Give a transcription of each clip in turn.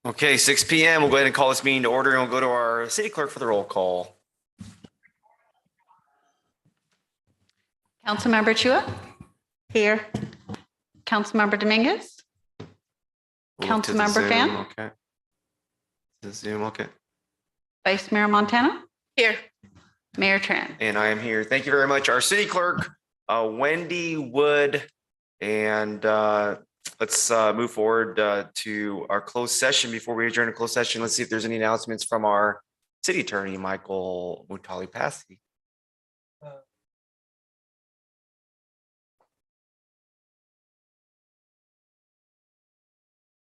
Okay, 6 p.m. We'll go ahead and call this meeting to order, and we'll go to our city clerk for the roll call. Councilmember Chua? Here. Councilmember Dominguez? Move to the Councilmember Zoom, Fan? Okay. The Zoom, okay. Vice Mayor Montana? Here. Mayor Tran? And I am here. Thank you very much. Our city clerk, Wendy Wood, and let's move forward to our closed session. Before we adjourn to closed session, let's see if there's any announcements from our city attorney, Michael Mutali-Passy.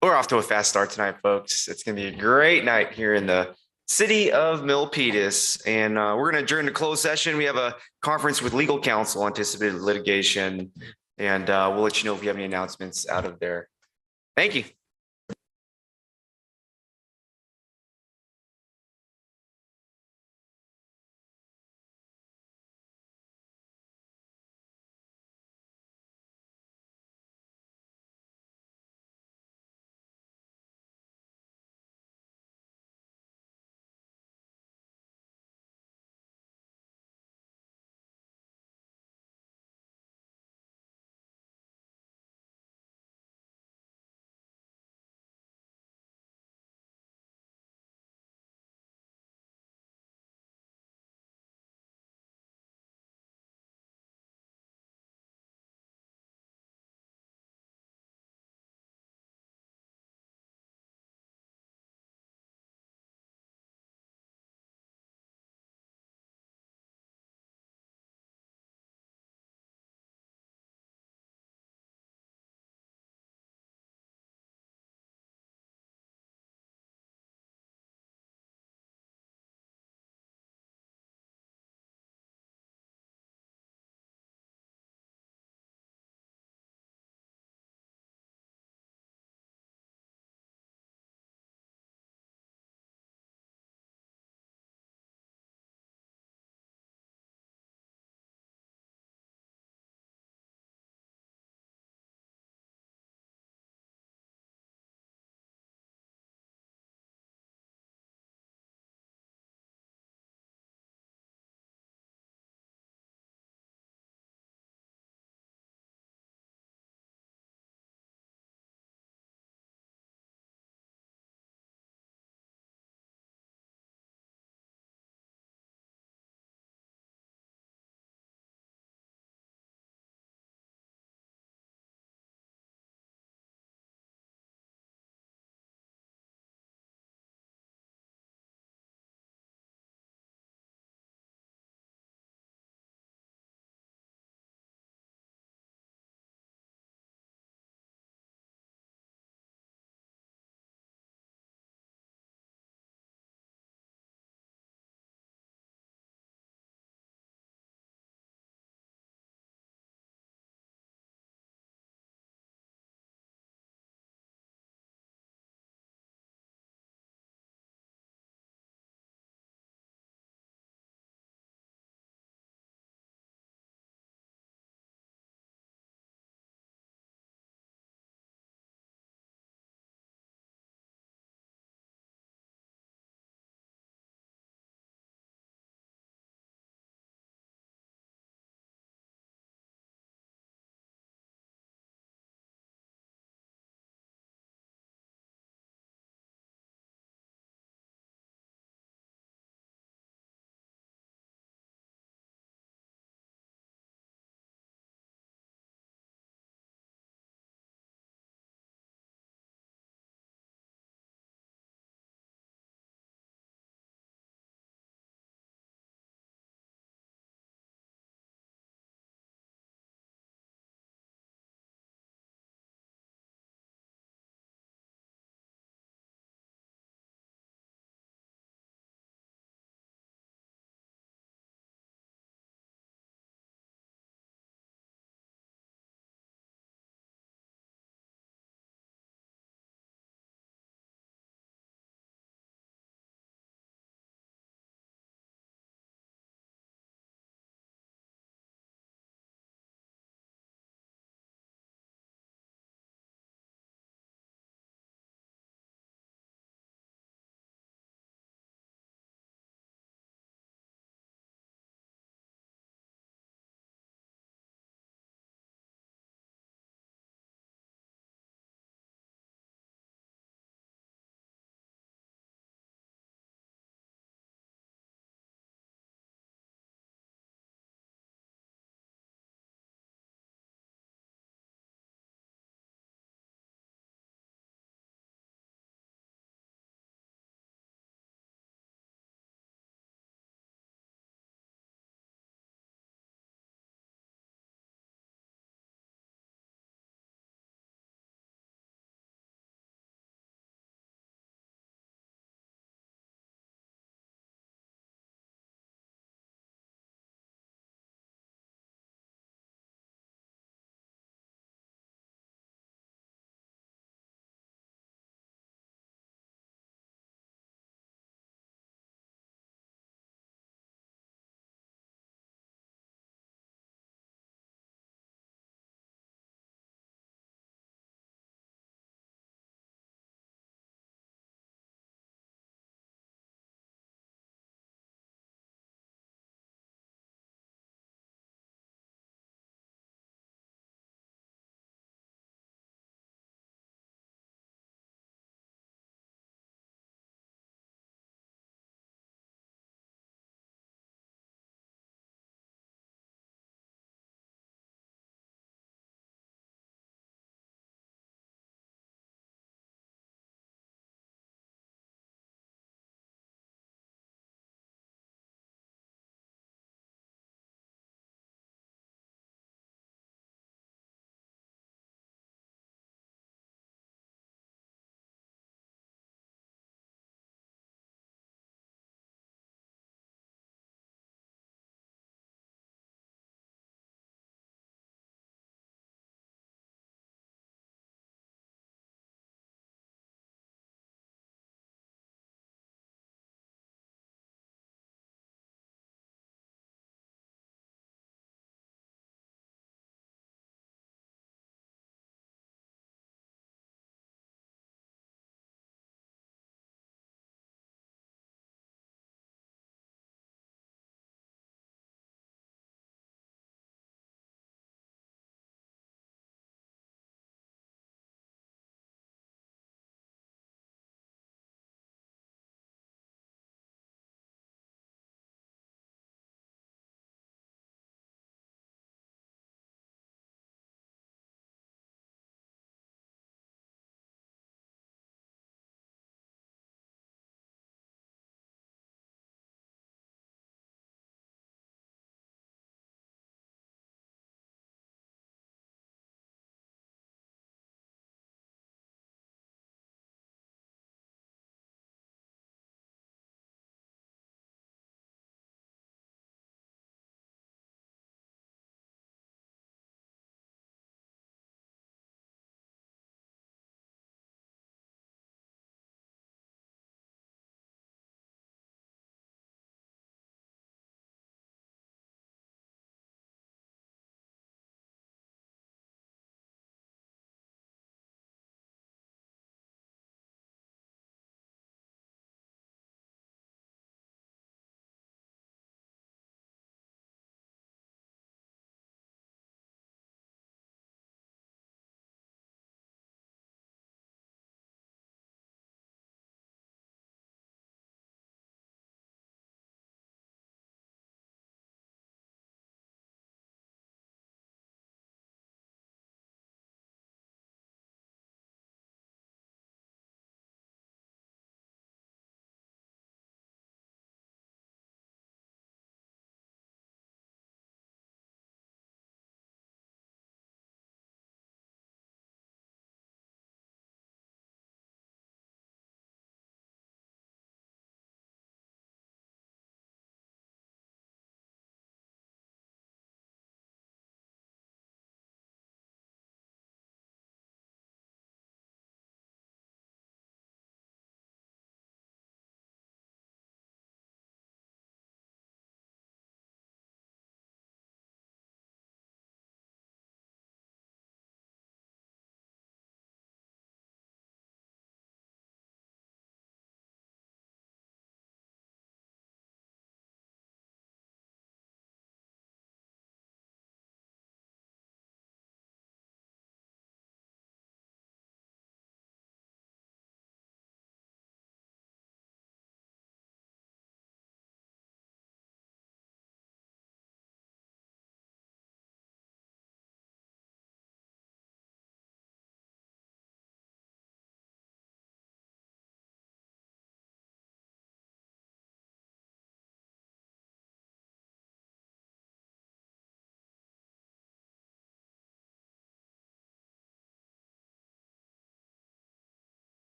We're off to a fast start tonight, folks. It's going to be a great night here in the city of Milpitas. And we're going to adjourn to closed session. We have a conference with legal counsel, anticipated litigation, and we'll let you know if we have any announcements out of there. Thank you.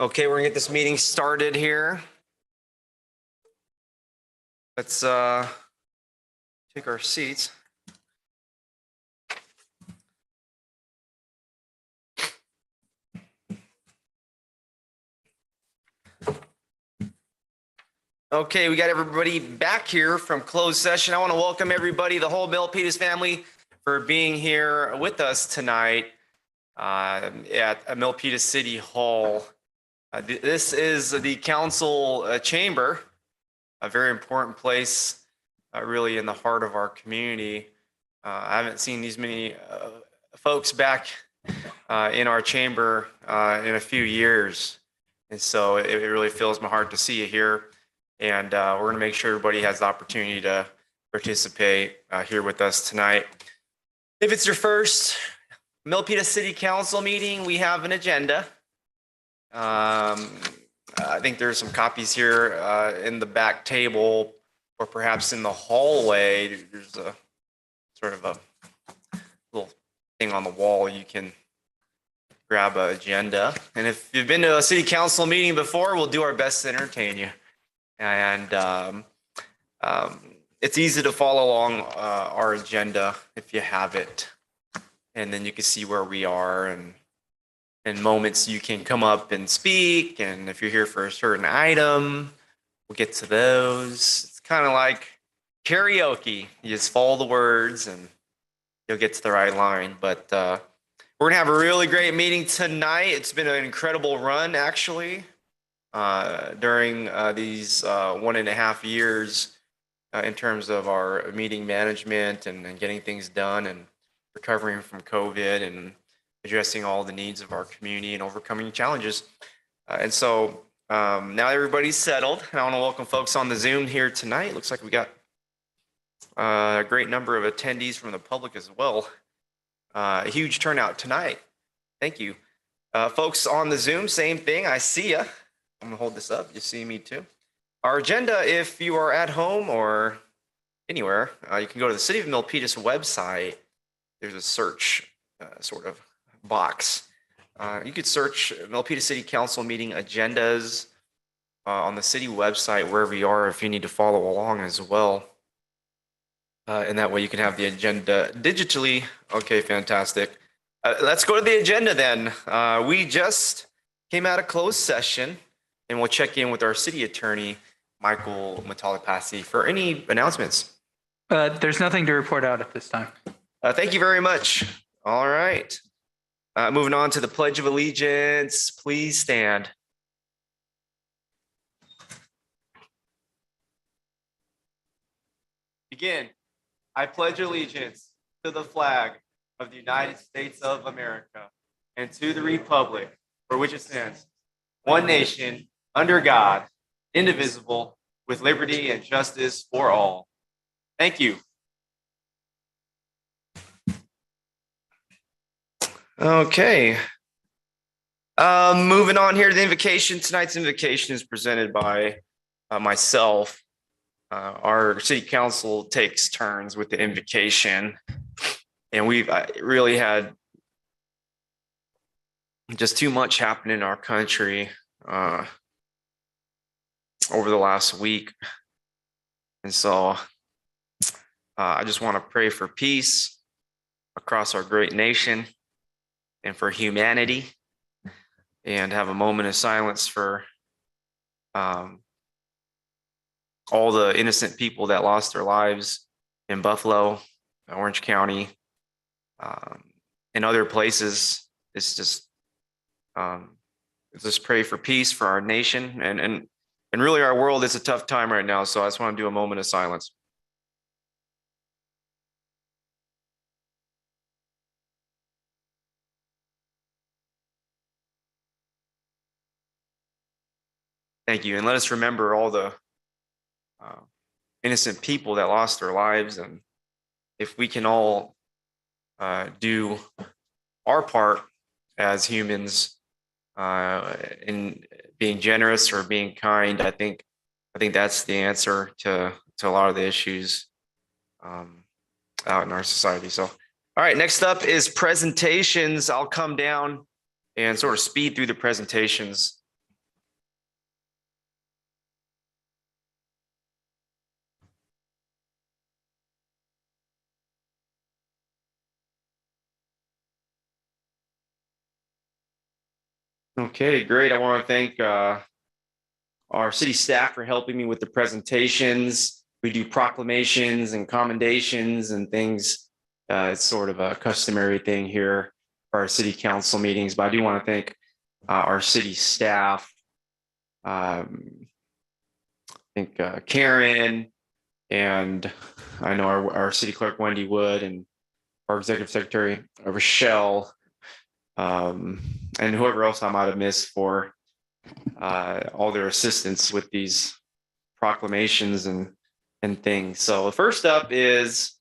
Okay, we're gonna get this meeting started here. Let's take our seats. Okay, we got everybody back here from closed session. I want to welcome everybody, the whole Milpitas family, for being here with us tonight at Milpitas City Hall. This is the council chamber, a very important place, really in the heart of our community. I haven't seen these many folks back in our chamber in a few years. And so it really fills my heart to see you here. And we're going to make sure everybody has the opportunity to participate here with us tonight. If it's your first Milpita City Council meeting, we have an agenda. I think there's some copies here in the back table, or perhaps in the hallway. There's a sort of a little thing on the wall. You can grab an agenda. And if you've been to a city council meeting before, we'll do our best to entertain you. And it's easy to follow along our agenda if you have it. And then you can see where we are, and in moments you can come up and speak. And if you're here for a certain item, we'll get to those. It's kind of like karaoke. You just follow the words and you'll get to the right line. But we're going to have a really great meeting tonight. It's been an incredible run, actually, during these 1.5 years in terms of our meeting management and getting things done and recovering from COVID and addressing all the needs of our community and overcoming challenges. And so now everybody's settled. And I want to welcome folks on the Zoom here tonight. Looks like we got a great number of attendees from the public as well. A huge turnout tonight. Thank you. Folks on the Zoom, same thing. I see ya. I'm gonna hold this up. You see me too. Our agenda, if you are at home or anywhere, you can go to the City of Milpitas website. There's a search sort of box. You could search Milpitas City Council meeting agendas on the city website, wherever you are, if you need to follow along as well. And that way you can have the agenda digitally. Okay, fantastic. Let's go to the agenda then. We just came out of closed session, and we'll check in with our city attorney, Michael Matalipasi, for any announcements. There's nothing to report out at this time. Thank you very much. All right. Moving on to the Pledge of Allegiance. Please stand. Begin. I pledge allegiance to the flag of the United States of America and to the republic for which it stands, one nation, under God, indivisible, with liberty and justice for all. Thank you. Okay. Moving on here to the invocation. Tonight's invocation is presented by myself. Our city council takes turns with the invocation, and we've really had just too much happen in our country over the last week. And so I just want to pray for peace across our great nation and for humanity, and have a moment of silence for all the innocent people that lost their lives in Buffalo, Orange County, and other places. It's just pray for peace for our nation, and really our world is a tough time right now. So I just want to do a moment of silence. Thank you. And let us remember all the innocent people that lost their lives. And if we can all do our part as humans in being generous or being kind, I think that's the answer to a lot of the issues out in our society. So, all right, next up is presentations. I'll come down and sort of speed through the presentations Okay, great. I want to thank our city staff for helping me with the presentations. We do proclamations and commendations and things. It's sort of a customary thing here for our city council meetings, but I do want to thank our city staff. I think Karen, and I know our city clerk, Wendy Wood, and our executive secretary, Rochelle, and whoever else I might have missed for all their assistance with these proclamations and things. So first up is,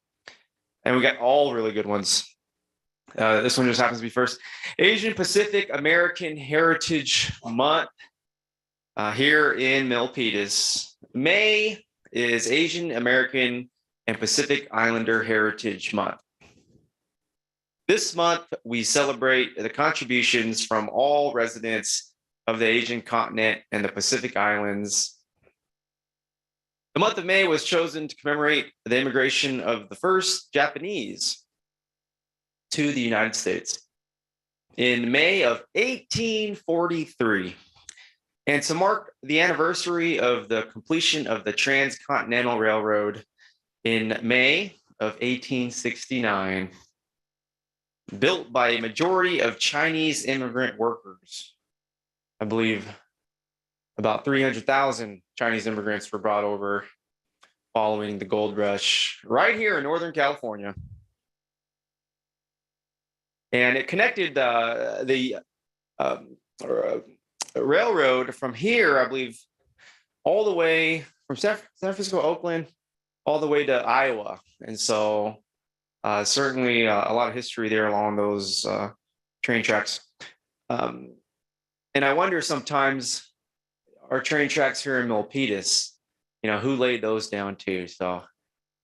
and we got all really good ones. This one just happens to be first. Asian Pacific American Heritage Month here in Milpitas. May is Asian American and Pacific Islander Heritage Month. This month, we celebrate the contributions from all residents of the Asian continent and the Pacific Islands. The month of May was chosen to commemorate the immigration of the first Japanese to the United States in May of 1843. And to mark the anniversary of the completion of the Transcontinental Railroad in May of 1869, built by a majority of Chinese immigrant workers. I believe about 300,000 Chinese immigrants were brought over following the gold rush right here in Northern California. And it connected the railroad from here, I believe, all the way from San Francisco, Oakland, all the way to Iowa. And so certainly a lot of history there along those train tracks. And I wonder sometimes, our train tracks here in Milpitas, who laid those down too. So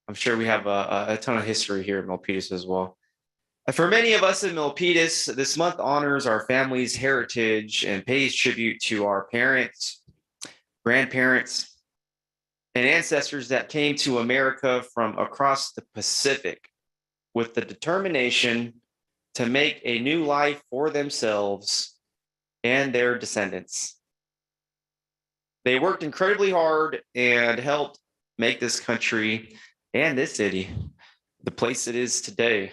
I'm sure we have a ton of history here in Milpitas as well. For many of us in Milpitas, this month honors our family's heritage and pays tribute to our parents, grandparents, and ancestors that came to America from across the Pacific with the determination to make a new life for themselves and their descendants. They worked incredibly hard and helped make this country and this city the place it is today.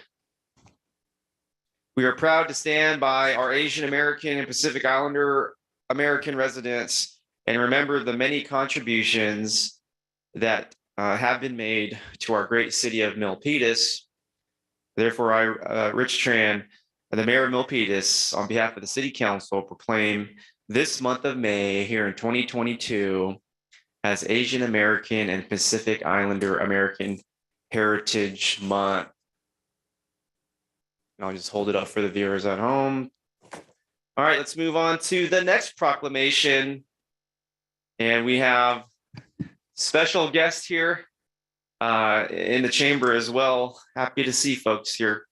We are proud to stand by our Asian American and Pacific Islander American residents and remember the many contributions that have been made to our great city of Milpitas. Therefore, I, Rich Tran, the mayor of Milpitas, on behalf of the city council, proclaim this month of May here in 2022 as Asian American and Pacific Islander American Heritage Month. And I'll just hold it up for the viewers at home. All right, let's move on to the next proclamation. And we have special guests here in the chamber as well. Happy to see folks here.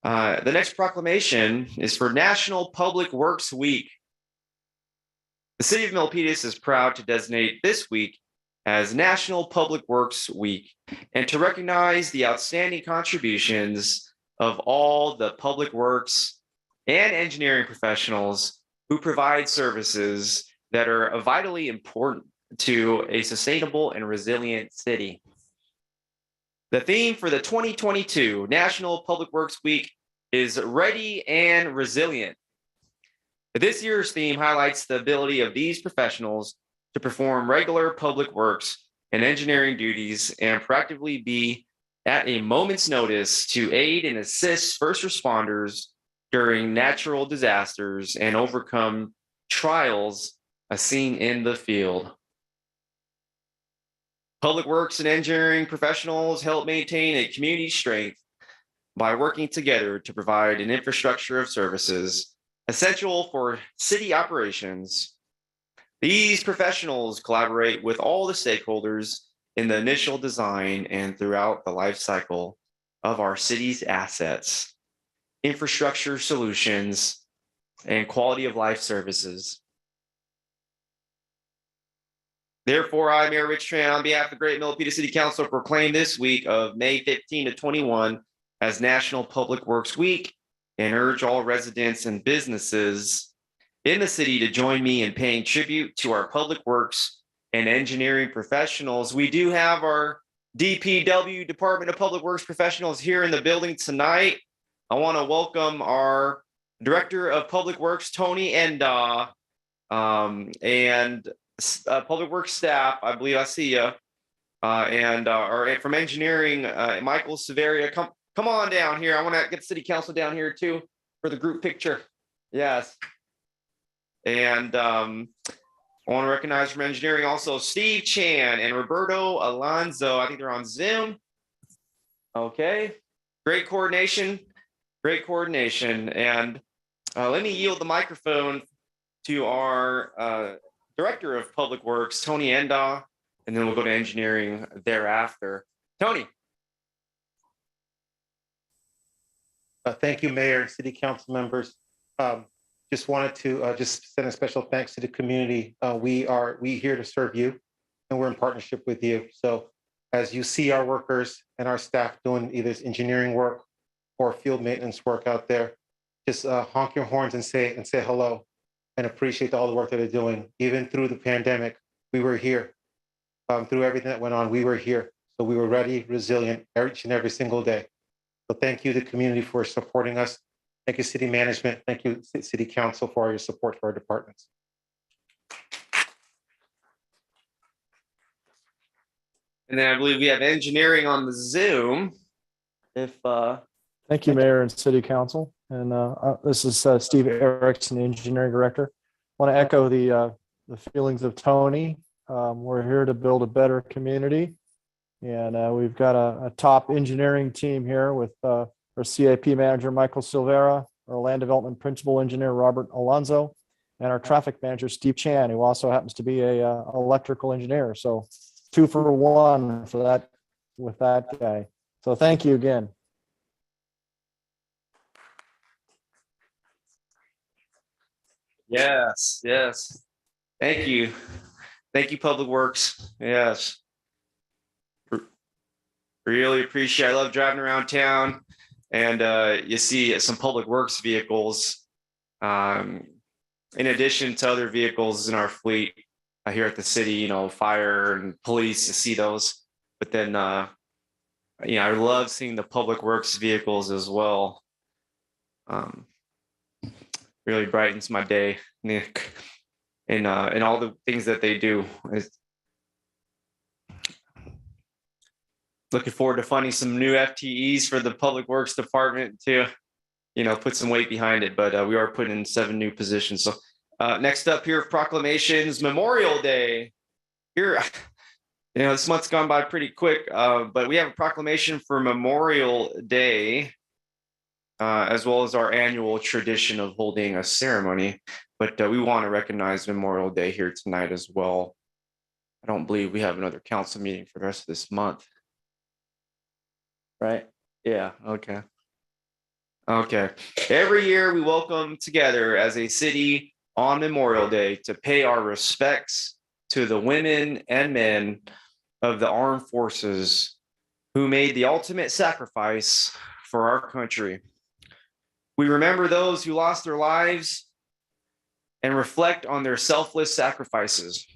The next proclamation is for National Public Works Week. The city of Milpitas is proud to designate this week as National Public Works Week and to recognize the outstanding contributions of all the public works and engineering professionals who provide services that are vitally important to a sustainable and resilient city. The theme for the 2022 National Public Works Week is Ready and Resilient. This year's theme highlights the ability of these professionals to perform regular public works and engineering duties and proactively be at a moment's notice to aid and assist first responders during natural disasters and overcome trials seen in the field. Public works and engineering professionals help maintain a community strength by working together to provide an infrastructure of services essential for city operations. These professionals collaborate with all the stakeholders in the initial design and throughout the life cycle of our city's assets, infrastructure solutions, and quality of life services. Therefore, I, Mayor Rich Tran, on behalf of the Great Milpita City Council, proclaim this week of May 15 to 21 as National Public Works Week and urge all residents and businesses in the city to join me in paying tribute to our public works and engineering professionals. We do have our DPW, Department of Public Works professionals, here in the building tonight. I want to welcome our Director of Public Works, Tony Endaw, and Public Works staff. I believe I see you. And from engineering, Michael Severia. Come on down here. I want to get City Council down here too for the group picture. Yes. And I want to recognize from engineering also Steve Chan and Roberto Alonso. I think they're on Zoom. Okay. Great coordination. Great coordination. And let me yield the microphone to our Director of Public Works, Tony Endaw, and then we'll go to engineering thereafter. Tony. Thank you, Mayor and City Council members. Just wanted to just send a special thanks to the community. We here to serve you, and we're in partnership with you. So as you see our workers and our staff doing either engineering work or field maintenance work out there, just honk your horns and say hello, and appreciate all the work that they're doing. Even through the pandemic, we were here. Through everything that went on, we were here. So we were ready, resilient each and every single day. So thank you, the community, for supporting us. Thank you, city management. Thank you, City Council, for your support for our departments. And then I believe we have engineering on the Zoom. Thank you, Mayor and City Council. And this is Steve Erickson, Engineering Director. I want to echo the feelings of Tony. We're here to build a better community. And we've got a top engineering team here with our CIP manager, Michael Silvera, our land development principal engineer, Robert Alonso, and our traffic manager, Steve Chan, who also happens to be a electrical engineer. So 2 for 1 for that with that guy. So thank you again. Yes, yes. Thank you. Thank you, Public Works. Yes. Really appreciate it. I love driving around town and you see some Public Works vehicles in addition to other vehicles in our fleet here at the city, you know, fire and police, to see those. But then, you know, I love seeing the Public Works vehicles as well. Really brightens my day, Nick, and all the things that they do. Looking forward to funding some new FTEs for the Public Works Department to, you know, put some weight behind it. But we are putting in 7 new positions. So next up here, Proclamations Memorial Day. Here, you know, this month's gone by pretty quick, but we have a proclamation for Memorial Day, as well as our annual tradition of holding a ceremony. But we want to recognize Memorial Day here tonight as well. I don't believe we have another council meeting for the rest of this month. Right? Yeah, okay. Okay. Every year we welcome together as a city on Memorial Day to pay our respects to the women and men of the armed forces who made the ultimate sacrifice for our country. We remember those who lost their lives and reflect on their selfless sacrifices.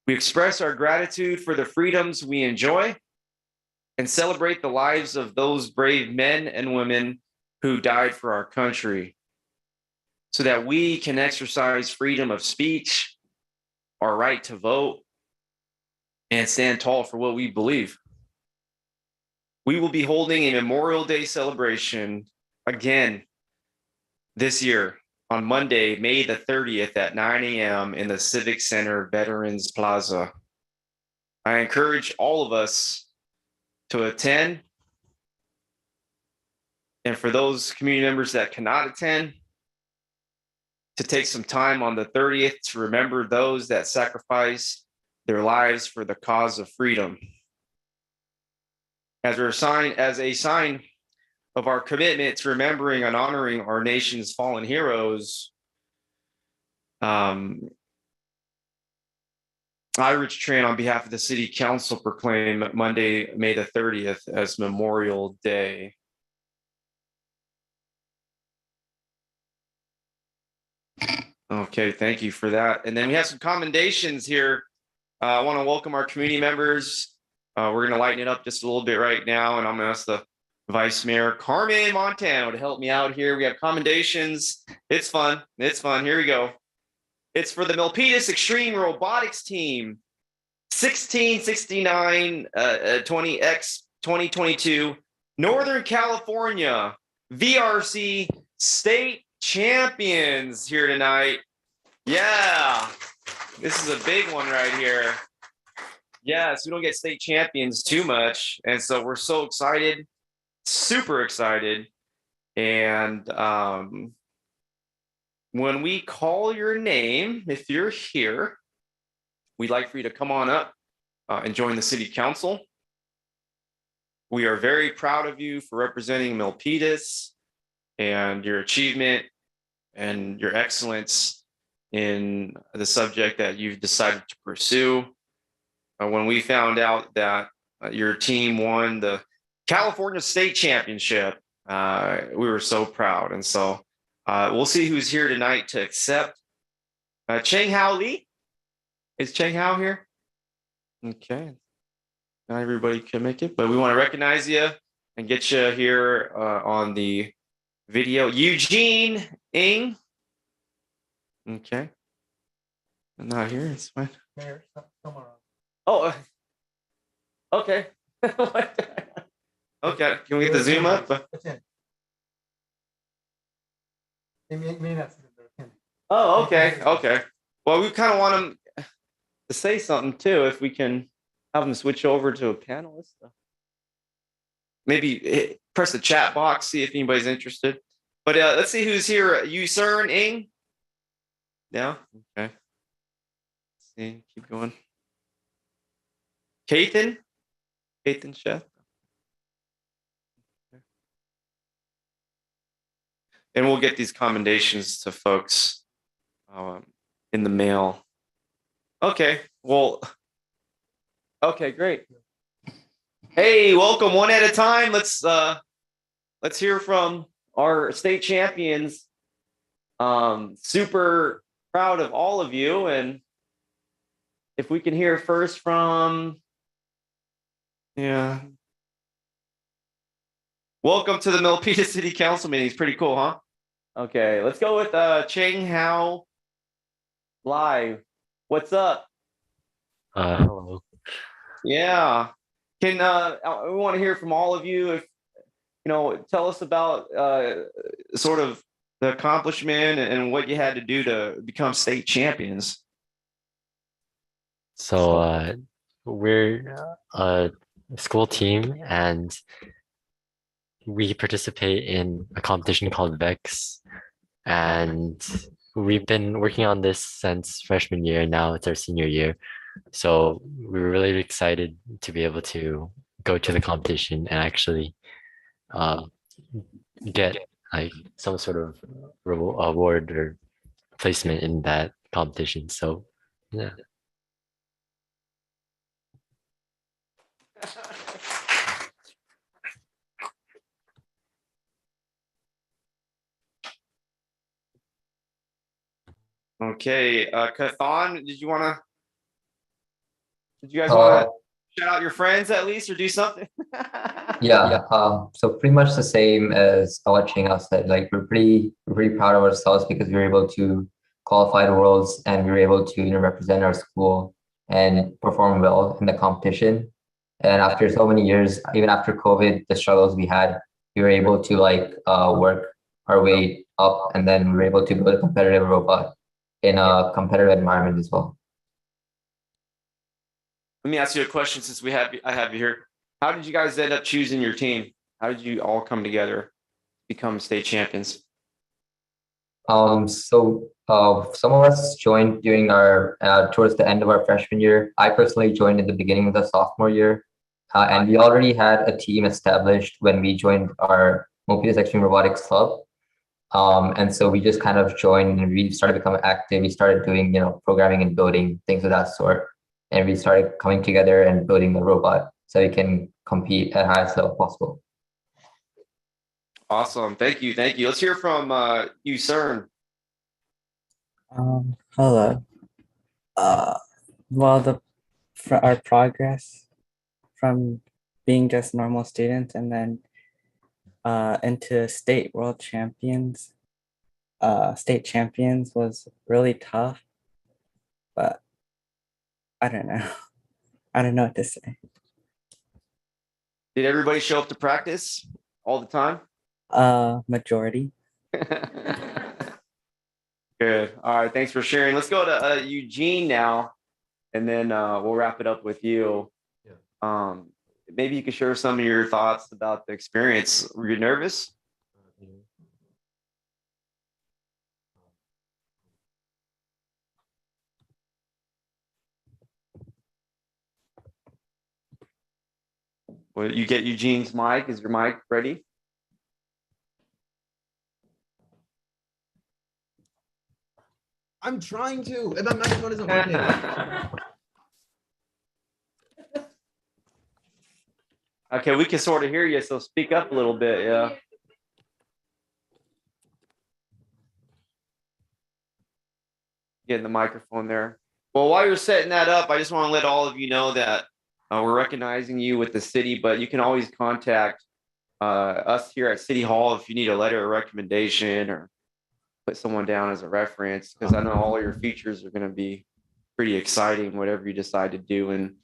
We express our gratitude for the freedoms we enjoy and celebrate the lives of those brave men and women who died for our country, so that we can exercise freedom of speech, our right to vote, and stand tall for what we believe. We will be holding a Memorial Day celebration again this year on Monday, May the 30th at 9 a.m. in the Civic Center Veterans Plaza. I encourage all of us to attend. And for those community members that cannot attend, to take some time on the 30th to remember those that sacrificed their lives for the cause of freedom. As a sign of our commitment to remembering and honoring our nation's fallen heroes, I, Rich Tran, on behalf of the City Council, proclaim Monday, May the 30th as Memorial Day. Okay, thank you for that. And then we have some commendations here. I want to welcome our community members. We're going to lighten it up just a little bit right now, and I'm going to ask the Vice Mayor Carmen Montano to help me out here. We have commendations. It's fun. It's fun. Here we go. It's for the Milpitas Extreme Robotics Team, 1669 20X 2022, Northern California VRC State Champions here tonight. Yeah, this is a big one right here. Yes, we don't get state champions too much. And so we're so excited, super excited. And when we call your name, if you're here, we'd like for you to come on up and join the city council. We are very proud of you for representing Milpitas and your achievement and your excellence in the subject that you've decided to pursue. When we found out that your team won the California State Championship, we were so proud. And so we'll see who's here tonight to accept. Cheng Hao Lee. Is Cheng Hao here? Okay. Not everybody can make it, but we want to recognize you and get you here on the video. Eugene Ng. Okay. I'm not here. It's fine. Oh, okay. Okay. Can we get the zoom up? Oh, okay. Okay. Well, we kind of want them to say something too, if we can have them switch over to a panelist. Maybe press the chat box, see if anybody's interested. But let's see who's here. Yusern Ng? Yeah? Okay. Let's see, keep going. Kathan Chef. And we'll get these commendations to folks in the mail. Okay, well, okay, great. Hey, welcome one at a time. Let's hear from our state champions. Super proud of all of you. And if we can hear first from, yeah. Welcome to the Milpita City Council meeting. It's pretty cool, huh? Okay, let's go with Cheng Hao live. What's up? Hello. Yeah. Can we want to hear from all of you? If tell us about sort of the accomplishment and what you had to do to become state champions. So we're a school team and we participate in a competition called VEX, and we've been working on this since freshman year. Now it's our senior year. So we're really excited to be able to go to the competition and actually get like some sort of award or placement in that competition. So yeah. Okay, Kathan, did you guys want to shout out your friends at least or do something? Yeah. So pretty much the same as what Cheng said. Like we're pretty proud of ourselves because we were able to qualify the Worlds and we were able to represent our school and perform well in the competition. And after so many years, even after COVID, the struggles we had, we were able to work our way up, and then we were able to build a competitive robot in a competitive environment as well. Let me ask you a question since I have you here. How did you guys end up choosing your team? How did you all come together, become state champions? So some of us joined during our towards the end of our freshman year. I personally joined in the beginning of the sophomore year, and we already had a team established when we joined our Milpitas Extreme Robotics Club. And so we just kind of joined and we started becoming active. We started doing programming and building things of that sort, and we started coming together and building the robot so we can compete at highest level possible. Awesome. Thank you. Let's hear from you, Cern. Hello. Uh, well, for our progress from being just normal students and then into state champions was really tough, but I don't know. I don't know what to say. Did everybody show up to practice all the time? Majority. Good. All right. Thanks for sharing. Let's go to Eugene now, and then we'll wrap it up with you. Maybe you could share some of your thoughts about the experience. Were you nervous? Well, you get Eugene's mic. Is your mic ready? I'm trying to, and my microphone isn't working. Okay, we can sort of hear you, so speak up a little bit. Yeah. Getting the microphone there. Well, while you're setting that up, I just want to let all of you know that we're recognizing you with the city, but you can always contact us here at City Hall if you need a letter of recommendation or put someone down as a reference, because I know all your features are going to be pretty exciting, whatever you decide to do in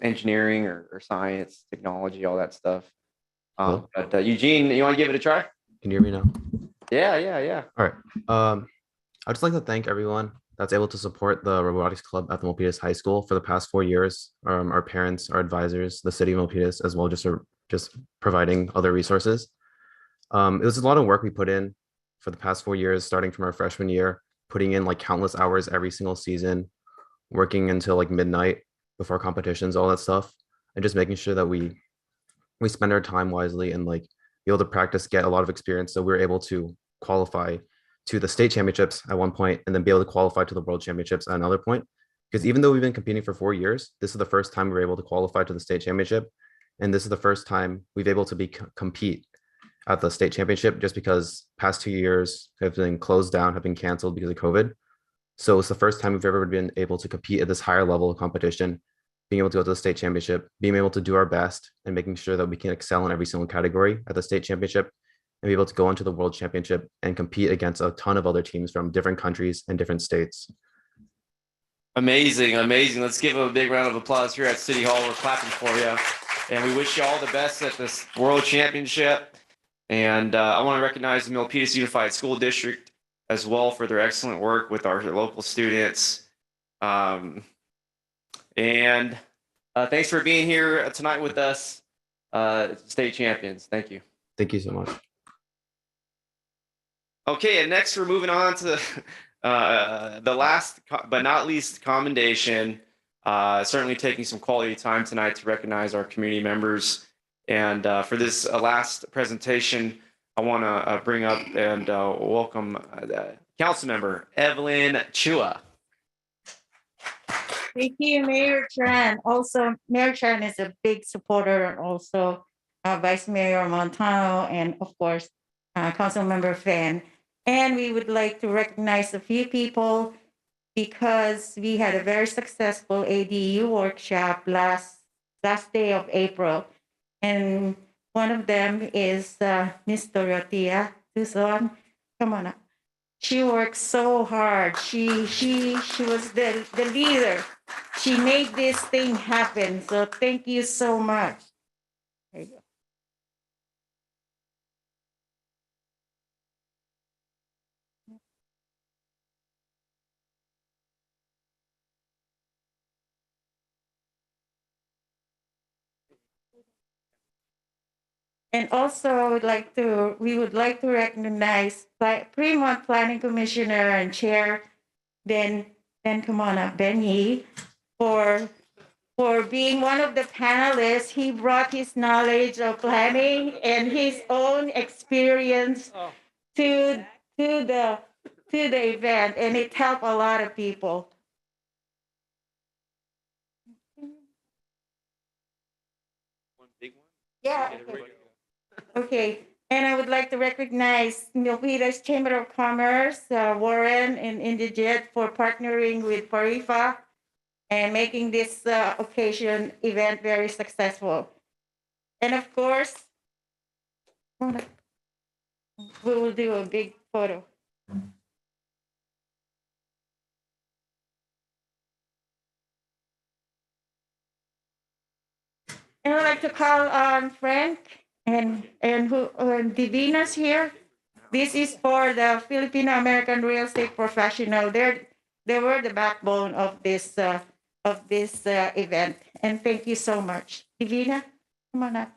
engineering or science, technology, all that stuff. But Eugene, you want to give it a try? Can you hear me now? Yeah. All right. I'd just like to thank everyone that's able to support the robotics club at the Milpitas High School for the past 4 years. Our parents, our advisors, the city of Milpitas, as well, just providing other resources. It was a lot of work we put in for the past 4 years, starting from our freshman year, putting in like countless hours every single season, working until like midnight before competitions, all that stuff, and just making sure that we spend our time wisely and like be able to practice, get a lot of experience, so we were able to qualify to the state championships at one point and then be able to qualify to the world championships at another point. Because even though we've been competing for 4 years, this is the first time we were able to qualify to the state championship, and this is the first time we've able to compete at the state championship, just because past 2 years have been closed down, have been canceled because of COVID. So it's the first time we've ever been able to compete at this higher level of competition, being able to go to the state championship, being able to do our best and making sure that we can excel in every single category at the state championship, and be able to go into the world championship and compete against a ton of other teams from different countries and different states. Amazing. Let's give a big round of applause here at City Hall. We're clapping for you. And we wish you all the best at this world championship. And I want to recognize the Milpitas Unified School District as well for their excellent work with our local students. And thanks for being here tonight with us, state champions. Thank you. Thank you so much. Okay, and next we're moving on to the last but not least commendation. Certainly taking some quality time tonight to recognize our community members. And for this last presentation, I want to bring up and welcome Council Member Evelyn Chua. Thank you, Mayor Tran. Also, Mayor Tran is a big supporter, and also Vice Mayor Montano, and of course, Council Member Fan. And we would like to recognize a few people because we had a very successful ADU workshop last day of April. And one of them is Miss Dorothea Tucson. Come on up. She worked so hard. She was the leader. She made this thing happen. So thank you so much. There you go. And also, we would like to recognize Fremont Planning Commissioner and Chair Ben Kimona, Ben Yee, for being one of the panelists. He brought his knowledge of planning and his own experience to the event, and it helped a lot of people. Yeah. Okay. And I would like to recognize Milpita's Chamber of Commerce, Warren and Indigit for partnering with Parifa and making this occasion event very successful. And of course, we will do a big photo. And I'd like to call on Frank and Divina's here. This is for the Filipino American real estate professional. They were the backbone of this event. And thank you so much. Divina, come on up.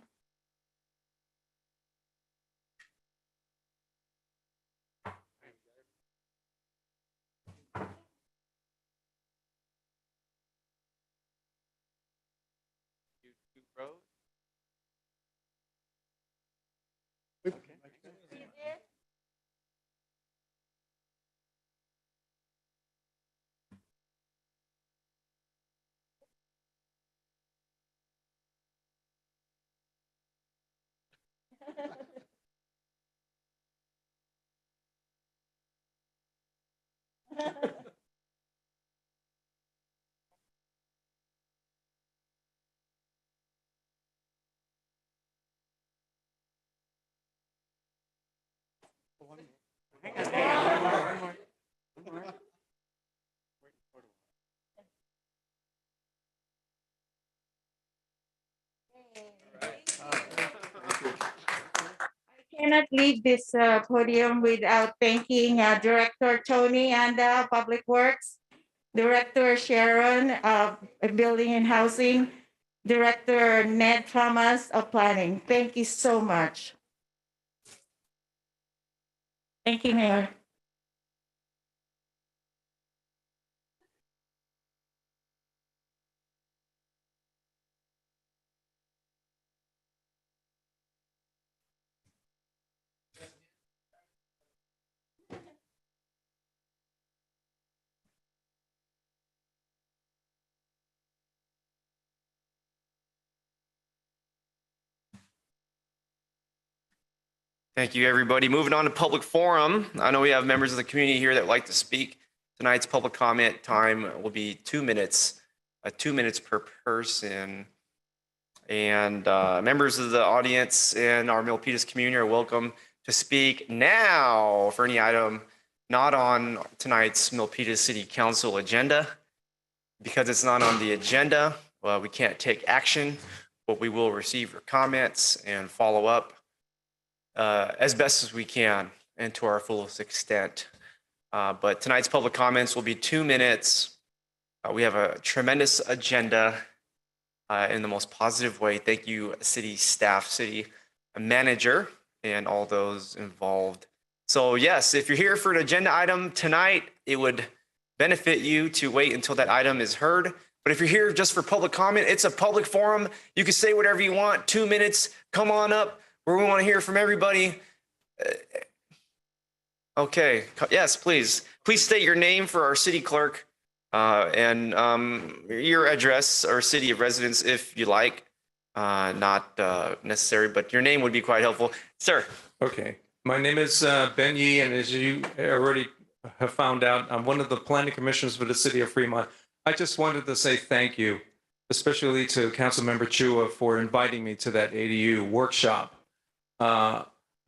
Cannot leave this podium without thanking Director Tony and Public Works, Director Sharon of Building and Housing, Director Ned Thomas of Planning. Thank you so much. Thank you, Mayor. Thank you, everybody. Moving on to public forum. I know we have members of the community here that would like to speak. Tonight's public comment time will be 2 minutes, 2 minutes per person. And members of the audience and our Milpitas community are welcome to speak now for any item not on tonight's Milpitas City Council agenda. Because it's not on the agenda, we can't take action, but we will receive your comments and follow up as best as we can and to our fullest extent. But tonight's public comments will be 2 minutes. We have a tremendous agenda in the most positive way. Thank you, city staff, city manager, and all those involved. So yes, if you're here for an agenda item tonight, it would benefit you to wait until that item is heard. But if you're here just for public comment, it's a public forum. You can say whatever you want, 2 minutes, come on up. Where we want to hear from everybody. Okay, yes, please. Please state your name for our city clerk and your address or city of residence if you like. Not necessary, but your name would be quite helpful. Sir. Okay, my name is Ben Yee, and as you already have found out, I'm one of the planning commissioners for the city of Fremont. I just wanted to say thank you, especially to Councilmember Chua for inviting me to that ADU workshop. I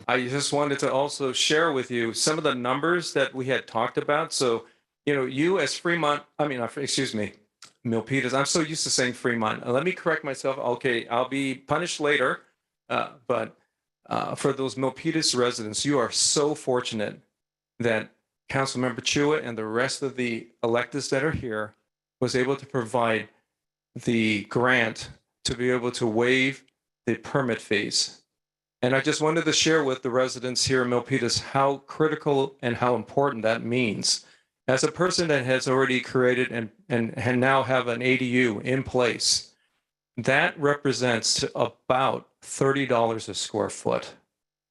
just wanted to also share with you some of the numbers that we had talked about. So, you know, you as Fremont, Milpitas, I'm so used to saying Fremont. Let me correct myself. Okay, I'll be punished later. But for those Milpitas residents, you are so fortunate that Councilmember Chua and the rest of the electeds that are here was able to provide the grant to be able to waive the permit fees. And I just wanted to share with the residents here in Milpitas how critical and how important that means. As a person that has already created and now have an ADU in place, that represents about $30 a square foot.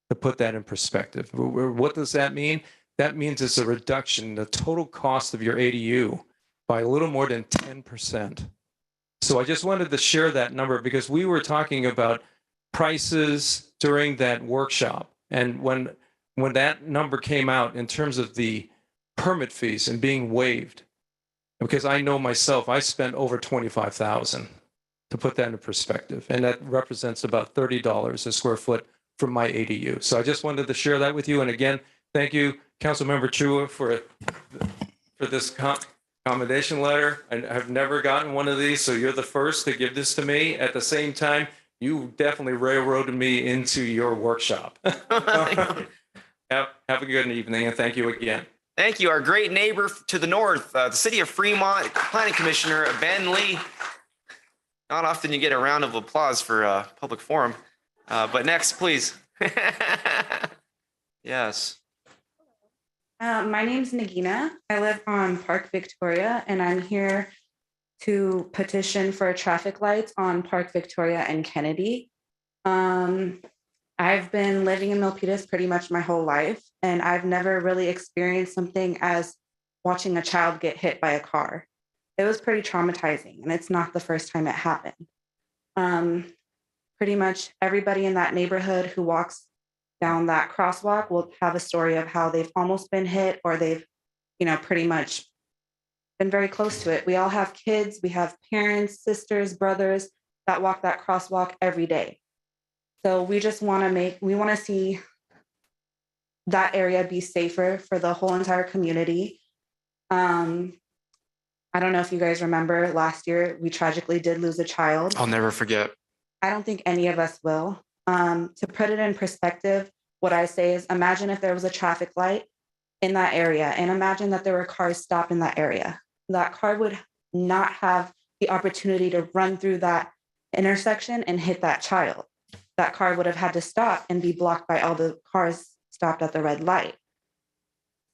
To put that in perspective, what does that mean? That means it's a reduction in the total cost of your ADU by a little more than 10%. So I just wanted to share that number because we were talking about prices during that workshop. And when that number came out in terms of the permit fees and being waived, because I know myself, I spent over 25,000 to put that into perspective. And that represents about $30 a square foot for my ADU. So I just wanted to share that with you. And again, thank you, Councilmember Chua, for this commendation letter. I've never gotten one of these, so you're the first to give this to me. At the same time, you definitely railroaded me into your workshop. Have a good evening, and thank you again. Thank you. Our great neighbor to the north, the city of Fremont Planning Commissioner Ben Lee. Not often you get a round of applause for a public forum, but next, please. Yes. My name's Nagina. I live on Park Victoria, and I'm here to petition for traffic lights on Park Victoria and Kennedy. I've been living in Milpitas pretty much my whole life, and I've never really experienced something as watching a child get hit by a car. It was pretty traumatizing, and it's not the first time it happened. Pretty much everybody in that neighborhood who walks down that crosswalk will have a story of how they've almost been hit, or they've, pretty much been very close to it. We all have kids, we have parents, sisters, brothers that walk that crosswalk every day. So we just want to see that area be safer for the whole entire community. I don't know if you guys remember last year, we tragically did lose a child. I'll never forget. I don't think any of us will. To put it in perspective, what I say is imagine if there was a traffic light in that area, and imagine that there were cars stopped in that area. That car would not have the opportunity to run through that intersection and hit that child. That car would have had to stop and be blocked by all the cars stopped at the red light.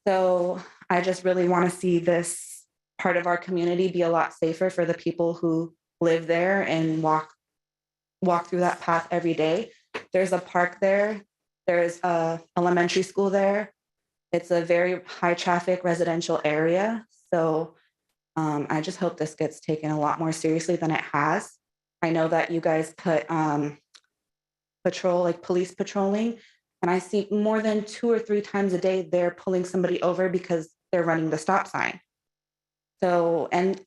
So I just really want to see this part of our community be a lot safer for the people who live there and walk through that path every day. There's a park there. There's a elementary school there. It's a very high traffic residential area. So I just hope this gets taken a lot more seriously than it has. I know that you guys put police patrolling, and I see more than 2 or 3 times a day they're pulling somebody over because they're running the stop sign. So, and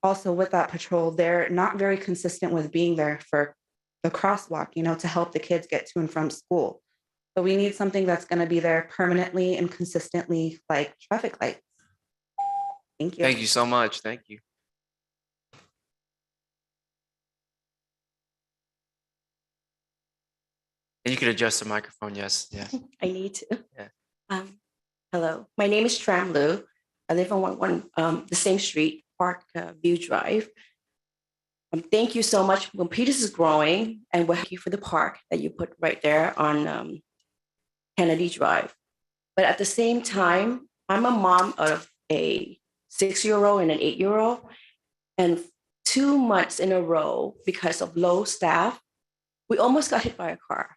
also with that patrol, they're not very consistent with being there for the crosswalk, to help the kids get to and from school. So we need something that's going to be there permanently and consistently, like traffic lights. Thank you. Thank you so much. Thank you. And you could adjust the microphone. Yes. Yeah. I need to. Yeah. Hello, my name is Tram Lu. I live on the same street, Park View Drive. Thank you so much. Milpitas is growing, and we thank you for the park that you put right there on Kennedy Drive. But at the same time, I'm a mom of a 6-year-old and an 8-year-old, and 2 months in a row, because of low staff, we almost got hit by a car.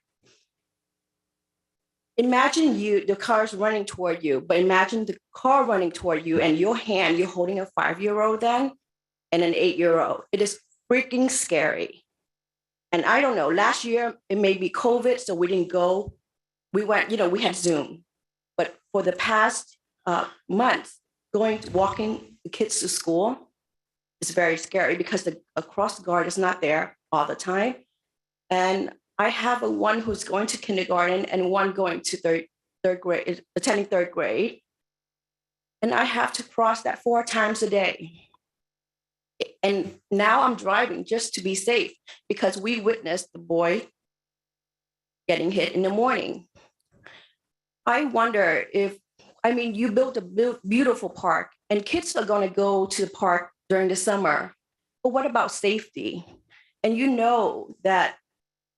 Imagine the car's running toward you, but imagine the car running toward you and you're holding a 5-year-old then and an 8-year-old. It is freaking scary. And I don't know, last year it may be COVID, so we didn't go. We went, we had Zoom. But for the past months, walking the kids to school is very scary because a cross guard is not there all the time. And I have one who's going to kindergarten and one going to third grade, attending 3rd grade. And I have to cross that 4 times a day. And now I'm driving just to be safe because we witnessed the boy getting hit in the morning. I wonder you built a beautiful park and kids are going to go to the park during the summer. But what about safety? And that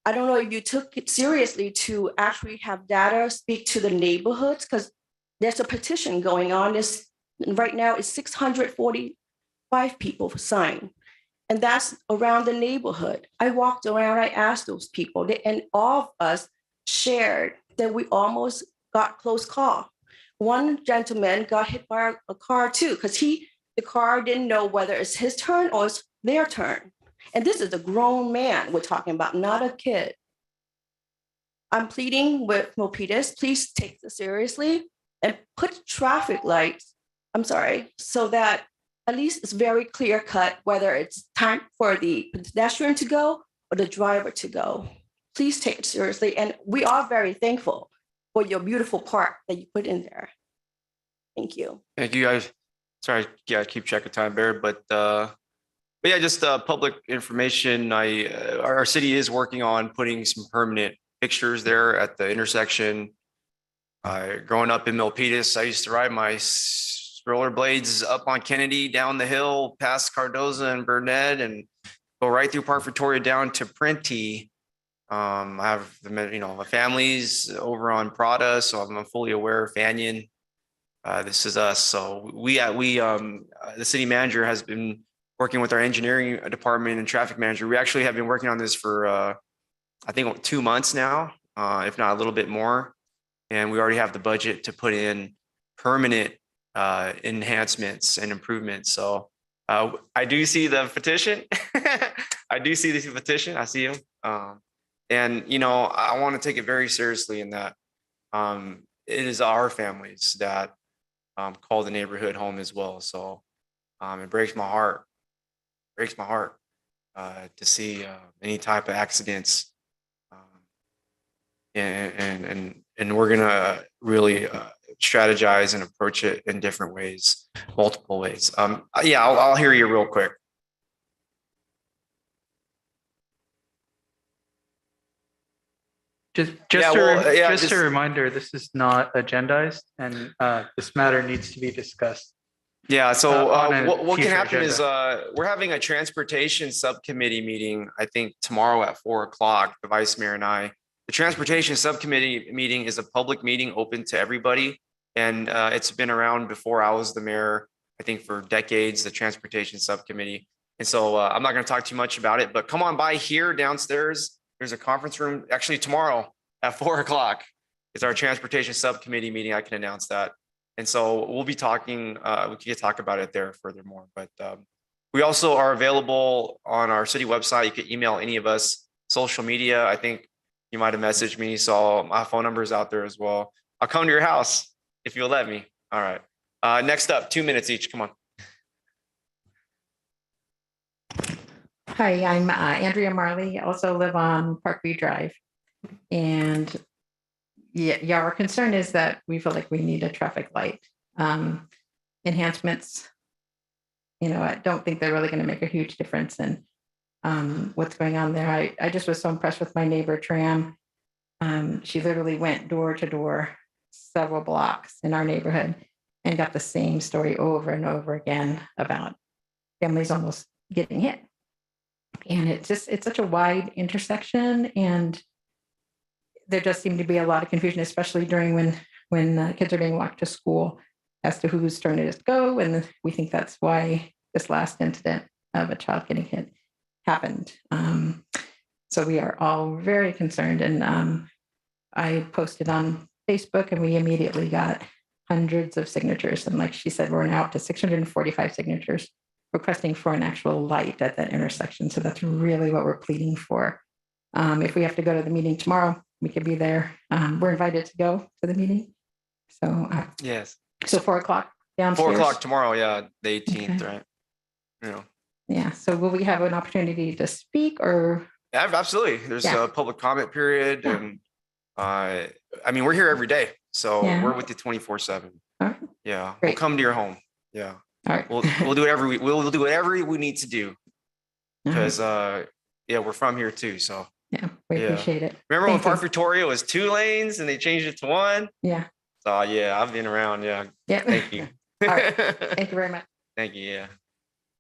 I don't know if you took it seriously to actually have data speak to the neighborhoods, because there's a petition going on. Right now it's 645 people signed, and that's around the neighborhood. I walked around, I asked those people, and all of us shared that we almost got close call. One gentleman got hit by a car too, because the car didn't know whether it's his turn or it's their turn. And this is a grown man we're talking about, not a kid. I'm pleading with Milpitas, please take this seriously and put traffic lights, so that at least it's very clear cut whether it's time for the pedestrian to go or the driver to go. Please take it seriously. And we are very thankful for your beautiful park that you put in there. Thank you. Thank you, guys. Sorry, yeah, keep track of time, Bear, but yeah, just public information. Our city is working on putting some permanent fixtures there at the intersection. Growing up in Milpitas, I used to ride my rollerblades up on Kennedy, down the hill, past Cardoza and Burnett, and go right through Park Victoria down to Prenti. I have my family's over on Prada, so I'm fully aware of Fanyon. This is us. So the city manager has been working with our engineering department and traffic manager. We actually have been working on this for I think 2 months now, if not a little bit more. And we already have the budget to put in permanent enhancements and improvements. So I do see the petition. I do see the petition. I see him. And I want to take it very seriously in that it is our families that call the neighborhood home as well. So it breaks my heart. To see any type of accidents. And we're gonna really strategize and approach it in different ways, multiple ways. Yeah, I'll hear you real quick. Just a reminder, this is not agendized, and this matter needs to be discussed. Yeah, so what can future happen is agenda. we're having a transportation subcommittee meeting, I think tomorrow at 4:00, the vice mayor and I. The transportation subcommittee meeting is a public meeting open to everybody. And it's been around before I was the mayor, I think for decades, the transportation subcommittee. And so I'm not going to talk too much about it, but come on by here downstairs. There's a conference room actually tomorrow at 4:00. It's our transportation subcommittee meeting. I can announce that. And so we'll be talking, we can talk about it there furthermore, but we also are available on our city website. You can email any of us, social media. I think you might've messaged me. So my phone number is out there as well. I'll come to your house if you'll let me. All right. Next up, 2 minutes each. Come on. Hi, I'm Andrea Marley. I also live on Parkview Drive. And yeah, our concern is that we feel like we need a traffic light enhancements. I don't think they're really going to make a huge difference in what's going on there. I just was so impressed with my neighbor Tram. She literally went door to door several blocks in our neighborhood and got the same story over and over again about families almost getting hit. And it's such a wide intersection, and there does seem to be a lot of confusion, especially during when kids are being walked to school as to whose turn it is to go. And we think that's why this last incident of a child getting hit happened. So we are all very concerned. And I posted on Facebook, and we immediately got hundreds of signatures. And like she said, we're now up to 645 signatures requesting for an actual light at that intersection. So that's really what we're pleading for. If we have to go to the meeting tomorrow, we could be there. We're invited to go to the meeting. So yes. So 4:00 downstairs. 4:00 tomorrow. Yeah, the 18th, okay. Right? Yeah. So will we have an opportunity to speak or? Yeah, absolutely. There's a public comment period, and we're here every day, so we're with you 24/7. Right. Yeah, Great. We'll come to your home. Yeah. All right. We'll do whatever we need to do, because we're from here too. So yeah, we appreciate it. Remember Thank when Park you. Victoria was 2 lanes and they changed it to 1? Yeah. So yeah, I've been around. Yeah. Yeah. Thank you. All right. Thank you very much. Thank you. Yeah.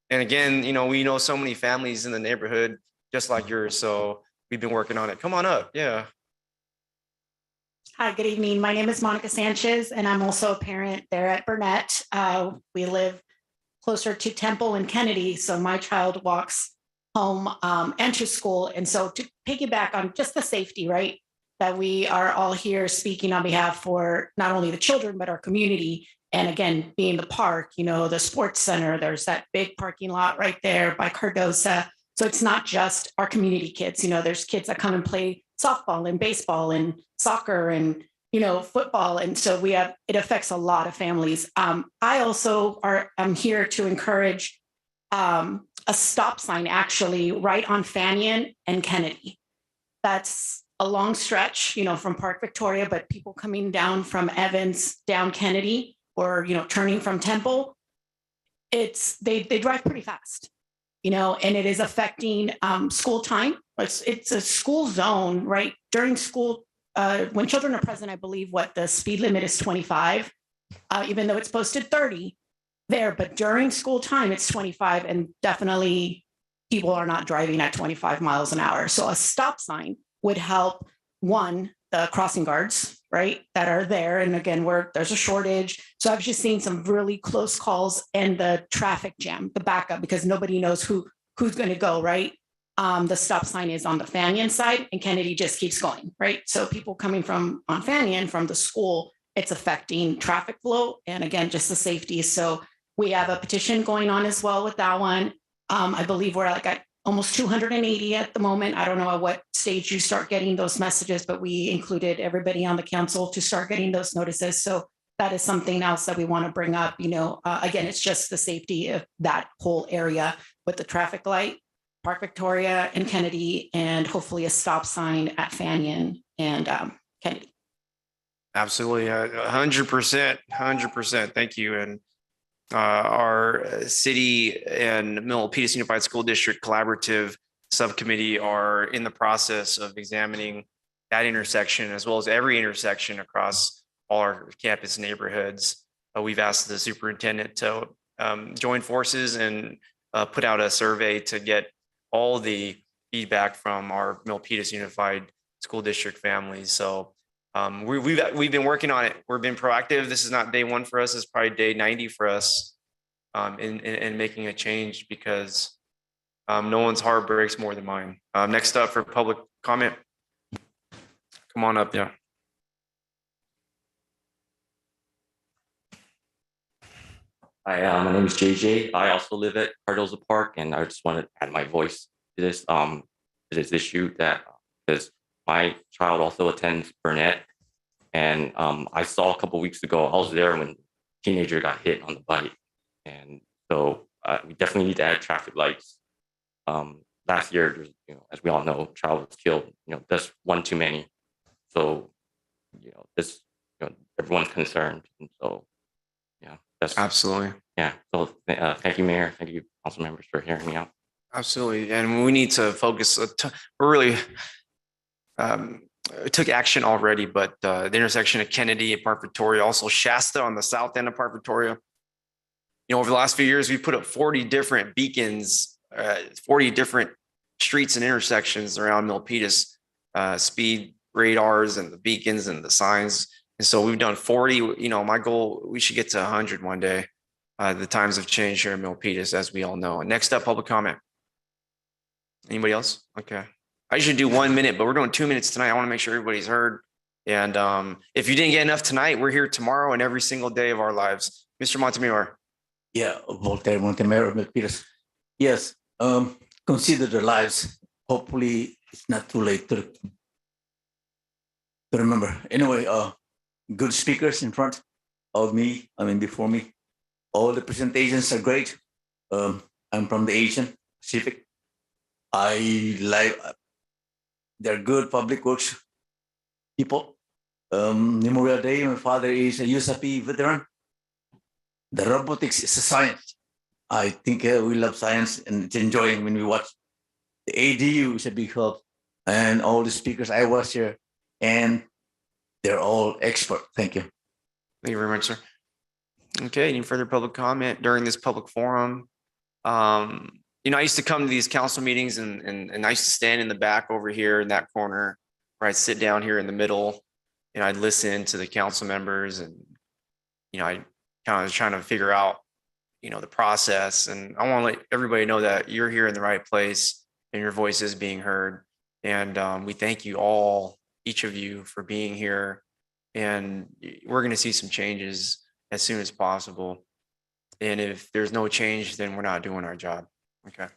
And again, we know so many families in the neighborhood just like yours. So we've been working on it. Come on up. Yeah. Hi, good evening. My name is Monica Sanchez, and I'm also a parent there at Burnett. We live closer to Temple and Kennedy, so my child walks home and to school. And so to piggyback on just the safety, right, that we are all here speaking on behalf for not only the children, but our community. And again, being the park, the sports center, there's that big parking lot right there by Cardoza. So it's not just our community kids, there's kids that come and play softball and baseball and soccer and, football. And so it affects a lot of families. I also I'm here to encourage a stop sign actually right on Fannion and Kennedy. That's a long stretch, from Park Victoria, but people coming down from Evans down Kennedy or, turning from Temple, they drive pretty fast, and it is affecting school time. It's a school zone, right? During school, when children are present, I believe the speed limit is 25, even though it's posted 30 there, but during school time, it's 25, and definitely people are not driving at 25 miles an hour. So a stop sign would help, one, the crossing guards, right, that are there. And again, there's a shortage. So I've just seen some really close calls and the traffic jam, the backup, because nobody knows who's going to go, right? The stop sign is on the Fannion side and Kennedy just keeps going, right? So people coming on Fannion from the school, it's affecting traffic flow. And again, just the safety. So we have a petition going on as well with that one. I believe we're at almost 280 at the moment. I don't know at what stage you start getting those messages, but we included everybody on the council to start getting those notices. So that is something else that we want to bring up. Again, it's just the safety of that whole area with the traffic light, Park Victoria and Kennedy, and hopefully a stop sign at Fannion and Kennedy. Absolutely, 100%. Thank you. And our city and Milpitas Unified School District Collaborative Subcommittee are in the process of examining that intersection as well as every intersection across all our campus neighborhoods. We've asked the superintendent to join forces and put out a survey to get all the feedback from our Milpitas Unified School District families. So we've been working on it. We've been proactive. This is not day one for us. It's probably day 90 for us in making a change because no one's heart breaks more than mine. Next up for public comment. Come on up. Yeah. Hi, my name is JJ. I also live at Cardozo Park, and I just want to add my voice to this issue because my child also attends Burnett, and I saw a couple of weeks ago, I was there when a teenager got hit on the bike, and so we definitely need to add traffic lights. Last year, as we all know, a child was killed. That's one too many. So, everyone's concerned, and so. That's absolutely. Yeah. So thank you, Mayor. Thank you, council members, for hearing me out. Absolutely. And we need to focus. We're really took action already, but the intersection of Kennedy and Park Victoria, also Shasta on the south end of Park Victoria. Over the last few years, we put up 40 different beacons, 40 different streets and intersections around Milpitas, speed radars and the beacons and the signs. And so we've done 40, my goal, we should get to 100 one day. The times have changed here in Milpitas, as we all know. And next up, public comment. Anybody else? Okay. I usually do 1 minute, but we're doing 2 minutes tonight. I want to make sure everybody's heard. And if you didn't get enough tonight, we're here tomorrow and every single day of our lives. Mr. Montemayor. Yeah, Voltaire Montemayor of Milpitas. Yes, consider their lives. Hopefully, it's not too late to remember. Anyway, good speakers in front of me, before me. All the presentations are great. I'm from the Asian Pacific. They're good public works people. Memorial Day, my father is a USAP veteran. The robotics is a science. I think we love science and it's enjoying when we watch. The ADU is a big help. And all the speakers, I was here and they're all expert. Thank you. Thank you very much, sir. Okay, any further public comment during this public forum? I used to come to these council meetings and I used to stand in the back over here in that corner, where I'd sit down here in the middle and I'd listen to the council members and, I kind of trying to figure out, the process. And I want to let everybody know that you're here in the right place and your voice is being heard. And we thank you all, each of you, for being here. And we're going to see some changes as soon as possible. And if there's no change, then we're not doing our job. Okay.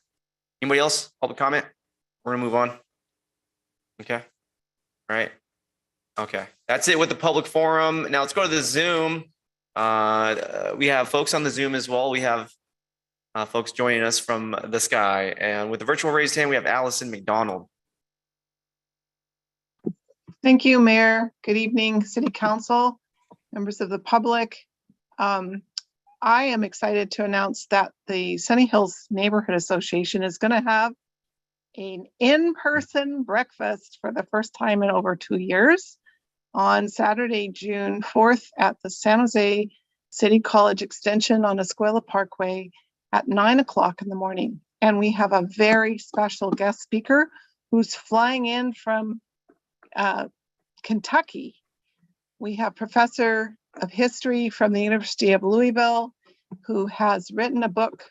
Anybody else? Public comment? We're going to move on. Okay. right? Okay, that's it with the public forum. Now let's go to the Zoom. We have folks on the Zoom as well. We have folks joining us from the sky. And with the virtual raised hand, we have Allison McDonald. Thank you, Mayor. Good evening, City Council, members of the public. I am excited to announce that the Sunny Hills Neighborhood Association is going to have an in-person breakfast for the first time in over 2 years on Saturday, June 4th at the San Jose City College Extension on Escuela Parkway at 9 o'clock in the morning. And we have a very special guest speaker who's flying in from Kentucky. We have Professor of History from the University of Louisville, who has written a book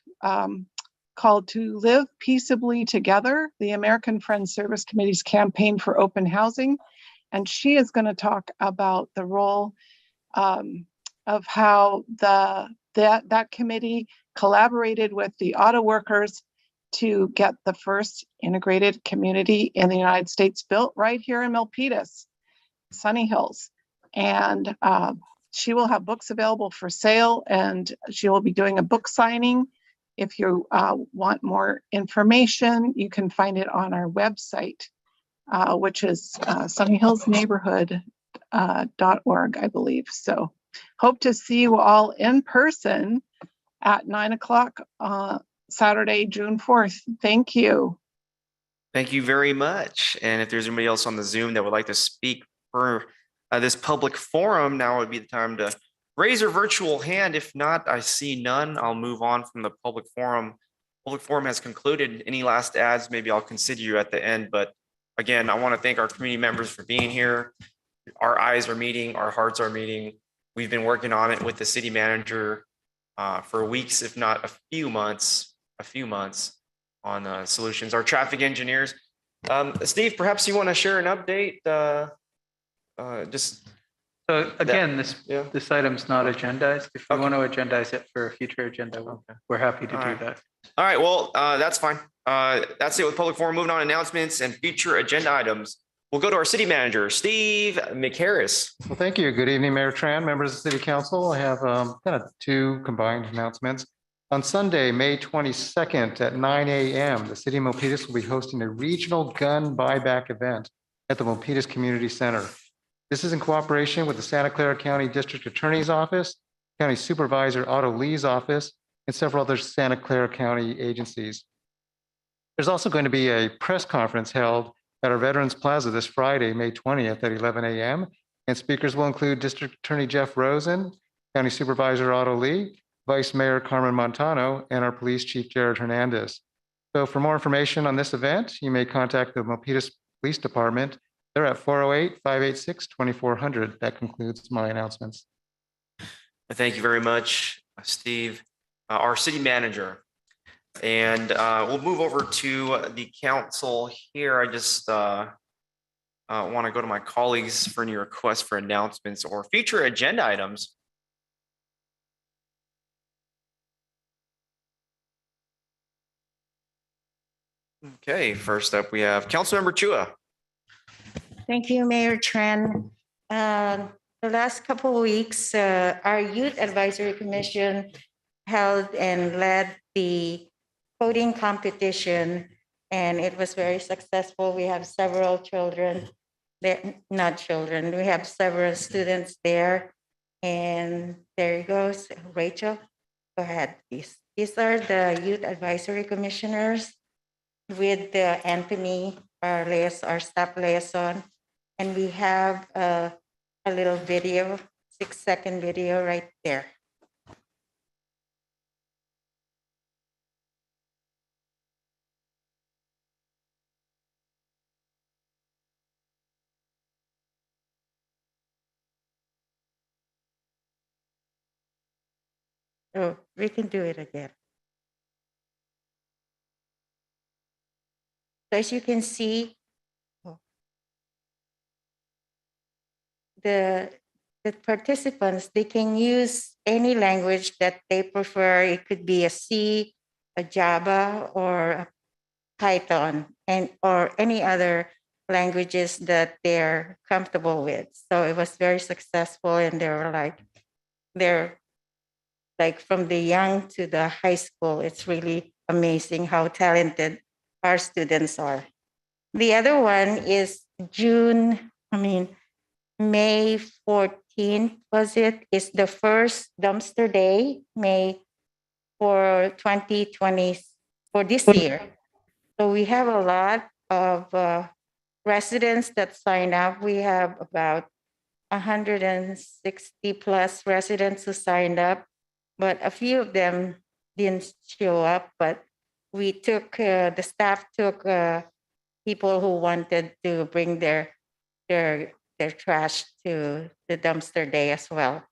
called To Live Peaceably Together, the American Friends Service Committee's campaign for open housing. And she is going to talk about the role of how that committee collaborated with the auto workers to get the first integrated community in the United States built right here in Milpitas, Sunny Hills. And she will have books available for sale, and she will be doing a book signing. If you want more information, you can find it on our website, which is sunnyhillsneighborhood.org, I believe. So hope to see you all in person at 9 o'clock Saturday, June 4th. Thank you. Thank you very much. And if there's anybody else on the Zoom that would like to speak for this public forum, now would be the time to raise your virtual hand. If not, I see none. I'll move on from the public forum. Public forum has concluded. Any last adds? Maybe I'll consider you at the end. But again, I want to thank our community members for being here. Our eyes are meeting, our hearts are meeting. We've been working on it with the city manager for weeks, if not a few months on solutions. Our traffic engineers. Steve, perhaps you want to share an update? So again, this item's not agendized. If you want to agendize it for a future agenda, we're happy to do that. All right, well, that's fine. That's it with public forum. Moving on, announcements and future agenda items. We'll go to our city manager, Steve McHarris. Well, thank you. Good evening, Mayor Tran, members of the City Council. I have kind of two combined announcements. On Sunday, May 22nd at 9 a.m., the City of Milpitas will be hosting a regional gun buyback event at the Milpitas Community Center. This is in cooperation with the Santa Clara County District Attorney's Office, County Supervisor Otto Lee's office, and several other Santa Clara County agencies. There's also going to be a press conference held at our Veterans Plaza this Friday, May 20th at 11 a.m. And speakers will include District Attorney Jeff Rosen, County Supervisor Otto Lee, Vice Mayor Carmen Montano, and our Police Chief Jared Hernandez. So for more information on this event, you may contact the Milpitas Police Department. They're at 408-586-2400. That concludes my announcements. Thank you very much, Steve. Our city manager. And we'll move over to the council here. I just want to go to my colleagues for any requests for announcements or future agenda items. Okay, first up we have Councilmember Chua. Thank you, Mayor Tran. The last couple of weeks, our Youth Advisory Commission held and led the coding competition, and it was very successful. We have several children, not children, we have several students there. And there you go, Rachel, go ahead, please. These are the Youth Advisory Commissioners with Anthony, our staff liaison. And we have a little video, 6-second video right there. Oh, we can do it again. So as you can see, the participants, they can use any language that they prefer. It could be a C, a Java, or a Python, or any other languages that they're comfortable with. So it was very successful, and they're like from the young to the high school. It's really amazing how talented our students are. The other one is May 14th, was it? Is the first dumpster day, May for 2020 for this year. So we have a lot of residents that sign up. We have about 160 plus residents who signed up, but a few of them didn't show up. But we took, the staff took people who wanted to bring their trash to the dumpster day as well.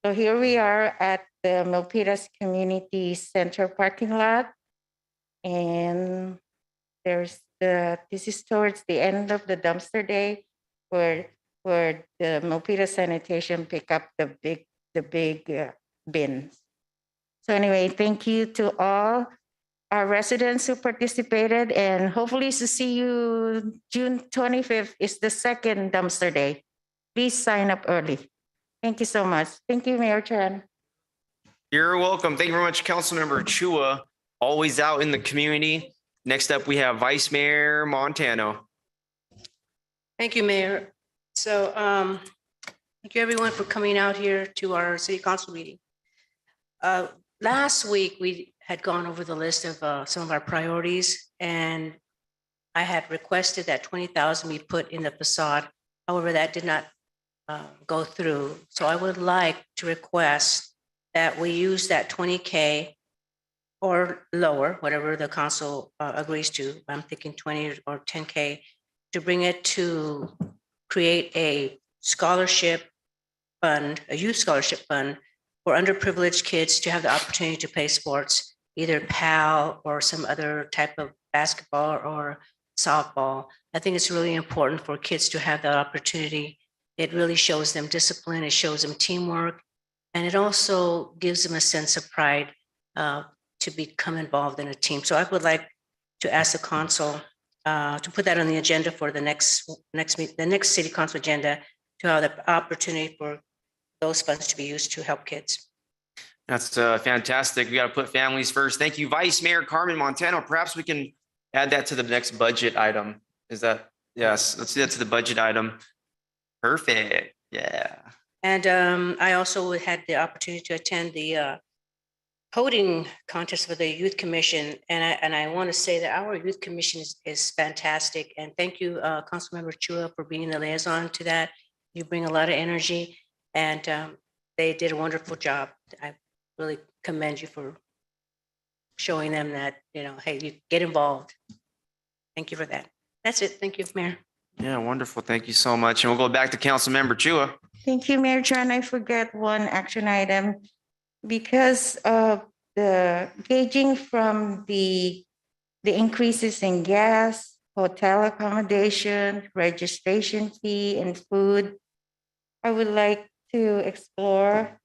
So here we are at the Milpitas Community Center parking lot. And this is towards the end of the dumpster day where the Milpitas sanitation pick up the big bins. So anyway, thank you to all our residents who participated, and hopefully to see you June 25th is the second dumpster day. Please sign up early. Thank you so much. Thank you, Mayor Chan. You're welcome. Thank you very much, Councilmember Chua, always out in the community. Next up, we have Vice Mayor Montano. Thank you, Mayor. So thank you everyone for coming out here to our city council meeting. Last week, we had gone over the list of some of our priorities, and I had requested that 20,000 be put in the facade. However, that did not go through. So I would like to request that we use that 20K or lower, whatever the council agrees to. I'm thinking 20 or 10K to bring it to create a scholarship fund, a youth scholarship fund for underprivileged kids to have the opportunity to play sports, either PAL or some other type of basketball or softball. I think it's really important for kids to have that opportunity. It really shows them discipline, it shows them teamwork, and it also gives them a sense of pride to become involved in a team. So I would like to ask the council to put that on the agenda for the next city council agenda, to have the opportunity for those funds to be used to help kids. That's fantastic. We got to put families first. Thank you, Vice Mayor Carmen Montano. Perhaps we can add that to the next budget item. Is that, yes, let's do that to the budget item. Perfect. Yeah. And I also had the opportunity to attend the coding contest for the Youth Commission. And I want to say that our Youth Commission is fantastic. And thank you, Councilmember Chua, for being the liaison to that. You bring a lot of energy, and they did a wonderful job. I really commend you for showing them that, hey, you get involved. Thank you for that. That's it. Thank you, Mayor. Yeah, wonderful. Thank you so much. And we'll go back to Councilmember Chua. Thank you, Mayor Chan. I forget one action item. Because of the gauging from the increases in gas, hotel accommodation, registration fee, and food, I would like to explore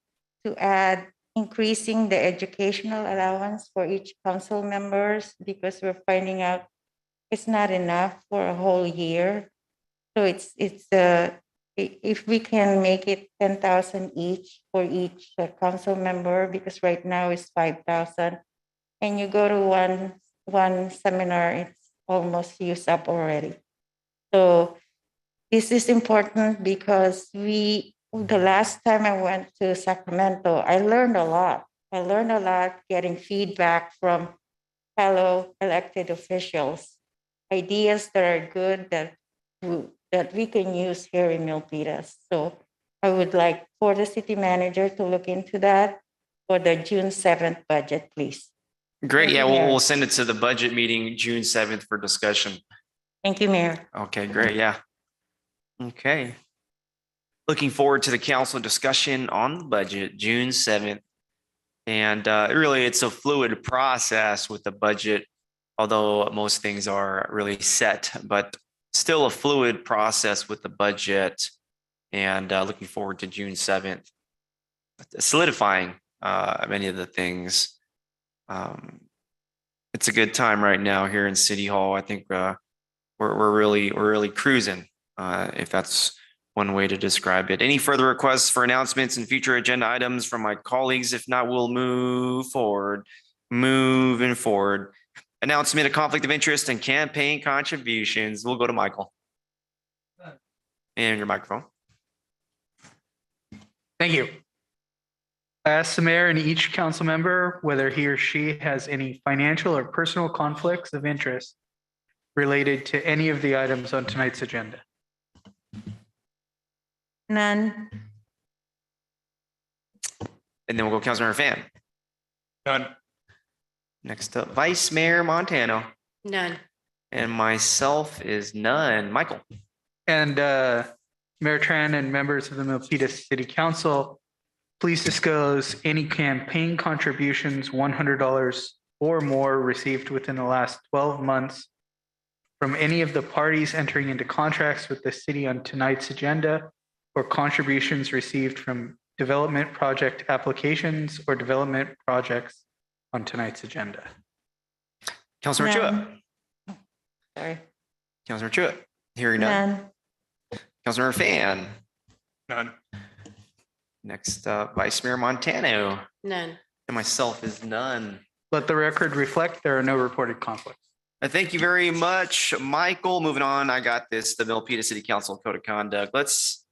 to add increasing the educational allowance for each council members, because we're finding out it's not enough for a whole year. So if we can make it 10,000 each for each council member, because right now it's 5,000, and you go to one seminar, it's almost used up already. So this is important because the last time I went to Sacramento, I learned a lot. I learned a lot getting feedback from fellow elected officials, ideas that are good that we can use here in Milpitas. So I would like for the city manager to look into that for the June 7th budget, please. Great. Thank Yeah, you, Mayor. we'll send it to the budget meeting June 7th for discussion. Thank you, Mayor. Okay, great. Yeah. Okay. Looking forward to the council discussion on the budget, June 7th. And really, it's a fluid process with the budget, although most things are really set, but still a fluid process with the budget. And looking forward to June 7th, solidifying many of the things. It's a good time right now here in City Hall. I think we're we're really cruising, if that's one way to describe it. Any further requests for announcements and future agenda items from my colleagues? If not, we'll move forward. Moving forward. Announcement of conflict of interest and campaign contributions. We'll go to Michael. And your microphone. Thank you. I ask the mayor and each council member whether he or she has any financial or personal conflicts of interest related to any of the items on tonight's agenda. None. And then we'll go Councilmember Fan. None. Next up, Vice Mayor Montano. None. And myself is none. Michael. And Mayor Tran and members of the Milpitas City Council, please disclose any campaign contributions $100 or more received within the last 12 months from any of the parties entering into contracts with the city on tonight's agenda, or contributions received from development project applications or development projects on tonight's agenda. Councilmember Chua. Sorry. Councilmember Chua. Hearing none. Councilmember Fan. None. Next up, Vice Mayor Montano. None. And myself is none. Let the record reflect there are no reported conflicts. Thank you very much, Michael. Moving on, I got this, the Milpita City Council Code of Conduct. Let's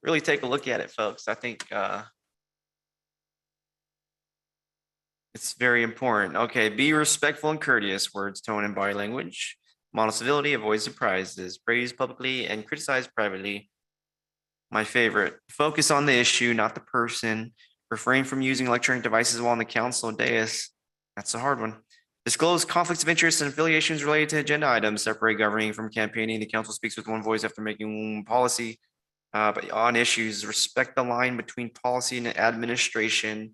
really take a look at it, folks. I think it's very important. Okay, be respectful and courteous, words, tone, and body language. Model civility, avoid surprises, praise publicly and criticize privately. My favorite, focus on the issue, not the person. Refrain from using electronic devices while on the council dais. That's a hard one. Disclose conflicts of interest and affiliations related to agenda items. Separate governing from campaigning. The council speaks with one voice after making policy. But on issues, respect the line between policy and administration.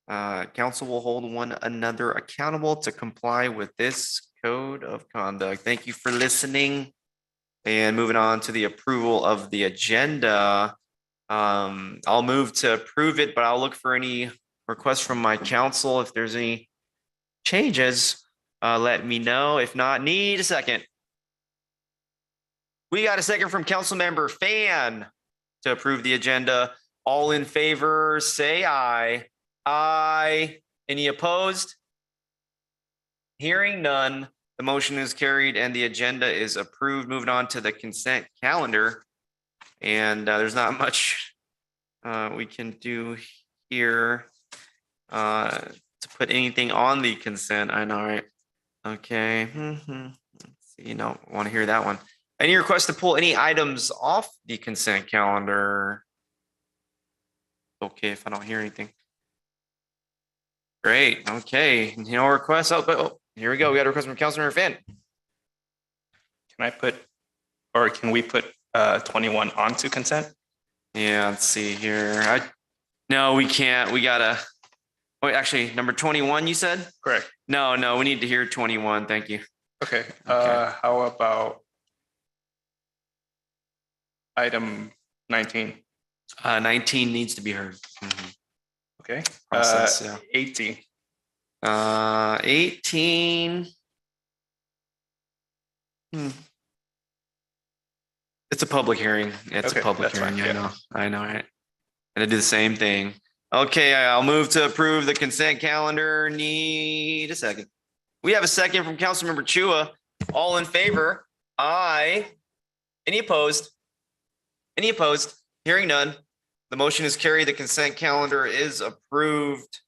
Council will hold one another accountable to comply with this code of conduct. Thank you for listening. And moving on to the approval of the agenda. I'll move to approve it, but I'll look for any requests from my council. If there's any changes, let me know. If not, need a second. We got a second from Councilmember Fan to approve the agenda. All in favor, say aye. Aye. Any opposed? Hearing none, the motion is carried and the agenda is approved. Moving on to the consent calendar. And there's not much we can do here to put anything on the consent. I know, right? Okay. Let's see, you don't want to hear that one. Any request to pull any items off the consent calendar? Okay, if I don't hear anything. Great. Okay. No requests. Oh, here we go. We got a request from Councilmember Finn. Can we put 21 onto consent? Yeah, let's see here. No, we can't. We gotta. Wait, actually, number 21, you said? Correct. No, we need to hear 21. Thank you. Okay. How about item 19? 19 needs to be heard. Okay. Process, yeah. 18. 18. It's a public hearing. It's Okay, a public that's hearing. fine, I know, right? Gonna do the same thing. Okay, I'll move to approve the consent calendar. Need a second. We have a second from Councilmember Chua. All in favor? Aye. Any opposed? Any opposed? Hearing none. The motion is carried. The consent calendar is approved.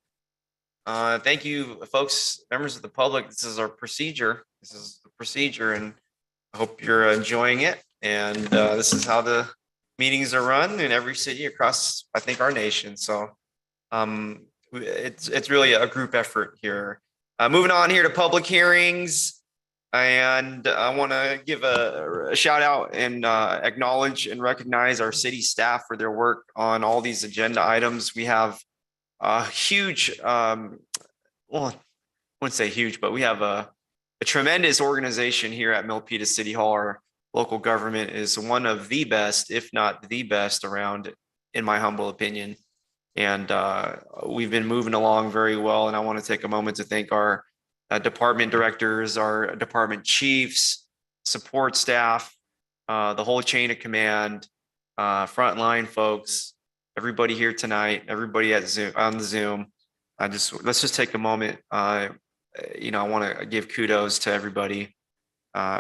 Thank you, folks, members of the public. This is our procedure. This is the procedure, and I hope you're enjoying it. And this is how the meetings are run in every city across, I think, our nation. So it's really a group effort here. Moving on here to public hearings. And I want to give a shout out and acknowledge and recognize our city staff for their work on all these agenda items. We have a huge, well, I wouldn't say huge, but we have a tremendous organization here at Milpita City Hall. Our local government is one of the best, if not the best around, in my humble opinion. And we've been moving along very well. And I want to take a moment to thank our department directors, our department chiefs, support staff, the whole chain of command, frontline folks, everybody here tonight, everybody at Zoom on the Zoom. Let's just take a moment. I want to give kudos to everybody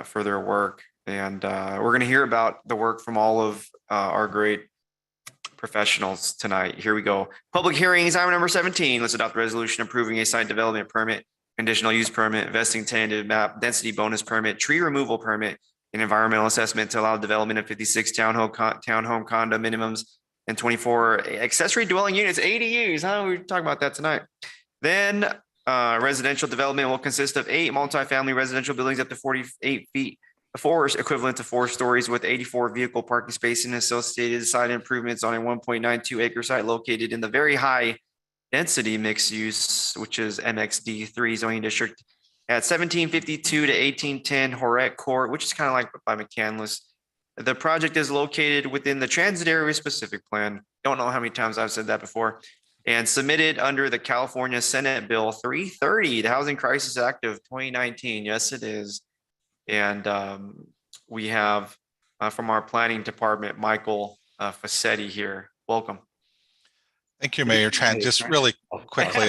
for their work, and we're going to hear about the work from all of our great professionals tonight. Here we go. Public hearings, item number 17. Let's adopt a resolution approving a site development permit, conditional use permit, vesting tentative map, density bonus permit, tree removal permit, and environmental assessment to allow development of 56 townhome condo minimums and 24 accessory dwelling units, ADUs. We're talking about that tonight. Then residential development will consist of 8 multifamily residential buildings up to 48 feet, equivalent to 4 stories with 84 vehicle parking spaces and associated site improvements on a 1.92 acre site located in the very high density mixed use, which is MXD3 zoning district at 1752 to 1810 Herrera Court, which is kind of like by McCandless. The project is located within the transit area specific plan. Don't know how many times I've said that before. And submitted under the California Senate Bill 330, the Housing Crisis Act of 2019. Yes, it is. And we have from our planning department, Michael Fassetti here. Welcome. Thank you, Mayor Tran. Just really quickly,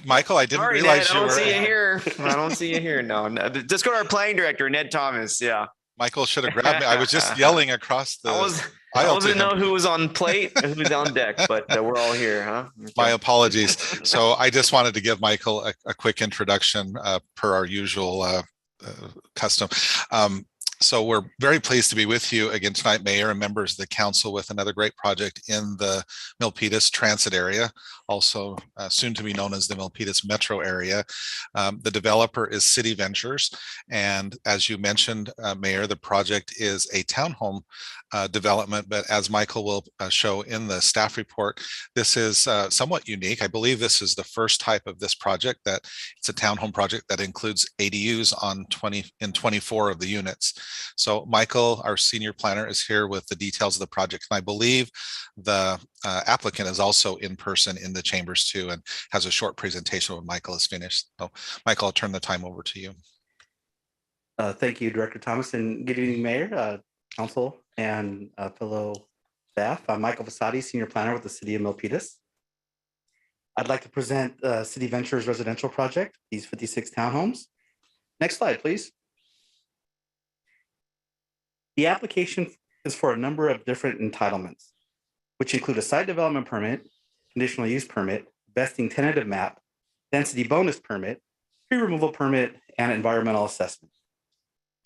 Michael, I didn't Sorry, realize Ned, you I were. don't see you here. I don't see you here. No, just go to our planning director, Ned Thomas. Yeah. Michael should have grabbed me. I was just yelling across the I aisle to wasn't him. know who was on plate and who's on deck, but we're all here, huh? Okay. My apologies. So I just wanted to give Michael a quick introduction per our usual custom. So we're very pleased to be with you again tonight, Mayor and members of the council, with another great project in the Milpitas transit area, also soon to be known as the Milpitas metro area. The developer is City Ventures. And as you mentioned, Mayor, the project is a townhome development, but as Michael will show in the staff report, this is somewhat unique. I believe this is the first type of this project that it's a townhome project that includes ADUs in 24 of the units. So Michael, our senior planner, is here with the details of the project. And I believe the applicant is also in person in the chambers too, and has a short presentation when Michael is finished. So Michael, I'll turn the time over to you. Thank you, Director Thomas, and good evening, Mayor, Council, and fellow staff. I'm Michael Fassetti, Senior Planner with the City of Milpitas. I'd like to present City Ventures residential project, these 56 townhomes. Next slide, please. The application is for a number of different entitlements, which include a site development permit, conditional use permit, vesting tentative map, density bonus permit, tree removal permit, and environmental assessment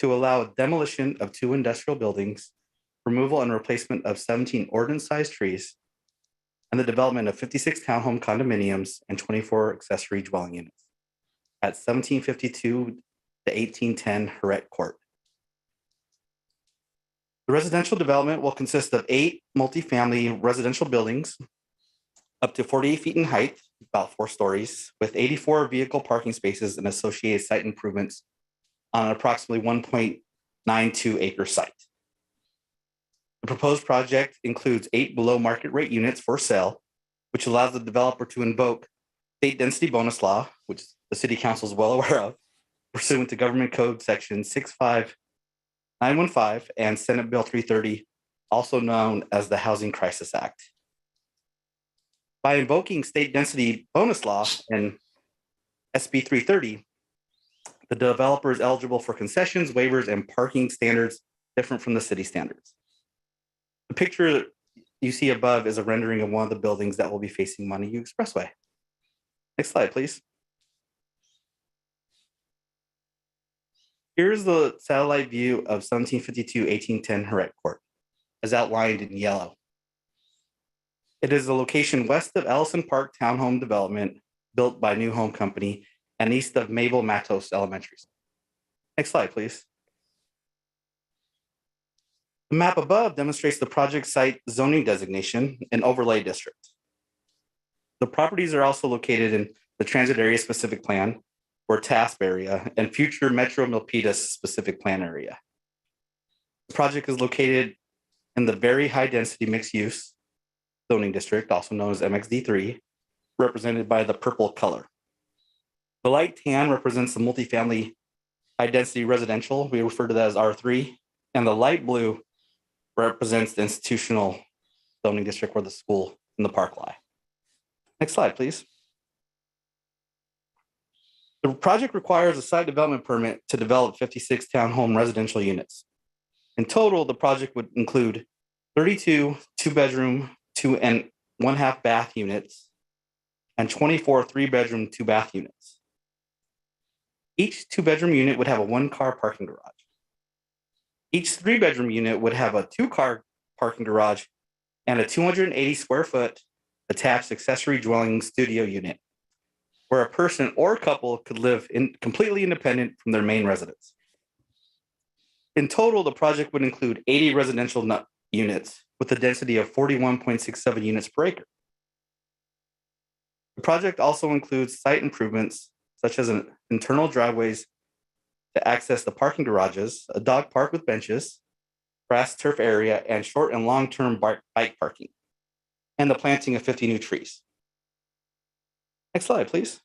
to allow demolition of 2 industrial buildings, removal and replacement of 17 ordinance-sized trees, and the development of 56 townhome condominiums and 24 accessory dwelling units at 1752 to 1810 Herrera Court. The residential development will consist of 8 multifamily residential buildings up to 48 feet in height, about 4 stories, with 84 vehicle parking spaces and associated site improvements on an approximately 1.92 acre site. The proposed project includes 8 below market rate units for sale, which allows the developer to invoke state density bonus law, which the City Council is well aware of, pursuant to Government Code Section 65915 and Senate Bill 330, also known as the Housing Crisis Act. By invoking state density bonus law and SB 330, the developer is eligible for concessions, waivers, and parking standards different from the city standards. The picture you see above is a rendering of one of the buildings that will be facing Montague Expressway. Next slide, please. Here's the satellite view of 1752-1810 Herrera Court, as outlined in yellow. It is the location west of Ellison Park Townhome Development, built by New Home Company, and east of Mabel Matos Elementary. Next slide, please. The map above demonstrates the project site zoning designation and overlay district. The properties are also located in the transit area specific plan, or TASP area, and future Metro Milpitas specific plan area. The project is located in the very high density mixed use zoning district, also known as MXD3, represented by the purple color. The light tan represents the multifamily high density residential, we refer to that as R3. And the light blue represents the institutional zoning district where the school and the park lie. Next slide, please. The project requires a site development permit to develop 56 townhome residential units. In total, the project would include 32 two-bedroom, 2 and 1/2 bath units, and 24 3-bedroom, 2-bath units. Each 2-bedroom unit would have a 1-car parking garage. Each 3-bedroom unit would have a 2-car parking garage and a 280 square foot attached accessory dwelling studio unit, where a person or couple could live completely independent from their main residence. In total, the project would include 80 residential units with a density of 41.67 units per acre. The project also includes site improvements such as internal driveways to access the parking garages, a dog park with benches, grass turf area, and short and long-term bike parking, and the planting of 50 new trees. Next slide, please.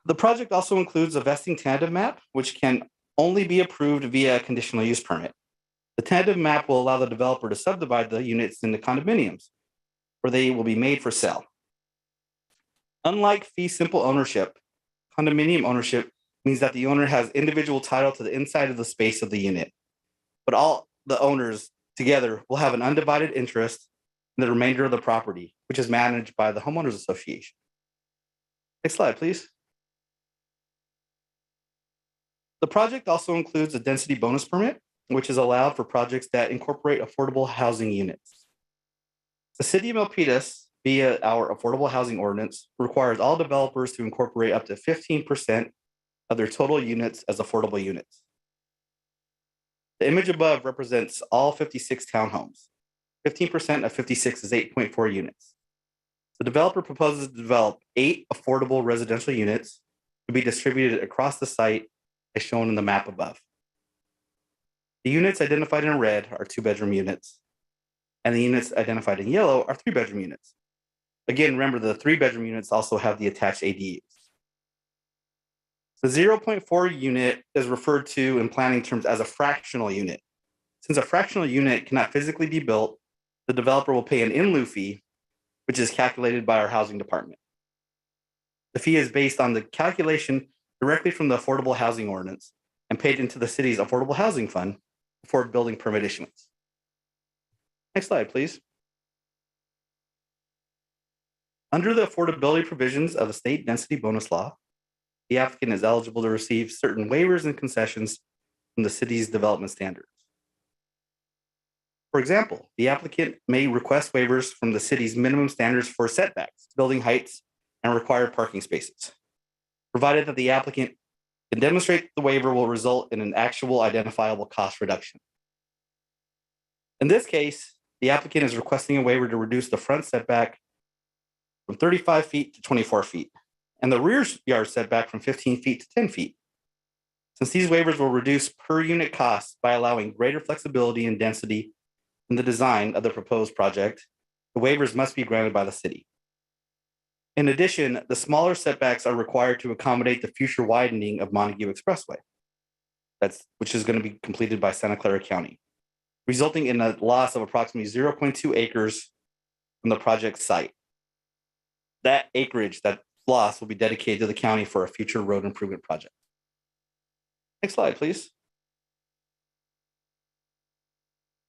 The project also includes a vesting tentative map, which can only be approved via a conditional use permit. The tentative map will allow the developer to subdivide the units into condominiums, where they will be made for sale. Unlike fee simple ownership, condominium ownership means that the owner has individual title to the inside of the space of the unit, but all the owners together will have an undivided interest in the remainder of the property, which is managed by the homeowners association. Next slide, please. The project also includes a density bonus permit, which is allowed for projects that incorporate affordable housing units. The city of Milpitas, via our affordable housing ordinance, requires all developers to incorporate up to 15% of their total units as affordable units. The image above represents all 56 townhomes. 15% of 56 is 8.4 units. The developer proposes to develop 8 affordable residential units to be distributed across the site as shown in the map above. The units identified in red are 2-bedroom units, and the units identified in yellow are 3-bedroom units. Again, remember the 3-bedroom units also have the attached ADUs. The 0.4 unit is referred to in planning terms as a fractional unit. Since a fractional unit cannot physically be built, the developer will pay an in lieu fee, which is calculated by our housing department. The fee is based on the calculation directly from the Affordable Housing Ordinance and paid into the city's Affordable Housing Fund before building permit issuance. Next slide, please. Under the affordability provisions of the state density bonus law, the applicant is eligible to receive certain waivers and concessions from the city's development standards. For example, the applicant may request waivers from the city's minimum standards for setbacks, building heights, and required parking spaces, provided that the applicant can demonstrate the waiver will result in an actual identifiable cost reduction. In this case, the applicant is requesting a waiver to reduce the front setback from 35 feet to 24 feet, and the rear yard setback from 15 feet to 10 feet. Since these waivers will reduce per unit costs by allowing greater flexibility and density in the design of the proposed project, the waivers must be granted by the city. In addition, the smaller setbacks are required to accommodate the future widening of Montague Expressway, which is going to be completed by Santa Clara County, resulting in a loss of approximately 0.2 acres from the project site. That acreage, that loss, will be dedicated to the county for a future road improvement project. Next slide, please.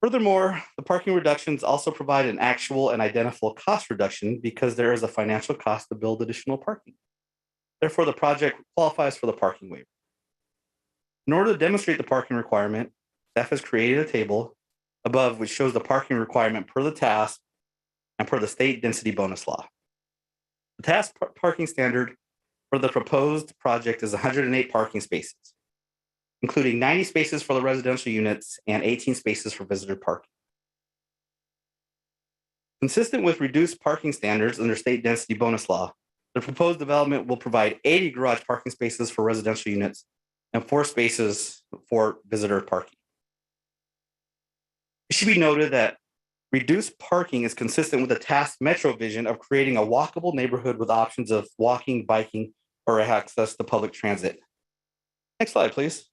Furthermore, the parking reductions also provide an actual and identifiable cost reduction because there is a financial cost to build additional parking. Therefore, the project qualifies for the parking waiver. In order to demonstrate the parking requirement, staff has created a table above which shows the parking requirement per the task and per the state density bonus law. The task parking standard for the proposed project is 108 parking spaces, including 90 spaces for the residential units and 18 spaces for visitor parking. Consistent with reduced parking standards under state density bonus law, the proposed development will provide 80 garage parking spaces for residential units and 4 spaces for visitor parking. It should be noted that reduced parking is consistent with the task metro vision of creating a walkable neighborhood with options of walking, biking, or access to public transit. Next slide, please.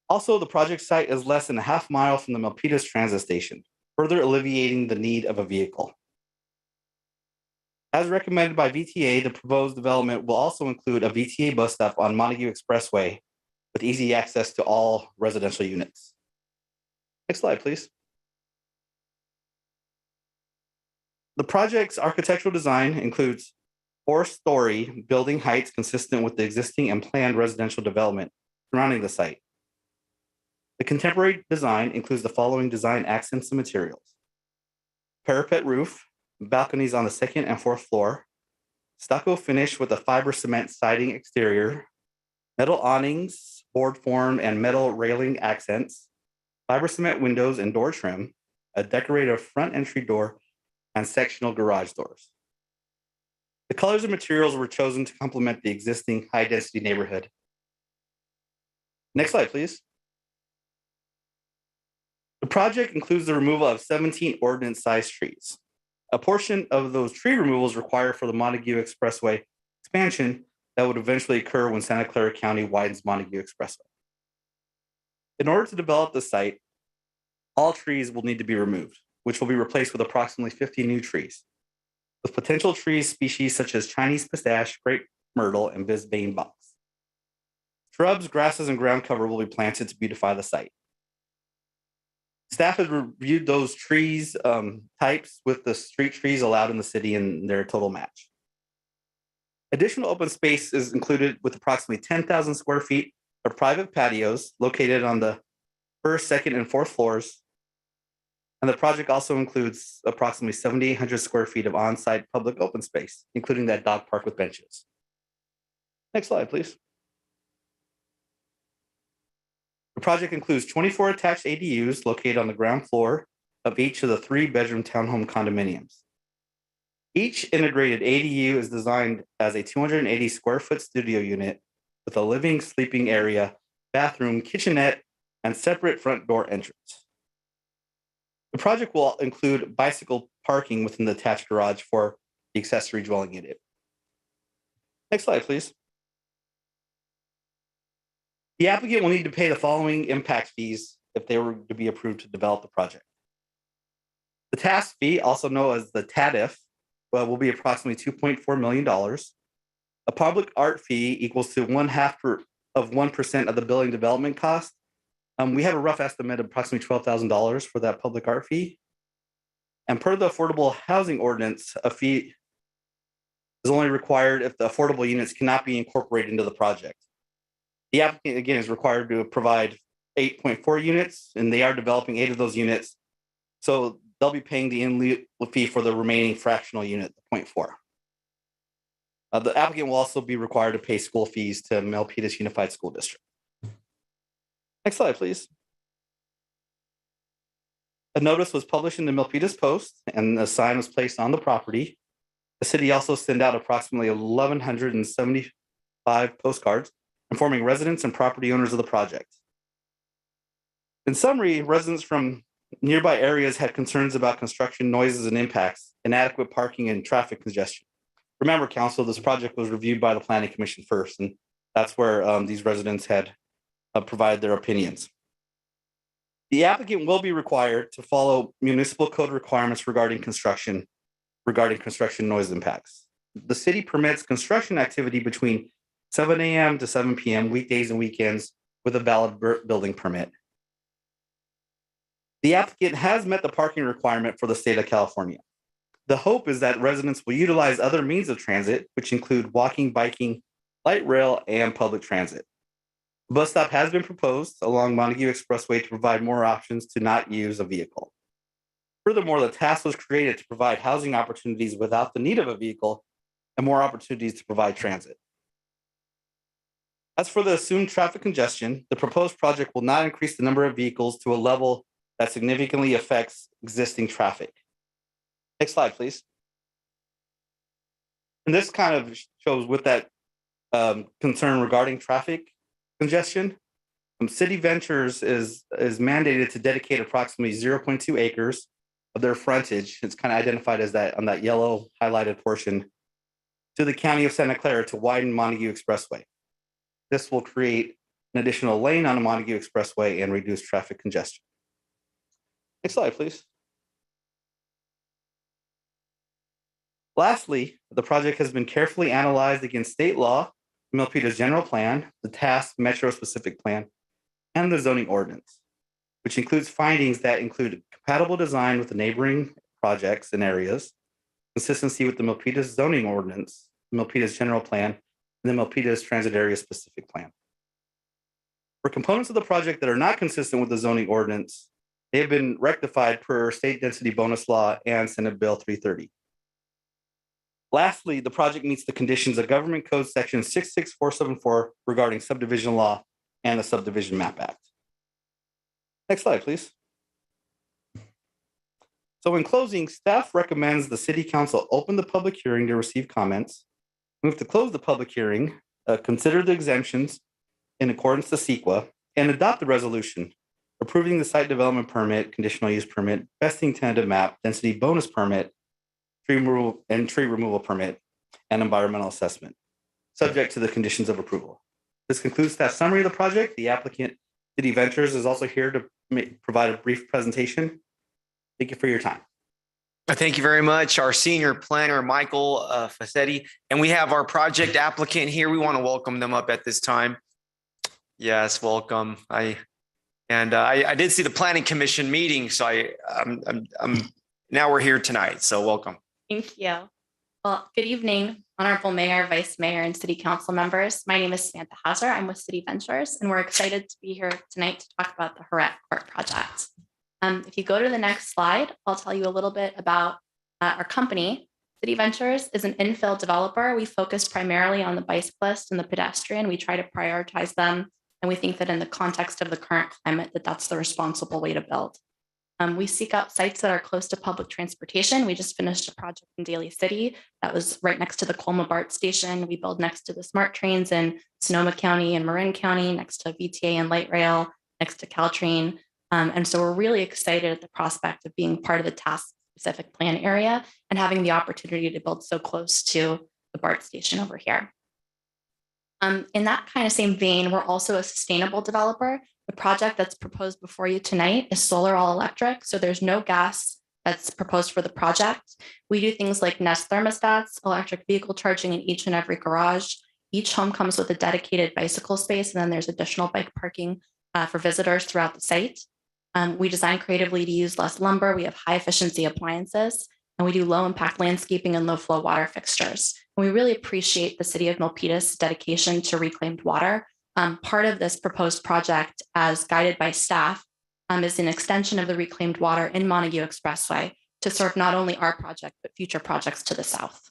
Also, the project site is less than a half mile from the Milpitas transit station, further alleviating the need of a vehicle. As recommended by VTA, the proposed development will also include a VTA bus stop on Montague Expressway with easy access to all residential units. Next slide, please. The project's architectural design includes 4-story building heights consistent with the existing and planned residential development surrounding the site. The contemporary design includes the following design accents and materials: parapet roof, balconies on the 2nd and 4th floor, stucco finish with a fiber cement siding exterior, metal awnings, board form and metal railing accents, fiber cement windows and door trim, a decorative front entry door, and sectional garage doors. The colors and materials were chosen to complement the existing high-density neighborhood. Next slide, please. The project includes the removal of 17 ordinance-sized trees. A portion of those tree removals required for the Montague Expressway expansion that would eventually occur when Santa Clara County widens Montague Expressway. In order to develop the site, all trees will need to be removed, which will be replaced with approximately 50 new trees, with potential tree species such as Chinese pistache, grape myrtle, and Bisbane box. Shrubs, grasses, and ground cover will be planted to beautify the site. Staff has reviewed those trees types with the street trees allowed in the city and their total match. Additional open space is included with approximately 10,000 square feet of private patios located on the 1st, 2nd, and 4th floors. And the project also includes approximately 7,800 square feet of on-site public open space, including that dog park with benches. Next slide, please. The project includes 24 attached ADUs located on the ground floor of each of the 3-bedroom townhome condominiums. Each integrated ADU is designed as a 280 square foot studio unit with a living, sleeping area, bathroom, kitchenette, and separate front door entrance. The project will include bicycle parking within the attached garage for the accessory dwelling unit. Next slide, please. The applicant will need to pay the following impact fees if they were to be approved to develop the project. The task fee, also known as the TADF, will be approximately $2.4 million. A public art fee equals to 1/2% of the building development cost. We have a rough estimate of approximately $12,000 for that public art fee. And per the affordable housing ordinance, a fee is only required if the affordable units cannot be incorporated into the project. The applicant, again, is required to provide 8.4 units, and they are developing 8 of those units. So they'll be paying the in-lieu fee for the remaining fractional unit, the 0.4. The applicant will also be required to pay school fees to Milpitas Unified School District. Next slide, please. A notice was published in the Milpitas Post, and a sign was placed on the property. The city also sent out approximately 1,175 postcards informing residents and property owners of the project. In summary, residents from nearby areas had concerns about construction noises and impacts, inadequate parking, and traffic congestion. Remember, council, this project was reviewed by the Planning Commission first, and that's where these residents had provided their opinions. The applicant will be required to follow municipal code requirements regarding construction noise impacts. The city permits construction activity between 7 a.m. to 7 p.m. weekdays and weekends with a valid building permit. The applicant has met the parking requirement for the state of California. The hope is that residents will utilize other means of transit, which include walking, biking, light rail, and public transit. The bus stop has been proposed along Montague Expressway to provide more options to not use a vehicle. Furthermore, the task was created to provide housing opportunities without the need of a vehicle and more opportunities to provide transit. As for the assumed traffic congestion, the proposed project will not increase the number of vehicles to a level that significantly affects existing traffic. Next slide, please. And this kind of shows with that concern regarding traffic congestion. City Ventures is mandated to dedicate approximately 0.2 acres of their frontage. It's kind of identified as that on that yellow highlighted portion to the County of Santa Clara to widen Montague Expressway. This will create an additional lane on the Montague Expressway and reduce traffic congestion. Next slide, please. Lastly, the project has been carefully analyzed against state law, Milpita's general plan, the task metro specific plan, and the zoning ordinance, which includes findings that include compatible design with the neighboring projects and areas, consistency with the Milpita's zoning ordinance, Milpita's general plan, and the Milpita's transit area specific plan. For components of the project that are not consistent with the zoning ordinance, they have been rectified per state density bonus law and Senate Bill 330. Lastly, the project meets the conditions of Government Code Section 66474 regarding subdivision law and the Subdivision Map Act. Next slide, please. So in closing, staff recommends the City Council open the public hearing to receive comments, move to close the public hearing, consider the exemptions in accordance to CEQA, and adopt the resolution approving the site development permit, conditional use permit, vesting tentative map, density bonus permit, tree removal permit, and environmental assessment, subject to the conditions of approval. This concludes that summary of the project. The applicant, City Ventures, is also here to provide a brief presentation. Thank you for your time. Thank you very much, our senior planner, Michael Fassetti. And we have our project applicant here. We want to welcome them up at this time. Yes, welcome. I did see the Planning Commission meeting, so now we're here tonight. So welcome. Thank you. Well, good evening, Honorable Mayor, Vice Mayor, and City Council members. My name is Samantha Hauser. I'm with City Ventures, and we're excited to be here tonight to talk about the Herrera Court project. If you go to the next slide, I'll tell you a little bit about our company. City Ventures is an infill developer. We focus primarily on the bicyclist and the pedestrian. We try to prioritize them, and we think that in the context of the current climate, that's the responsible way to build. We seek out sites that are close to public transportation. We just finished a project in Daly City that was right next to the Colma BART station. We build next to the SMART trains in Sonoma County and Marin County, next to VTA and Light Rail, next to Caltrain. And so we're really excited at the prospect of being part of the task specific plan area and having the opportunity to build so close to the BART station over here. In that kind of same vein, we're also a sustainable developer. The project that's proposed before you tonight is solar all electric, so there's no gas that's proposed for the project. We do things like Nest thermostats, electric vehicle charging in each and every garage. Each home comes with a dedicated bicycle space, and then there's additional bike parking for visitors throughout the site. We design creatively to use less lumber. We have high efficiency appliances, and we do low impact landscaping and low flow water fixtures. And we really appreciate the City of Milpitas' dedication to reclaimed water. Part of this proposed project, as guided by staff, is an extension of the reclaimed water in Montague Expressway to serve not only our project, but future projects to the south.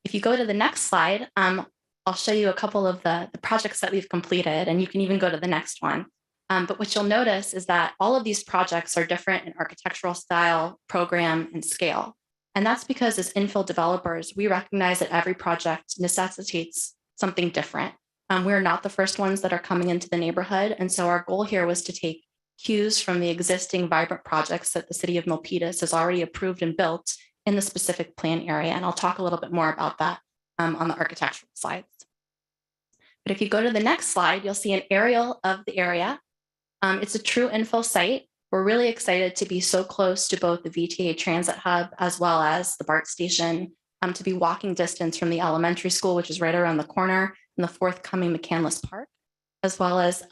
If you go to the next slide, I'll show you a couple of the projects that we've completed, and you can even go to the next one. But what you'll notice is that all of these projects are different in architectural style, program, and scale. And that's because as infill developers, we recognize that every project necessitates something different. We're not the first ones that are coming into the neighborhood. And so our goal here was to take cues from the existing vibrant projects that the City of Milpitas has already approved and built in the specific plan area. And I'll talk a little bit more about that on the architectural slides. But if you go to the next slide, you'll see an aerial of the area. It's a true infill site. We're really excited to be so close to both the VTA transit hub as well as the BART station, to be walking distance from the elementary school, which is right around the corner, and the forthcoming McCandless Park, as well as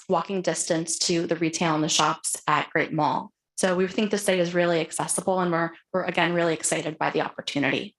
walking distance to the retail and the shops at Great Mall. So we think the site is really accessible, and we're again really excited by the opportunity.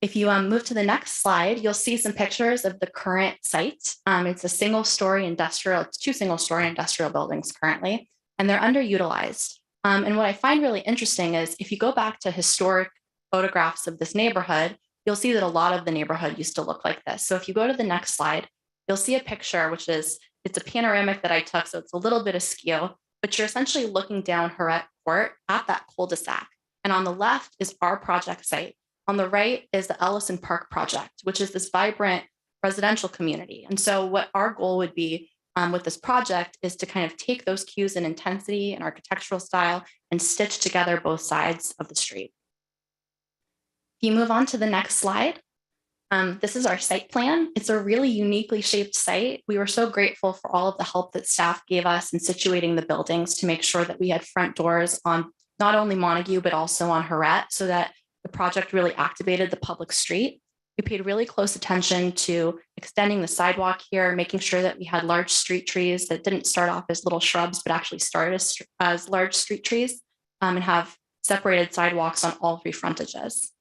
If you move to the next slide, you'll see some pictures of the current site. It's a single-story industrial, it's 2 single-story industrial buildings currently, and they're underutilized. And what I find really interesting is if you go back to historic photographs of this neighborhood, you'll see that a lot of the neighborhood used to look like this. So if you go to the next slide, you'll see a picture, it's a panoramic that I took, so it's a little bit askew, but you're essentially looking down Herrera Court at that cul-de-sac. And on the left is our project site. On the right is the Ellison Park project, which is this vibrant residential community. And so what our goal would be with this project is to kind of take those cues in intensity and architectural style and stitch together both sides of the street. you move on to the next slide, this is our site plan. It's a really uniquely shaped site. We were so grateful for all of the help that staff gave us in situating the buildings to make sure that we had front doors on not only Montague, but also on Herrera, so that the project really activated the public street. We paid really close attention to extending the sidewalk here, making sure that we had large street trees that didn't start off as little shrubs, but actually started as large street trees, and have separated sidewalks on all three frontages.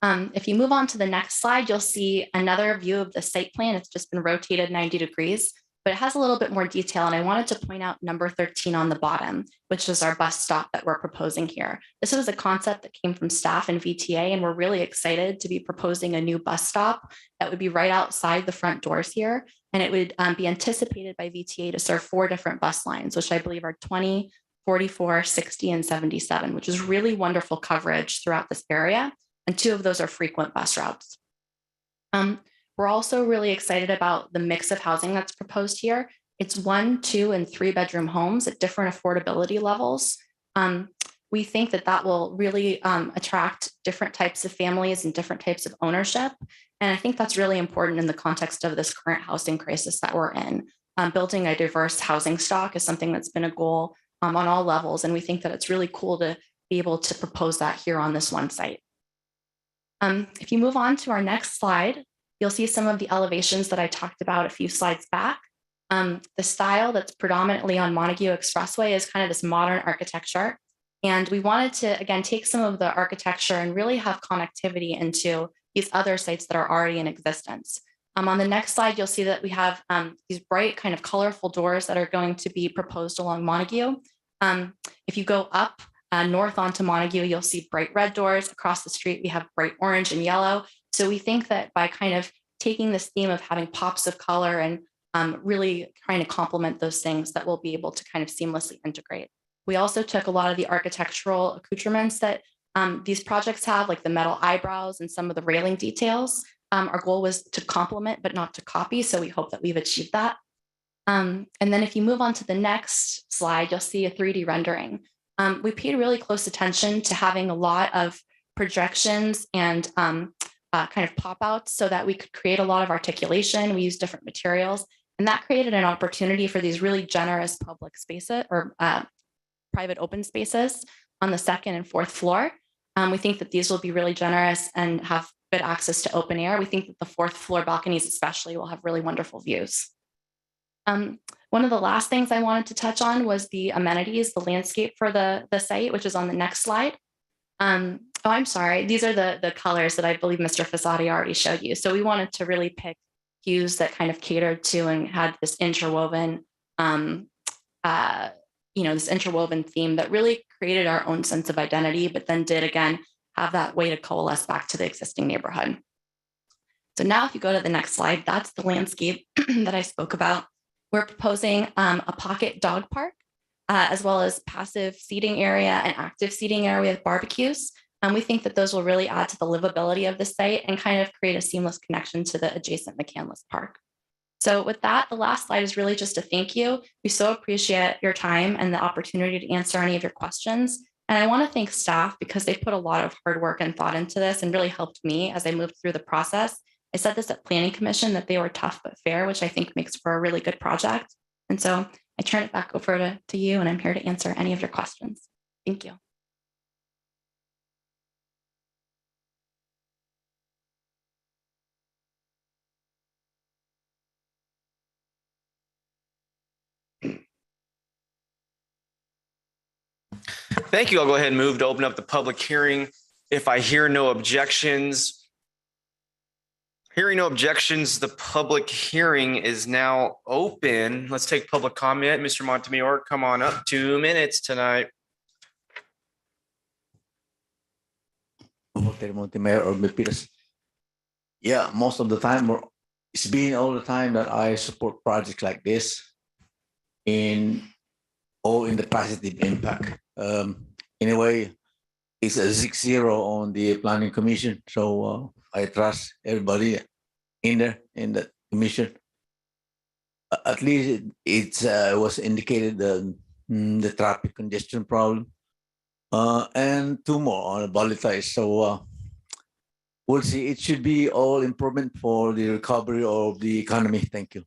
If you move on to the next slide, you'll see another view of the site plan. It's just been rotated 90 degrees, but it has a little bit more detail. And I wanted to point out number 13 on the bottom, which is our bus stop that we're proposing here. This was a concept that came from staff and VTA, and we're really excited to be proposing a new bus stop that would be right outside the front doors here. And it would be anticipated by VTA to serve 4 different bus lines, which I believe are 20, 44, 60, and 77, which is really wonderful coverage throughout this area. And 2 of those are frequent bus routes. We're also really excited about the mix of housing that's proposed here. It's 1, 2, and 3 bedroom homes at different affordability levels. We think that that will really attract different types of families and different types of ownership. And I think that's really important in the context of this current housing crisis that we're in. Building a diverse housing stock is something that's been a goal on all levels. And we think that it's really cool to be able to propose that here on this one site. If you move on to our next slide, you'll see some of the elevations that I talked about a few slides back. The style that's predominantly on Montague Expressway is kind of this modern architecture. And we wanted to, again, take some of the architecture and really have connectivity into these other sites that are already in existence. On the next slide, you'll see that we have these bright kind of colorful doors that are going to be proposed along Montague. If you go up north onto Montague, you'll see bright red doors. Across the street, we have bright orange and yellow. So we think that by kind of taking this theme of having pops of color and really trying to complement those things, that we'll be able to kind of seamlessly integrate. We also took a lot of the architectural accoutrements that these projects have, like the metal eyebrows and some of the railing details. Our goal was to complement, but not to copy. So we hope that we've achieved that. And then if you move on to the next slide, you'll see a 3D rendering. We paid really close attention to having a lot of projections and kind of pop outs so that we could create a lot of articulation. We used different materials, and that created an opportunity for these really generous public spaces or private open spaces on the 2nd and 4th floor. We think that these will be really generous and have good access to open air. We think that the 4th floor balconies especially will have really wonderful views. One of the last things I wanted to touch on was the amenities, the landscape for the site, which is on the next slide. Oh, I'm sorry. These are the colors that I believe Mr. Fasati already showed you. So we wanted to really pick hues that kind of catered to and had this interwoven, this interwoven theme that really created our own sense of identity, but then did again have that way to coalesce back to the existing neighborhood. So now if you go to the next slide, that's the landscape that I spoke about. We're proposing a pocket dog park, as well as passive seating area and active seating area with barbecues. We think that those will really add to the livability of the site and kind of create a seamless connection to the adjacent McCandless Park. So with that, the last slide is really just a thank you. We so appreciate your time and the opportunity to answer any of your questions. And I want to thank staff because they put a lot of hard work and thought into this and really helped me as I moved through the process. I said this at Planning Commission that they were tough but fair, which I think makes for a really good project. And so I turn it back over to you, and I'm here to answer any of your questions. Thank you. Thank you. I'll go ahead and move to open up the public hearing. If I hear no objections, the public hearing is now open. Let's take public comment. Mr. Montemayor, come on up. 2 minutes tonight. Montemayor or Milpitas. Yeah, most of the time, it's been all the time that I support projects like this in the positive impact. Anyway, it's a 6-0 on the Planning Commission. So I trust everybody in the commission. At least it was indicated the traffic congestion problem, and 2 more on the Balitais. So we'll see. It should be all improvement for the recovery of the economy. Thank you.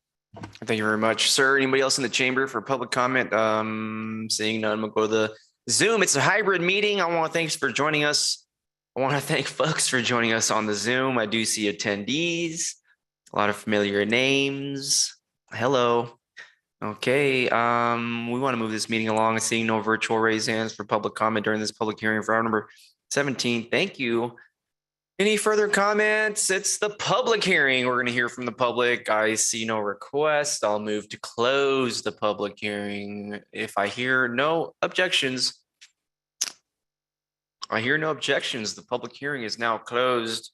Thank you very much, sir. Anybody else in the chamber for public comment? Seeing none, we'll go to the Zoom. It's a hybrid meeting. I want to thanks for joining us. I want to thank folks for joining us on the Zoom. I do see attendees, a lot of familiar names. Hello. Okay, we want to move this meeting along. Seeing no virtual raise hands for public comment during this public hearing for item number 17. Thank you. Any further comments? It's the public hearing. We're going to hear from the public. I see no request. I'll move to close the public hearing. If I hear no objections, the public hearing is now closed.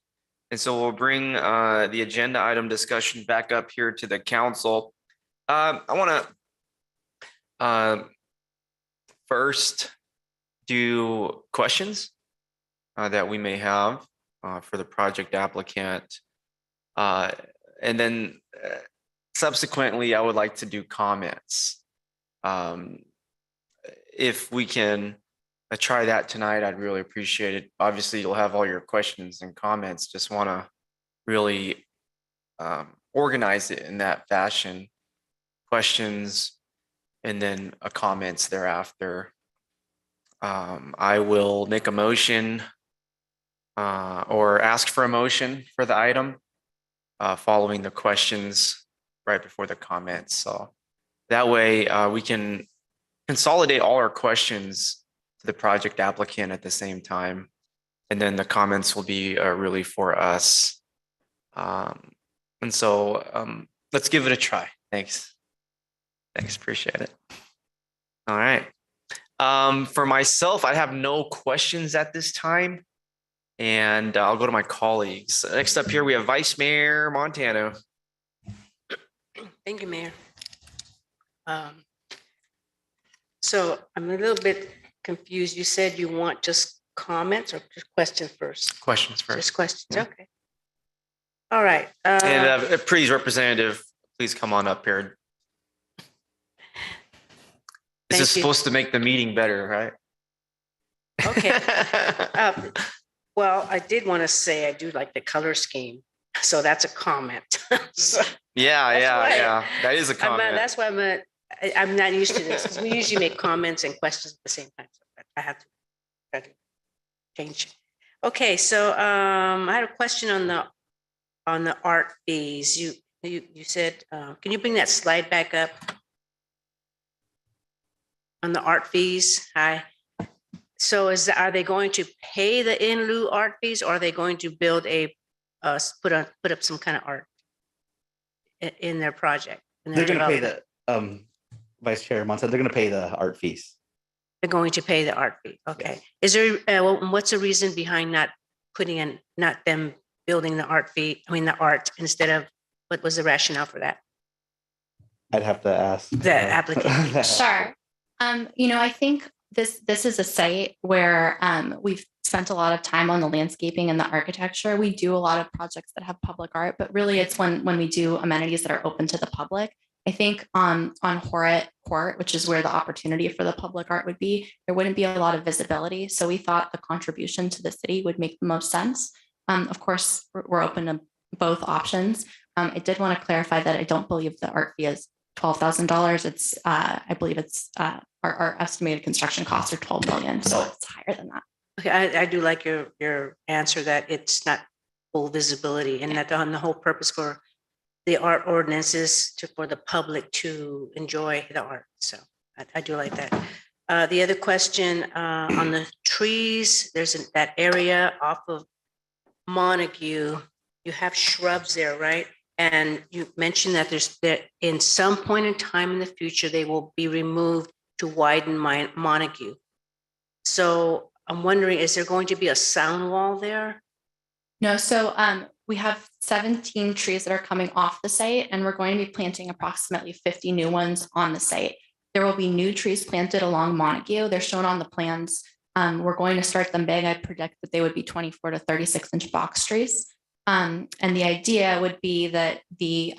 And so we'll bring the agenda item discussion back up here to the council. I want to first do questions that we may have for the project applicant. And then subsequently, I would like to do comments. If we can try that tonight, I'd really appreciate it. Obviously, you'll have all your questions and comments. Just want to really organize it in that fashion. Questions and then comments thereafter. I will make a motion or ask for a motion for the item following the questions right before the comments. So that way we can consolidate all our questions to the project applicant at the same time. And then the comments will be really for us. And so let's give it a try. Thanks. Thanks, appreciate it. All right. For myself, I have no questions at this time. And I'll go to my colleagues. Next up here, we have Vice Mayor Montano. Thank you, Mayor. So I'm a little bit confused. You said you want just comments or just questions first? Questions first. Just questions, yeah. Okay. All right. And please, Representative, please come on up here. This is supposed to make the meeting better, right? Okay. Well, I did want to say I do like the color scheme. So that's a comment. So yeah. That is a comment. That's why I'm not used to this because we usually make comments and questions at the same time. So I have to try to change. Okay, so I had a question on the art fees. You said, can you bring that slide back up? On the art fees, hi. So are they going to pay the in lieu art fees, or are they going to build put up some kind of art in their project? They're going to pay the Vice Chair Monson. They're going to pay the art fees. They're going to pay the art fee. Okay. Yes. Is there what's the reason behind not them building the art fee? I mean the art instead of what was the rationale for that? I'd have to ask the applicant. Sure. I think this is a site where we've spent a lot of time on the landscaping and the architecture. We do a lot of projects that have public art, but really it's when we do amenities that are open to the public. I think on Herrera Court, which is where the opportunity for the public art would be, there wouldn't be a lot of visibility. So we thought the contribution to the city would make the most sense. Of course, we're open to both options. I did want to clarify that I don't believe the art fee is $12,000. It's I believe it's our estimated construction costs are $12 million, so it's higher than that. Okay, I do like your answer that it's not full visibility, and that the whole purpose for the art ordinance is for the public to enjoy the art. So I do like that. The other question on the trees, there's that area off of Montague. You have shrubs there, right? And you mentioned that in some point in time in the future, they will be removed to widen Montague. So I'm wondering, is there going to be a sound wall there? No, so we have 17 trees that are coming off the site, and we're going to be planting approximately 50 new ones on the site. There will be new trees planted along Montague. They're shown on the plans. We're going to start them big. I predict that they would be 24 to 36 inch box trees. And the idea would be that the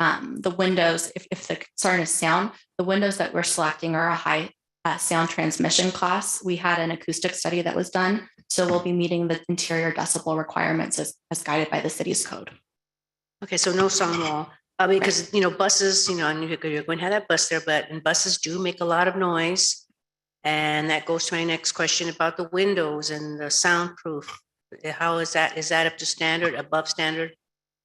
windows, if the concern is sound, the windows that we're selecting are a high sound transmission class. We had an acoustic study that was done So we'll be meeting the interior decibel requirements as guided by the city's code. Okay, so no sound wall. I mean, because, buses, and you're going to have that bus there, and buses do make a lot of noise. And that goes to my next question about the windows and the soundproof. How is that? Is that up to standard, above standard?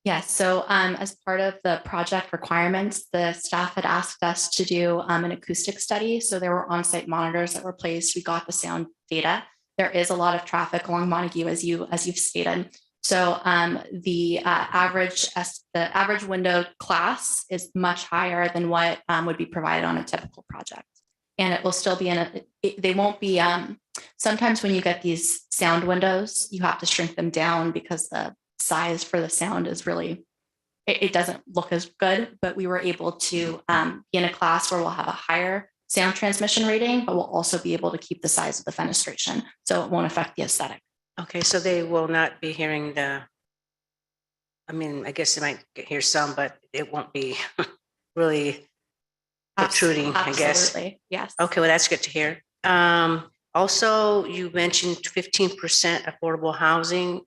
Yes. So as part of the project requirements, the staff had asked us to do an acoustic study. So there were on-site monitors that were placed. We got the sound data. There is a lot of traffic along Montague, as you've stated. So the average window class is much higher than what would be provided on a typical project. And it will still be they won't be, sometimes when you get these sound windows, you have to shrink them down because the size for the sound is really, it doesn't look as good, but we were able to be in a class where we'll have a higher sound transmission rating, but we'll also be able to keep the size of the fenestration. So it won't affect the aesthetic. Okay, so they will not be hearing I guess they might hear some, but it won't be really protruding, I guess. Absolutely, yes. Okay, well, that's good to hear. Also, you mentioned 15% affordable housing.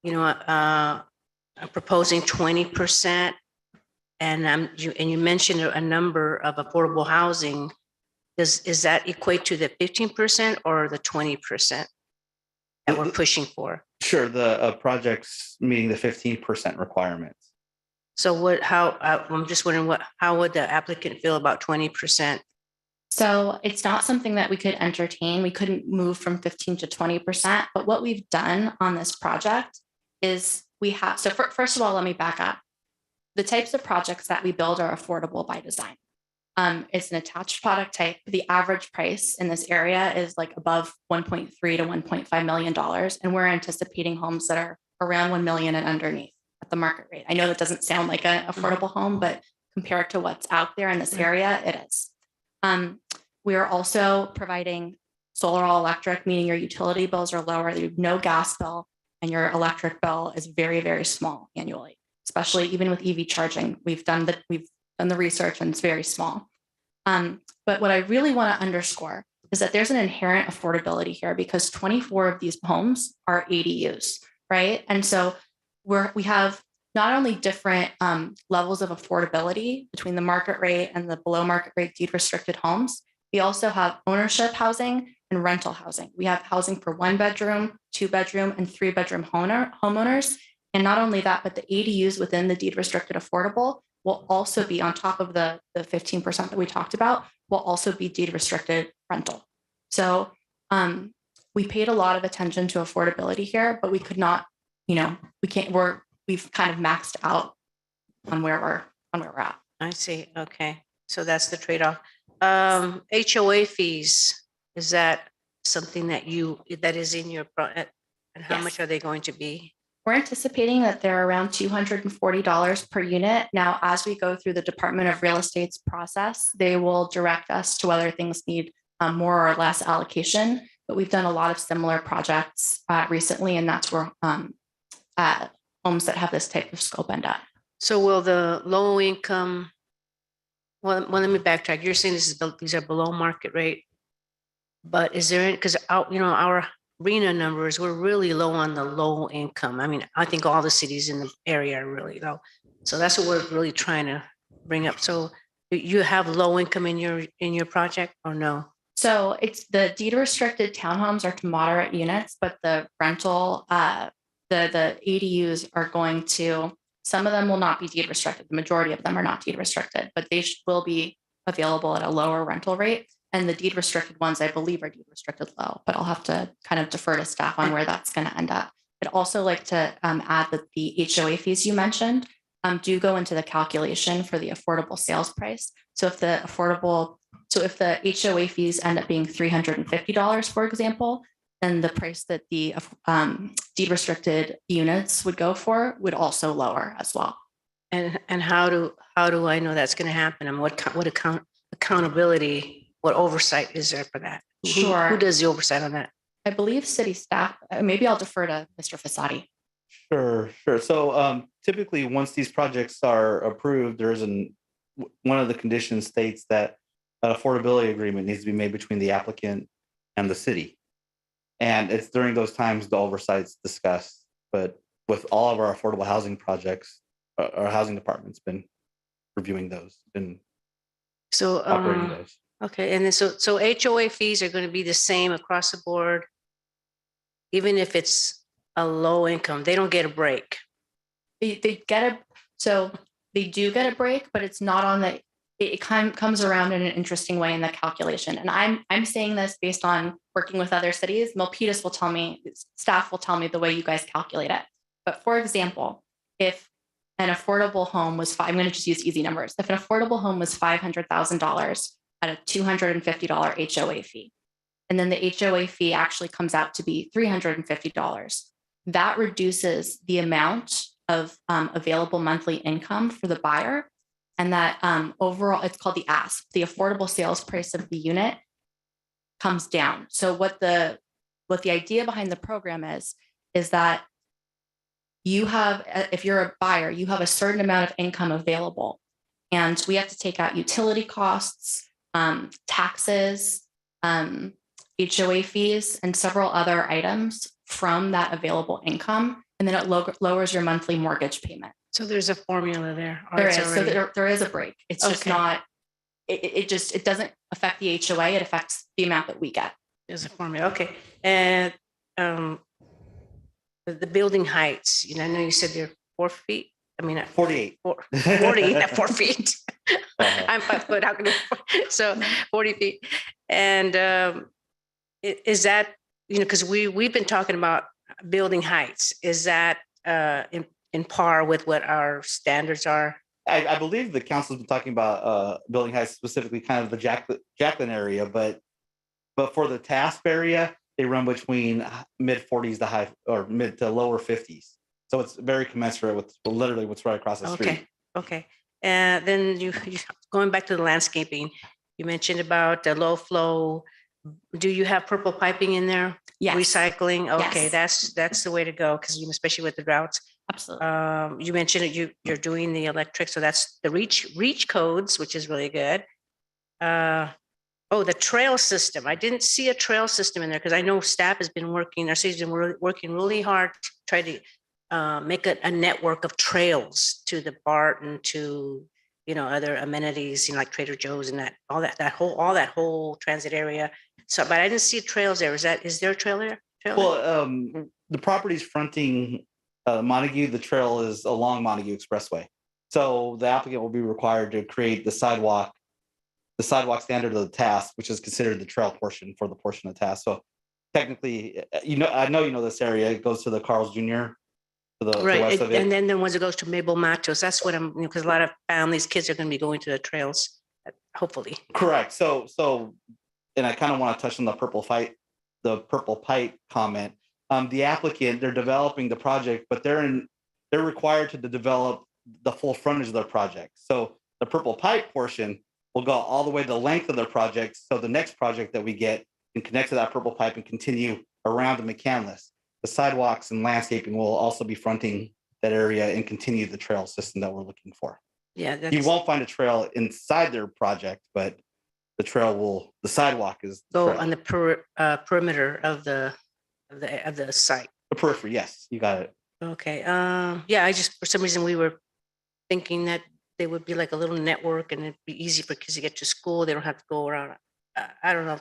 I'm proposing 20%, and you mentioned a number of affordable housing. Is that equate to the 15% or the 20% that we're pushing for? Sure, the project's meeting the 15% requirements. So I'm just wondering how would the applicant feel about 20%? So it's not something that we could entertain. We couldn't move from 15 to 20%, but what we've done on this project is first of all, let me back up. The types of projects that we build are affordable by design. It's an attached product type. The average price in this area is like above $1.3 to $1.5 million. And we're anticipating homes that are around 1 million and underneath at the market rate. I know that doesn't sound like an affordable home, but compared to what's out there in this area, it is. We are also providing solar all electric, meaning your utility bills are lower, you have no gas bill, and your electric bill is very, very small annually, especially even with EV charging. We've done the research and it's very small. But what I really want to underscore is that there's an inherent affordability here because 24 of these homes are ADUs, right? And so we have not only different levels of affordability between the market rate and the below market rate deed restricted homes, we also have ownership housing and rental housing. We have housing for 1 bedroom, 2 bedroom, and 3 bedroom homeowners. And not only that, but the ADUs within the deed restricted affordable will also be on top of the 15% that we talked about, will also be deed restricted rental. So we paid a lot of attention to affordability here, but we could not, we've kind of maxed out on where we're at. I see. Okay. So that's the trade-off. HOA fees, is that something that is in your project? And how much are they going to be? We're anticipating that they're around $240 per unit. Now, as we go through the Department of Real Estate's process, they will direct us to whether things need more or less allocation. But we've done a lot of similar projects recently, and that's where homes that have this type of scope end up. So will the low income, well, let me backtrack. You're saying these are below market rate, but is there, because our RENA numbers, we're really low on the low income. I mean, I think all the cities in the area are really low. So that's what we're really trying to bring up. So you have low income in your project or no? So it's the deed restricted townhomes are to moderate units, but the rental, the ADUs are going to, some of them will not be deed restricted. The majority of them are not deed restricted, but they will be available at a lower rental rate. And the deed restricted ones, I believe, are deed restricted low, but I'll have to kind of defer to staff on where that's going to end up. I'd also like to add that the HOA fees you mentioned do go into the calculation for the affordable sales price. So if the HOA fees end up being $350, for example, then the price that the deed restricted units would go for would also lower as well. And how do I know that's going to happen? And what accountability? What oversight is there for that? Sure. Who does the oversight on that? I believe city staff. Maybe I'll defer to Mr. Fasati. Sure. So typically, once these projects are approved, one of the conditions states that an affordability agreement needs to be made between the applicant and the city. And it's during those times the oversight's discussed. But with all of our affordable housing projects, our housing department's been reviewing those, been So, operating those. okay, and then so HOA fees are going to be the same across the board, even if it's a low income, they don't get a break. They get a, so they do get a break, but it's not on the, it kind of comes around in an interesting way in the calculation. And I'm saying this based on working with other cities. Milpitas will tell me, staff will tell me the way you guys calculate it. But for example, if an affordable home was, I'm going to just use easy numbers. If an affordable home was $500,000 at a $250 HOA fee, and then the HOA fee actually comes out to be $350, that reduces the amount of available monthly income for the buyer. And that overall, it's called the ASP, the affordable sales price of the unit, comes down. So what the idea behind the program is that you have, if you're a buyer, you have a certain amount of income available, and we have to take out utility costs, taxes, HOA fees, and several other items from that available income. And then it lowers your monthly mortgage payment. So there's a formula there. There is. So there is a break. It's just Okay. not, it doesn't affect the HOA. It affects the amount that we get. There's a formula. Okay. And the building heights, I know you said they're 4 feet. I mean, 48. 40, not 4 feet. I'm 5 foot. How can so 40 feet. And is that, because we've been talking about building heights. Is that in par with what our standards are? I believe the council's been talking about building heights, specifically kind of the Jacqueline area, but for the TASP area, they run between mid 40s to high or mid to lower 50s. So it's very commensurate with literally what's right across the street. Okay. And then you going back to the landscaping, you mentioned about the low flow. Do you have purple piping in there? Yes. Recycling. Okay, Yes. that's the way to go, because especially with the droughts. Absolutely. You mentioned that you're doing the electric, so that's the reach codes, which is really good. The trail system. I didn't see a trail system in there, because I know staff has been working, our city's been working really hard to try to make a network of trails to the Barton, to other amenities, like Trader Joe's and all that whole transit area. So, but I didn't see trails there. Is there a trail there? Well, the property's fronting Montague. The trail is along Montague Expressway. So the applicant will be required to create the sidewalk standard of the task, which is considered the trail portion for the portion of the task. So technically, I know this area. It goes to the Carl's Jr. to the west of it. And then the ones that goes to Mabel Matos. That's what I'm, because a lot of families, kids are going to be going to the trails, hopefully. Correct. So, and I kind of want to touch on the purple pipe comment. The applicant, they're developing the project, but they're required to develop the full frontage of their project. So the purple pipe portion will go all the way to the length of their project. So the next project that we get can connect to that purple pipe and continue around the McCandless. The sidewalks and landscaping will also be fronting that area and continue the trail system that we're looking for. Yeah, you won't find a trail inside their project, but the sidewalk is go on the perimeter of the site. The periphery, yes, you got it. Okay. I just, for some reason, we were thinking that they would be like a little network, and it'd be easy for kids to get to school. They don't have to go around. I don't know.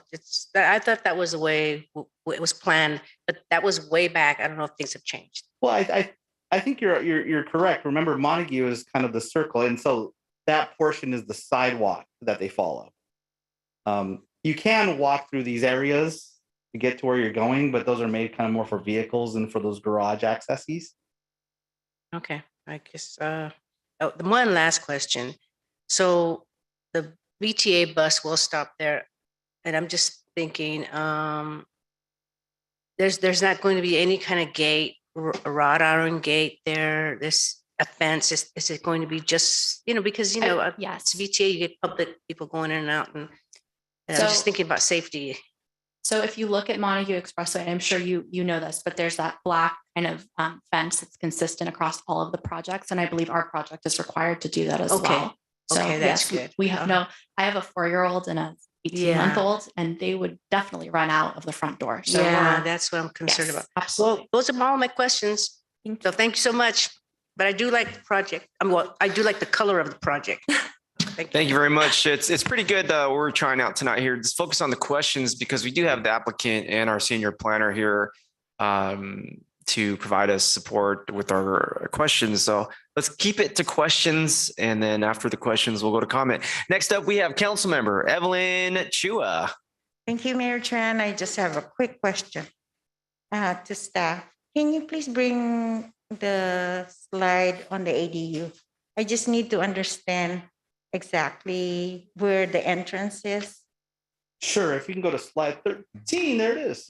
I thought that was the way it was planned, but that was way back. I don't know if things have changed. Well, I think you're correct. Remember, Montague is kind of the circle, and so that portion is the sidewalk that they follow. You can walk through these areas to get to where you're going, but those are made kind of more for vehicles and for those garage accesses. Okay, I guess. The one last question. So the VTA bus will stop there, and I'm just thinking, there's not going to be any kind of gate, wrought iron gate there. This a fence. Is it going to be just because yes, VTA, you get public people going in and out, and I'm just thinking about safety. So if you look at Montague Expressway, and I'm sure you know this, but there's that black kind of fence that's consistent across all of the projects. And I believe our project is required to do that as well. So Okay, that's good. We have I have a 4-year-old and a 18-month-old, and they would definitely run out of the front door. So Yeah, that's what I'm concerned about. Absolutely. Well, those are all my questions. So thank you so much. But I do like the project. I do like the color of the project. Thank you very much. It's pretty good. We're trying out tonight here. Just focus on the questions because we do have the applicant and our senior planner here to provide us support with our questions. So let's keep it to questions. And then after the questions, we'll go to comment. Next up, we have council member Evelyn Chua. Thank you, Mayor Tran. I just have a quick question to staff. Can you please bring the slide on the ADU? I just need to understand exactly where the entrance is. Sure, if you can go to slide 13, there it is.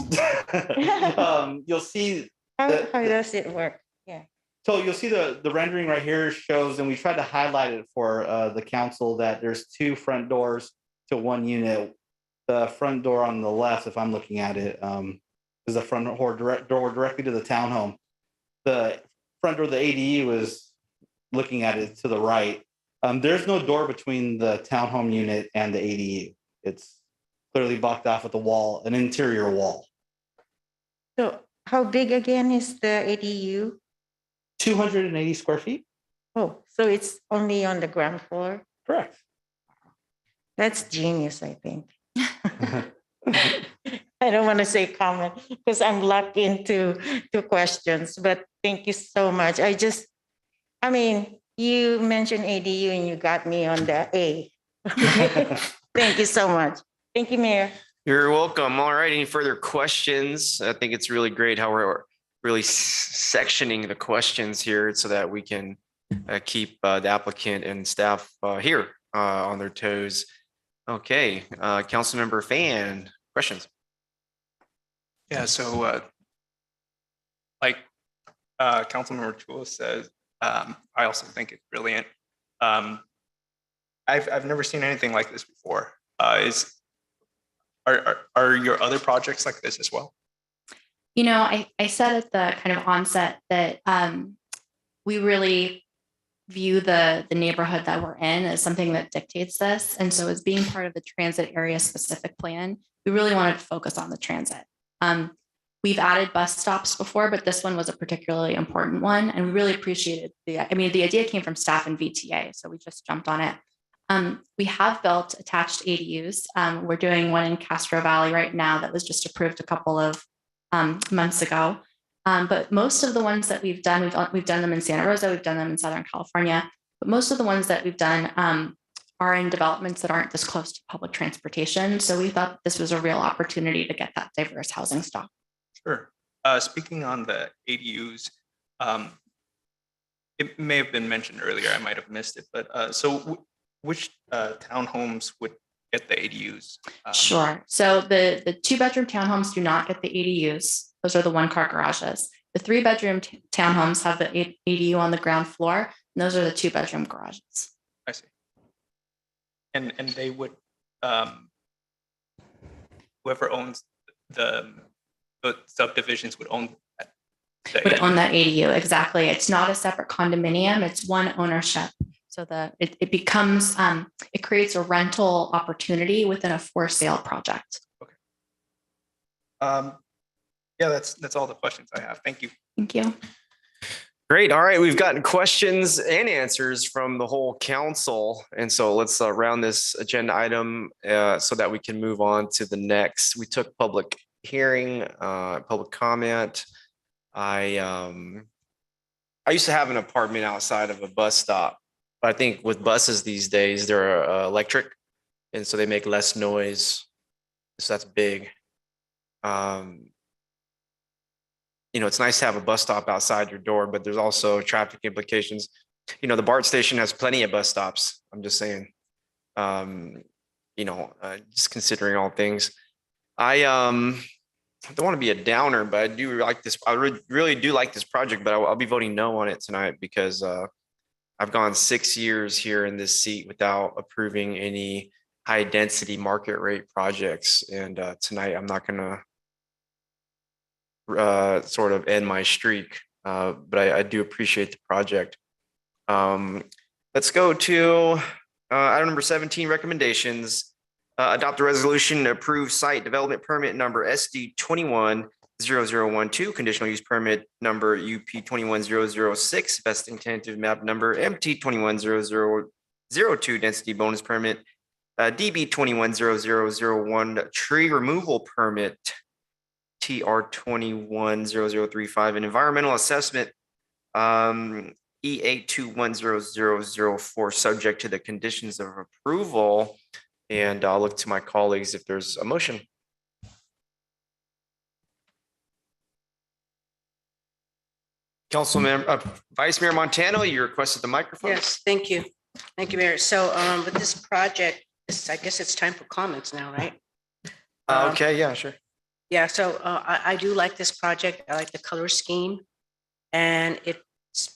You'll see. How does it work? Yeah. So you'll see the rendering right here shows, and we tried to highlight it for the council, that there's two front doors to one unit. The front door on the left, if I'm looking at it, is the front door directly to the townhome. The front door of the ADU is looking at it to the right. There's no door between the townhome unit and the ADU. It's clearly blocked off with a wall, an interior wall. So how big again is the ADU? 280 square feet. Oh, so it's only on the ground floor? Correct. That's genius, I think. I don't want to say comment because I'm locked into questions, but thank you so much. I mean, you mentioned ADU and you got me on the A. Thank you so much. Thank you, Mayor. You're welcome. All right. Any further questions? I think it's really great how we're really sectioning the questions here so that we can keep the applicant and staff here on their toes. Okay. Councilmember Fan, questions? Yeah, so like Councilmember Chua says, I also think it's brilliant. I've never seen anything like this before. Are your other projects like this as well? You know, I said at the kind of onset that we really view the neighborhood that we're in as something that dictates this. And so as being part of the transit area specific plan, we really wanted to focus on the transit. We've added bus stops before, but this one was a particularly important one. And we really appreciated the idea came from staff and VTA. So we just jumped on it. We have built attached ADUs. We're doing one in Castro Valley right now that was just approved a couple of months ago. But most of the ones that we've done them in Santa Rosa, we've done them in Southern California, but most of the ones that we've done are in developments that aren't this close to public transportation. So we thought this was a real opportunity to get that diverse housing stock. Sure. Speaking on the ADUs, it may have been mentioned earlier, I might have missed it, but so which townhomes would get the ADUs? Sure. So the 2-bedroom townhomes do not get the ADUs. Those are the 1-car garages. The 3-bedroom townhomes have the ADU on the ground floor, and those are the 2-bedroom garages. I see. And they would, whoever owns the subdivisions would own that. Would own that ADU, exactly. It's not a separate condominium, it's one ownership. So it becomes, it creates a rental opportunity within a for sale project. Okay. Yeah, that's all the questions I have. Thank you. Thank you. Great. All right. We've gotten questions and answers from the whole council. And so let's round this agenda item so that we can move on to the next. We took public hearing, public comment. I used to have an apartment outside of a bus stop. But I think with buses these days, they're electric, and so they make less noise. So that's big. You know, it's nice to have a bus stop outside your door, but there's also traffic implications. You know, the BART station has plenty of bus stops. I'm just saying, you know, just considering all things. I don't want to be a downer, but I do like this. I really do like this project, but I'll be voting no on it tonight because I've gone 6 years here in this seat without approving any high density market rate projects. And tonight I'm not going to sort of end my streak, but I do appreciate the project. Let's go to item number 17, recommendations. Adopt a resolution to approve site development permit number SD 210012, conditional use permit number UP 21006, vesting tentative map number MT 210002, density bonus permit DB 210001, tree removal permit TR 210035, and environmental assessment E 2100004, subject to the conditions of approval. And I'll look to my colleagues if there's a motion. Vice Mayor Montano, you requested the microphone. Yes, thank you. Thank you, Mayor. So with this project, I guess it's time for comments now, right? Okay, yeah, sure. Yeah, so I do like this project. I like the color scheme and it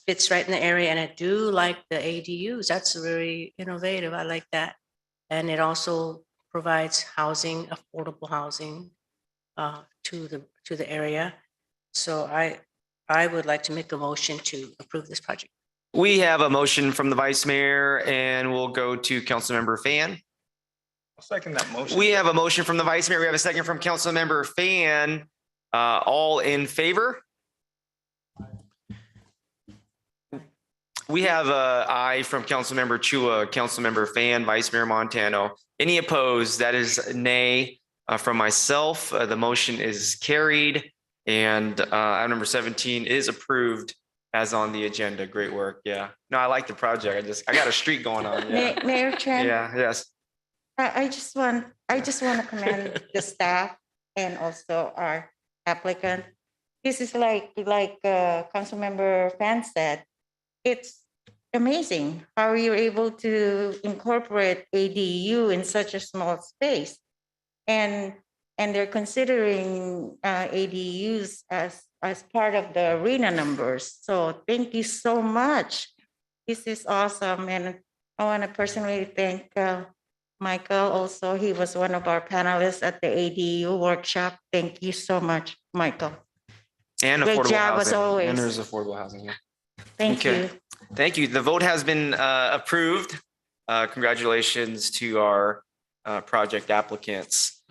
fits right in the area. And I do like the ADUs. That's very innovative. I like that. And it also provides housing, affordable housing to the area. So I would like to make a motion to approve this project. We have a motion from the Vice Mayor and we'll go to Councilmember Fan. I'll second that motion. We have a motion from the Vice Mayor. We have a second from Councilmember Fan. All in favor? We have a aye from Councilmember Chua, Councilmember Fan, Vice Mayor Montano. Any opposed? That is nay from myself. The motion is carried and item number 17 is approved as on the agenda. Great work. Yeah. No, I like the project. I got a streak going on. Yeah. Mayor Chen. Yeah. Yes. I just want to commend the staff and also our applicant. This is like Councilmember Fan said, it's amazing how you're able to incorporate ADU in such a small space. And they're considering ADUs as part of the arena numbers. So thank you so much. This is awesome. And I want to personally thank Michael also. He was one of our panelists at the ADU workshop. Thank you so much, Michael. And great affordable job housing. as always. And there's affordable housing. Yeah. Thank you. Thank you. The vote has been approved. Congratulations to our project applicants.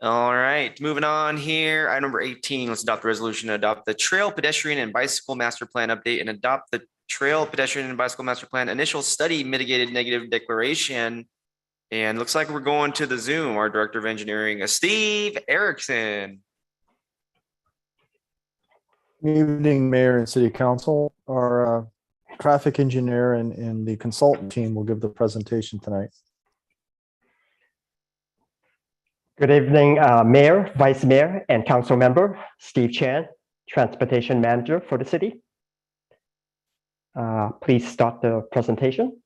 All right, moving on here. Item number 18, let's adopt the resolution to adopt the Trail, Pedestrian, and Bicycle Master Plan update and adopt the Trail, Pedestrian, and Bicycle Master Plan initial study mitigated negative declaration. And looks like we're going to the Zoom. Our Director of Engineering, Steve Erickson. Good evening, Mayor and City Council. Our traffic engineer and the consultant team will give the presentation tonight. Good evening, Mayor, Vice Mayor, and Council Member Steve Chan, Transportation Manager for the city. Please start the presentation.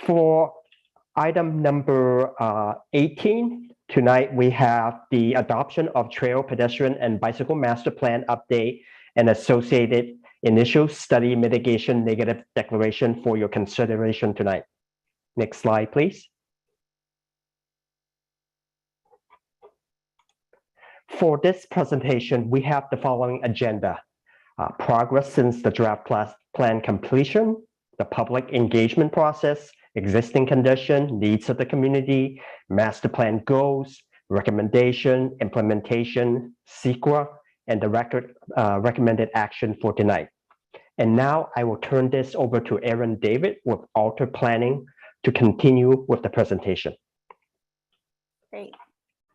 For item number 18, tonight we have the adoption of Trail, Pedestrian, and Bicycle Master Plan update and associated initial study mitigation negative declaration for your consideration tonight. Next slide, please. For this presentation, we have the following agenda. Progress since the draft plan completion, the public engagement process, existing condition, needs of the community, master plan goals, recommendation, implementation, CEQA, and the recommended action for tonight. And now I will turn this over to Aaron David with Alter Planning to continue with the presentation. Great.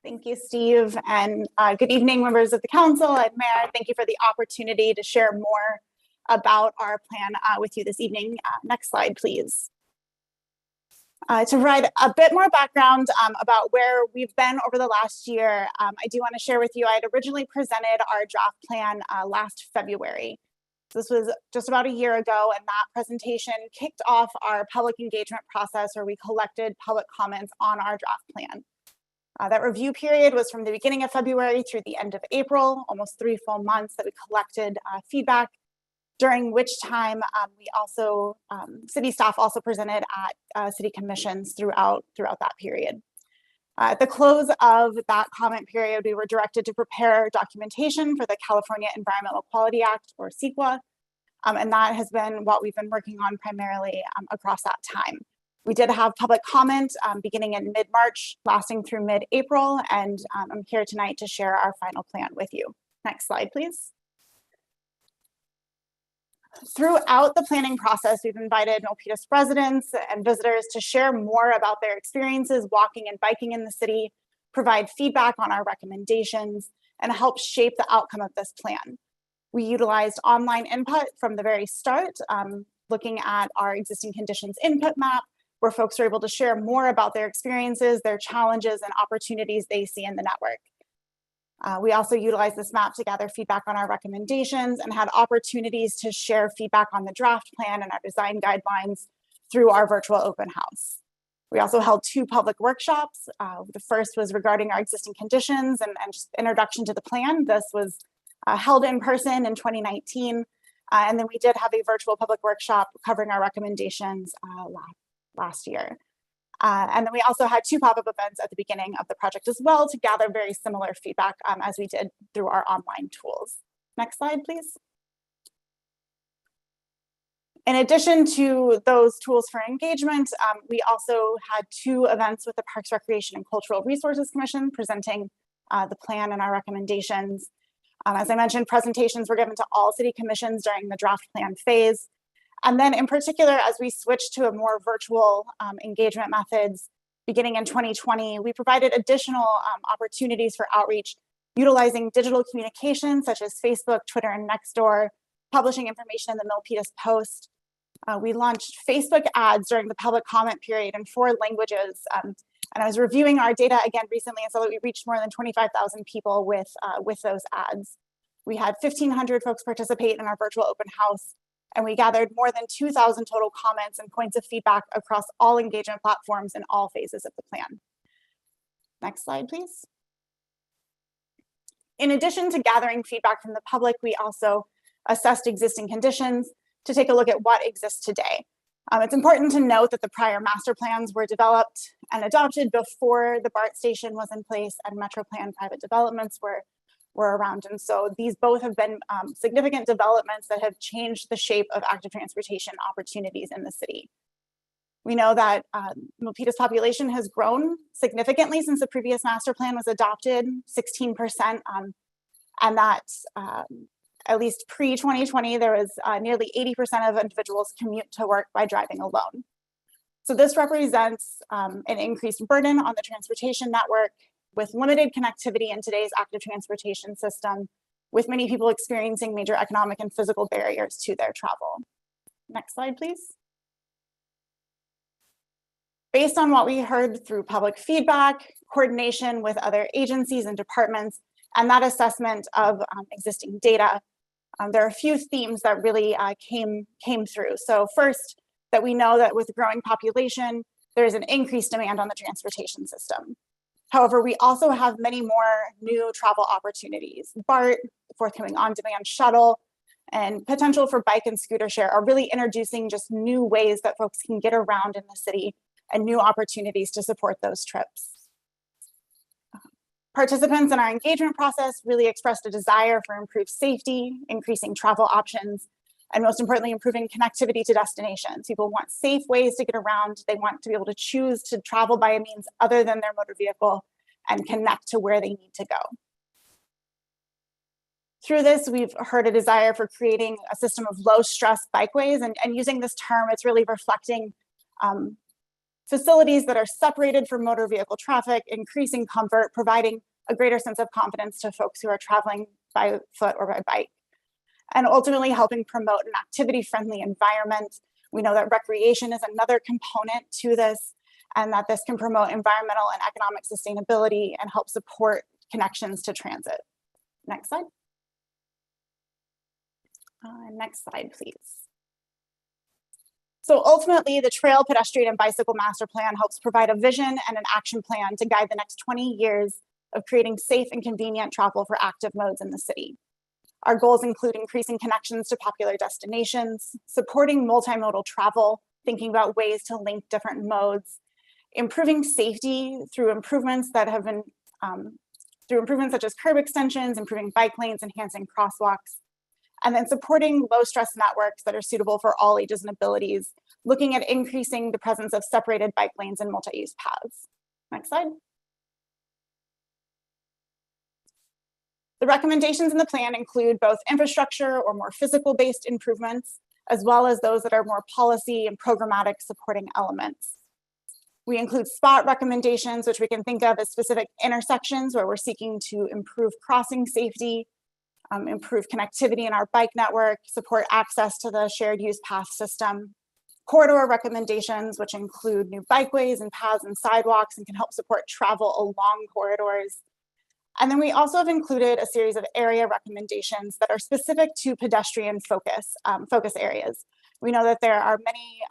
Thank you, Steve. And good evening, members of the council and mayor. Thank you for the opportunity to share more about our plan with you this evening. Next slide, please. To provide a bit more background about where we've been over the last year, I do want to share with you, I had originally presented our draft plan last February. This was just about a year ago, and that presentation kicked off our public engagement process where we collected public comments on our draft plan. That review period was from the beginning of February through the end of April, almost 3 full months that we collected feedback, during which time we also, city staff also presented at city commissions throughout that period. At the close of that comment period, we were directed to prepare documentation for the California Environmental Quality Act, or CEQA, and that has been what we've been working on primarily across that time. We did have public comment beginning in mid-March, lasting through mid-April, and I'm here tonight to share our final plan with you. Next slide, please. Throughout the planning process, we've invited Milpitas residents and visitors to share more about their experiences walking and biking in the city, provide feedback on our recommendations, and help shape the outcome of this plan. We utilized online input from the very start, looking at our existing conditions input map, where folks are able to share more about their experiences, their challenges, and opportunities they see in the network. We also utilized this map to gather feedback on our recommendations and had opportunities to share feedback on the draft plan and our design guidelines through our virtual open house. We also held 2 public workshops. The first was regarding our existing conditions and just introduction to the plan. This was held in person in 2019. And then we did have a virtual public workshop covering our recommendations last year. And then we also had 2 pop-up events at the beginning of the project as well to gather very similar feedback as we did through our online tools. Next slide, please. In addition to those tools for engagement, we also had 2 events with the Parks, Recreation, and Cultural Resources Commission presenting the plan and our recommendations. As I mentioned, presentations were given to all city commissions during the draft plan phase. And then in particular, as we switched to a more virtual engagement methods beginning in 2020, we provided additional opportunities for outreach, utilizing digital communication such as Facebook, Twitter, and Nextdoor, publishing information in the Milpitas Post. We launched Facebook ads during the public comment period in 4 languages. And I was reviewing our data again recently and saw that we reached more than 25,000 people with those ads. We had 1,500 folks participate in our virtual open house, and we gathered more than 2,000 total comments and points of feedback across all engagement platforms in all phases of the plan. Next slide, please. In addition to gathering feedback from the public, we also assessed existing conditions to take a look at what exists today. It's important to note that the prior master plans were developed and adopted before the BART station was in place and Metro Plan private developments were around. And so these both have been significant developments that have changed the shape of active transportation opportunities in the city. We know that Milpita's population has grown significantly since the previous master plan was adopted, 16%, and that at least pre-2020, there was nearly 80% of individuals commute to work by driving alone. So this represents an increased burden on the transportation network with limited connectivity in today's active transportation system, with many people experiencing major economic and physical barriers to their travel. Next slide, please. Based on what we heard through public feedback, coordination with other agencies and departments, and that assessment of existing data, there are a few themes that really came through. So first, that we know that with a growing population, there is an increased demand on the transportation system. However, we also have many more new travel opportunities. BART, forthcoming on-demand shuttle, and potential for bike and scooter share are really introducing just new ways that folks can get around in the city and new opportunities to support those trips. Participants in our engagement process really expressed a desire for improved safety, increasing travel options, and most importantly, improving connectivity to destinations. People want safe ways to get around. They want to be able to choose to travel by a means other than their motor vehicle and connect to where they need to go. Through this, we've heard a desire for creating a system of low stress bikeways, and using this term, it's really reflecting facilities that are separated from motor vehicle traffic, increasing comfort, providing a greater sense of confidence to folks who are traveling by foot or by bike, and ultimately helping promote an activity-friendly environment. We know that recreation is another component to this, and that this can promote environmental and economic sustainability and help support connections to transit. Next slide. Next slide, please. So ultimately, the Trail, Pedestrian, and Bicycle Master Plan helps provide a vision and an action plan to guide the next 20 years of creating safe and convenient travel for active modes in the city. Our goals include increasing connections to popular destinations, supporting multimodal travel, thinking about ways to link different modes, improving safety through improvements that have been, through improvements such as curb extensions, improving bike lanes, enhancing crosswalks, and then supporting low stress networks that are suitable for all ages and abilities, looking at increasing the presence of separated bike lanes and multi-use paths. Next slide. The recommendations in the plan include both infrastructure or more physical-based improvements, as well as those that are more policy and programmatic supporting elements. We include spot recommendations, which we can think of as specific intersections where we're seeking to improve crossing safety, improve connectivity in our bike network, support access to the shared use path system. Corridor recommendations, which include new bikeways and paths and sidewalks and can help support travel along corridors. And then we also have included a series of area recommendations that are specific to pedestrian focus areas. We know that there are many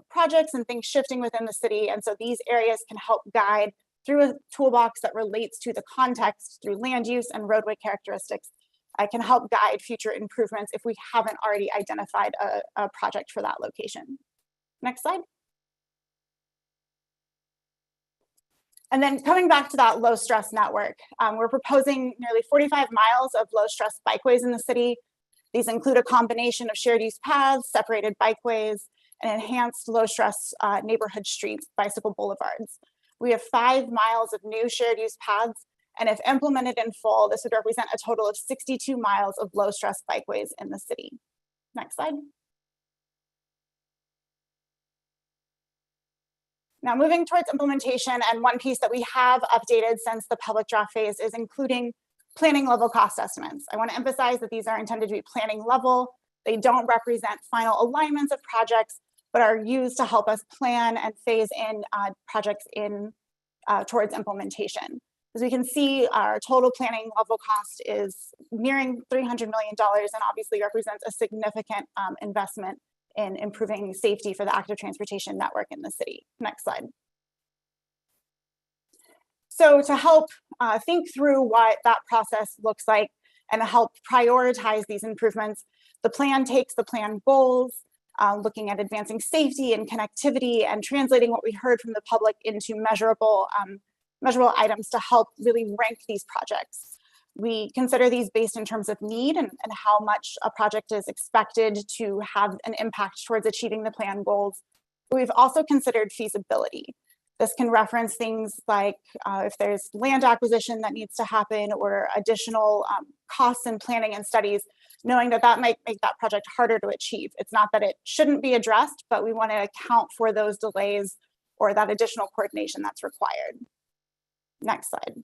projects and things shifting within the city, and so these areas can help guide through a toolbox that relates to the context through land use and roadway characteristics. Can help guide future improvements if we haven't already identified a project for that location. Next slide. And then coming back to that low stress network, we're proposing nearly 45 miles of low stress bikeways in the city. These include a combination of shared use paths, separated bikeways, and enhanced low stress neighborhood streets, bicycle boulevards. We have 5 miles of new shared use paths, and if implemented in full, this would represent a total of 62 miles of low stress bikeways in the city. Next slide. Now moving towards implementation, and one piece that we have updated since the public draft phase is including planning level cost estimates. I want to emphasize that these are intended to be planning level. They don't represent final alignments of projects, but are used to help us plan and phase in projects in towards implementation. As we can see, our total planning level cost is nearing $300 million and obviously represents a significant investment in improving safety for the active transportation network in the city. Next slide. So to help think through what that process looks like and help prioritize these improvements, the plan takes the plan goals, looking at advancing safety and connectivity and translating what we heard from the public into measurable items to help really rank these projects. We consider these based in terms of need and how much a project is expected to have an impact towards achieving the plan goals. But we've also considered feasibility. This can reference things like if there's land acquisition that needs to happen or additional costs in planning and studies, knowing that that might make that project harder to achieve. It's not that it shouldn't be addressed, but we want to account for those delays or that additional coordination that's required. Next slide.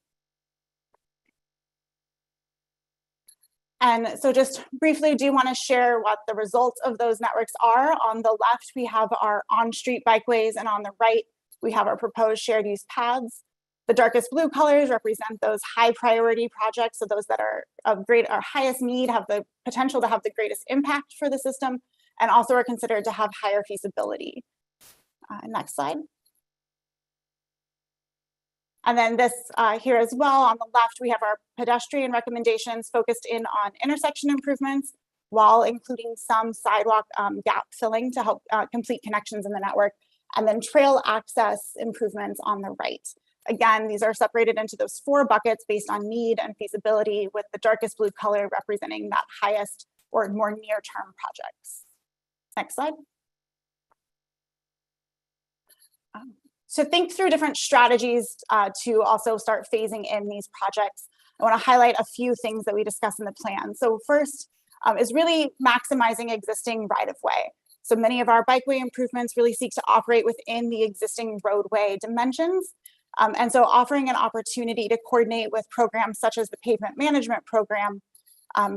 And so just briefly, do want to share what the results of those networks are. On the left, we have our on-street bikeways, and on the right, we have our proposed shared use paths. The darkest blue colors represent those high priority projects, so those that are of our highest need, have the potential to have the greatest impact for the system, and also are considered to have higher feasibility. Next slide. And then this here as well, on the left, we have our pedestrian recommendations focused in on intersection improvements while including some sidewalk gap filling to help complete connections in the network, and then trail access improvements on the right. Again, these are separated into those 4 buckets based on need and feasibility, with the darkest blue color representing that highest or more near-term projects. Next slide. To think through different strategies to also start phasing in these projects, I want to highlight a few things that we discuss in the plan. So first is really maximizing existing right-of-way. So many of our bikeway improvements really seek to operate within the existing roadway dimensions. And so offering an opportunity to coordinate with programs such as the pavement management program.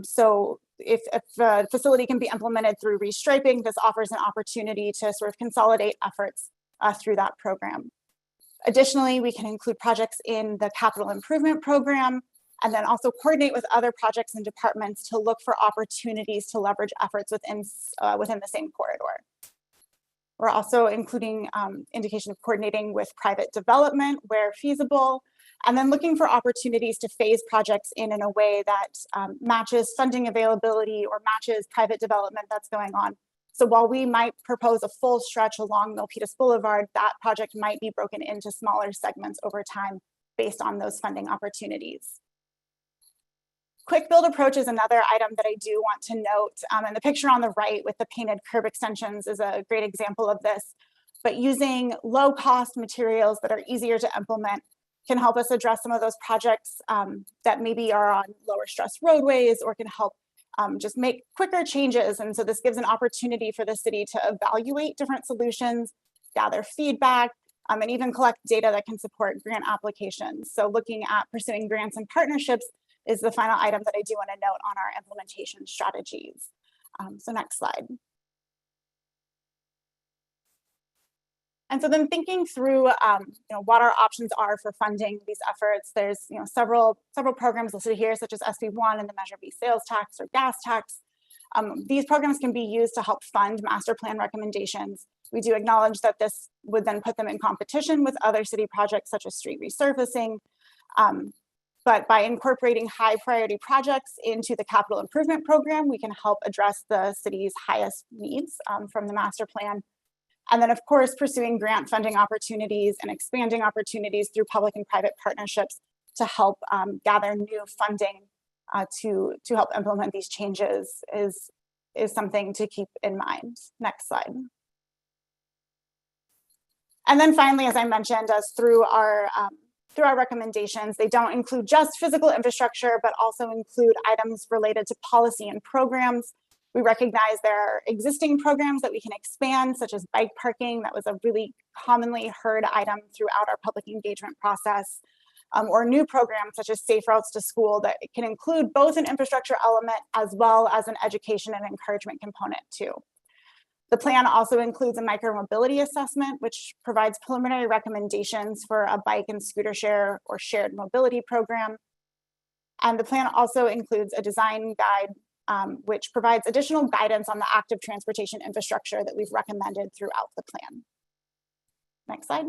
So if a facility can be implemented through restriping, this offers an opportunity to sort of consolidate efforts through that program. Additionally, we can include projects in the capital improvement program, and then also coordinate with other projects and departments to look for opportunities to leverage efforts within the same corridor. We're also including indication of coordinating with private development where feasible, and then looking for opportunities to phase projects in a way that matches funding availability or matches private development that's going on. So while we might propose a full stretch along Milpitas Boulevard, that project might be broken into smaller segments over time based on those funding opportunities. Quick build approach is another item that I do want to note. And the picture on the right with the painted curb extensions is a great example of this. But using low cost materials that are easier to implement can help us address some of those projects that maybe are on lower stress roadways or can help just make quicker changes. And so this gives an opportunity for the city to evaluate different solutions, gather feedback, and even collect data that can support grant applications. So looking at pursuing grants and partnerships is the final item that I do want to note on our implementation strategies. So next slide. And so then thinking through what our options are for funding these efforts, there's several programs listed here, such as SB1 and the Measure B sales tax or gas tax. These programs can be used to help fund master plan recommendations. We do acknowledge that this would then put them in competition with other city projects such as street resurfacing. But by incorporating high priority projects into the capital improvement program, we can help address the city's highest needs from the master plan. And then of course, pursuing grant funding opportunities and expanding opportunities through public and private partnerships to help gather new funding to help implement these changes is something to keep in mind. Next slide. And then finally, as I mentioned, through our recommendations, they don't include just physical infrastructure, but also include items related to policy and programs. We recognize there are existing programs that we can expand, such as bike parking. That was a really commonly heard item throughout our public engagement process, or new programs such as Safe Routes to School that can include both an infrastructure element as well as an education and encouragement component too. The plan also includes a micromobility assessment, which provides preliminary recommendations for a bike and scooter share or shared mobility program. And the plan also includes a design guide, which provides additional guidance on the active transportation infrastructure that we've recommended throughout the plan. Next slide.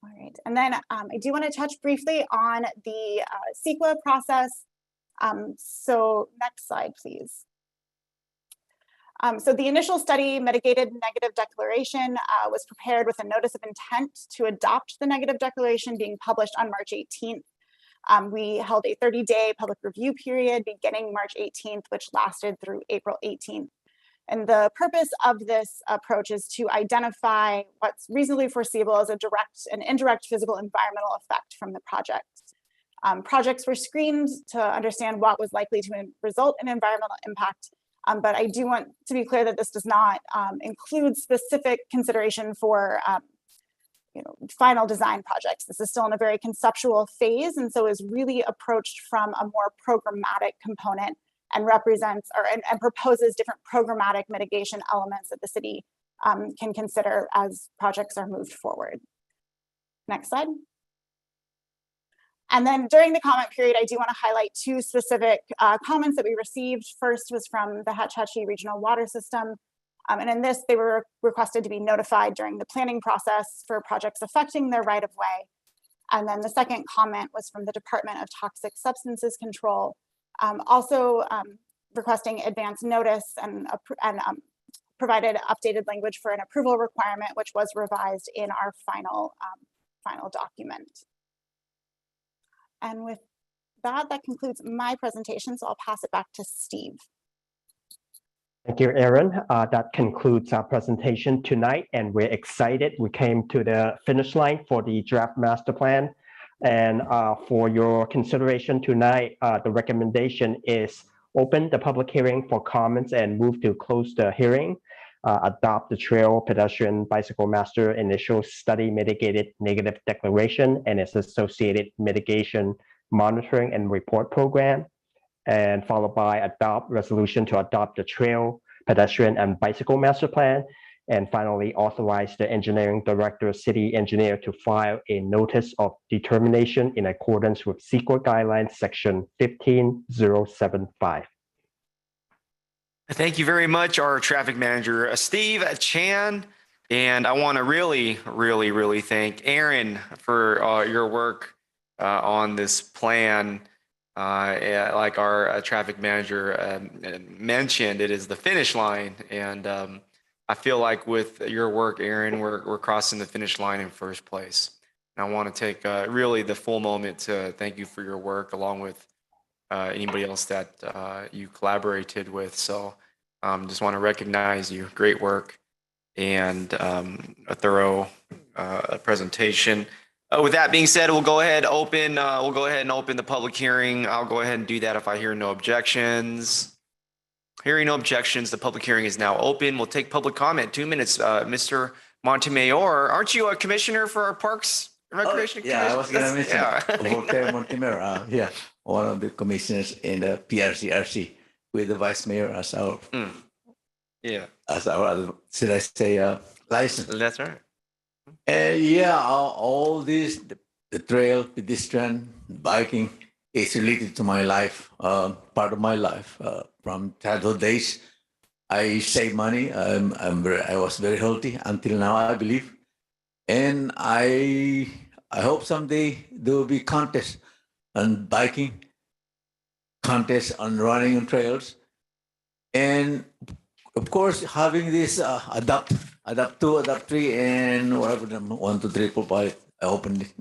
All right, and then I do want to touch briefly on the CEQA process. So next slide, please. So the initial study mitigated negative declaration was prepared with a notice of intent to adopt the negative declaration being published on March 18th. We held a 30-day public review period beginning March 18th, which lasted through April 18th. And the purpose of this approach is to identify what's reasonably foreseeable as a direct and indirect physical environmental effect from the project. Projects were screened to understand what was likely to result in environmental impact. But I do want to be clear that this does not include specific consideration for final design projects. This is still in a very conceptual phase, and so is really approached from a more programmatic component and represents and proposes different programmatic mitigation elements that the city can consider as projects are moved forward. Next slide. And then during the comment period, I do want to highlight two specific comments that we received. First was from the Hatch Hatchee Regional Water System. And in this, they were requested to be notified during the planning process for projects affecting their right-of-way. And then the second comment was from the Department of Toxic Substances Control, also requesting advance notice and provided updated language for an approval requirement, which was revised in our final document. And with that concludes my presentation. So I'll pass it back to Steve. Thank you, Erin. That concludes our presentation tonight, and we're excited. We came to the finish line for the draft master plan. And for your consideration tonight, the recommendation is open the public hearing for comments and move to close the hearing. Adopt the trail pedestrian bicycle master initial study mitigated negative declaration and its associated mitigation monitoring and report program, and followed by adopt resolution to adopt the trail pedestrian and bicycle master plan, and finally authorize the engineering director city engineer to file a notice of determination in accordance with CEQA guidelines section 15075. Thank you very much, our traffic manager, Steve Chan. And I want to really thank Aaron for your work on this plan. Like our traffic manager mentioned, it is the finish line. And I feel like with your work, Aaron, we're crossing the finish line in first place. And I want to take really the full moment to thank you for your work, along with anybody else that you collaborated with. So just want to recognize you. Great work and a thorough presentation. With that being said, we'll go ahead and open the public hearing. I'll go ahead and do that if I hear no objections. Hearing no objections, the public hearing is now open. We'll take public comment. 2 minutes. Mr. Montemayor, aren't you a commissioner for our Parks and Recreation Yeah, I was gonna mention Yeah. Voltaire Montemero. Yeah, one of the commissioners in the PRCRC with the vice mayor as our Yeah. should I say license? That's right. Yeah, all this the trail, pedestrian, biking is related to my life. Part of my life from childhood days. I save money. I was very healthy until now, I believe, and I hope someday there will be contests on biking, contests on running on trails, and of course having this adapt 2, adapt 3, and whatever them 1, 2, 3, 4, 5. I open it.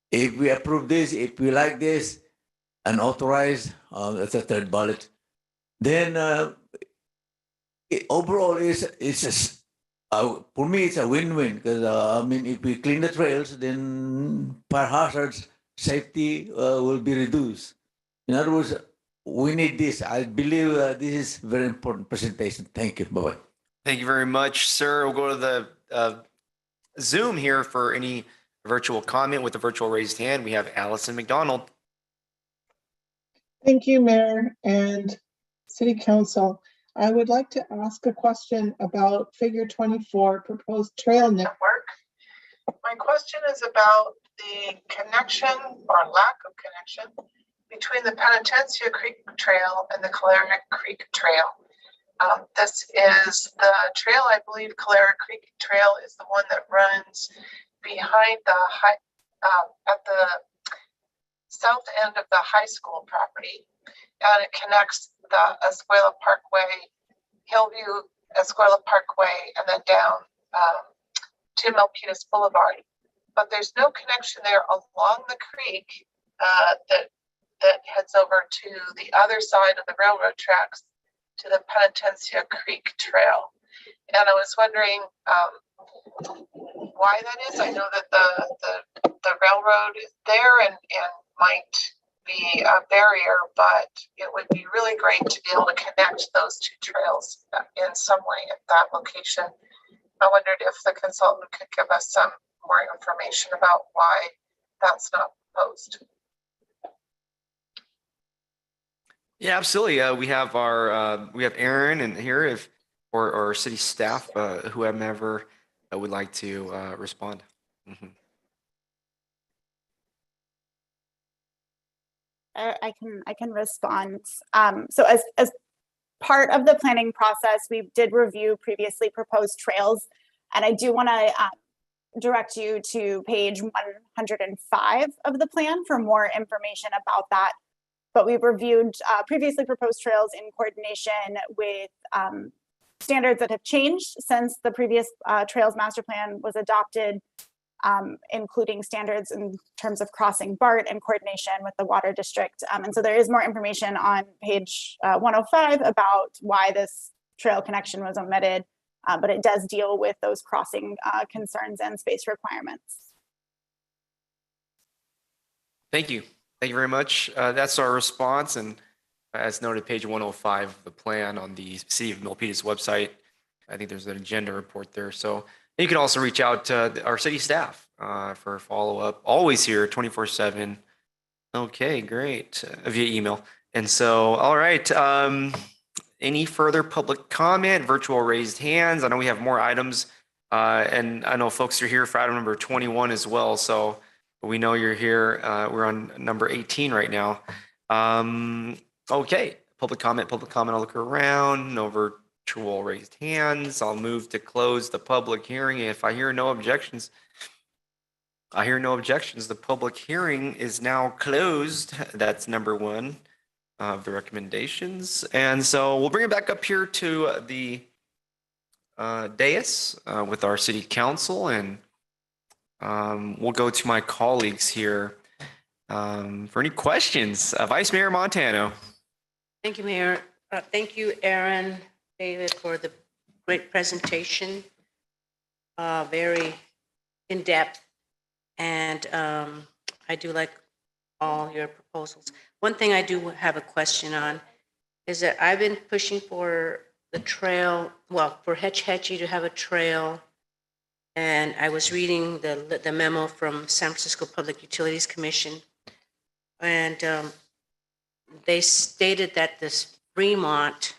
If we approve this, if we like this, and authorize, that's a third ballot. Then overall, for me, it's a win-win because I mean, if we clean the trails, then fire hazards, safety will be reduced. In other words, we need this. I believe this is very important presentation. Thank you. Bye-bye. Thank you very much, sir. We'll go to the Zoom here for any virtual comment with the virtual raised hand. We have Allison McDonald. Thank you, Mayor and City Council. I would like to ask a question about Figure 24, proposed trail network. My question is about the connection or lack of connection between the Penitencia Creek Trail and the Calera Creek Trail. This is the trail, I believe Calera Creek Trail is the one that runs behind the at the south end of the high school property, and it connects the Escuela Parkway, Hillview Escuela Parkway, and then down to Milpitas Boulevard. But there's no connection there along the creek that heads over to the other side of the railroad tracks to the Penitencia Creek Trail. And I was wondering why that is. I know that the railroad is there and might be a barrier, but it would be really great to be able to connect those two trails in some way at that location. I wondered if the consultant could give us some more information about why that's not proposed. Yeah, absolutely. We have Aaron and here or city staff, whoever would like to respond. Mm-hmm. I can respond. So as part of the planning process, we did review previously proposed trails, and I do want to direct you to page 105 of the plan for more information about that. But we've reviewed previously proposed trails in coordination with standards that have changed since the previous Trails Master Plan was adopted, including standards in terms of crossing BART and coordination with the water district. And so there is more information on page 105 about why this trail connection was omitted, but it does deal with those crossing concerns and space requirements. Thank you. Thank you very much. That's our response. And as noted, page 105 of the plan on the City of Milpitas website. I think there's an agenda report there. So you can also reach out to our city staff for follow-up. Always here 24/7. Okay, great. Via email. And so, all right. Any further public comment, virtual raised hands? I know we have more items. And I know folks are here for item number 21 as well. So we know you're here. We're on number 18 right now. Okay, public comment. I'll look around. No virtual raised hands. I'll move to close the public hearing. If I hear no objections, the public hearing is now closed. That's number 1 of the recommendations. And so we'll bring it back up here to the dais with our city council, and We'll go to my colleagues here for any questions. Vice Mayor Montano. Thank you, Mayor. Thank you, Aaron, David, for the great presentation. Very in-depth, and I do like all your proposals. One thing I do have a question on is that I've been pushing for the trail, well, for Hetch Hetchy to have a trail. And I was reading the memo from San Francisco Public Utilities Commission. And they stated that this Fremont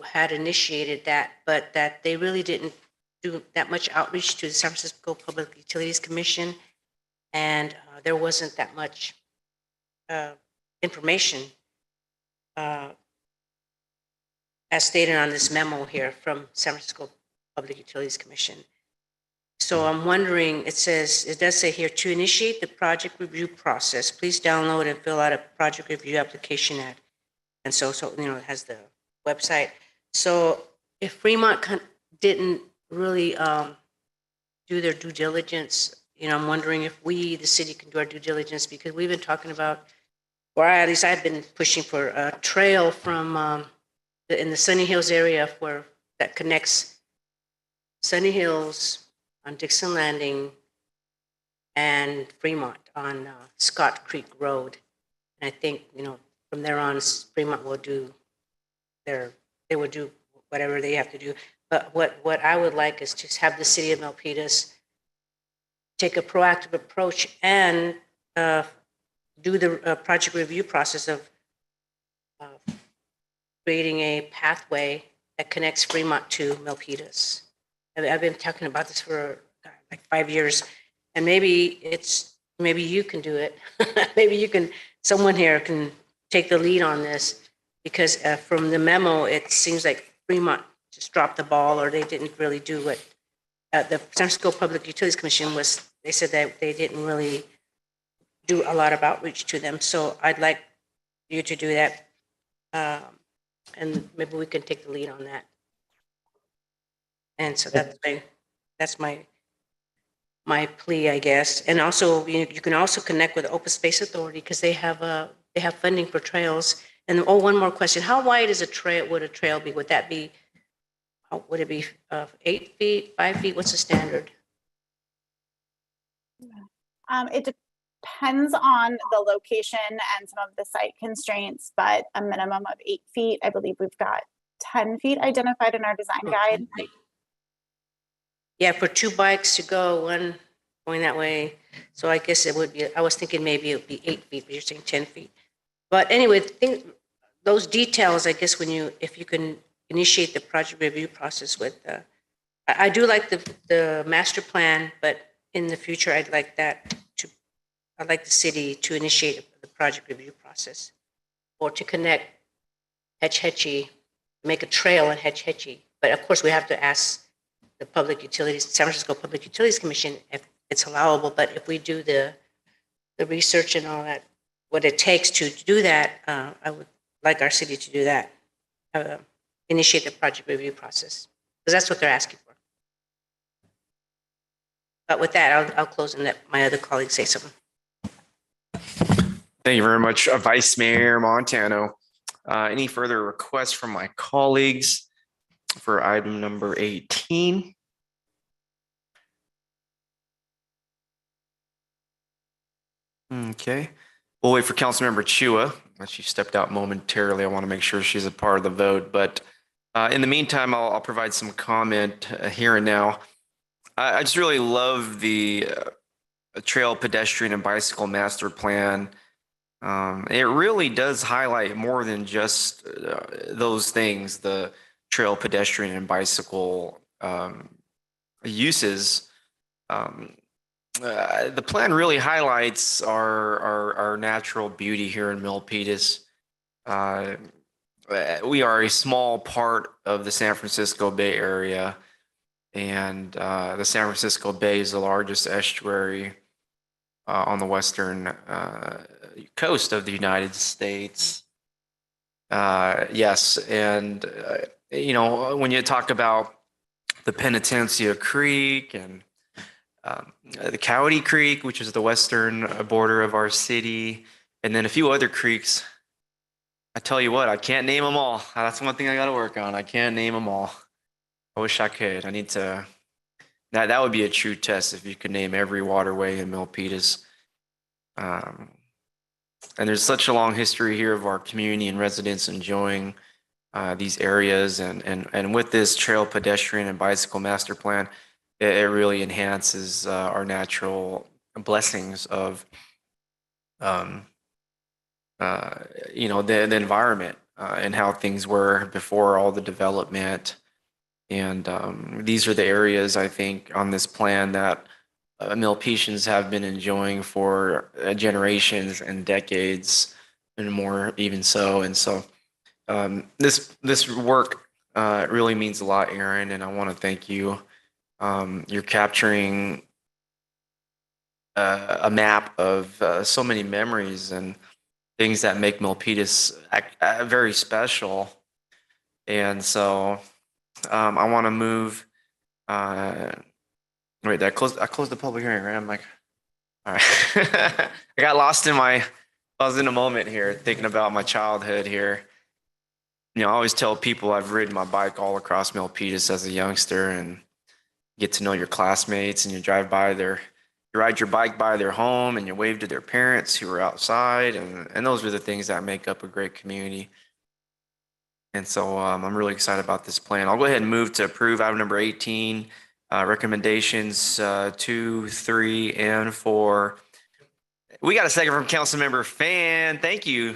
had initiated that, but that they really didn't do that much outreach to the San Francisco Public Utilities Commission. And there wasn't that much information as stated on this memo here from San Francisco Public Utilities Commission. So I'm wondering, it does say here, to initiate the project review process, please download and fill out a project review application at, and so it has the website. So if Fremont didn't really do their due diligence, I'm wondering if we, the city, can do our due diligence, because we've been talking about, or at least I've been pushing for a trail from in the Sunny Hills area that connects Sunny Hills on Dixon Landing and Fremont on Scott Creek Road. And I think, from there on, Fremont will do they will do whatever they have to do. But what I would like is to have the city of Milpitas take a proactive approach and do the project review process of creating a pathway that connects Fremont to Milpitas. I've been talking about this for like 5 years, and maybe you can do it. Maybe someone here can take the lead on this, because from the memo, it seems like Fremont just dropped the ball, or they didn't really do what the San Francisco Public Utilities Commission they said that they didn't really do a lot of outreach to them. So I'd like you to do that, and maybe we can take the lead on that. And so that's my plea, I guess. And also, you can also connect with the Open Space Authority, because they have funding for trails. And one more question: how wide is would a trail be? Would it be 8 feet, 5 feet? What's the standard? It depends on the location and some of the site constraints, but a minimum of 8 feet. I believe we've got 10 feet identified in our design guide. Yeah, for 2 bikes to go, one going that way. So I guess it would be, I was thinking maybe it would be 8 feet, but you're saying 10 feet. But anyway, those details, I guess, if you can initiate the project review process with, I do like the master plan, but in the future, I'd like the city to initiate the project review process, or to connect Hetch Hetchy, make a trail in Hetch Hetchy. But of course, we have to ask the San Francisco Public Utilities Commission if it's allowable. But if we do the research and all that, what it takes to do that, I would like our city to do that, initiate the project review process, because that's what they're asking for. But with that, I'll close and let my other colleagues say something. Thank you very much, Vice Mayor Montano. Any further requests from my colleagues for item number 18? Okay, we'll wait for Councilmember Chua. She stepped out momentarily. I want to make sure she's a part of the vote. But in the meantime, I'll provide some comment here and now. I just really love the trail, pedestrian, and bicycle master plan. It really does highlight more than just those things, the trail, pedestrian, and bicycle uses. The plan really highlights our natural beauty here in Milpitas. We are a small part of the San Francisco Bay Area, and the San Francisco Bay is the largest estuary on the western coast of the United States. Yes, and when you talk about the Penitencia Creek and the Coyote Creek, which is the western border of our city, and then a few other creeks. I tell you what, I can't name them all. That's one thing I got to work on. I can't name them all. I wish I could. I need to. That would be a true test if you could name every waterway in Milpitas. And there's such a long history here of our community and residents enjoying these areas, and with this trail, pedestrian, and bicycle master plan, it really enhances our natural blessings of the environment and how things were before all the development. And these are the areas I think on this plan that Milpitians have been enjoying for generations and decades and more even so. And so this work really means a lot, Aaron, and I want to thank you. You're capturing a map of so many memories and things that make Milpitas very special. And so I want to move. Wait, I closed the public hearing, right? I'm like, all right. I got lost I was in a moment here thinking about my childhood here. I always tell people I've ridden my bike all across Milpitas as a youngster and get to know your classmates, and you ride your bike by their home and you wave to their parents who are outside. And those are the things that make up a great community. And so I'm really excited about this plan. I'll go ahead and move to approve item number 18, recommendations 2, 3, and 4. We got a second from Councilmember Fan. Thank you.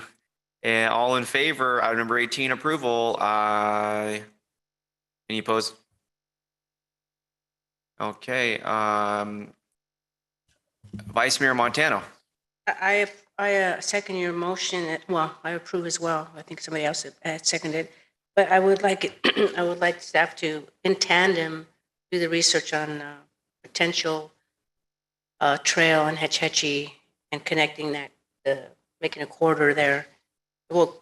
And all in favor, item number 18, approval. Any opposed? Okay. Vice Mayor Montano. I second your motion. Well, I approve as well. I think somebody else had seconded, but I would like staff to, in tandem, do the research on potential trail in Hetch Hetchy and connecting that, making a corridor there. We'll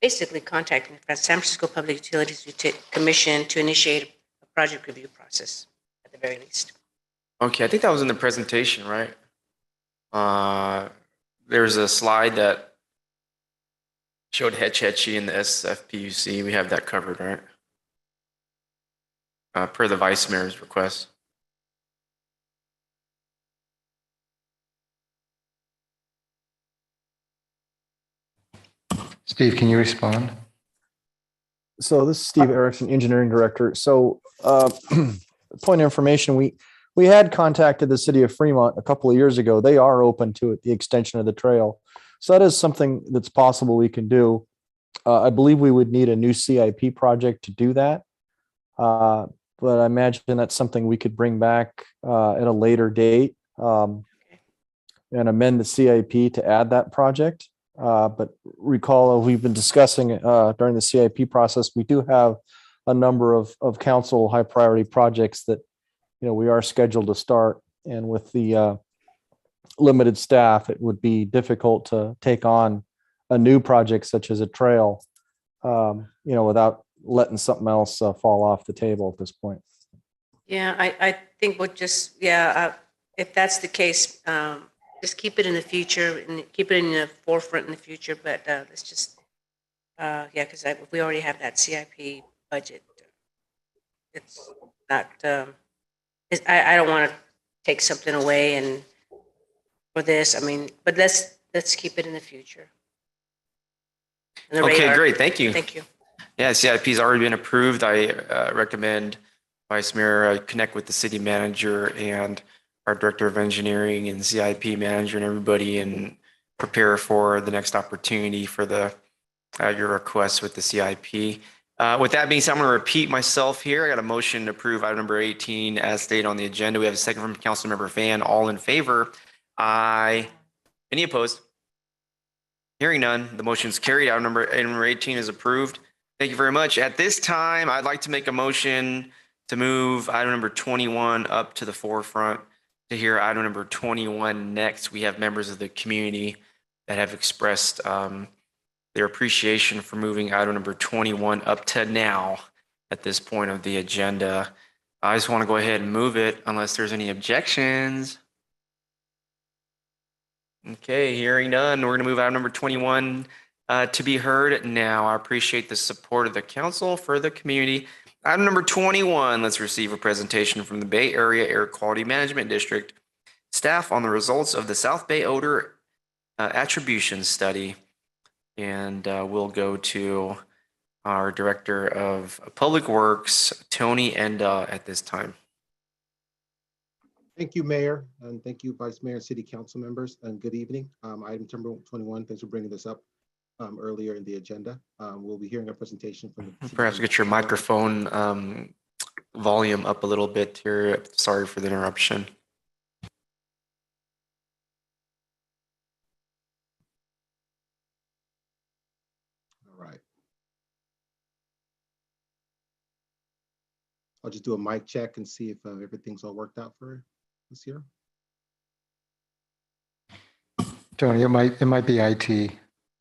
basically contact the San Francisco Public Utilities Commission to initiate a project review process at the very least. Okay, I think that was in the presentation, right? There's a slide that showed Hetch Hetchy and the SFPUC. We have that covered, right? Per the Vice Mayor's request. Steve, can you respond? So this is Steve Erickson, Engineering Director. So point of information, we had contacted the city of Fremont a couple of years ago. They are open to it, the extension of the trail. So that is something that's possible we can do. I believe we would need a new CIP project to do that. But I imagine that's something we could bring back at a later date and amend the CIP to add that project. But recall, we've been discussing during the CIP process, we do have a number of council high priority projects that we are scheduled to start, and with the limited staff, it would be difficult to take on a new project such as a trail, without letting something else fall off the table at this point. Yeah, I think we'll just, if that's the case, just keep it in the future and keep it in the forefront in the future. But let's just, because we already have that CIP budget. It's not, I don't want to take something away and for this. I mean, but let's keep it in the future. Okay, great. Thank you. Thank you. Yeah, CIP has already been approved. I recommend Vice Mayor connect with the city manager and our Director of Engineering and CIP manager and everybody, and prepare for the next opportunity for your request with the CIP. With that being said, I'm going to repeat myself here. I got a motion to approve item number 18 as stated on the agenda. We have a second from Councilmember Fan. All in favor? Aye. Any opposed? Hearing none, the motion is carried. Item number 18 is approved. Thank you very much. At this time, I'd like to make a motion to move item number 21 up to the forefront to hear item number 21 next. We have members of the community that have expressed their appreciation for moving item number 21 up to now at this point of the agenda. I just want to go ahead and move it unless there's any objections. Okay, hearing none, we're going to move item number 21 to be heard now. I appreciate the support of the council for the community. Item number 21, let's receive a presentation from the Bay Area Air Quality Management District staff on the results of the South Bay Odor Attribution Study. And we'll go to our Director of Public Works, Tony Enda, at this time. Thank you, Mayor, and thank you, Vice Mayor and City Council members, and good evening. Item number 21, thanks for bringing this up earlier in the agenda. We'll be hearing a presentation from the Perhaps get your microphone volume up a little bit here. Sorry for the interruption. All right. I'll just do a mic check and see if everything's all worked out for this year. Tony, it might be IT.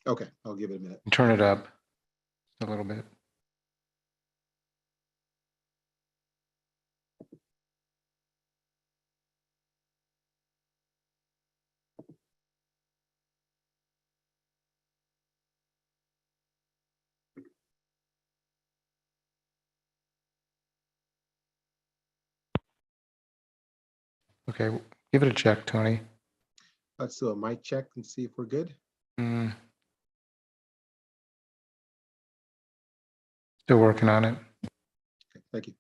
Okay, I'll give it a minute. Turn it up a little bit. Okay, give it a check, Tony. Let's do a mic check and see if we're good. Still working on it. Okay, thank you.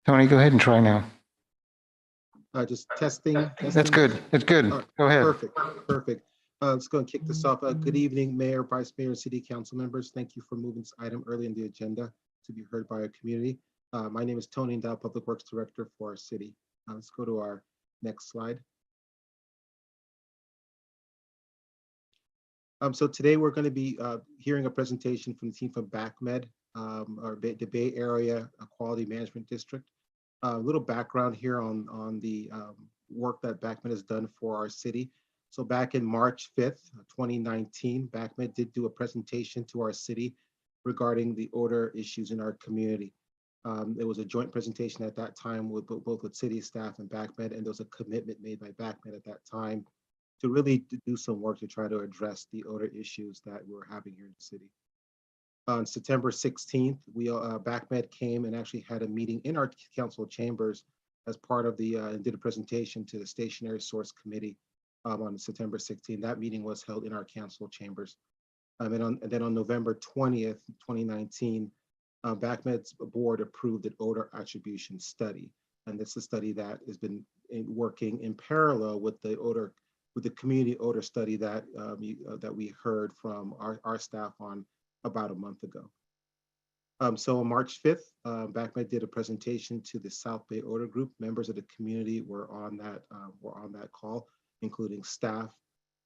Tony, go ahead and try now. Just testing. That's good. It's good. Go ahead. Perfect, perfect. Let's go and kick this off. Good evening, Mayor, Vice Mayor, and City Council members. Thank you for moving this item early in the agenda to be heard by our community. My name is Tony Endow, Public Works Director for our city. Let's go to our next slide. So today we're going to be hearing a presentation from the team from BACMed, the Bay Area Quality Management District. A little background here on the work that BACMed has done for our city. So back in March 5th, 2019, BACMed did do a presentation to our city regarding the odor issues in our community. It was a joint presentation at that time with both with city staff and BACMed, and there was a commitment made by BACMed at that time to really do some work to try to address the odor issues that we're having here in the city. On September 16th, BACMed came and actually had a meeting in our council chambers as part of the, did a presentation to the Stationary Source Committee on September 16th. That meeting was held in our council chambers. And then on November 20th, 2019, BACMed's board approved an odor attribution study. And this is a study that has been working in parallel with the community odor study that that we heard from our staff on about a month ago. So on March 5th, BACMed did a presentation to the South Bay Odor Group. Members of the community were on that call, including staff,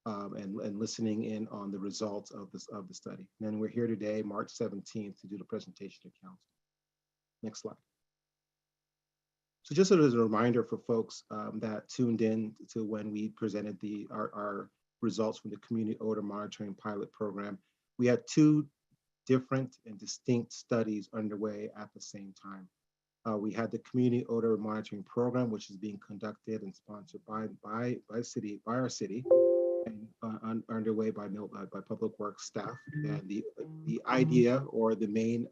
and listening in on the results of the study. And then we're here today, March 17th, to do the presentation to council. Next slide. So just as a reminder for folks that tuned in to when we presented our results from the Community Odor Monitoring Pilot Program, we had two different and distinct studies underway at the same time. We had the Community Odor Monitoring Program, which is being conducted and sponsored by our city, and underway by Public Works staff. And the idea or the main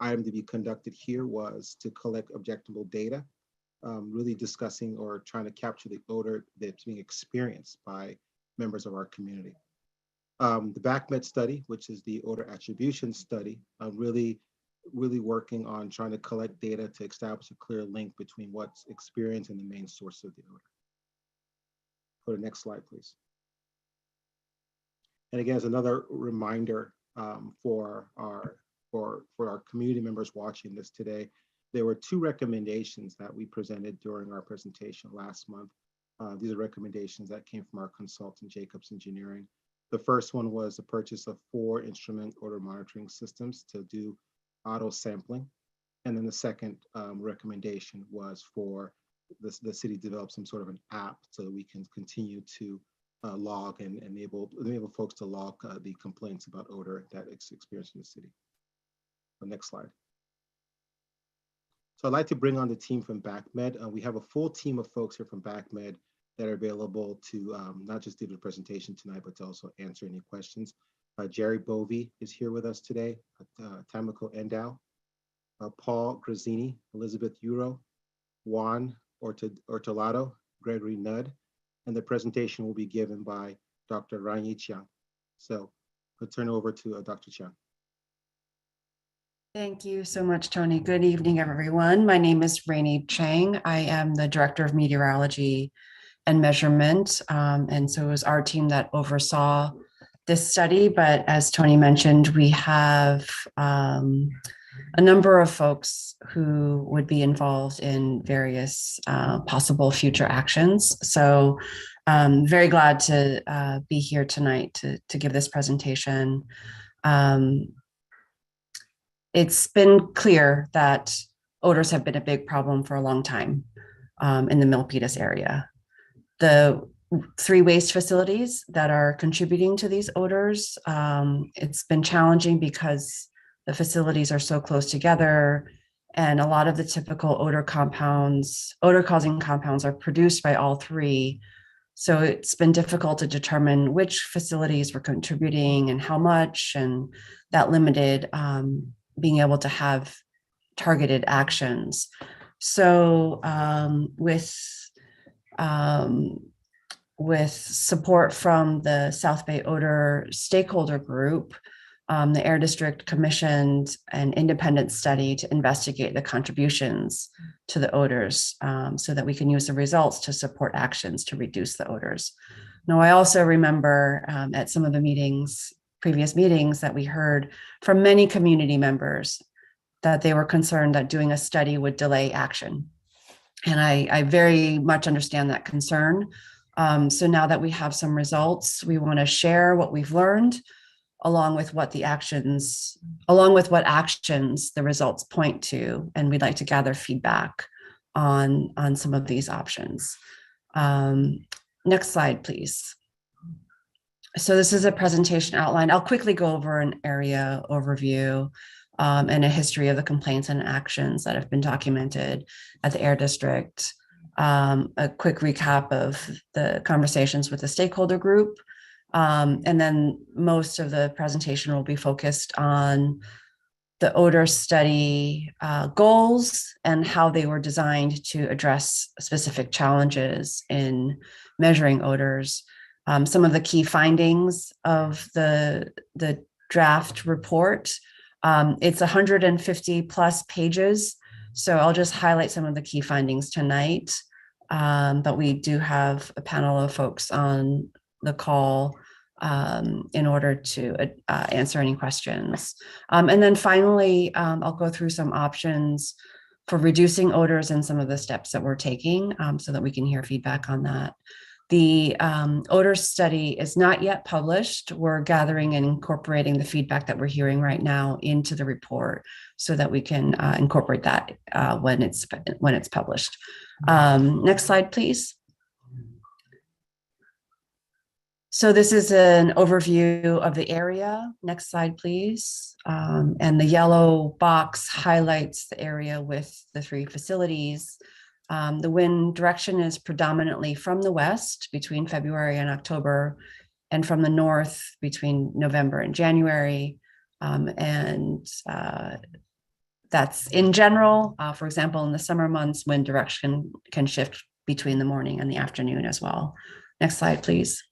item to be conducted here was to collect objectable data, really discussing or trying to capture the odor that's being experienced by members of our community. The BACMed study, which is the odor attribution study, really working on trying to collect data to establish a clear link between what's experienced and the main source of the odor. Go to the next slide, please. And again, as another reminder for our community members watching this today, there were 2 recommendations that we presented during our presentation last month. These are recommendations that came from our consultant, Jacobs Engineering. The first one was the purchase of 4 instrument odor monitoring systems to do auto sampling. And then the second recommendation was for the city to develop some sort of an app so that we can continue to log and enable folks to log the complaints about odor that it's experienced in the city. The next slide. So I'd like to bring on the team from BACMed. We have a full team of folks here from BACMed that are available to not just do the presentation tonight, but to also answer any questions. Jerry Bovey is here with us today, Tamiko Endow, Paul Grazzini, Elizabeth Euro, Juan Ortolado, Gregory Nudd, and the presentation will be given by Dr. Ranyi Chiang. So I'll turn over to Dr. Chiang. Thank you so much, Tony. Good evening, everyone. My name is Rainey Chang. I am the Director of Meteorology and Measurement. And so it was our team that oversaw this study. But as Tony mentioned, we have a number of folks who would be involved in various possible future actions. So very glad to be here tonight to give this presentation. It's been clear that odors have been a big problem for a long time in the Milpitas area. The 3 waste facilities that are contributing to these odors, it's been challenging because the facilities are so close together, and a lot of the typical odor-causing compounds are produced by all 3. So it's been difficult to determine which facilities were contributing and how much, and that limited being able to have targeted actions. So with support from the South Bay Odor Stakeholder Group, the Air District commissioned an independent study to investigate the contributions to the odors so that we can use the results to support actions to reduce the odors. Now, I also remember at some of the previous meetings that we heard from many community members that they were concerned that doing a study would delay action. And I very much understand that concern. So now that we have some results, we want to share what we've learned along with what actions the results point to. And we'd like to gather feedback on some of these options. Next slide, please. So this is a presentation outline. I'll quickly go over an area overview and a history of the complaints and actions that have been documented at the Air District. A quick recap of the conversations with the stakeholder group. And then most of the presentation will be focused on the odor study goals and how they were designed to address specific challenges in measuring odors. Some of the key findings of the draft report. It's 150 plus pages. So I'll just highlight some of the key findings tonight. But we do have a panel of folks on the call in order to answer any questions. And then finally, I'll go through some options for reducing odors and some of the steps that we're taking so that we can hear feedback on that. The odor study is not yet published. We're gathering and incorporating the feedback that we're hearing right now into the report so that we can incorporate that when it's published. Next slide, please. So this is an overview of the area. Next slide, please. And the yellow box highlights the area with the 3 facilities. The wind direction is predominantly from the west between February and October, and from the north between November and January. That's in general. For example, in the summer months, wind direction can shift between the morning and the afternoon as well. Next slide, please.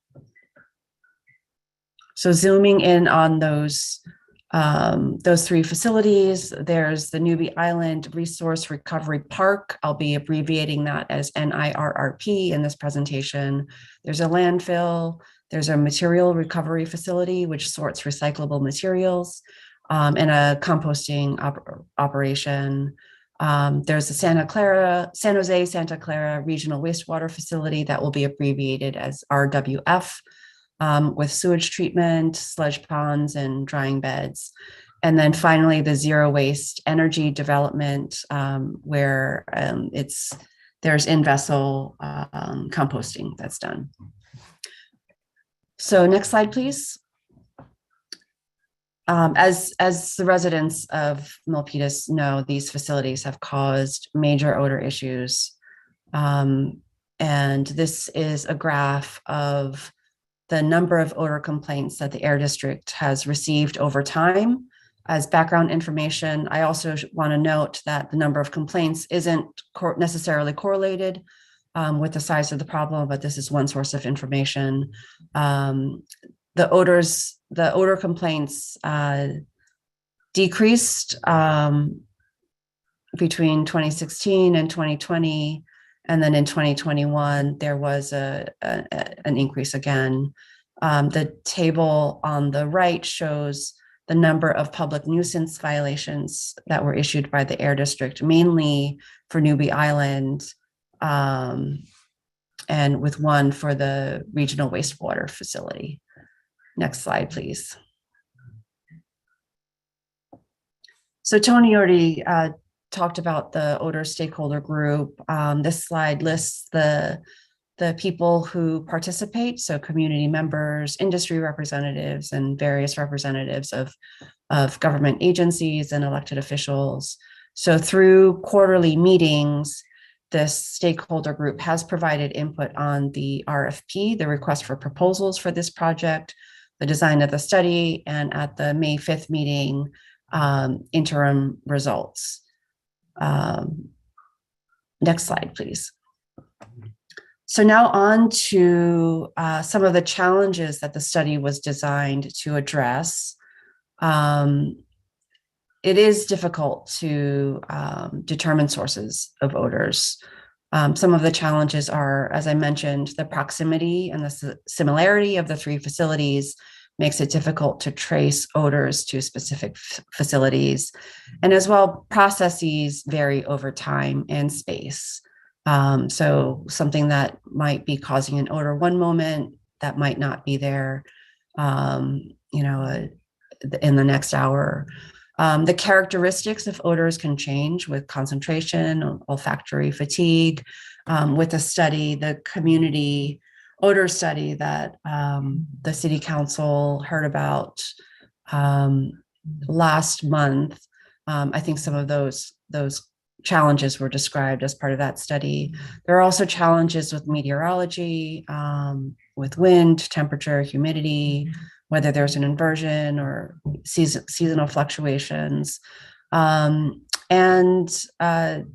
So zooming in on those Those three facilities, there's the Newbie Island Resource Recovery Park. I'll be abbreviating that as NIRRP in this presentation. There's a landfill, there's a material recovery facility, which sorts recyclable materials, and a composting operation. There's the San Jose, Santa Clara Regional Wastewater Facility that will be abbreviated as RWF, with sewage treatment, sludge ponds, and drying beds. And then finally, the zero waste energy development, where there's in-vessel composting that's done. So next slide, please. As the residents of Milpitas know, these facilities have caused major odor issues. And this is a graph of the number of odor complaints that the Air District has received over time. As background information, I also want to note that the number of complaints isn't necessarily correlated with the size of the problem, but this is one source of information. The odor complaints decreased between 2016 and 2020. And then in 2021, there was an increase again. The table on the right shows the number of public nuisance violations that were issued by the Air District, mainly for Newbie Island, and with one for the regional wastewater facility. Next slide, please. So Tony already talked about the odor stakeholder group. This slide lists the people who participate, so community members, industry representatives, and various representatives of government agencies and elected officials. So through quarterly meetings, this stakeholder group has provided input on the RFP, the request for proposals for this project, the design of the study, and at the May 5th meeting, interim results. Next slide, please. So now on to some of the challenges that the study was designed to address. It is difficult to determine sources of odors. Some of the challenges are, as I mentioned, the proximity and the similarity of the three facilities makes it difficult to trace odors to specific facilities. And as well, processes vary over time and space. So something that might be causing an odor one moment that might not be there, in the next hour. The characteristics of odors can change with concentration, olfactory fatigue. With a study, the community odor study that the City Council heard about last month, I think some of those challenges were described as part of that study. There are also challenges with meteorology, with wind, temperature, humidity, whether there's an inversion or seasonal fluctuations. And in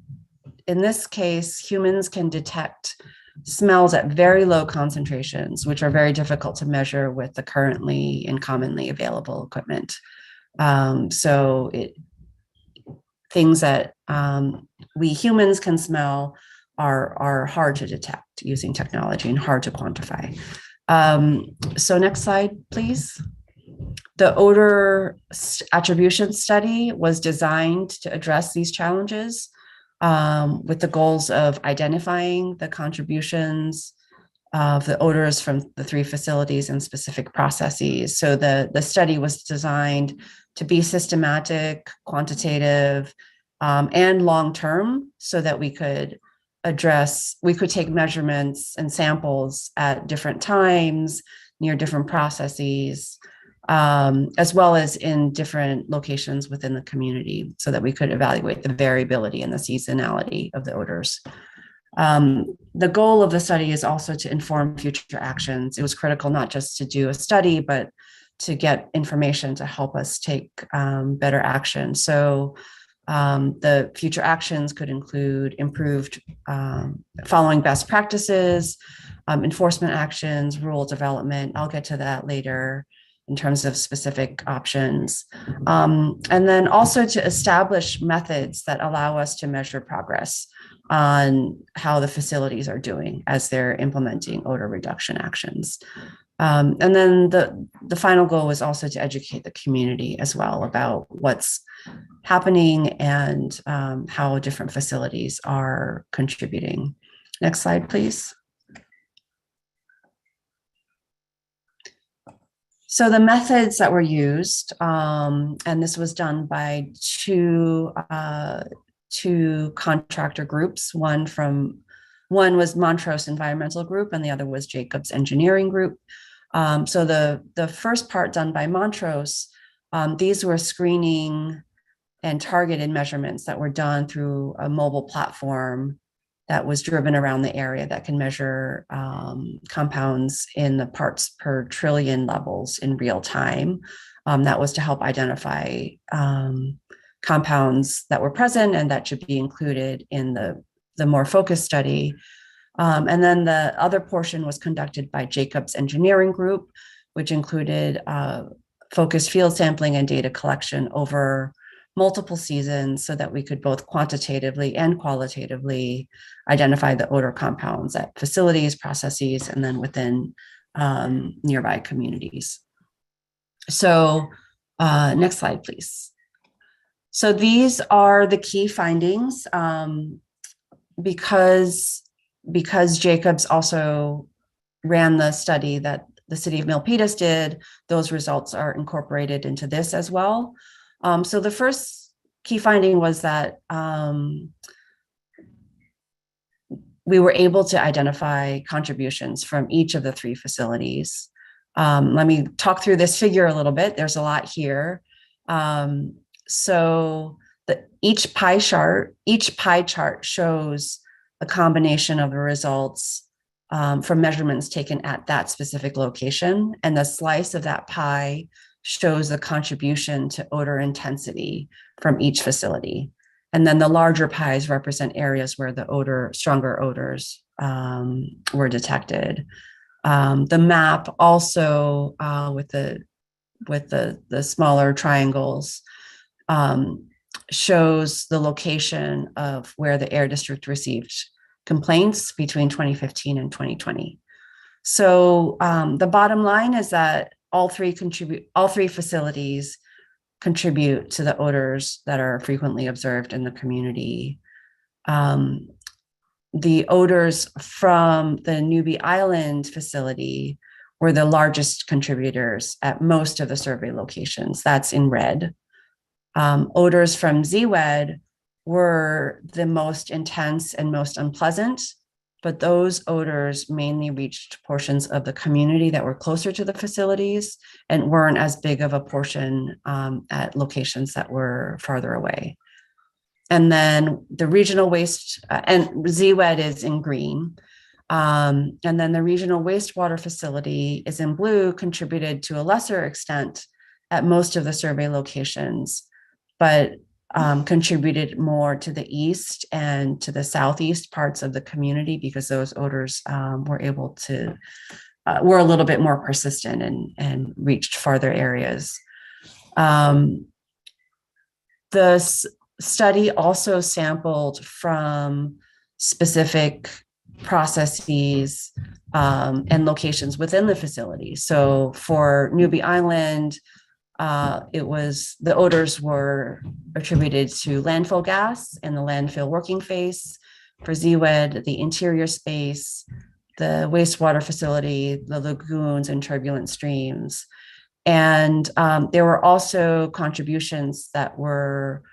this case, humans can detect smells at very low concentrations, which are very difficult to measure with the currently and commonly available equipment. Things that we humans can smell are hard to detect using technology and hard to quantify. So next slide, please. The odor attribution study was designed to address these challenges with the goals of identifying the contributions of the odors from the three facilities and specific processes. So the study was designed to be systematic, quantitative, and long-term, so that we could take measurements and samples at different times, near different processes, as well as in different locations within the community, so that we could evaluate the variability and the seasonality of the odors. The goal of the study is also to inform future actions. It was critical not just to do a study, but to get information to help us take better action. So the future actions could include improved following best practices, enforcement actions, rule development. I'll get to that later. in terms of specific options. And then also to establish methods that allow us to measure progress on how the facilities are doing as they're implementing odor reduction actions. And then the final goal was also to educate the community as well about what's happening and how different facilities are contributing. Next slide, please. So the methods that were used, and this was done by two contractor groups. One was Montrose Environmental Group, and the other was Jacobs Engineering Group. So the first part done by Montrose, these were screening and targeted measurements that were done through a mobile platform that was driven around the area that can measure compounds in the parts per trillion levels in real time. That was to help identify compounds that were present and that should be included in the more focused study. And then the other portion was conducted by Jacobs Engineering Group, which included focused field sampling and data collection over multiple seasons so that we could both quantitatively and qualitatively identify the odor compounds at facilities, processes, and then within nearby communities. So next slide, please. So these are the key findings. Because Jacobs also ran the study that the city of Milpitas did, those results are incorporated into this as well. So the first key finding was that we were able to identify contributions from each of the three facilities. Let me talk through this figure a little bit. There's a lot here. So each pie chart shows a combination of the results from measurements taken at that specific location, and the slice of that pie shows the contribution to odor intensity from each facility. And then the larger pies represent areas where the stronger odors were detected. The map also with the smaller triangles shows the location of where the air district received complaints between 2015 and 2020. So the bottom line is that all three facilities contribute to the odors that are frequently observed in the community. The odors from the Newbie Island facility were the largest contributors at most of the survey locations. That's in red. Odors from ZWED were the most intense and most unpleasant, but those odors mainly reached portions of the community that were closer to the facilities and weren't as big of a portion at locations that were farther away. And then the regional waste, and ZWED is in green, and then the regional wastewater facility is in blue, contributed to a lesser extent at most of the survey locations, but contributed more to the east and to the southeast parts of the community because those odors were a little bit more persistent and reached farther areas. The study also sampled from specific processes and locations within the facility. So for Newbie Island, the odors were attributed to landfill gas and the landfill working face. For ZWED, the interior space, the wastewater facility, the lagoons and turbulent streams. And there were also contributions that were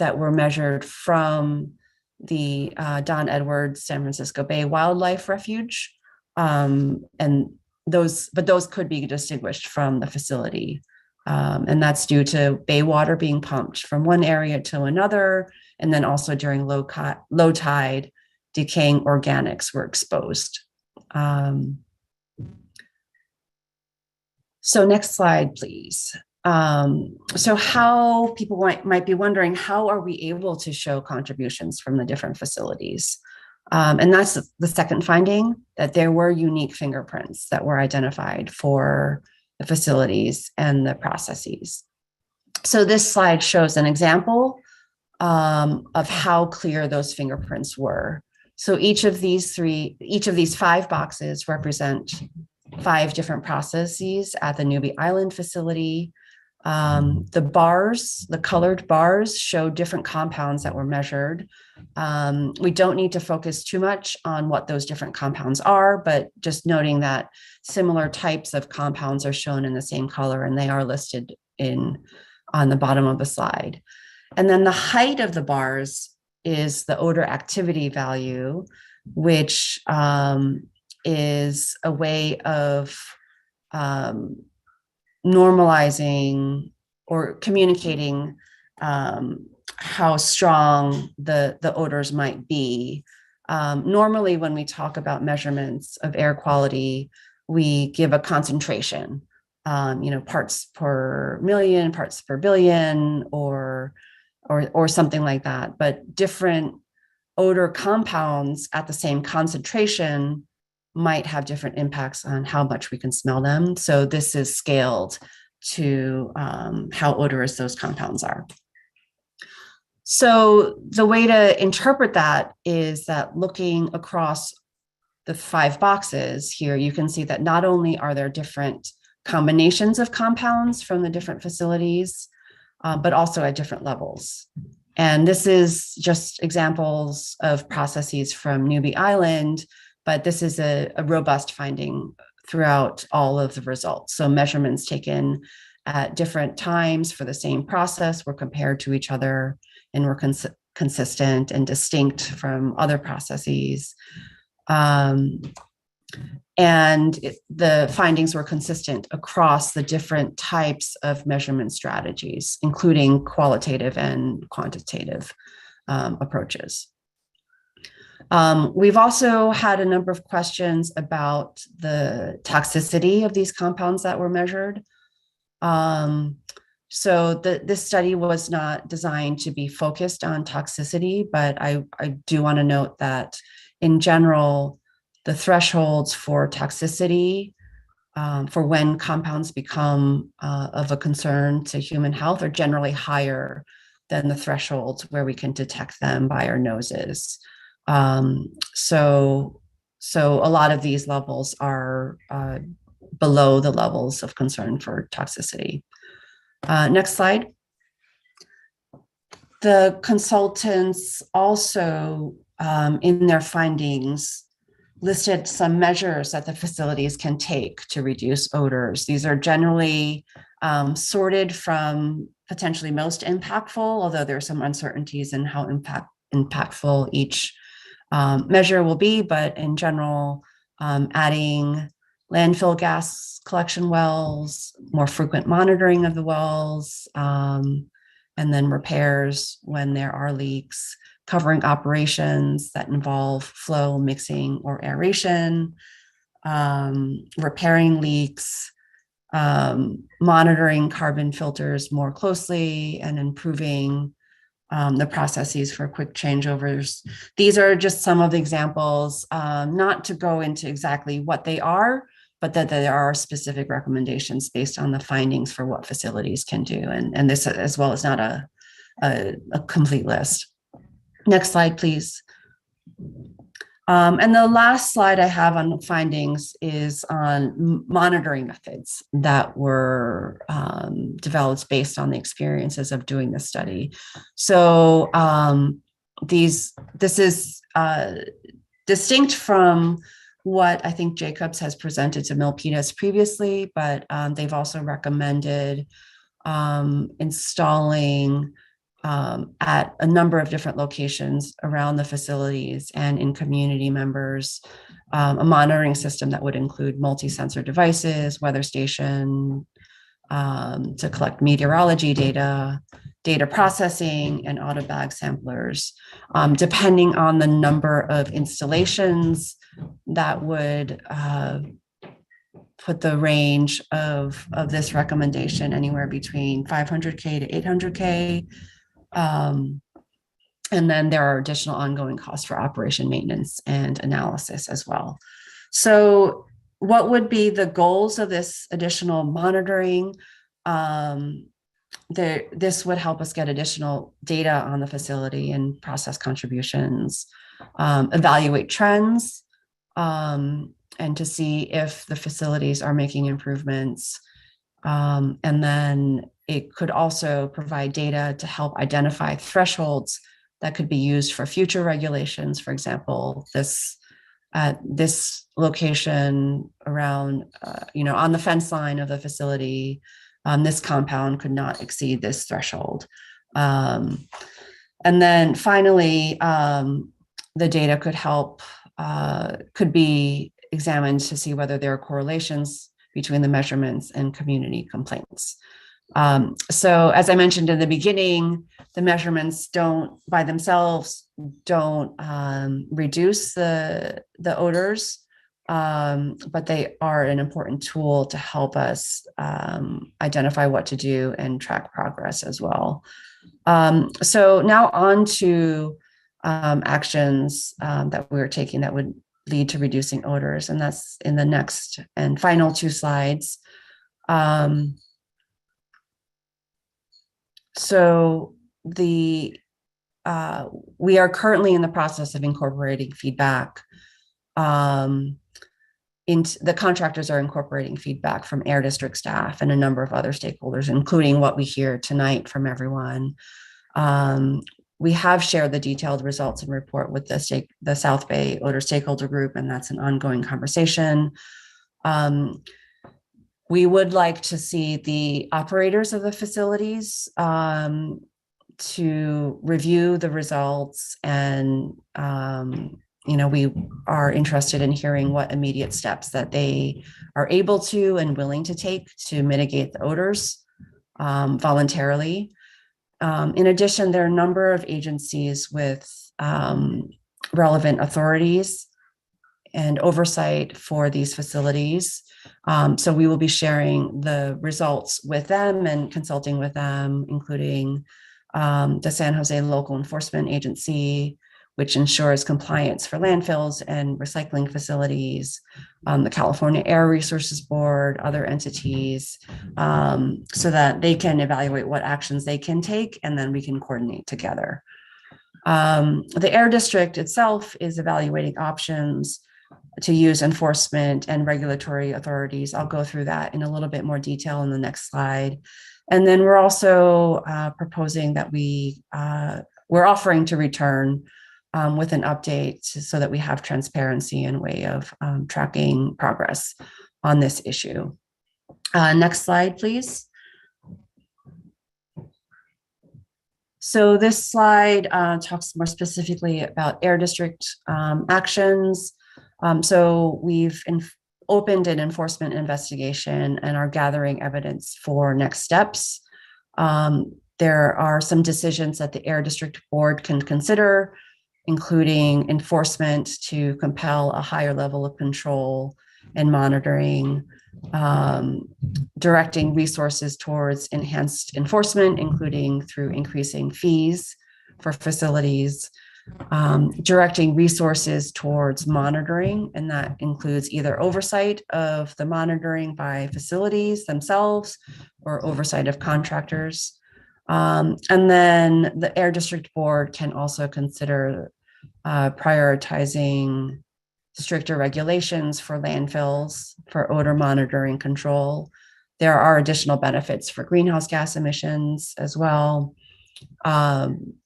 measured from the Don Edwards San Francisco Bay Wildlife Refuge. But those could be distinguished from the facility. And that's due to bay water being pumped from one area to another. And then also during low tide, decaying organics were exposed. So next slide, please. So how people might be wondering, how are we able to show contributions from the different facilities? And that's the second finding, that there were unique fingerprints that were identified for the facilities and the processes. So this slide shows an example of how clear those fingerprints were. So each of these 5 boxes represent 5 different processes at the Newbie Island facility. The colored bars show different compounds that were measured. We don't need to focus too much on what those different compounds are, but just noting that similar types of compounds are shown in the same color, and they are listed on the bottom of the slide. And then the height of the bars is the odor activity value, which is a way of normalizing or communicating how strong the odors might be. Normally, when we talk about measurements of air quality, we give a concentration, parts per million, parts per billion, or something like that. But different odor compounds at the same concentration might have different impacts on how much we can smell them. So this is scaled to how odorous those compounds are. So the way to interpret that is that looking across the 5 boxes here, you can see that not only are there different combinations of compounds from the different facilities, but also at different levels. And this is just examples of processes from Newbie Island, but this is a robust finding throughout all of the results. So measurements taken at different times for the same process were compared to each other and were consistent and distinct from other processes. The findings were consistent across the different types of measurement strategies, including qualitative and quantitative approaches. We've also had a number of questions about the toxicity of these compounds that were measured. This study was not designed to be focused on toxicity, but I do want to note that in general, the thresholds for toxicity for when compounds become of a concern to human health are generally higher than the thresholds where we can detect them by our noses. So a lot of these levels are below the levels of concern for toxicity. Next slide. The consultants also, in their findings, listed some measures that the facilities can take to reduce odors. These are generally sorted from potentially most impactful, although there are some uncertainties in how impactful each measure will be, but in general, adding landfill gas collection wells, more frequent monitoring of the wells, and then repairs when there are leaks, covering operations that involve flow, mixing, or aeration, repairing leaks, monitoring carbon filters more closely, and improving the processes for quick changeovers. These are just some of the examples, not to go into exactly what they are, but that there are specific recommendations based on the findings for what facilities can do. And this as well is not a complete list. Next slide, please. And the last slide I have on findings is on monitoring methods that were developed based on the experiences of doing this study. So this is distinct from what I think Jacobs has presented to Milpitas previously, but they've also recommended installing at a number of different locations around the facilities and in community members, a monitoring system that would include multi-sensor devices, weather station, to collect meteorology data, data processing, and auto bag samplers. Depending on the number of installations, that would put the range of this recommendation anywhere between 500K to 800K. And then there are additional ongoing costs for operation, maintenance, and analysis as well. So what would be the goals of this additional monitoring? This would help us get additional data on the facility and process contributions, evaluate trends, and to see if the facilities are making improvements. And then it could also provide data to help identify thresholds that could be used for future regulations. For example, this location around, on the fence line of the facility, this compound could not exceed this threshold. And then finally, the data could be examined to see whether there are correlations between the measurements and community complaints. So as I mentioned in the beginning, the measurements by themselves don't reduce the odors, but they are an important tool to help us identify what to do and track progress as well. So now on to actions that we're taking that would lead to reducing odors, and that's in the next and final two slides. So we are currently in the process of incorporating feedback. The contractors are incorporating feedback from Air District staff and a number of other stakeholders, including what we hear tonight from everyone. We have shared the detailed results and report with the South Bay Odor Stakeholder Group, and that's an ongoing conversation. We would like to see the operators of the facilities to review the results, and we are interested in hearing what immediate steps that they are able to and willing to take to mitigate the odors voluntarily. In addition, there are a number of agencies with relevant authorities and oversight for these facilities. So we will be sharing the results with them and consulting with them, including the San Jose Local Enforcement Agency, which ensures compliance for landfills and recycling facilities, the California Air Resources Board, other entities, so that they can evaluate what actions they can take, and then we can coordinate together. The Air District itself is evaluating options to use enforcement and regulatory authorities. I'll go through that in a little bit more detail in the next slide. And then we're also proposing that we're offering to return with an update so that we have transparency and way of tracking progress on this issue. Next slide, please. So this slide talks more specifically about Air District actions. So we've opened an enforcement investigation and are gathering evidence for next steps. There are some decisions that the Air District Board can consider, including enforcement to compel a higher level of control and monitoring, directing resources towards enhanced enforcement, including through increasing fees for facilities, directing resources towards monitoring, and that includes either oversight of the monitoring by facilities themselves or oversight of contractors. And then the Air District Board can also consider prioritizing stricter regulations for landfills for odor monitoring control. There are additional benefits for greenhouse gas emissions as well.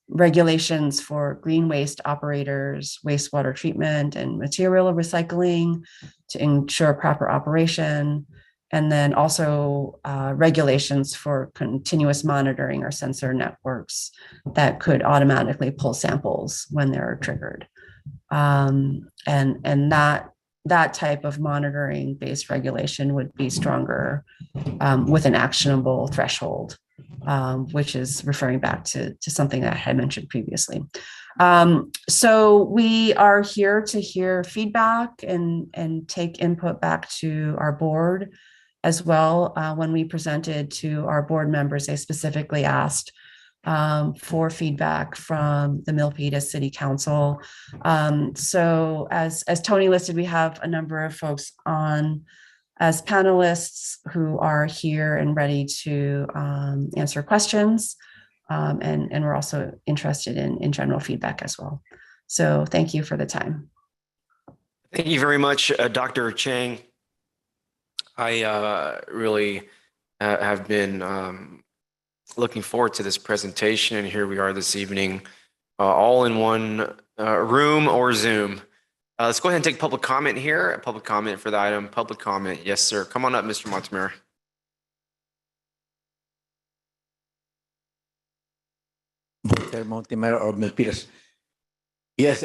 Regulations for green waste operators, wastewater treatment, and material recycling to ensure proper operation. And then also regulations for continuous monitoring or sensor networks that could automatically pull samples when they're triggered. And that type of monitoring based regulation would be stronger with an actionable threshold, which is referring back to something that I had mentioned previously. So we are here to hear feedback and take input back to our board as well. When we presented to our board members, they specifically asked for feedback from the Milpita City Council. So as Tony listed, we have a number of folks on as panelists who are here and ready to answer questions. And we're also interested in general feedback as well. So thank you for the time. Thank you very much, Dr. Chang. I really have been looking forward to this presentation, and here we are this evening, all in one room or Zoom. Let's go ahead and take public comment here. A public comment for the item. Public comment. Yes, sir. Come on up, Mr. Montemare. Montemare or Milpitas. Yes,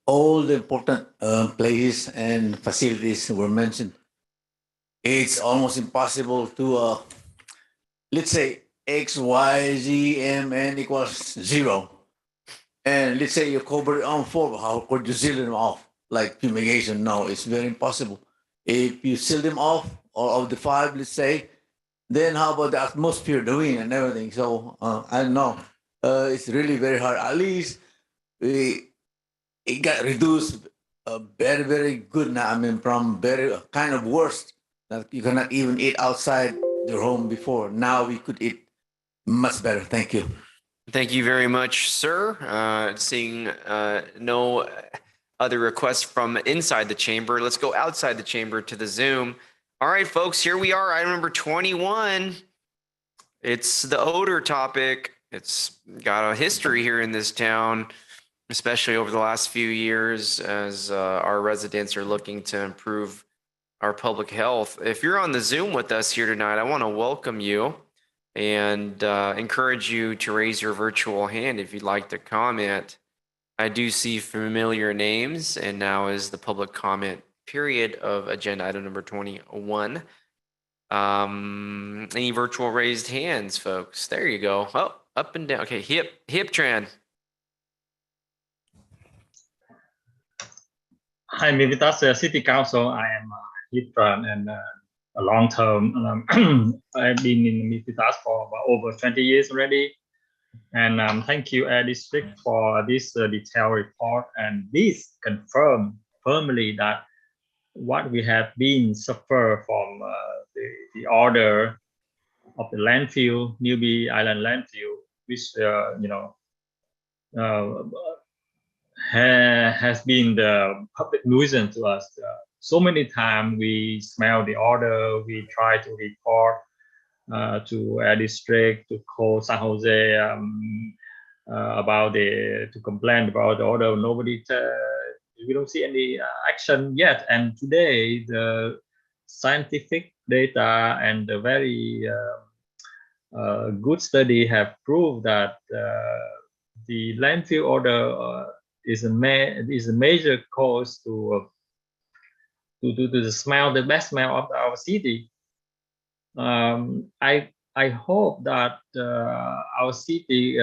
all the important places and facilities were mentioned. It's almost impossible to, let's say, X, Y, Z, M, N equals 0. And let's say you cover it on 4, how could you seal them off? Like fumigation? No, it's very impossible. If you seal them off, or of the 5, let's say, then how about the atmosphere, the wind and everything? So I don't know. It's really very hard. At least it got reduced very, very good now. I mean, from very kind of worst that you cannot even eat outside your home before. Now we could eat much better. Thank you. Thank you very much, sir. Seeing no other requests from inside the chamber, let's go outside the chamber to the Zoom. All right, folks, here we are. Item number 21. It's the odor topic. It's got a history here in this town, especially over the last few years as our residents are looking to improve our public health. If you're on the Zoom with us here tonight, I want to welcome you and encourage you to raise your virtual hand if you'd like to comment. I do see familiar names, and now is the public comment period of agenda item number 21. Any virtual raised hands, folks? There you go. Oh, up and down. Okay, hip Tran. Hi, Milpitas City Council. I am Hip Tran, and a long term. I've been in Milpitas for about over 20 years already. And thank you, Air District, for this detailed report. And this confirm firmly that what we have been suffer from the order of the landfill, Newbie Island landfill, which has been the public nuisance to us. So many times we smell the order, we try to report to Air District, to call San Jose to complain about the order. We don't see any action yet. And today, the scientific data and the very good study have proved that the landfill order is a major cause to the smell, the bad smell of our city. I hope that our city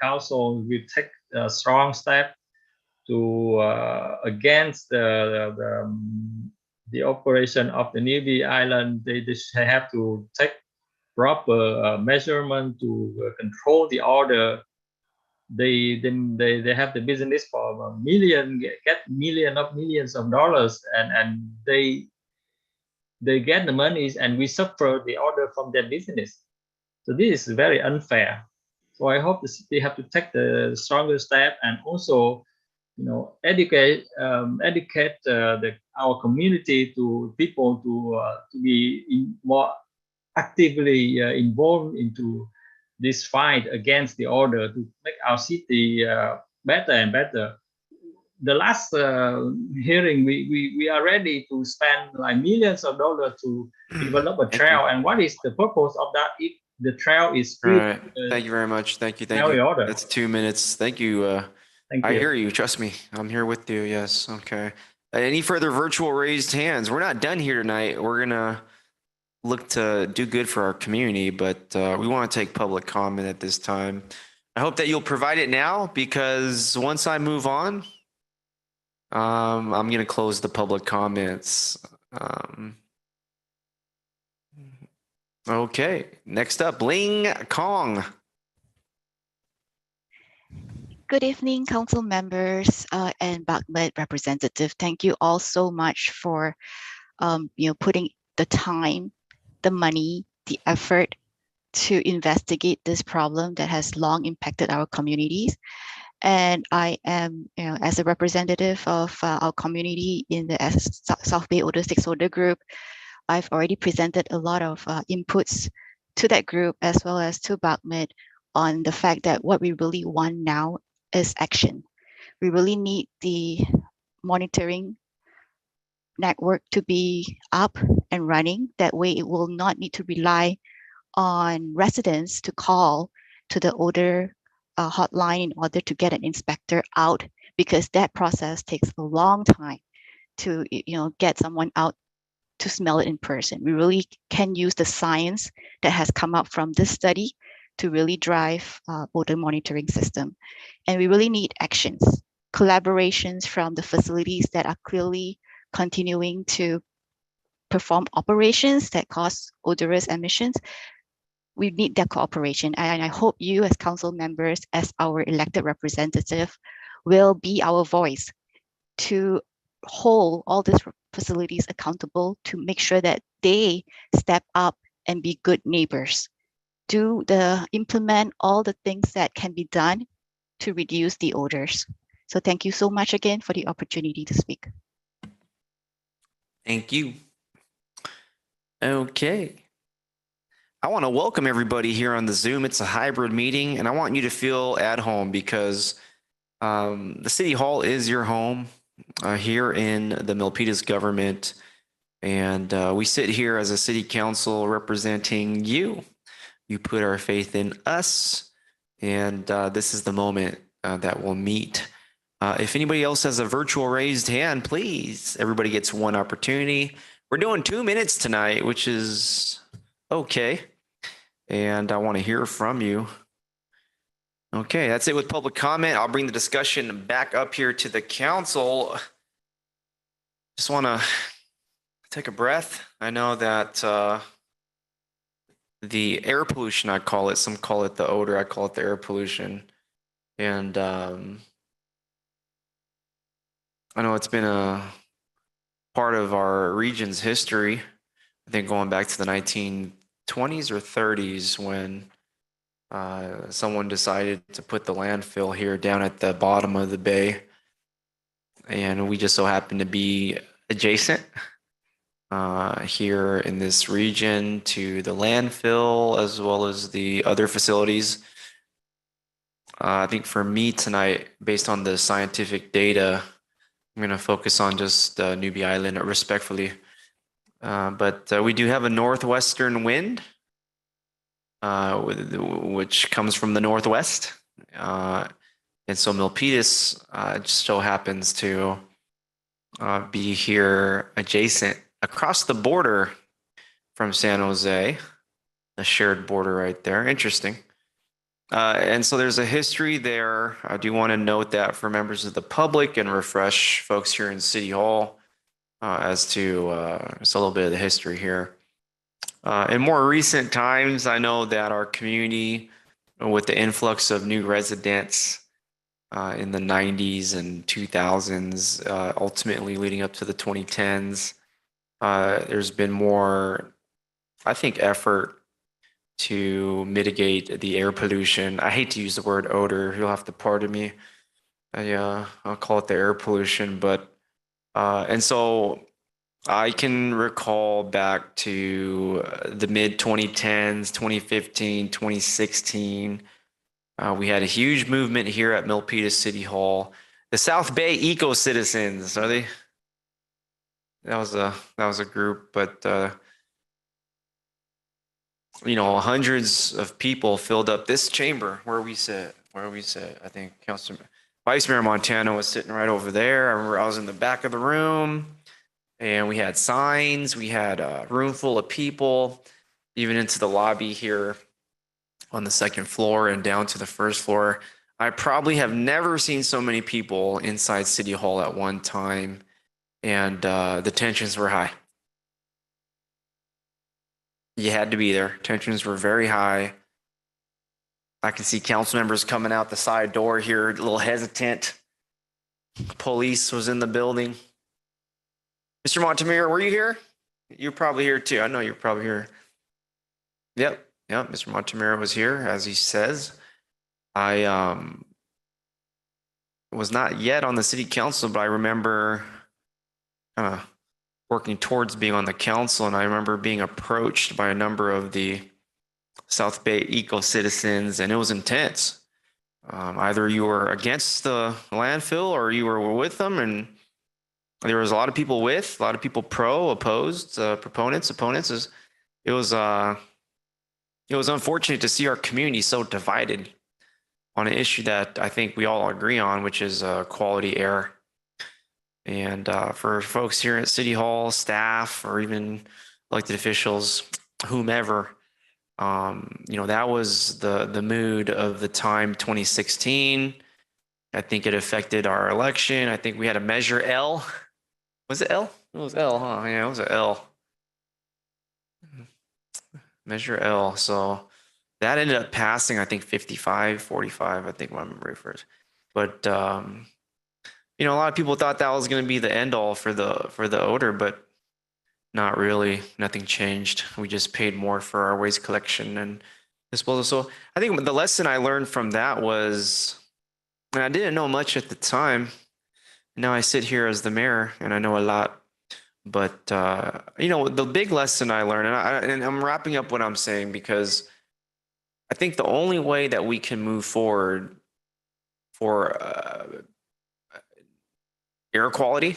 council will take a strong step to against the operation of the Newbie Island. They have to take proper measurement to control the order. They have the business for millions of dollars, and they get the money, and we suffer the order from their business. So this is very unfair. So I hope the city have to take the stronger step, and also, educate our community, to people to be more actively involved into this fight against the order, to make our city better and better. The last hearing, we are ready to spend like millions of dollars to develop a trail. And what is the purpose of that if the trail is free? All right. Thank you very much. Thank you. Order. That's 2 minutes. Thank you. Thank I you. hear you. Trust me. I'm here with you. Yes. Okay. Any further virtual raised hands? We're not done here tonight. We're going to look to do good for our community, but we want to take public comment at this time. I hope that you'll provide it now, because once I move on, I'm going to close the public comments. Okay, next up, Ling Kong. Good evening, council members and BACMED representative. Thank you all so much for putting the time, the money, the effort to investigate this problem that has long impacted our communities. And I am, as a representative of our community in the South Bay Odor Stakeholder Group, I've already presented a lot of inputs to that group as well as to BACMED on the fact that what we really want now is action. We really need the monitoring network to be up and running. That way it will not need to rely on residents to call to the odor hotline in order to get an inspector out, because that process takes a long time to get someone out to smell it in person. We really can use the science that has come up from this study to really drive odor monitoring system. And we really need actions, collaborations from the facilities that are clearly continuing to perform operations that cause odorous emissions. We need their cooperation. And I hope you as council members, as our elected representative, will be our voice to hold all these facilities accountable to make sure that they step up and be good neighbors. Implement all the things that can be done to reduce the odors. So thank you so much again for the opportunity to speak. Thank you. Okay. I want to welcome everybody here on the Zoom. It's a hybrid meeting, and I want you to feel at home because the City Hall is your home here in the Milpitas government. And we sit here as a city council representing you. You put our faith in us, and this is the moment that we'll meet. If anybody else has a virtual raised hand, please, everybody gets one opportunity. We're doing 2 minutes tonight, which is okay. And I want to hear from you. Okay, that's it with public comment. I'll bring the discussion back up here to the council. Just want to take a breath. I know that the air pollution, I call it, some call it the odor, I call it the air pollution. And I know it's been a part of our region's history. I think going back to the 1920s or 30s when someone decided to put the landfill here down at the bottom of the bay. And we just so happened to be adjacent here in this region to the landfill as well as the other facilities. I think for me tonight, based on the scientific data, I'm going to focus on just Newbie Island respectfully. But we do have a northwestern wind, which comes from the northwest. And so Milpitas just so happens to be here adjacent across the border from San Jose, a shared border right there. Interesting. And so there's a history there. I do want to note that for members of the public and refresh folks here in City Hall as to just a little bit of the history here. In more recent times, I know that our community, with the influx of new residents in the 90s and 2000s, ultimately leading up to the 2010s, there's been more, I think, effort to mitigate the air pollution. I hate to use the word odor. You'll have to pardon me. I'll call it the air pollution. But and so I can recall back to the mid 2010s, 2015, 2016. We had a huge movement here at Milpitas City Hall. The South Bay Eco Citizens, are they? That was a group, but hundreds of people filled up this chamber where we sit. I think Vice Mayor Montano was sitting right over there. I remember I was in the back of the room, and we had signs. We had a room full of people, even into the lobby here on the second floor and down to the first floor. I probably have never seen so many people inside City Hall at one time, and the tensions were high. You had to be there. Tensions were very high. I can see council members coming out the side door here, a little hesitant. Police was in the building. Mr. Montemir, were you here? You're probably here too. I know you're probably here. Yep. Mr. Montemir was here, as he says. I was not yet on the city council, but I remember working towards being on the council, and I remember being approached by a number of the South Bay eco citizens, and it was intense. Either you were against the landfill or you were with them, and there was a lot of people with, a lot of people pro, opposed, proponents, opponents. It was unfortunate to see our community so divided on an issue that I think we all agree on, which is quality air. And for folks here at City Hall, staff, or even elected officials, whomever, that was the mood of the time 2016. I think it affected our election. I think we had a Measure L. Was it L? It was L, huh? Yeah, it was an L. Measure L. So that ended up passing, I think 55-45, I think my memory first. But a lot of people thought that was going to be the end all for the odor, but not really. Nothing changed. We just paid more for our waste collection and disposal. So I think the lesson I learned from that was, and I didn't know much at the time. Now I sit here as the mayor and I know a lot. But the big lesson I learned, and I'm wrapping up what I'm saying, because I think the only way that we can move forward for air quality,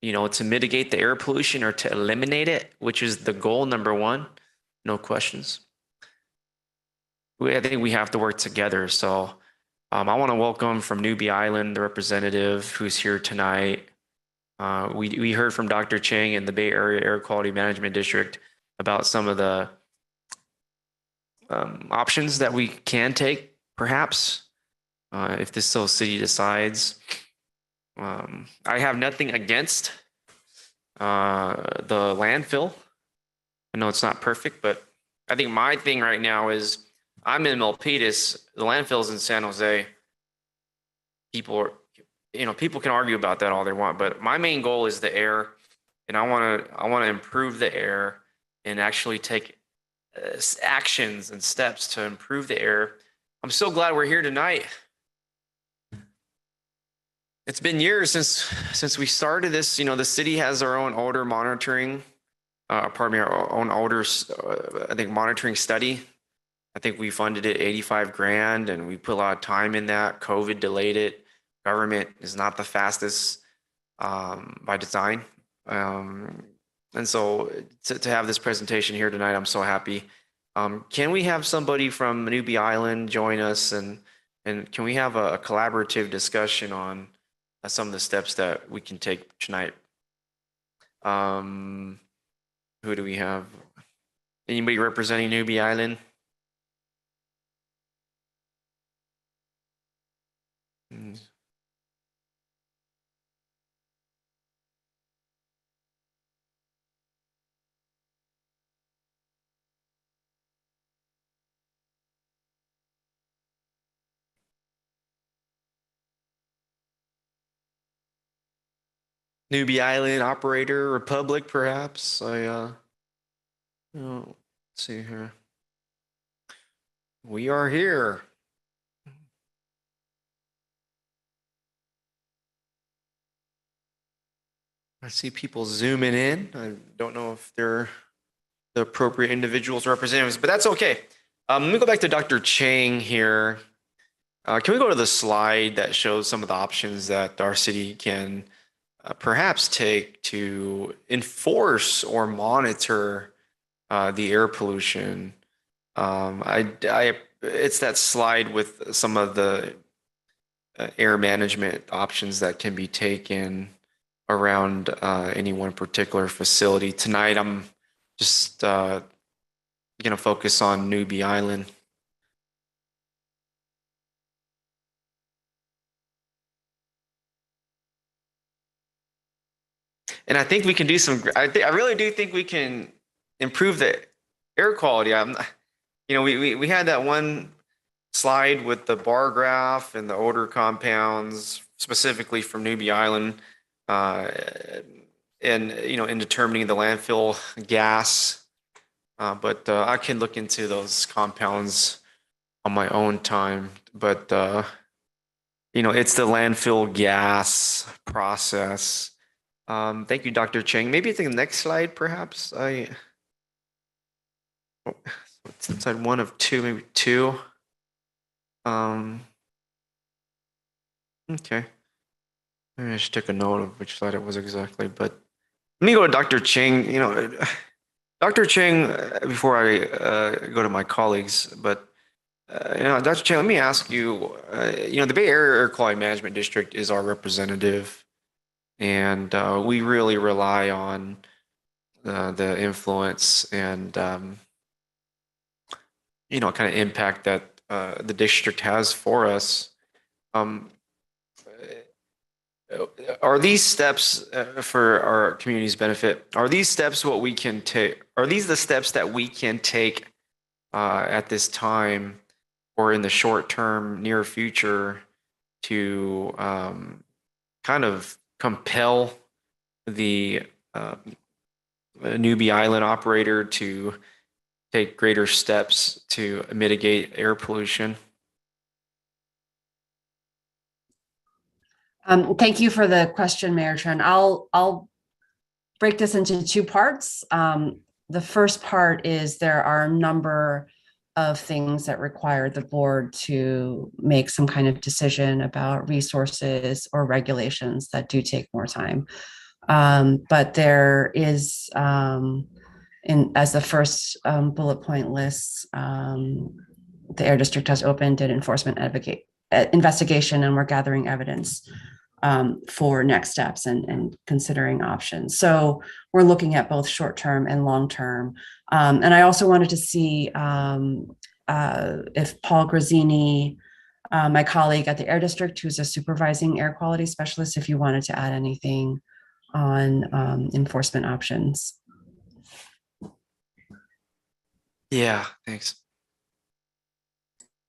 to mitigate the air pollution or to eliminate it, which is the goal number one, no questions. I think we have to work together. So I want to welcome from Newbie Island the representative who's here tonight. We heard from Dr. Chang in the Bay Area Air Quality Management District about some of the options that we can take, perhaps, if this so city decides. I have nothing against the landfill. I know it's not perfect, but I think my thing right now is I'm in Milpitas. The landfill's in San Jose. People can argue about that all they want, but my main goal is the air, and I want to improve the air and actually take actions and steps to improve the air. I'm so glad we're here tonight. It's been years since we started this. The city has our own odor monitoring, our own odor, I think, monitoring study. I think we funded it $85,000, and we put a lot of time in that. COVID delayed it. Government is not the fastest by design. And so to have this presentation here tonight, I'm so happy. Can we have somebody from Newbie Island join us, and can we have a collaborative discussion on some of the steps that we can take tonight? Who do we have? Anybody representing Newbie Island? Newbie Island operator, Republic, perhaps. Let's see here. We are here. I see people zooming in. I don't know if they're the appropriate individuals or representatives, but that's okay. Let me go back to Dr. Chang here. Can we go to the slide that shows some of the options that our city can perhaps take to enforce or monitor the air pollution? It's that slide with some of the air management options that can be taken around any one particular facility. Tonight, I'm just going to focus on Newbie Island. And I think we can do some. I really do think we can improve the air quality. We had that one slide with the bar graph and the odor compounds, specifically from Newbie Island, and in determining the landfill gas. But I can look into those compounds on my own time. But it's the landfill gas process. Thank you, Dr. Cheng. Maybe I think the next slide, perhaps. It's inside one of two, maybe two. Okay. Maybe I should take a note of which slide it was exactly. But let me go to Dr. Cheng. Dr. Cheng, before I go to my colleagues, but Dr. Cheng, let me ask you. The Bay Area Air Quality Management District is our representative, and we really rely on the influence and kind of impact that the district has for us. Are these steps for our community's benefit? Are these steps what we can take? Are these the steps that we can take at this time or in the short term, near future to kind of compel the Newbie Island operator to take greater steps to mitigate air pollution? Thank you for the question, Mayor Tran. I'll break this into two parts. The first part is there are a number of things that require the board to make some kind of decision about resources or regulations that do take more time. But there is, as the first bullet point lists, the Air District has opened an enforcement investigation, and we're gathering evidence for next steps and considering options. So we're looking at both short-term and long-term. And I also wanted to see if Paul Grazzini, my colleague at the Air District, who's a supervising air quality specialist, if you wanted to add anything on enforcement options. Yeah, thanks.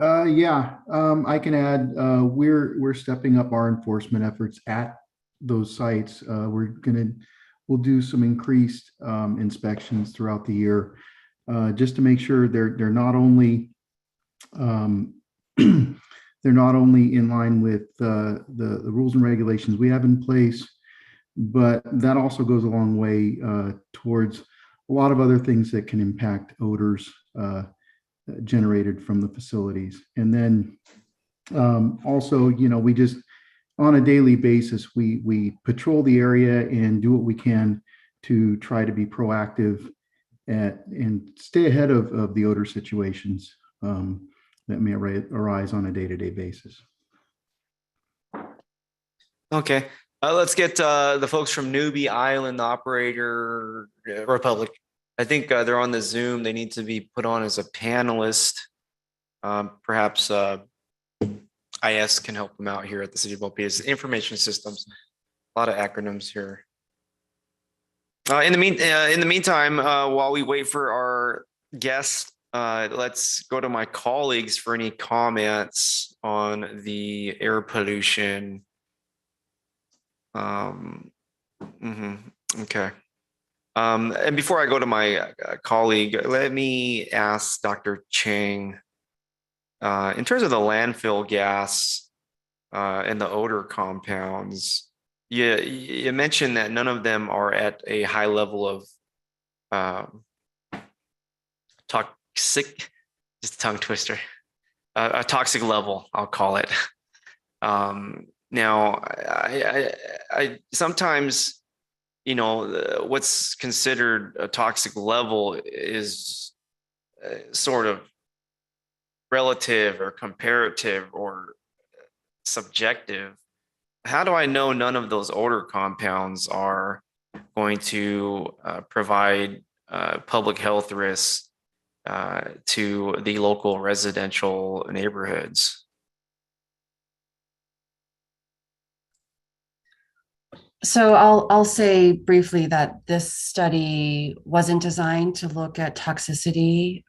I can add, we're stepping up our enforcement efforts at those sites. We'll do some increased inspections throughout the year, just to make sure they're not only in line with the rules and regulations we have in place, but that also goes a long way towards a lot of other things that can impact odors generated from the facilities. And then also, we just on a daily basis, we patrol the area and do what we can to try to be proactive and stay ahead of the odor situations that may arise on a day-to-day basis. Okay, let's get the folks from Newbie Island, the operator, Republic. I think they're on the Zoom. They need to be put on as a panelist. Perhaps IS can help them out here at the City of Milpitas. Information systems, a lot of acronyms here. In the meantime, while we wait for our guest, let's go to my colleagues for any comments on the air pollution. Okay. And before I go to my colleague, let me ask Dr. Cheng, in terms of the landfill gas and the odor compounds, you mentioned that none of them are at a high level of toxic, just a tongue twister, a toxic level, I'll call it. Now, I sometimes, what's considered a toxic level is sort of relative or comparative or subjective. How do I know none of those odor compounds are going to provide public health risks to the local residential neighborhoods? So I'll say briefly that this study wasn't designed to look at toxicity.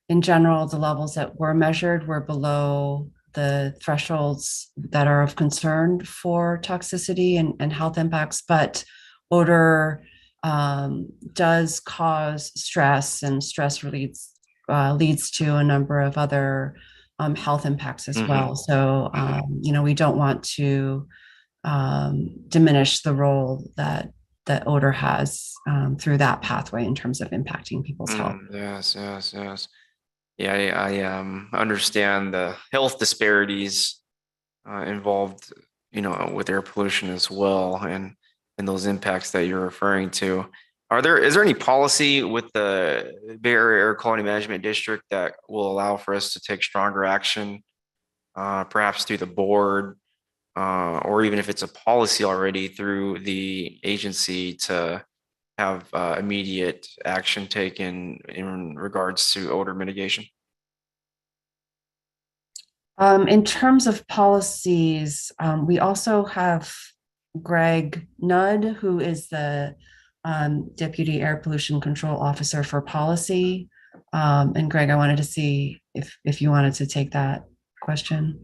in general, the levels that were measured were below the thresholds that are of concern for toxicity and health impacts, but odor does cause stress, and stress leads to a number of other health impacts as well. So, we don't want to diminish the role that odor has through that pathway in terms of impacting people's health. Yes. Yeah, I understand the health disparities involved, with air pollution as well, and those impacts that you're referring to. Is there any policy with the Bay Area Air Quality Management District that will allow for us to take stronger action, perhaps through the board, or even if it's a policy already through the agency to have immediate action taken in regards to odor mitigation? In terms of policies, we also have Greg Nudd, who is the Deputy Air Pollution Control Officer for Policy. And Greg, I wanted to see if you wanted to take that question.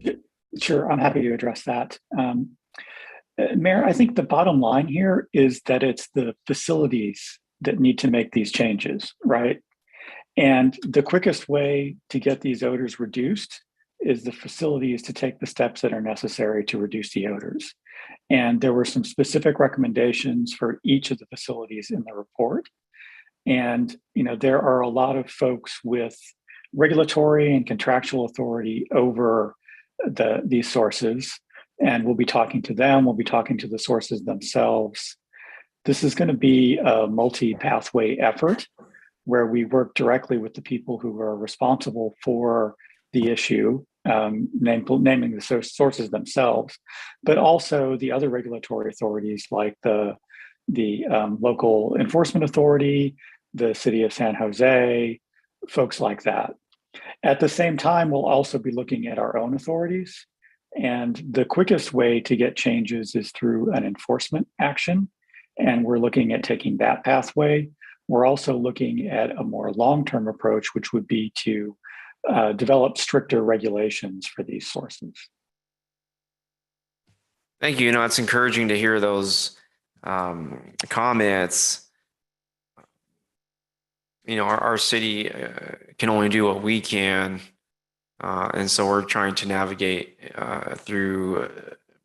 Sure, I'm happy to address that. Mayor, I think the bottom line here is that it's the facilities that need to make these changes, right? And the quickest way to get these odors reduced is the facilities to take the steps that are necessary to reduce the odors. And there were some specific recommendations for each of the facilities in the report. And there are a lot of folks with regulatory and contractual authority over these sources. And we'll be talking to them, we'll be talking to the sources themselves. This is going to be a multi-pathway effort where we work directly with the people who are responsible for the issue, naming the sources themselves, but also the other regulatory authorities like the local enforcement authority, the city of San Jose, folks like that. At the same time, we'll also be looking at our own authorities. And the quickest way to get changes is through an enforcement action. And we're looking at taking that pathway. We're also looking at a more long-term approach, which would be to develop stricter regulations for these sources. Thank you. It's encouraging to hear those comments. Our city can only do what we can. And so we're trying to navigate through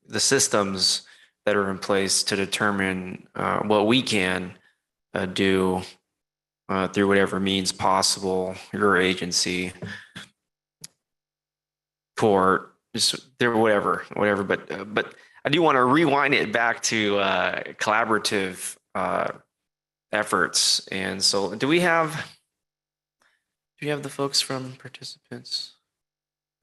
the systems that are in place to determine what we can do through whatever means possible, your agency, court, just there, whatever. But I do want to rewind it back to collaborative efforts. And so do we have the folks from participants?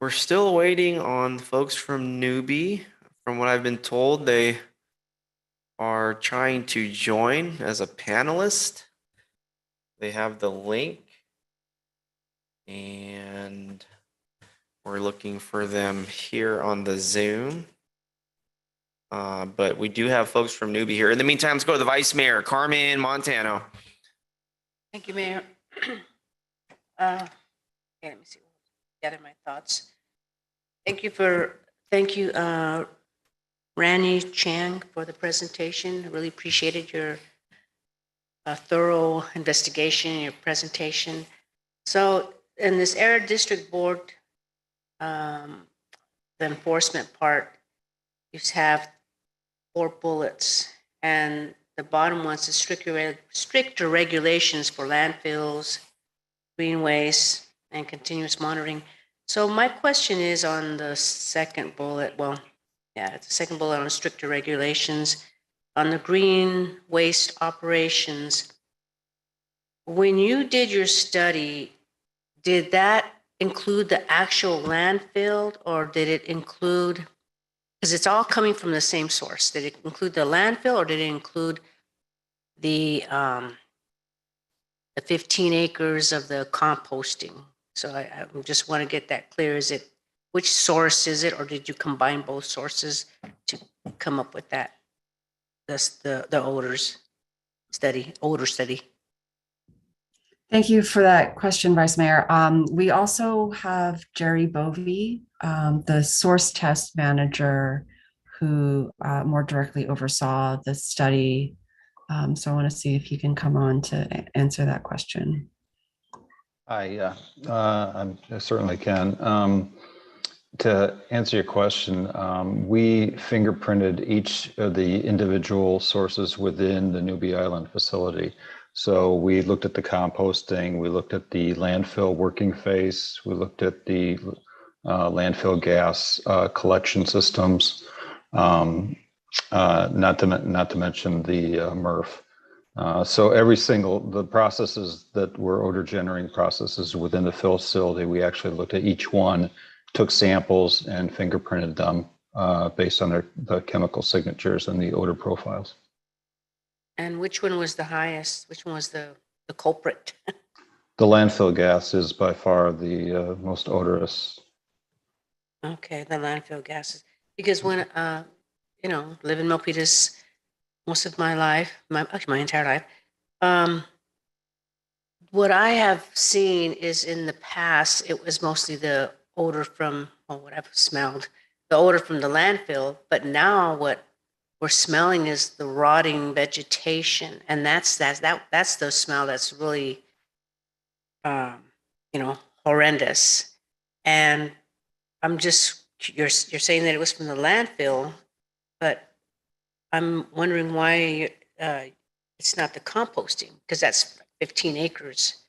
We're still waiting on folks from Newbie. From what I've been told, they are trying to join as a panelist. They have the link, and we're looking for them here on the Zoom. But we do have folks from Newbie here. In the meantime, let's go to the Vice Mayor, Carmen Montano. Thank you, Mayor. Let me see. Gather my thoughts. Thank you, Randy Chang, for the presentation. I really appreciated your thorough investigation, your presentation. So in this Air District Board, the enforcement part, you have 4 bullets, and the bottom one's the stricter regulations for landfills, green waste, and continuous monitoring. So my question is on the second bullet. Well, yeah, it's the second bullet on stricter regulations on the green waste operations. When you did your study, did that include the actual landfill, or did it include, because it's all coming from the same source, did it include the landfill, or did it include the 15 acres of the composting? So I just want to get that clear. Which source is it, or did you combine both sources to come up with that? That's the odor study. Thank you for that question, Vice Mayor. We also have Jerry Bovee, the source test manager who more directly oversaw the study. So I want to see if he can come on to answer that question. I certainly can. To answer your question, we fingerprinted each of the individual sources within the Newbie Island facility. So we looked at the composting, we looked at the landfill working face, we looked at the landfill gas collection systems, not to mention the MRF. So the processes that were odor generating processes within the facility, we actually looked at each one, took samples and fingerprinted them based on the chemical signatures and the odor profiles. And which one was the highest? Which one was the culprit? The landfill gas is by far the most odorous. Okay, the landfill gases. Because when, live in Milpitas most of my life, my entire life, what I have seen is in the past, it was mostly the odor from, what I've smelled, the odor from the landfill. But now what we're smelling is the rotting vegetation. And that's the smell that's really, horrendous. And I'm just, you're saying that it was from the landfill, but I'm wondering why it's not the composting, because that's 15 acres.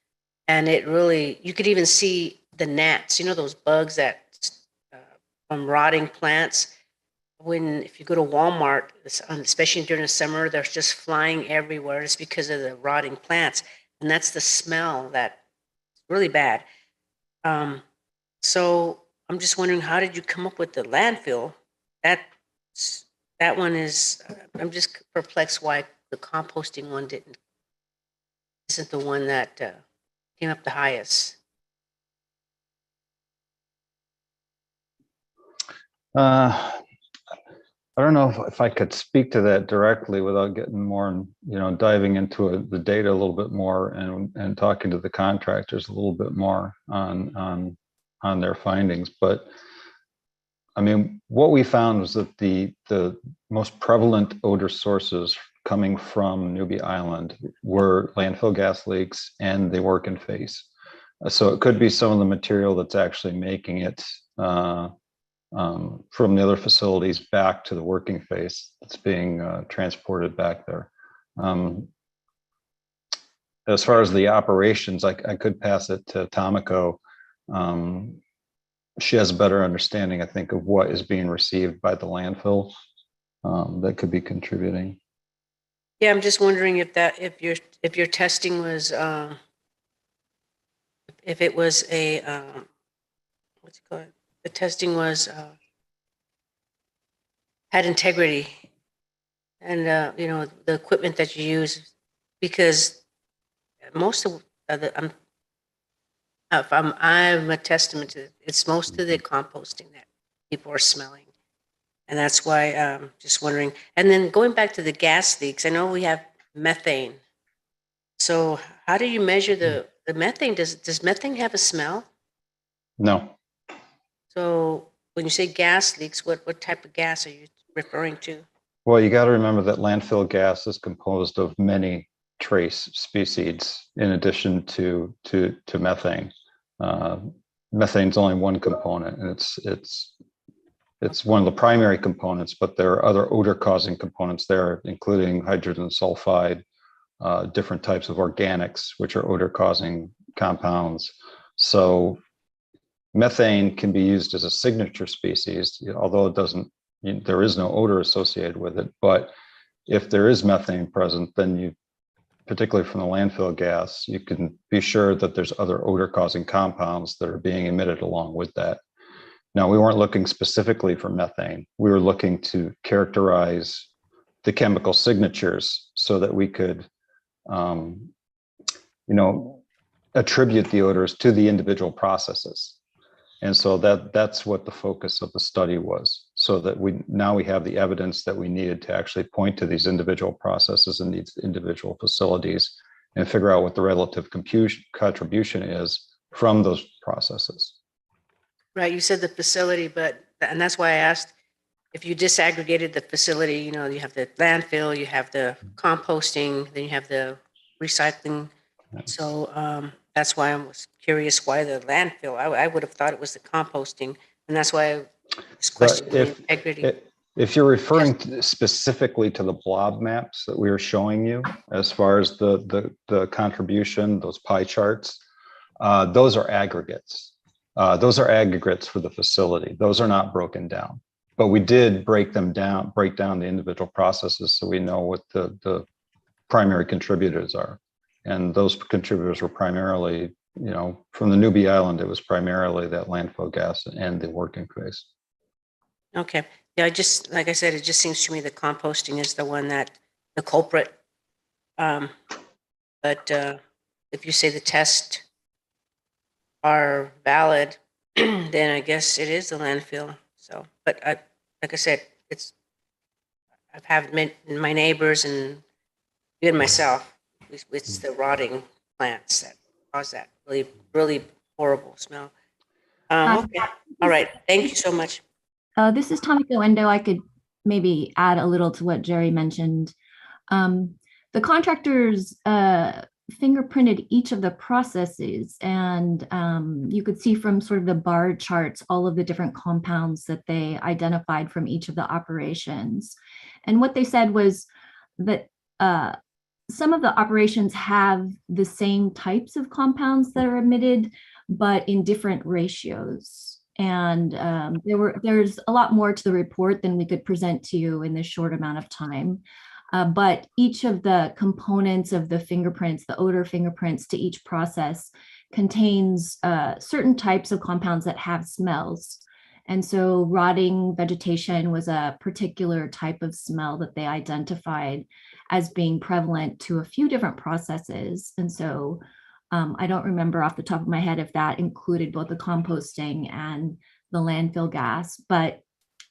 And it really, you could even see the gnats, those bugs that from rotting plants. If you go to Walmart, especially during the summer, they're just flying everywhere. It's because of the rotting plants. And that's the smell that's really bad. So I'm just wondering, how did you come up with the landfill? That one is, I'm just perplexed why the composting one isn't the one that came up the highest. I don't know if I could speak to that directly without getting more, diving into the data a little bit more and talking to the contractors a little bit more on their findings. But I mean, what we found was that the most prevalent odor sources coming from Newbie Island were landfill gas leaks and the working face. So it could be some of the material that's actually making it from the other facilities back to the working face that's being transported back there. As far as the operations, I could pass it to Tomiko. She has a better understanding, I think, of what is being received by the landfill that could be contributing. Yeah, I'm just wondering if your testing was if it was a what's it called? The testing was had integrity, and the equipment that you use, because most of I'm a testament to it's most of the composting that people are smelling, and that's why I'm just wondering. And then going back to the gas leaks, I know we have methane. So how do you measure the methane? Does methane have a smell? No. So when you say gas leaks, what type of gas are you referring to? Well, you got to remember that landfill gas is composed of many trace species in addition to methane. Methane's only one component, and it's one of the primary components, but there are other odor-causing components there, including hydrogen sulfide, different types of organics, which are odor-causing compounds. So methane can be used as a signature species, although there is no odor associated with it. But if there is methane present, then particularly from the landfill gas, you can be sure that there's other odor-causing compounds that are being emitted along with that. Now, we weren't looking specifically for methane. We were looking to characterize the chemical signatures so that we could, attribute the odors to the individual processes. And so that's what the focus of the study was, so that we have the evidence that we needed to actually point to these individual processes and these individual facilities and figure out what the relative contribution is from those processes. Right, you said the facility, and that's why I asked if you disaggregated the facility, you know, you have the landfill, you have the composting, then you have the recycling. So that's why I was curious why the landfill. I would have thought it was the composting, and that's why I was questioning the integrity. If you're referring specifically to the blob maps that we were showing you, as far as the contribution, those pie charts, those are aggregates. Those are aggregates for the facility. Those are not broken down. But we did break down the individual processes so we know what the primary contributors are. And those contributors were primarily, you know, from the Newbie Island, it was primarily that landfill gas and the working phase. Okay. Yeah, like I said, it just seems to me the composting is the one that the culprit. But if you say the tests are valid, then I guess it is the landfill. So, but like I said, I've had my neighbors and even myself. It's the rotting plants that cause that really, really horrible smell. Okay. All right. Thank you so much. This is Tomiko Endo. I could maybe add a little to what Jerry mentioned. The contractors fingerprinted each of the processes, and you could see from sort of the bar charts all of the different compounds that they identified from each of the operations. And what they said was that some of the operations have the same types of compounds that are emitted, but in different ratios. And there's a lot more to the report than we could present to you in this short amount of time. But each of the components of the fingerprints, the odor fingerprints to each process contains certain types of compounds that have smells. And so rotting vegetation was a particular type of smell that they identified as being prevalent to a few different processes. And so I don't remember off the top of my head if that included both the composting and the landfill gas, but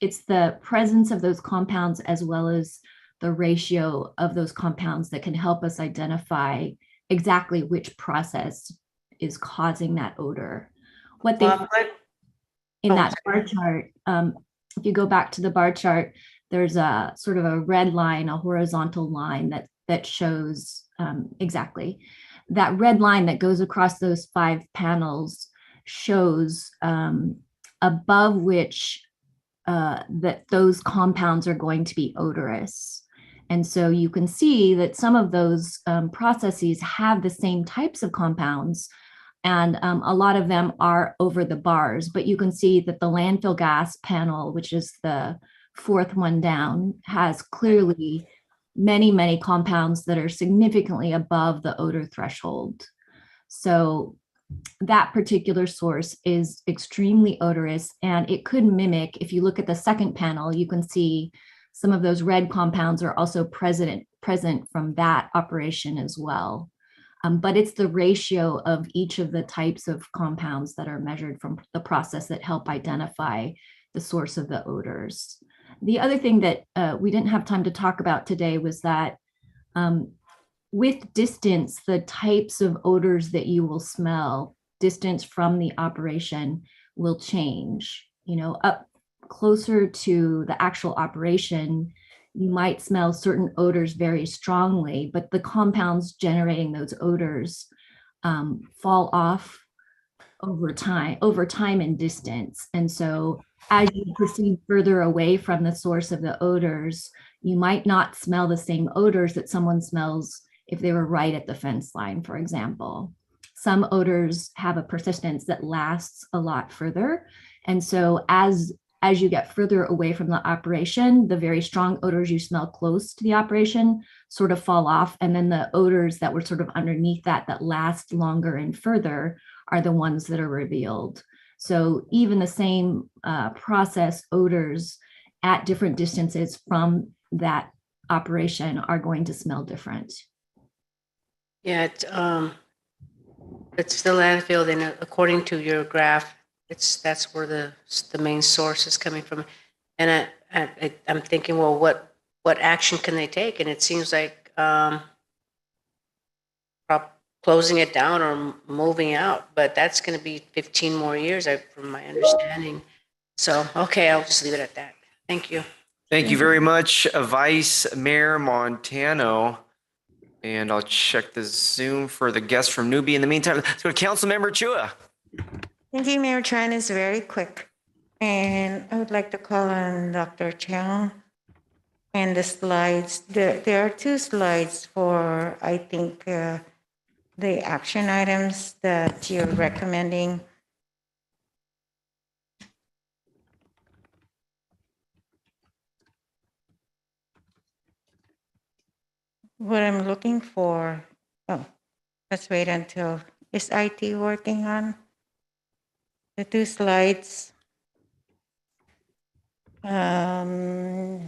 it's the presence of those compounds as well as the ratio of those compounds that can help us identify exactly which process is causing that odor. What they in that bar chart, if you go back to the bar chart, there's a sort of a red line, a horizontal line that shows exactly. That red line that goes across those 5 panels shows above which that those compounds are going to be odorous. And so you can see that some of those processes have the same types of compounds, and a lot of them are over the bars, but you can see that the landfill gas panel, which is the 4th one down, has clearly many, many compounds that are significantly above the odor threshold. So that particular source is extremely odorous, and it could mimic, if you look at the 2nd panel, you can see some of those red compounds are also present from that operation as well. But it's the ratio of each of the types of compounds that are measured from the process that help identify the source of the odors. The other thing that we didn't have time to talk about today was that with distance, the types of odors that you will smell, distance from the operation, will change. You know, up closer to the actual operation, you might smell certain odors very strongly, but the compounds generating those odors fall off over time and distance. And so as you proceed further away from the source of the odors, you might not smell the same odors that someone smells if they were right at the fence line, for example. Some odors have a persistence that lasts a lot further. And so as you get further away from the operation, the very strong odors you smell close to the operation sort of fall off. And then the odors that were sort of underneath that last longer and further are the ones that are revealed. So even the same process odors at different distances from that operation are going to smell different. Yeah, it's the landfill. Then, according to your graph, that's where the main source is coming from. And I'm thinking, well, what action can they take? And it seems like probably closing it down or moving out, but that's going to be 15 more years, from my understanding. So, okay, I'll just leave it at that. Thank you. Thank you very much, Vice Mayor Montano. And I'll check the Zoom for the guest from Newbie. In the meantime, let's go to Councilmember Chua. Thank you, Mayor Chan. Is very quick. And I would like to call on Dr. Chiang and the slides. There are two slides for, I think, the action items that you're recommending. What I'm looking for, oh, let's wait until, is IT working on the two slides? There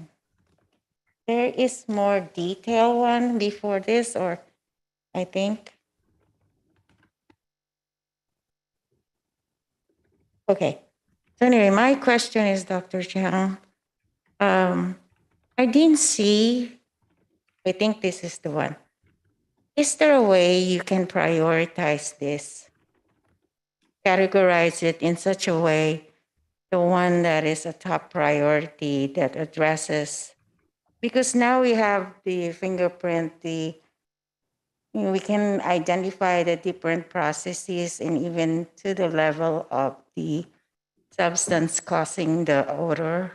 is more detailed one before this, or I think. Okay. So anyway, my question is, Dr. Chiang, I didn't see, I think this is the one. Is there a way you can prioritize this? Categorize it in such a way, the one that is a top priority that addresses, because now we have the fingerprint, we can identify the different processes and even to the level of the substance causing the odor.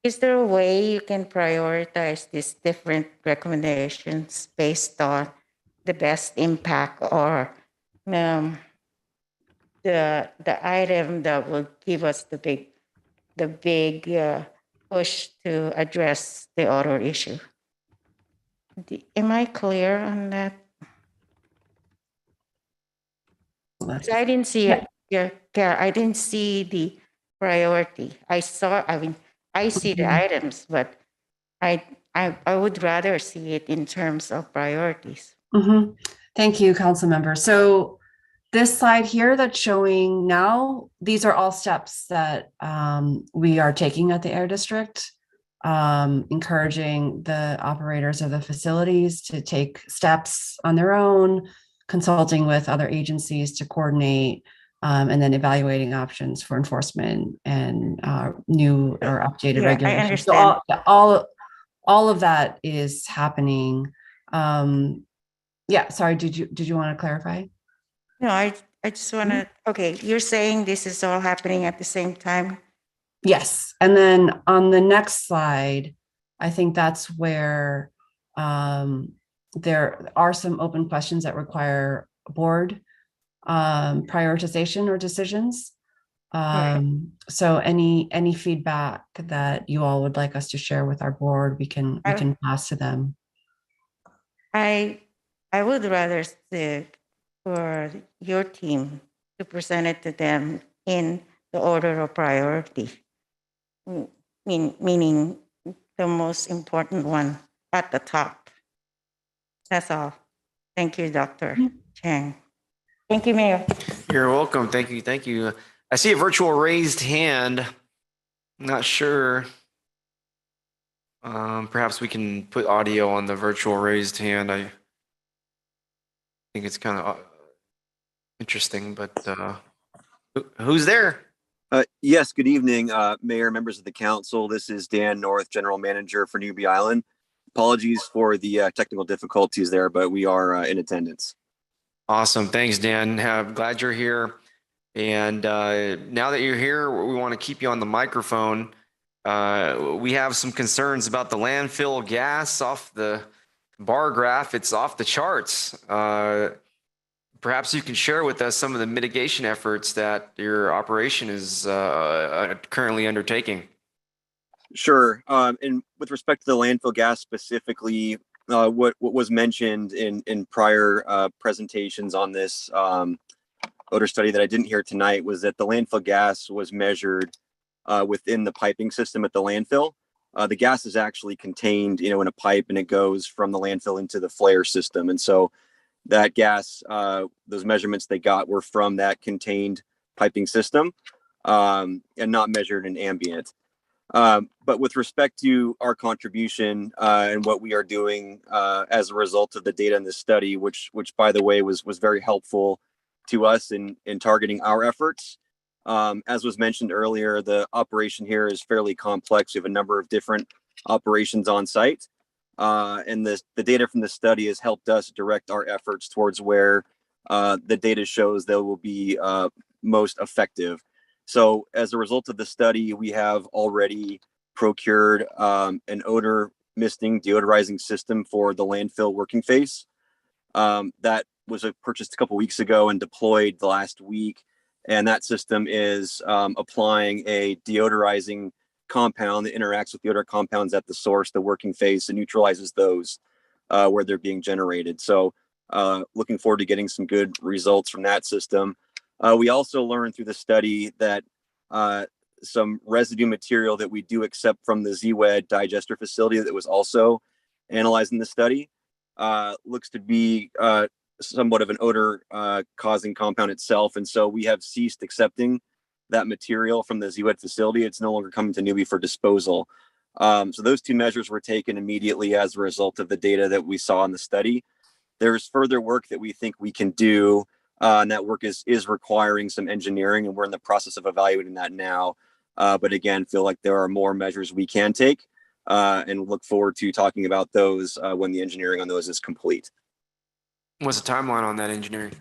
Is there a way you can prioritize these different recommendations based on the best impact or the item that will give us the big push to address the odor issue? Am I clear on that? I didn't see it. Yeah, I didn't see the priority. I see the items, but I would rather see it in terms of priorities. Mhm. Thank you, council member. So this slide here that's showing now, these are all steps that we are taking at the Air District, encouraging the operators of the facilities to take steps on their own, consulting with other agencies to coordinate, and then evaluating options for enforcement and new or updated regulations. I understand. So all of that is happening. Yeah, sorry, did you want to clarify? No, I just want to, okay, you're saying this is all happening at the same time? Yes. And then on the next slide, I think that's where there are some open questions that require board prioritization or decisions. So any feedback that you all would like us to share with our board, we can pass to them. I would rather stick for your team to present it to them in the order of priority, meaning the most important one at the top. That's all. Thank you, Dr. Chang. Thank you, Mayor. You're welcome. Thank you. Thank you. I see a virtual raised hand. I'm not sure. Perhaps we can put audio on the virtual raised hand. I think it's kind of interesting, but who's there? Yes, good evening, Mayor, members of the council. This is Dan North, General Manager for Newbie Island. Apologies for the technical difficulties there, but we are in attendance. Awesome. Thanks, Dan. I'm glad you're here. And now that you're here, we want to keep you on the microphone. We have some concerns about the landfill gas off the bar graph. It's off the charts. Perhaps you can share with us some of the mitigation efforts that your operation is currently undertaking. Sure. And with respect to the landfill gas specifically, what was mentioned in prior presentations on this odor study that I didn't hear tonight was that the landfill gas was measured within the piping system at the landfill. The gas is actually contained, in a pipe, and it goes from the landfill into the flare system. And so that gas, those measurements they got were from that contained piping system and not measured in ambient. But with respect to our contribution and what we are doing as a result of the data in this study, which by the way was very helpful to us in targeting our efforts. As was mentioned earlier, the operation here is fairly complex. We have a number of different operations on site. And the data from the study has helped us direct our efforts towards where the data shows they will be most effective. So as a result of the study, we have already procured an odor misting deodorizing system for the landfill working face. That was purchased a couple weeks ago and deployed the last week. And that system is applying a deodorizing compound that interacts with the odor compounds at the source, the working face, and neutralizes those where they're being generated. So looking forward to getting some good results from that system. We also learned through the study that some residue material that we do accept from the ZWED digester facility that was also analyzed in the study looks to be somewhat of an odor causing compound itself. And so we have ceased accepting that material from the ZWED facility. It's no longer coming to Newby for disposal. So those two measures were taken immediately as a result of the data that we saw in the study. There's further work that we think we can do, and that work is requiring some engineering, and we're in the process of evaluating that now. But again, feel like there are more measures we can take, and look forward to talking about those when the engineering on those is complete. What's the timeline on that engineering?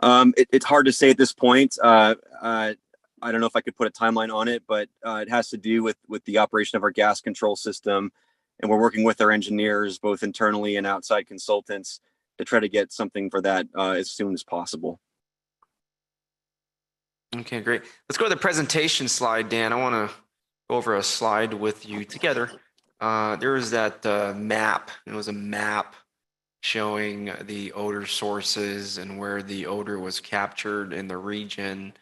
It's hard to say at this point. I don't know if I could put a timeline on it, but it has to do with the operation of our gas control system. And we're working with our engineers, both internally and outside consultants, to try to get something for that as soon as possible. Okay, great. Let's go to the presentation slide, Dan. I want to go over a slide with you together. There was that map. It was a map showing the odor sources and where the odor was captured in the region,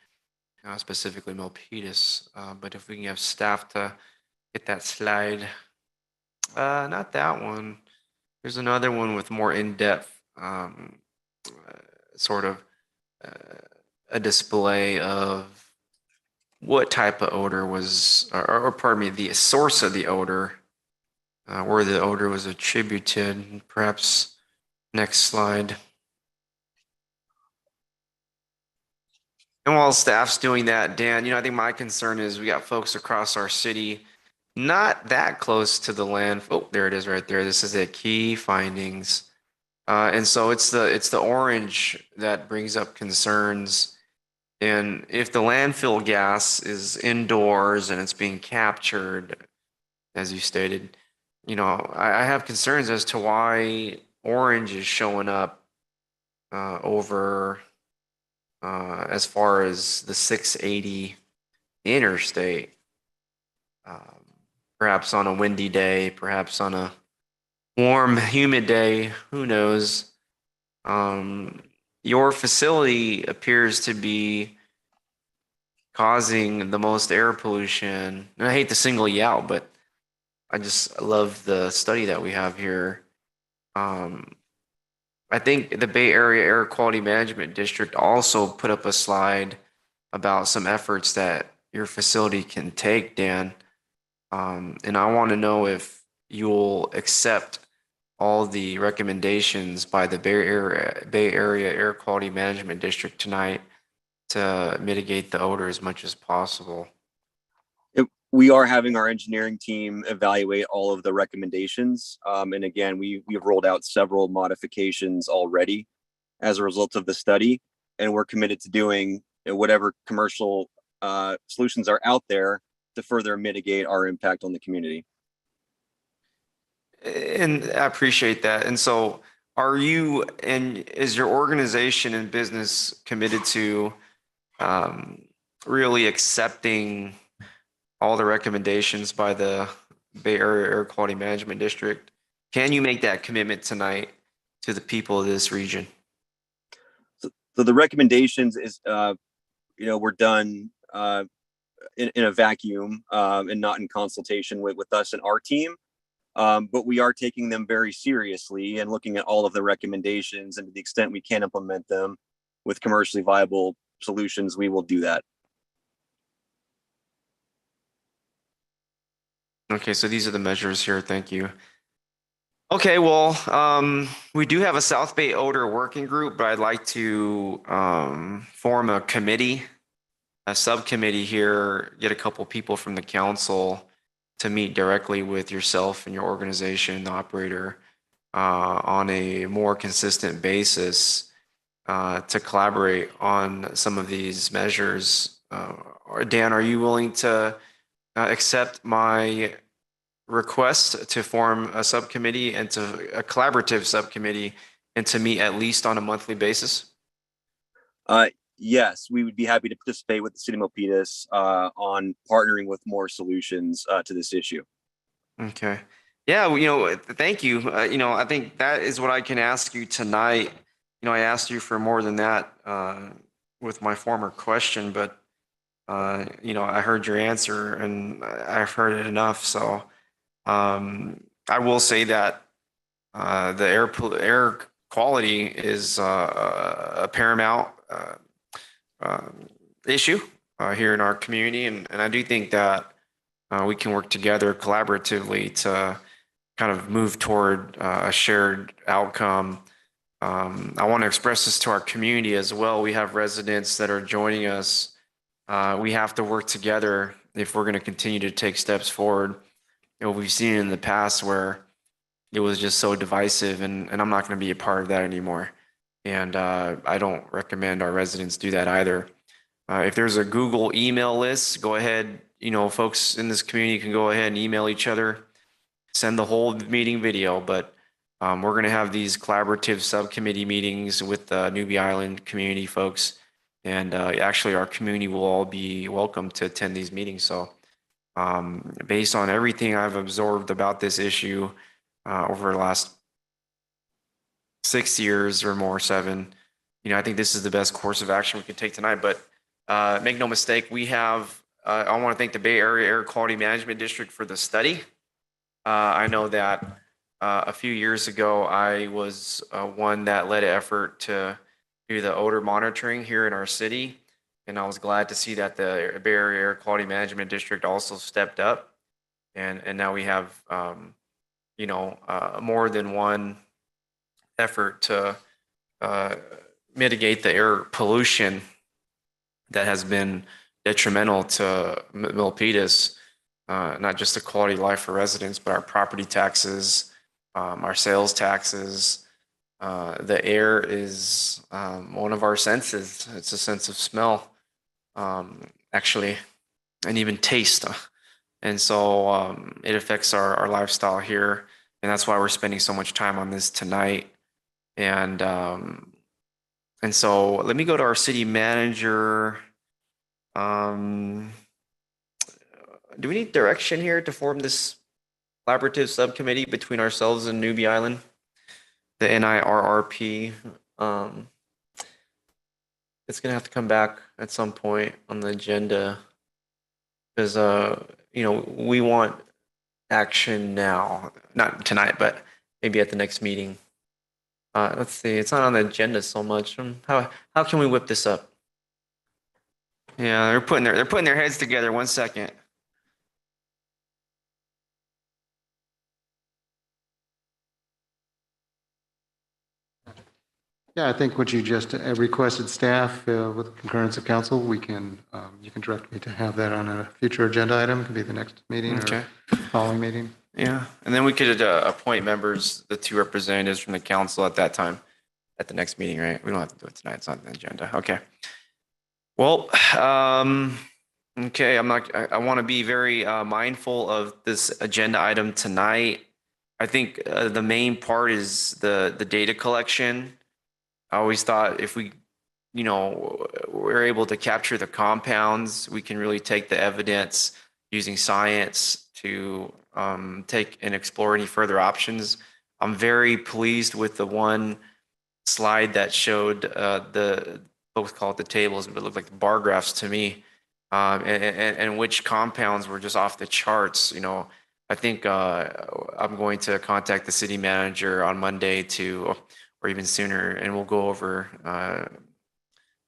specifically Milpitas. But if we can have staff to get that slide. Not that one. There's another one with more in-depth sort of a display of what type of odor was, or pardon me, the source of the odor, where the odor was attributed. Perhaps next slide. And while staff's doing that, Dan, I think my concern is we got folks across our city not that close to the land. Oh, there it is right there. This is it, key findings. And so it's the orange that brings up concerns. And if the landfill gas is indoors and it's being captured, as you stated, I have concerns as to why orange is showing up over as far as the 680 interstate. Perhaps on a windy day, perhaps on a warm, humid day, who knows? Your facility appears to be causing the most air pollution. And I hate to single you out, but I just love the study that we have here. I think the Bay Area Air Quality Management District also put up a slide about some efforts that your facility can take, Dan. And I want to know if you'll accept all the recommendations by the Bay Area Air Quality Management District tonight to mitigate the odor as much as possible. We are having our engineering team evaluate all of the recommendations. And again, we've rolled out several modifications already as a result of the study. And we're committed to doing whatever commercial solutions are out there to further mitigate our impact on the community. And I appreciate that. And so are you, and is your organization and business committed to really accepting all the recommendations by the Bay Area Air Quality Management District? Can you make that commitment tonight to the people of this region? So the recommendations is, we're done in a vacuum and not in consultation with us and our team. But we are taking them very seriously and looking at all of the recommendations, and to the extent we can implement them with commercially viable solutions, we will do that. Okay, so these are the measures here. Thank you. Okay, well, we do have a South Bay odor working group, but I'd like to form a committee, a subcommittee here, get a couple people from the council to meet directly with yourself and your organization, the operator, on a more consistent basis to collaborate on some of these measures. Dan, are you willing to accept my request to form a subcommittee and to a collaborative subcommittee and to meet at least on a monthly basis? Yes, we would be happy to participate with the city of Milpitas on partnering with more solutions to this issue. Okay. Yeah, well, you know, thank you. You know, I think that is what I can ask you tonight. You know, I asked you for more than that with my former question, but you know, I heard your answer and I've heard it enough. So I will say that the air quality is a paramount issue here in our community, and I do think that we can work together collaboratively to kind of move toward a shared outcome. I want to express this to our community as well. We have residents that are joining us. We have to work together if we're going to continue to take steps forward. You know, we've seen in the past where it was just so divisive, and I'm not going to be a part of that anymore. And I don't recommend our residents do that either. If there's a Google email list, go ahead. You know, folks in this community can go ahead and email each other, send the whole meeting video. But we're going to have these collaborative subcommittee meetings with the Newbie Island community folks. And actually, our community will all be welcome to attend these meetings. So based on everything I've absorbed about this issue over the last 6 years or more, 7, you know, I think this is the best course of action we can take tonight. But make no mistake, we have, I want to thank the Bay Area Air Quality Management District for the study. I know that a few years ago, I was one that led an effort to do the odor monitoring here in our city. And I was glad to see that the Bay Area Air Quality Management District also stepped up. And now we have, you know, more than one effort to mitigate the air pollution that has been detrimental to Milpitas, not just the quality of life for residents, but our property taxes, our sales taxes. The air is one of our senses. It's a sense of smell, actually, and even taste. And so it affects our lifestyle here. And that's why we're spending so much time on this tonight. And so let me go to our city manager. Do we need direction here to form this collaborative subcommittee between ourselves and Newbie Island, the NIRRP? It's gonna have to come back at some point on the agenda because you know, we want action now, not tonight, but maybe at the next meeting. Let's see, it's not on the agenda so much. How can we whip this up? Yeah, they're putting their heads together. 1 second. Yeah, I think what you just requested staff with concurrence of council, we can, you can direct me to have that on a future agenda item. It could be the next meeting or following meeting. Yeah, and then we could appoint members, the 2 representatives from the council at that time, at the next meeting, right? We don't have to do it tonight. It's not on the agenda. Okay. Well, okay. I want to be very mindful of this agenda item tonight. I think the main part is the data collection. I always thought if we, you know, we're able to capture the compounds, we can really take the evidence using science to take and explore any further options. I'm very pleased with the one slide that showed the folks call it the tables, but it looked like the bar graphs to me, and which compounds were just off the charts. You know, I think I'm going to contact the city manager on Monday or even sooner, and we'll go over,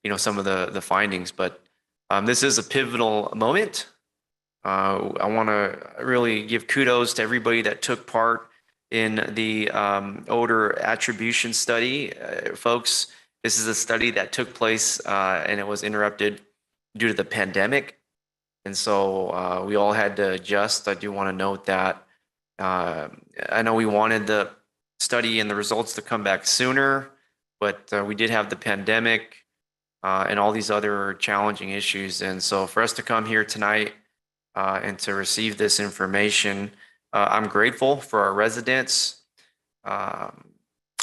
you know, some of the findings. But this is a pivotal moment I want to really give kudos to everybody that took part in the odor attribution study. Folks, this is a study that took place and it was interrupted due to the pandemic. And so we all had to adjust. I do want to note that. I know we wanted the study and the results to come back sooner, but we did have the pandemic and all these other challenging issues. And so for us to come here tonight and to receive this information, I'm grateful for our residents. I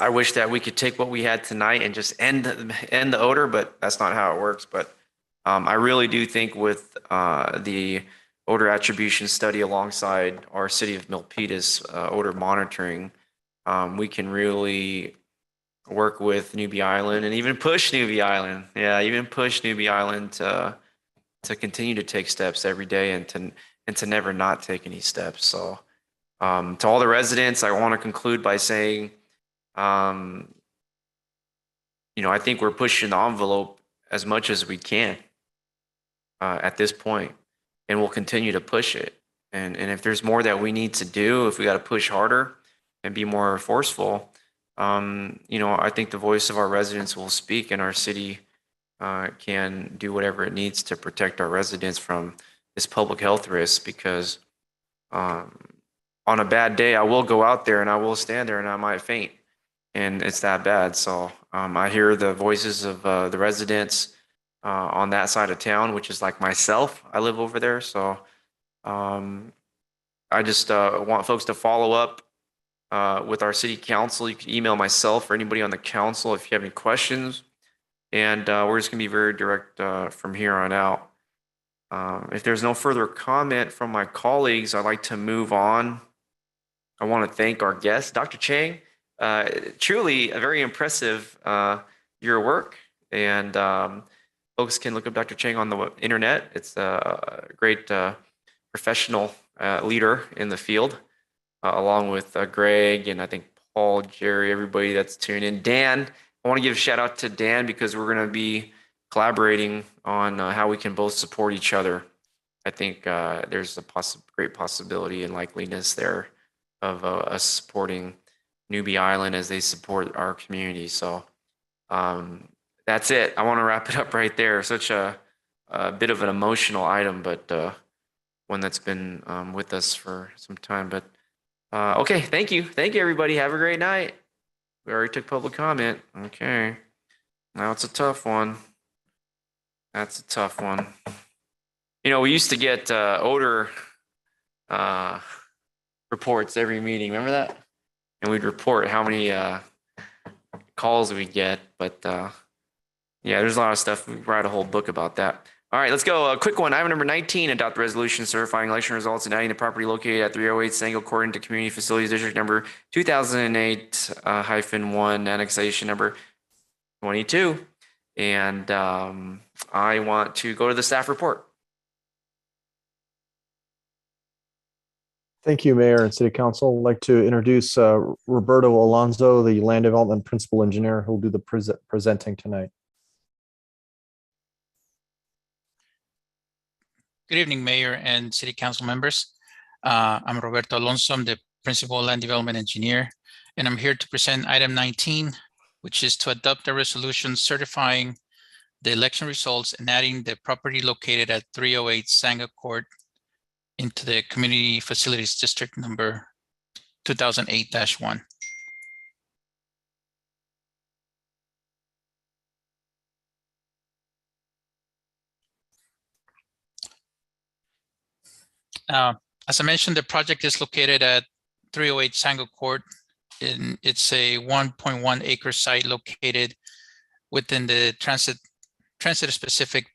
wish that we could take what we had tonight and just end the odor, but that's not how it works. But I really do think with the odor attribution study alongside our city of Milpitas odor monitoring, we can really work with Newbie Island and even push Newbie Island. Yeah, even push Newbie Island to continue to take steps every day and to never not take any steps. So to all the residents, I want to conclude by saying, I think we're pushing the envelope as much as we can at this point, and we'll continue to push it. And if there's more that we need to do, if we got to push harder and be more forceful, I think the voice of our residents will speak, and our city can do whatever it needs to protect our residents from this public health risk. Because on a bad day, I will go out there and I will stand there and I might faint, and it's that bad. So I hear the voices of the residents on that side of town, which is like myself. I live over there. So I just want folks to follow up with our city council. You can email myself or anybody on the council if you have any questions. And we're just going to be very direct from here on out. If there's no further comment from my colleagues, I'd like to move on. I want to thank our guest, Dr. Chang. Truly a very impressive your work. And folks can look up Dr. Chang on the internet. It's a great professional leader in the field, along with Greg and I think Paul, Jerry, everybody that's tuned in. Dan, I want to give a shout out to Dan because we're going to be collaborating on how we can both support each other. I think there's a great possibility and likeliness there of us supporting Newbie Island as they support our community. So that's it. I want to wrap it up right there. Such a bit of an emotional item, but one that's been with us for some time. But okay, thank you. Thank you, everybody. Have a great night. We already took public comment. Okay. Now it's a tough one. That's a tough one. We used to get odor reports every meeting. Remember that? And we'd report how many calls we get. But yeah, there's a lot of stuff. We write a whole book about that. All right, let's go. A quick one. Item number 19, adopt the resolution certifying election results and adding the property located at 308 Sango Court into Community Facilities District number 2008-1, annexation number 22. And I want to go to the staff report. Thank you, Mayor and City Council. I'd like to introduce Roberto Alonso, the Land Development Principal Engineer, who will do the presenting tonight. Good evening, Mayor and City Council members. I'm Roberto Alonso. I'm the Principal Land Development Engineer, and I'm here to present item 19, which is to adopt a resolution certifying the election results and adding the property located at 308 Sanga Court into the Community Facilities District number 2008-1. As I mentioned, the project is located at 308 Sango Court. It's a 1.1 acre site located within the transit-specific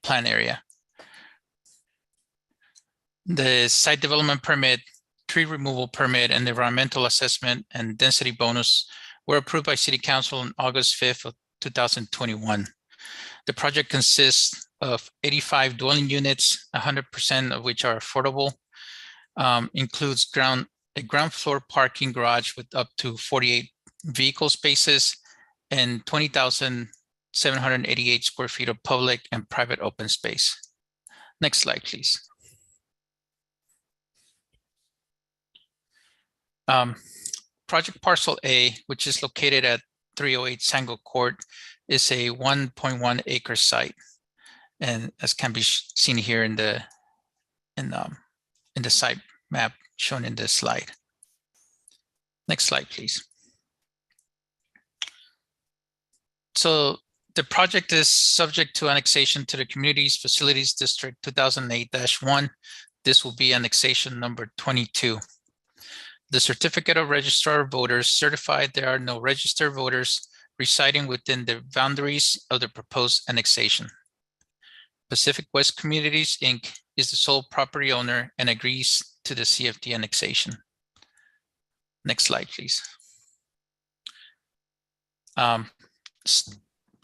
plan area. The site development permit, tree removal permit, and the environmental assessment and density bonus were approved by City Council on August 5th of 2021. The project consists of 85 dwelling units, 100% of which are affordable, includes a ground floor parking garage with up to 48 vehicle spaces and 20,788 square feet of public and private open space. Next slide, please. Project Parcel A, which is located at 308 Sango Court, is a 1.1 acre site, and as can be seen here in the site map shown in this slide. Next slide, please. So the project is subject to annexation to the Communities Facilities District 2008-1. This will be annexation number 22. The certificate of registrar of voters certified there are no registered voters residing within the boundaries of the proposed annexation. Pacific West Communities, Inc. is the sole property owner and agrees to the CFD annexation. Next slide, please.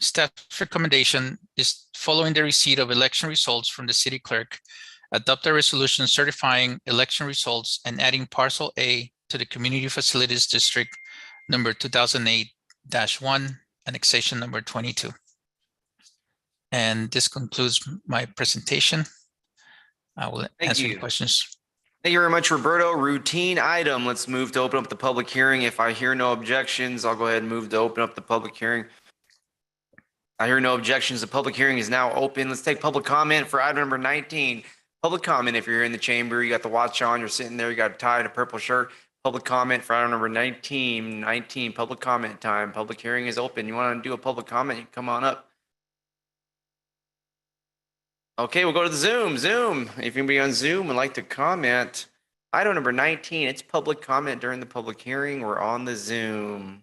Staff's recommendation is, following the receipt of election results from the city clerk, adopt a resolution certifying election results and adding Parcel A to the Community Facilities District number 2008-1, annexation number 22. And this concludes my presentation. I will answer any questions. Thank you very much, Roberto. Routine item. Let's move to open up the public hearing. If I hear no objections, I'll go ahead and move to open up the public hearing. I hear no objections. The public hearing is now open. Let's take public comment for item number 19. Public comment. If you're in the chamber, you got the watch on, you're sitting there, you got a tie and a purple shirt. Public comment for item number 19. Public comment time. Public hearing is open. You want to do a public comment? You come on up. Okay, we'll go to the Zoom. If anybody on Zoom would like to comment, item number 19, it's public comment during the public hearing. We're on the Zoom.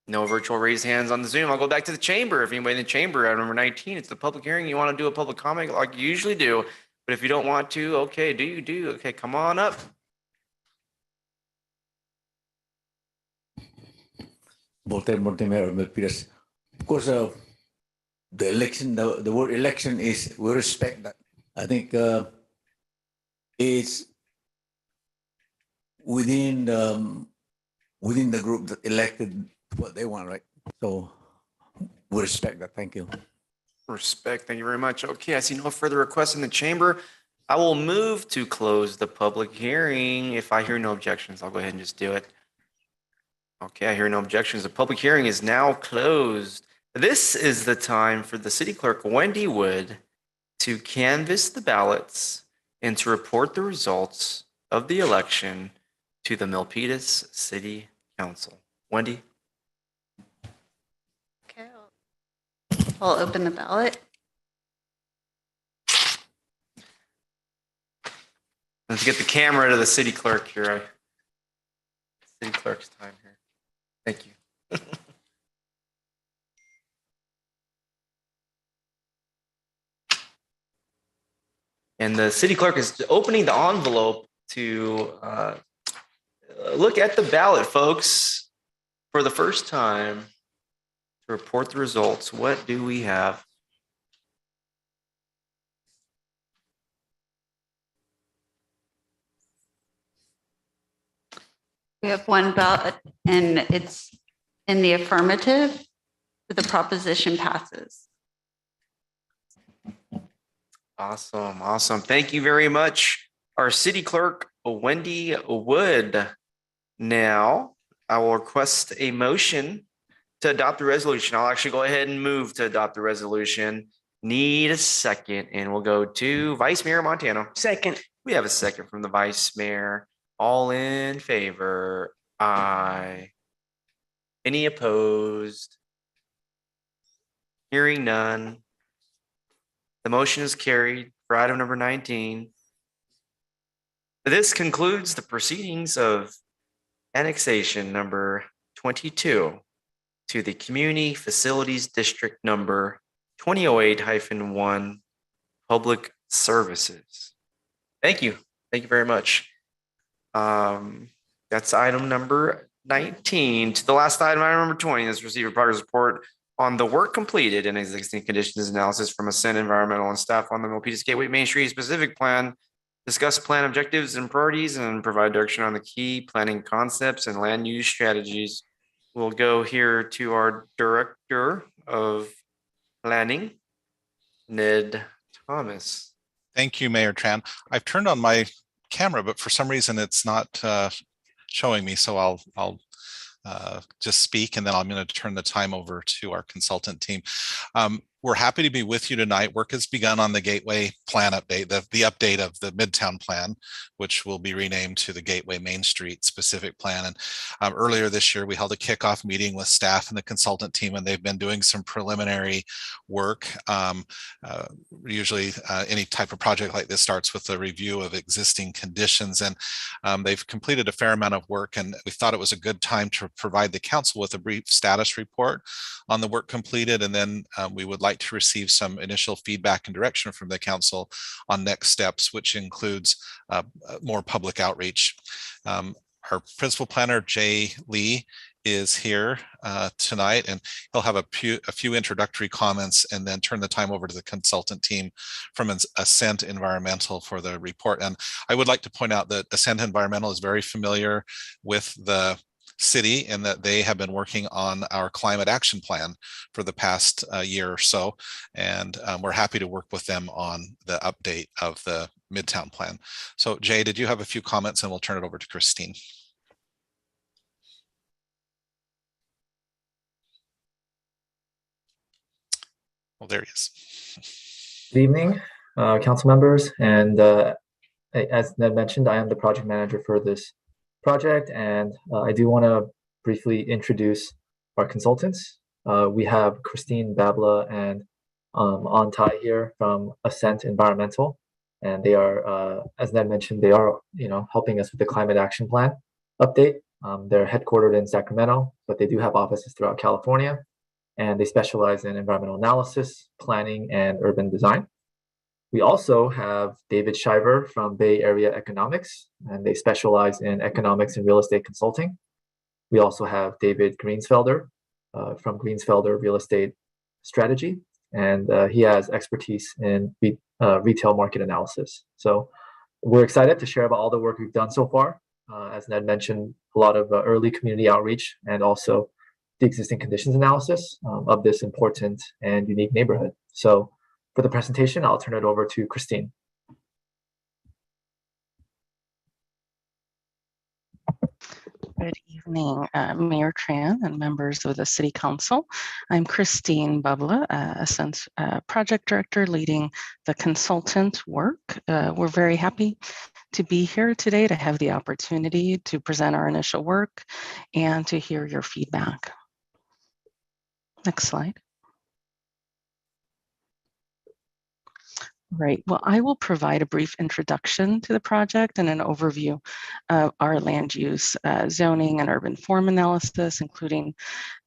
No virtual raised hands on the Zoom. I'll go back to the chamber. If anybody in the chamber, item number 19, it's the public hearing. You want to do a public comment like you usually do. But if you don't want to, okay, do. Okay, come on up. Mayor Milpitas. Of course, the election, the word election is, we respect that. I think it's within the group that elected what they want, right? So we respect that. Thank you. Respect. Thank you very much. Okay, I see no further requests in the chamber. I will move to close the public hearing. If I hear no objections, I'll go ahead and just do it. Okay, I hear no objections. The public hearing is now closed. This is the time for the city clerk, Wendy Wood, to canvass the ballots and to report the results of the election to the Milpitas City Council. Wendy? Okay, I'll open the ballot. Let's get the camera to the city clerk here. City clerk's time here. Thank you. And the city clerk is opening the envelope to look at the ballot, folks, for the first time to report the results. What do we have? We have one ballot and it's in the affirmative. The proposition passes. Awesome. Thank you very much, our city clerk, Wendy Wood. Now, I will request a motion to adopt the resolution. I'll actually go ahead and move to adopt the resolution. Need a second, and we'll go to Vice Mayor Montano. Second. We have a second from the Vice Mayor. All in favor? Aye. Any opposed? Hearing none. The motion is carried for item number 19. This concludes the proceedings of annexation number 22 to the Community Facilities District number 2008-1 Public Services. Thank you. Thank you very much. That's item number 19. To the last item number 20, is receive a progress report on the work completed and existing conditions analysis from Ascent Environmental and staff on the Milpitas Gateway Main Street specific plan, discuss plan objectives and priorities, and provide direction on the key planning concepts and land use strategies. We'll go here to our Director of Planning, Ned Thomas. Thank you, Mayor Tran. I've turned on my camera, but for some reason it's not showing me, so I'll just speak, and then I'm going to turn the time over to our consultant team. We're happy to be with you tonight. Work has begun on the Gateway Plan update, the update of the Midtown Plan, which will be renamed to the Gateway Main Street Specific Plan. And earlier this year, we held a kickoff meeting with staff and the consultant team, and they've been doing some preliminary work. Usually any type of project like this starts with a review of existing conditions, and they've completed a fair amount of work, and we thought it was a good time to provide the council with a brief status report on the work completed, and then we would like to receive some initial feedback and direction from the council on next steps, which includes more public outreach. Our principal planner, Jay Lee, is here tonight, and he'll have a few introductory comments and then turn the time over to the consultant team from Ascent Environmental for the report. And I would like to point out that Ascent Environmental is very familiar with the city and that they have been working on our climate action plan for the past year or so. And we're happy to work with them on the update of the Midtown Plan. So Jay, did you have a few comments, and we'll turn it over to Christine. Well, there he is. Good evening, council members. And as Ned mentioned, I am the project manager for this project, and I do want to briefly introduce our consultants. We have Christine Babla and Antai here from Ascent Environmental, and they are, as Ned mentioned, they are helping us with the climate action plan update. They're headquartered in Sacramento, but they do have offices throughout California, and they specialize in environmental analysis, planning, and urban design. We also have David Shiver from Bay Area Economics, and they specialize in economics and real estate consulting. We also have David Greensfelder from Greensfelder Real Estate Strategy, and he has expertise in retail market analysis. So we're excited to share about all the work we've done so far. As Ned mentioned, a lot of early community outreach and also the existing conditions analysis of this important and unique neighborhood. So for the presentation, I'll turn it over to Christine. Good evening, Mayor Tran and members of the City Council. I'm Christine Babla, Ascent's project director leading the consultant work. We're very happy to be here today to have the opportunity to present our initial work and to hear your feedback. Next slide. Right. Well, I will provide a brief introduction to the project and an overview of our land use, zoning, and urban form analysis, including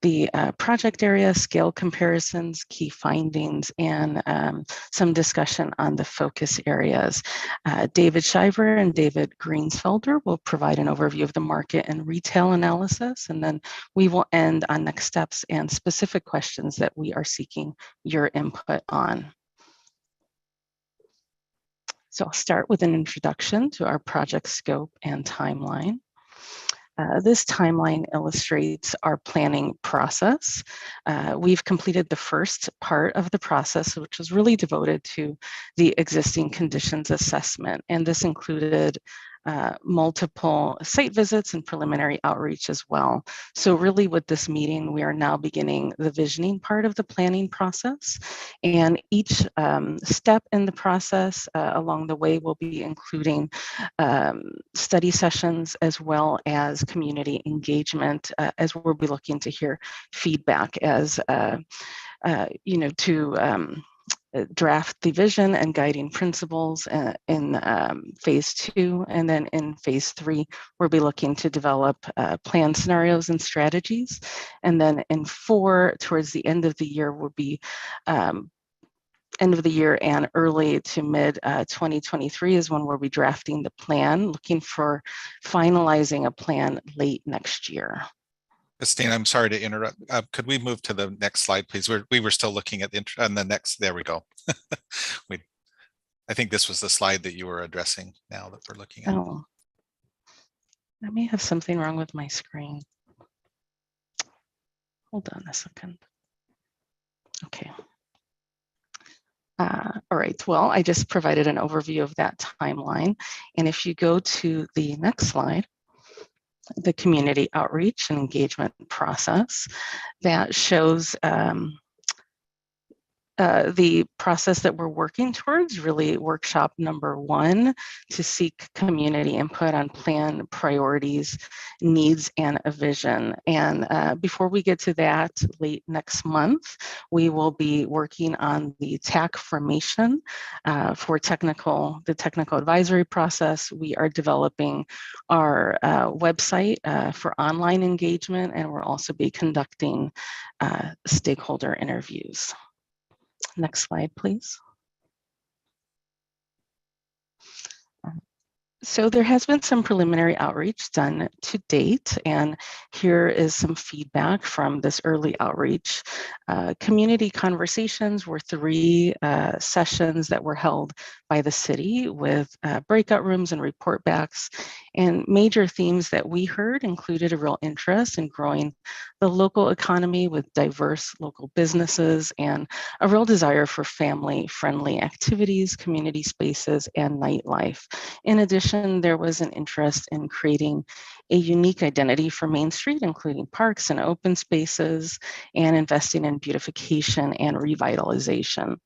the project area, scale comparisons, key findings, and some discussion on the focus areas. David Shiver and David Greensfelder will provide an overview of the market and retail analysis, and then we will end on next steps and specific questions that we are seeking your input on. So I'll start with an introduction to our project scope and timeline. This timeline illustrates our planning process. We've completed the first part of the process, which was really devoted to the existing conditions assessment. And this included multiple site visits and preliminary outreach as well. So really with this meeting, we are now beginning the visioning part of the planning process. And each step in the process along the way will be including study sessions as well as community engagement as we'll be looking to hear feedback as draft the vision and guiding principles in phase 2. And then in phase 3, we'll be looking to develop plan scenarios and strategies. And then in 4, towards the end of the year, will be end of the year and early to mid 2023 is when we'll be drafting the plan, looking for finalizing a plan late next year. Christine, I'm sorry to interrupt. Could we move to the next slide, please? We were still looking at the next. There we go. I think this was the slide that you were addressing now that we're looking at. Oh, I may have something wrong with my screen. Hold on a second. Okay. All right, well, I just provided an overview of that timeline. And if you go to the next slide, the community outreach and engagement process that shows the process that we're working towards, really workshop number 1, to seek community input on plan priorities, needs, and a vision. And before we get to that, late next month, we will be working on the TAC formation for the technical advisory process. We are developing our website for online engagement, and we'll also be conducting stakeholder interviews. Next slide, please. So there has been some preliminary outreach done to date, and here is some feedback from this early outreach. Community conversations were 3 sessions that were held by the city with breakout rooms and report backs, and major themes that we heard included a real interest in growing the local economy with diverse local businesses and a real desire for family-friendly activities, community spaces, and nightlife. In addition, there was an interest in creating a unique identity for Main Street, including parks and open spaces, and investing in beautification and revitalization.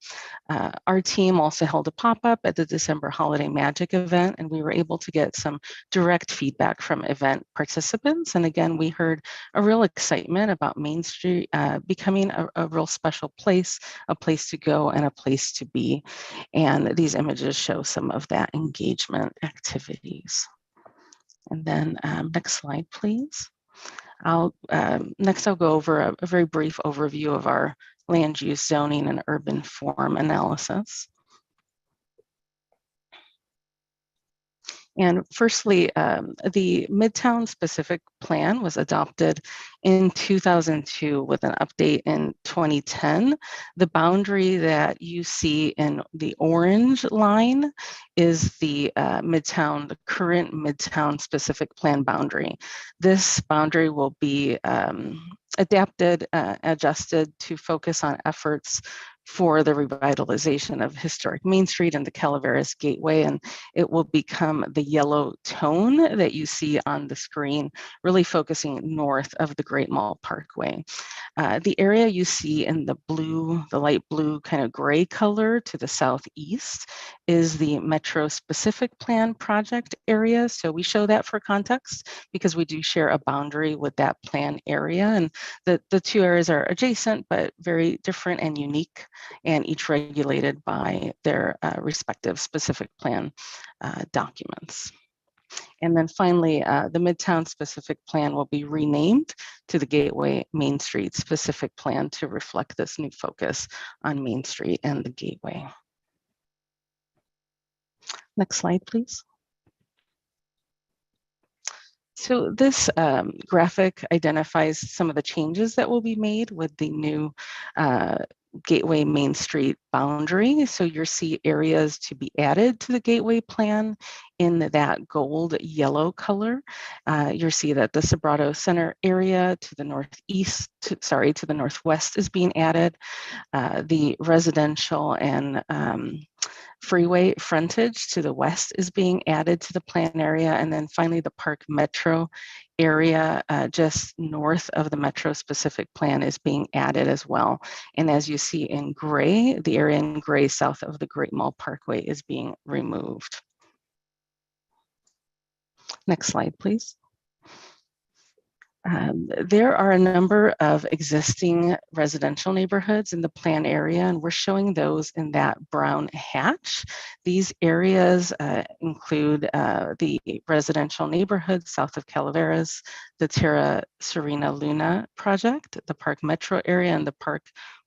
Our team also held a pop-up at the December Holiday Magic event, and we were able to get some direct feedback from event participants. And again, we heard a real excitement about Main Street becoming a real special place, a place to go and a place to be. And these images show some of that engagement activities. And then next slide, please. Next, I'll go over a very brief overview of our land use, zoning, and urban form analysis. And firstly, the Midtown specific plan was adopted in 2002 with an update in 2010. The boundary that you see in the orange line is the Midtown, the current Midtown specific plan boundary. This boundary will be adapted, adjusted to focus on efforts for the revitalization of historic Main Street and the Calaveras Gateway, and it will become the yellow tone that you see on the screen, really focusing north of the Great Mall Parkway. The area you see in the blue, the light blue kind of gray color to the southeast is the Metro Specific Plan project area. So we show that for context because we do share a boundary with that plan area, and the 2 areas are adjacent but very different and unique, and each regulated by their respective specific plan documents. And then finally, the Midtown specific plan will be renamed to the Gateway Main Street specific plan to reflect this new focus on Main Street and the Gateway. Next slide, please. So this graphic identifies some of the changes that will be made with the new Gateway Main Street boundary. So you'll see areas to be added to the Gateway plan in that gold yellow color. You'll see that the Sobrato Center area to the northeast, to the northwest is being added. The residential and freeway frontage to the west is being added to the plan area. And then finally, the Park Metro area just north of the Metro specific plan is being added as well. And as you see in gray, the area in gray south of the Great Mall Parkway is being removed. Next slide, please. There are a number of existing residential neighborhoods in the plan area, and we're showing those in that brown hatch. These areas include the residential neighborhoods south of Calaveras, the Terra Serena Luna project, the Park Metro area, and the Park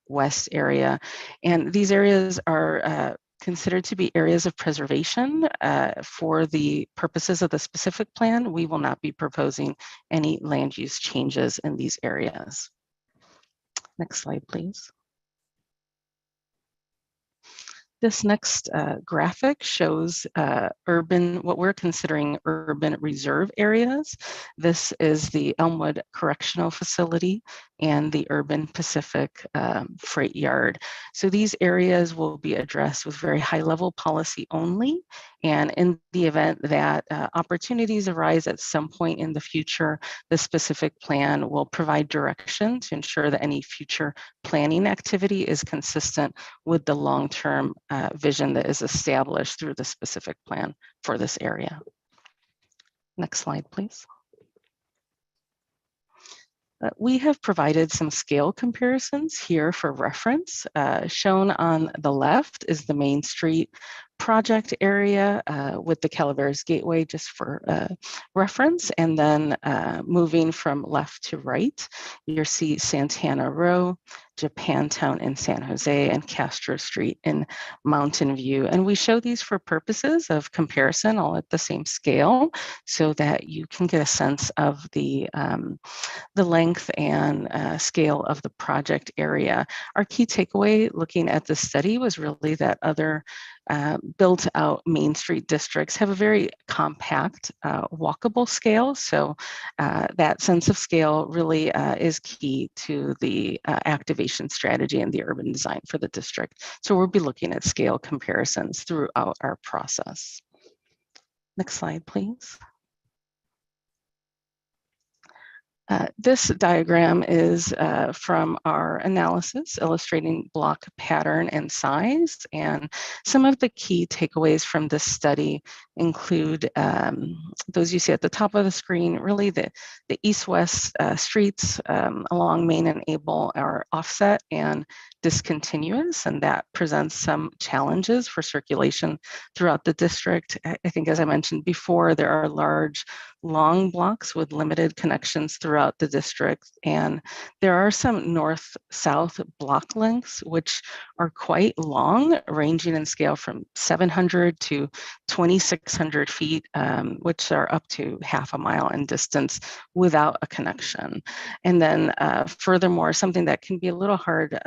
West area. And these areas are considered to be areas of preservation for the purposes of the specific plan. We will not be proposing any land use changes in these areas. Next slide, please. This next graphic shows what we're considering urban reserve areas. This is the Elmwood Correctional Facility and the Urban Pacific Freight Yard. So these areas will be addressed with very high level policy only. And in the event that opportunities arise at some point in the future, the specific plan will provide direction to ensure that any future planning activity is consistent with the long-term vision that is established through the specific plan for this area. Next slide, please. We have provided some scale comparisons here for reference. Shown on the left is the Main Street project area with the Calaveras Gateway, just for reference. And then moving from left to right, you'll see Santana Row, Japantown in San Jose, and Castro Street in Mountain View. And we show these for purposes of comparison, all at the same scale, so that you can get a sense of the length and scale of the project area. Our key takeaway looking at the study was really that other built out Main Street districts have a very compact, walkable scale. So that sense of scale really is key to the activation strategy and the urban design for the district. So we'll be looking at scale comparisons throughout our process. Next slide, please. This diagram is from our analysis illustrating block pattern and size. And some of the key takeaways from this study include those you see at the top of the screen. Really the east-west streets along Main and Able are offset and discontinuous, and that presents some challenges for circulation throughout the district. I think, as I mentioned before, there are large, long blocks with limited connections throughout the district, and there are some north-south block lengths which are quite long, ranging in scale from 700 to 2,600 feet, which are up to half a mile in distance without a connection. And then furthermore, something that can be a little hard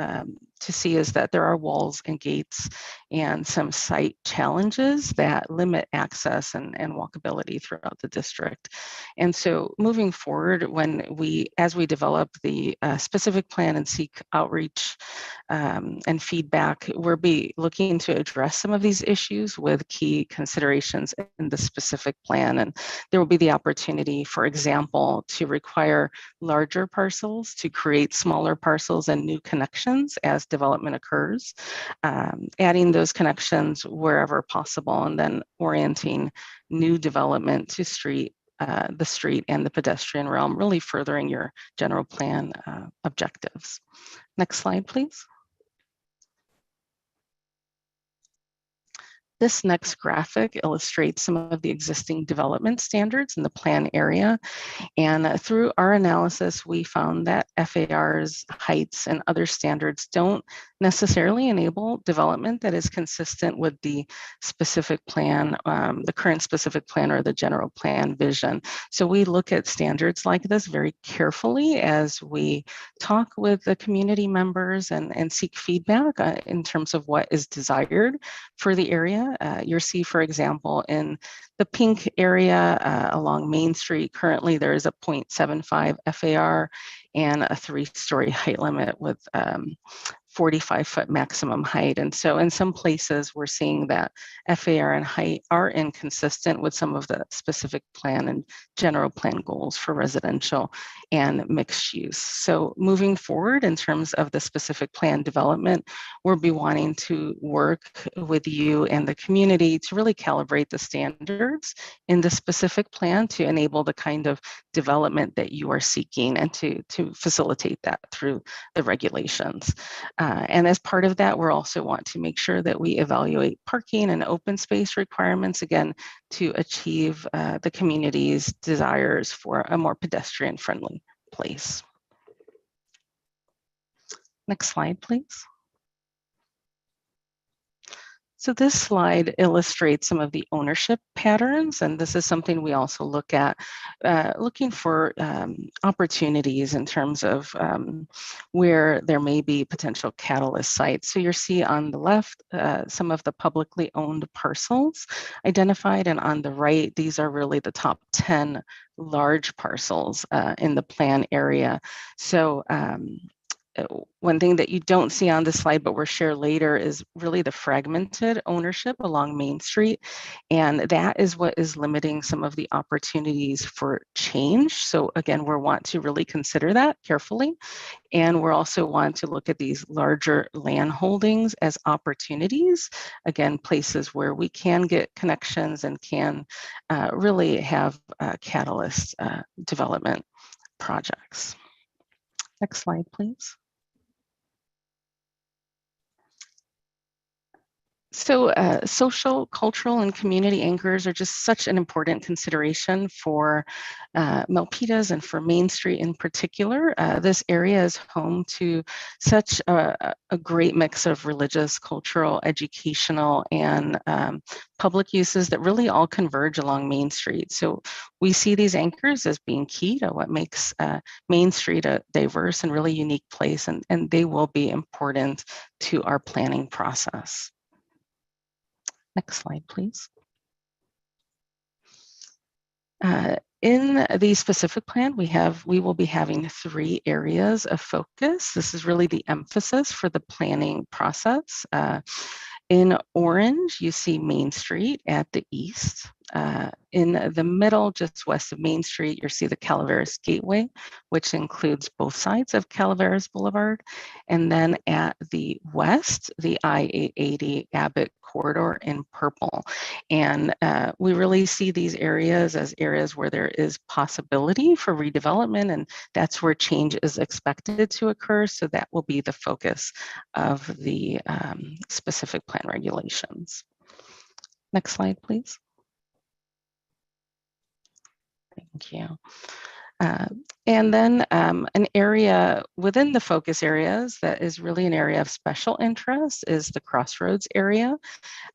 to see is that there are walls and gates and some site challenges that limit access and walkability throughout the district. And so moving forward, as we develop the specific plan and seek outreach and feedback, we'll be looking to address some of these issues with key considerations in the specific plan. And there will be the opportunity, for example, to require larger parcels to create smaller parcels and new connections as development occurs, adding those connections wherever possible, and then orienting new development to the street and the pedestrian realm, really furthering your general plan objectives. Next slide, please. This next graphic illustrates some of the existing development standards in the plan area. And through our analysis, we found that FAR's heights and other standards don't necessarily enable development that is consistent with the specific plan, the current specific plan or the general plan vision. So we look at standards like this very carefully as we talk with the community members and seek feedback in terms of what is desired for the area. You'll see, for example, in the pink area along Main Street, currently there is a 0.75 FAR and a 3-story height limit with 45-foot maximum height. And so in some places, we're seeing that FAR and height are inconsistent with some of the specific plan and general plan goals for residential and mixed use. So moving forward in terms of the specific plan development, we'll be wanting to work with you and the community to really calibrate the standards in the specific plan to enable the kind of development that you are seeking and to facilitate that through the regulations. And as part of that, we'll also want to make sure that we evaluate parking and open space requirements, again, to achieve the community's desires for a more pedestrian-friendly place. Next slide, please. So this slide illustrates some of the ownership patterns, and this is something we also look at, looking for opportunities in terms of where there may be potential catalyst sites. So you see on the left some of the publicly owned parcels identified, and on the right, these are really the top 10 large parcels in the plan area. So one thing that you don't see on this slide, but we'll share later, is really the fragmented ownership along Main Street. And that is what is limiting some of the opportunities for change. So again, we want to really consider that carefully. And we're also want to look at these larger land holdings as opportunities, again, places where we can get connections and can really have catalyst development projects. Next slide, please. So social, cultural, and community anchors are just such an important consideration for Milpitas and for Main Street in particular. This area is home to such a great mix of religious, cultural, educational, and public uses that really all converge along Main Street. So we see these anchors as being key to what makes Main Street a diverse and really unique place, and they will be important to our planning process. Next slide, please. In the specific plan, we will be having 3 areas of focus. This is really the emphasis for the planning process. In orange, you see Main Street at the east. In the middle, just west of Main Street, you see the Calaveras Gateway, which includes both sides of Calaveras Boulevard. And then at the west, the I-880 Abbott corridor in purple. And we really see these areas as areas where there is possibility for redevelopment, and that's where change is expected to occur. So that will be the focus of the specific plan regulations. Next slide, please. Thank you. And then an area within the focus areas that is really an area of special interest is the Crossroads area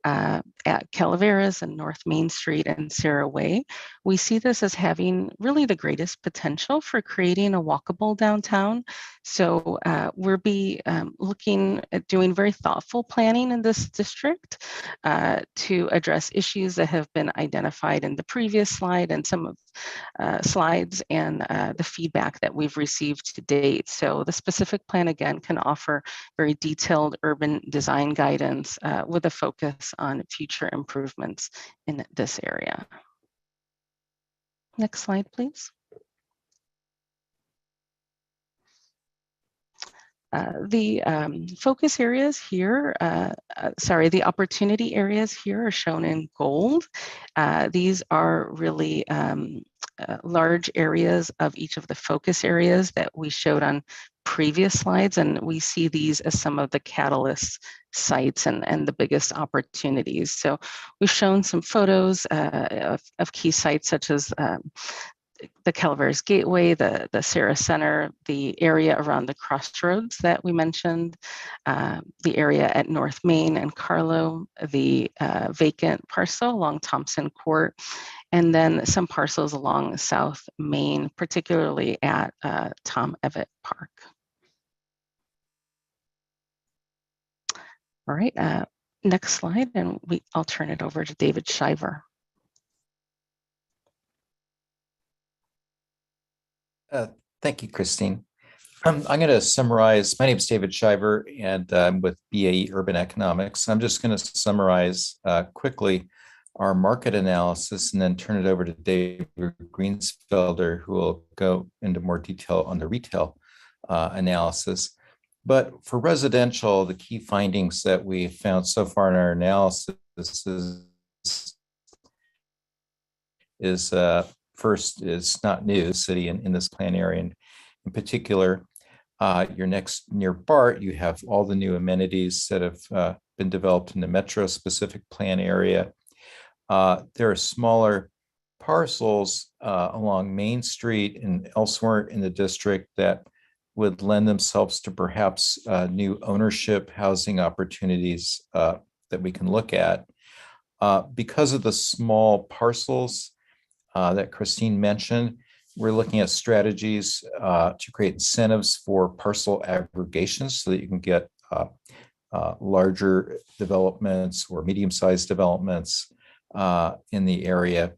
at Calaveras and North Main Street and Sarah Way. We see this as having really the greatest potential for creating a walkable downtown. So we'll be looking at doing very thoughtful planning in this district to address issues that have been identified in the previous slide and some of slides and the feedback that we've received to date. So the specific plan, again, can offer very detailed urban design guidance with a focus on future improvements in this area. Next slide, please. The focus areas here, the opportunity areas here are shown in gold. These are really large areas of each of the focus areas that we showed on previous slides, and we see these as some of the catalyst sites and the biggest opportunities. So we've shown some photos of key sites such as the Calaveras Gateway, the Sarah Center, the area around the Crossroads that we mentioned, the area at North Main and Carlo, the vacant parcel along Thompson Court, and then some parcels along South Main, particularly at Tom Evett Park. All right, next slide, and I'll turn it over to David Shiver. Thank you, Christine. I'm going to summarize. My name is David Shiver, and I'm with BAE Urban Economics. I'm just going to summarize quickly our market analysis and then turn it over to David Greensfelder, who will go into more detail on the retail analysis. But for residential, the key findings that we found so far in our analysis is first, is not new city in this plan area. And in particular, your next near BART, you have all the new amenities that have been developed in the metro specific plan area. There are smaller parcels along Main Street and elsewhere in the district that would lend themselves to perhaps new ownership housing opportunities that we can look at. Because of the small parcels that Christine mentioned, we're looking at strategies to create incentives for parcel aggregations so that you can get larger developments or medium-sized developments in the area.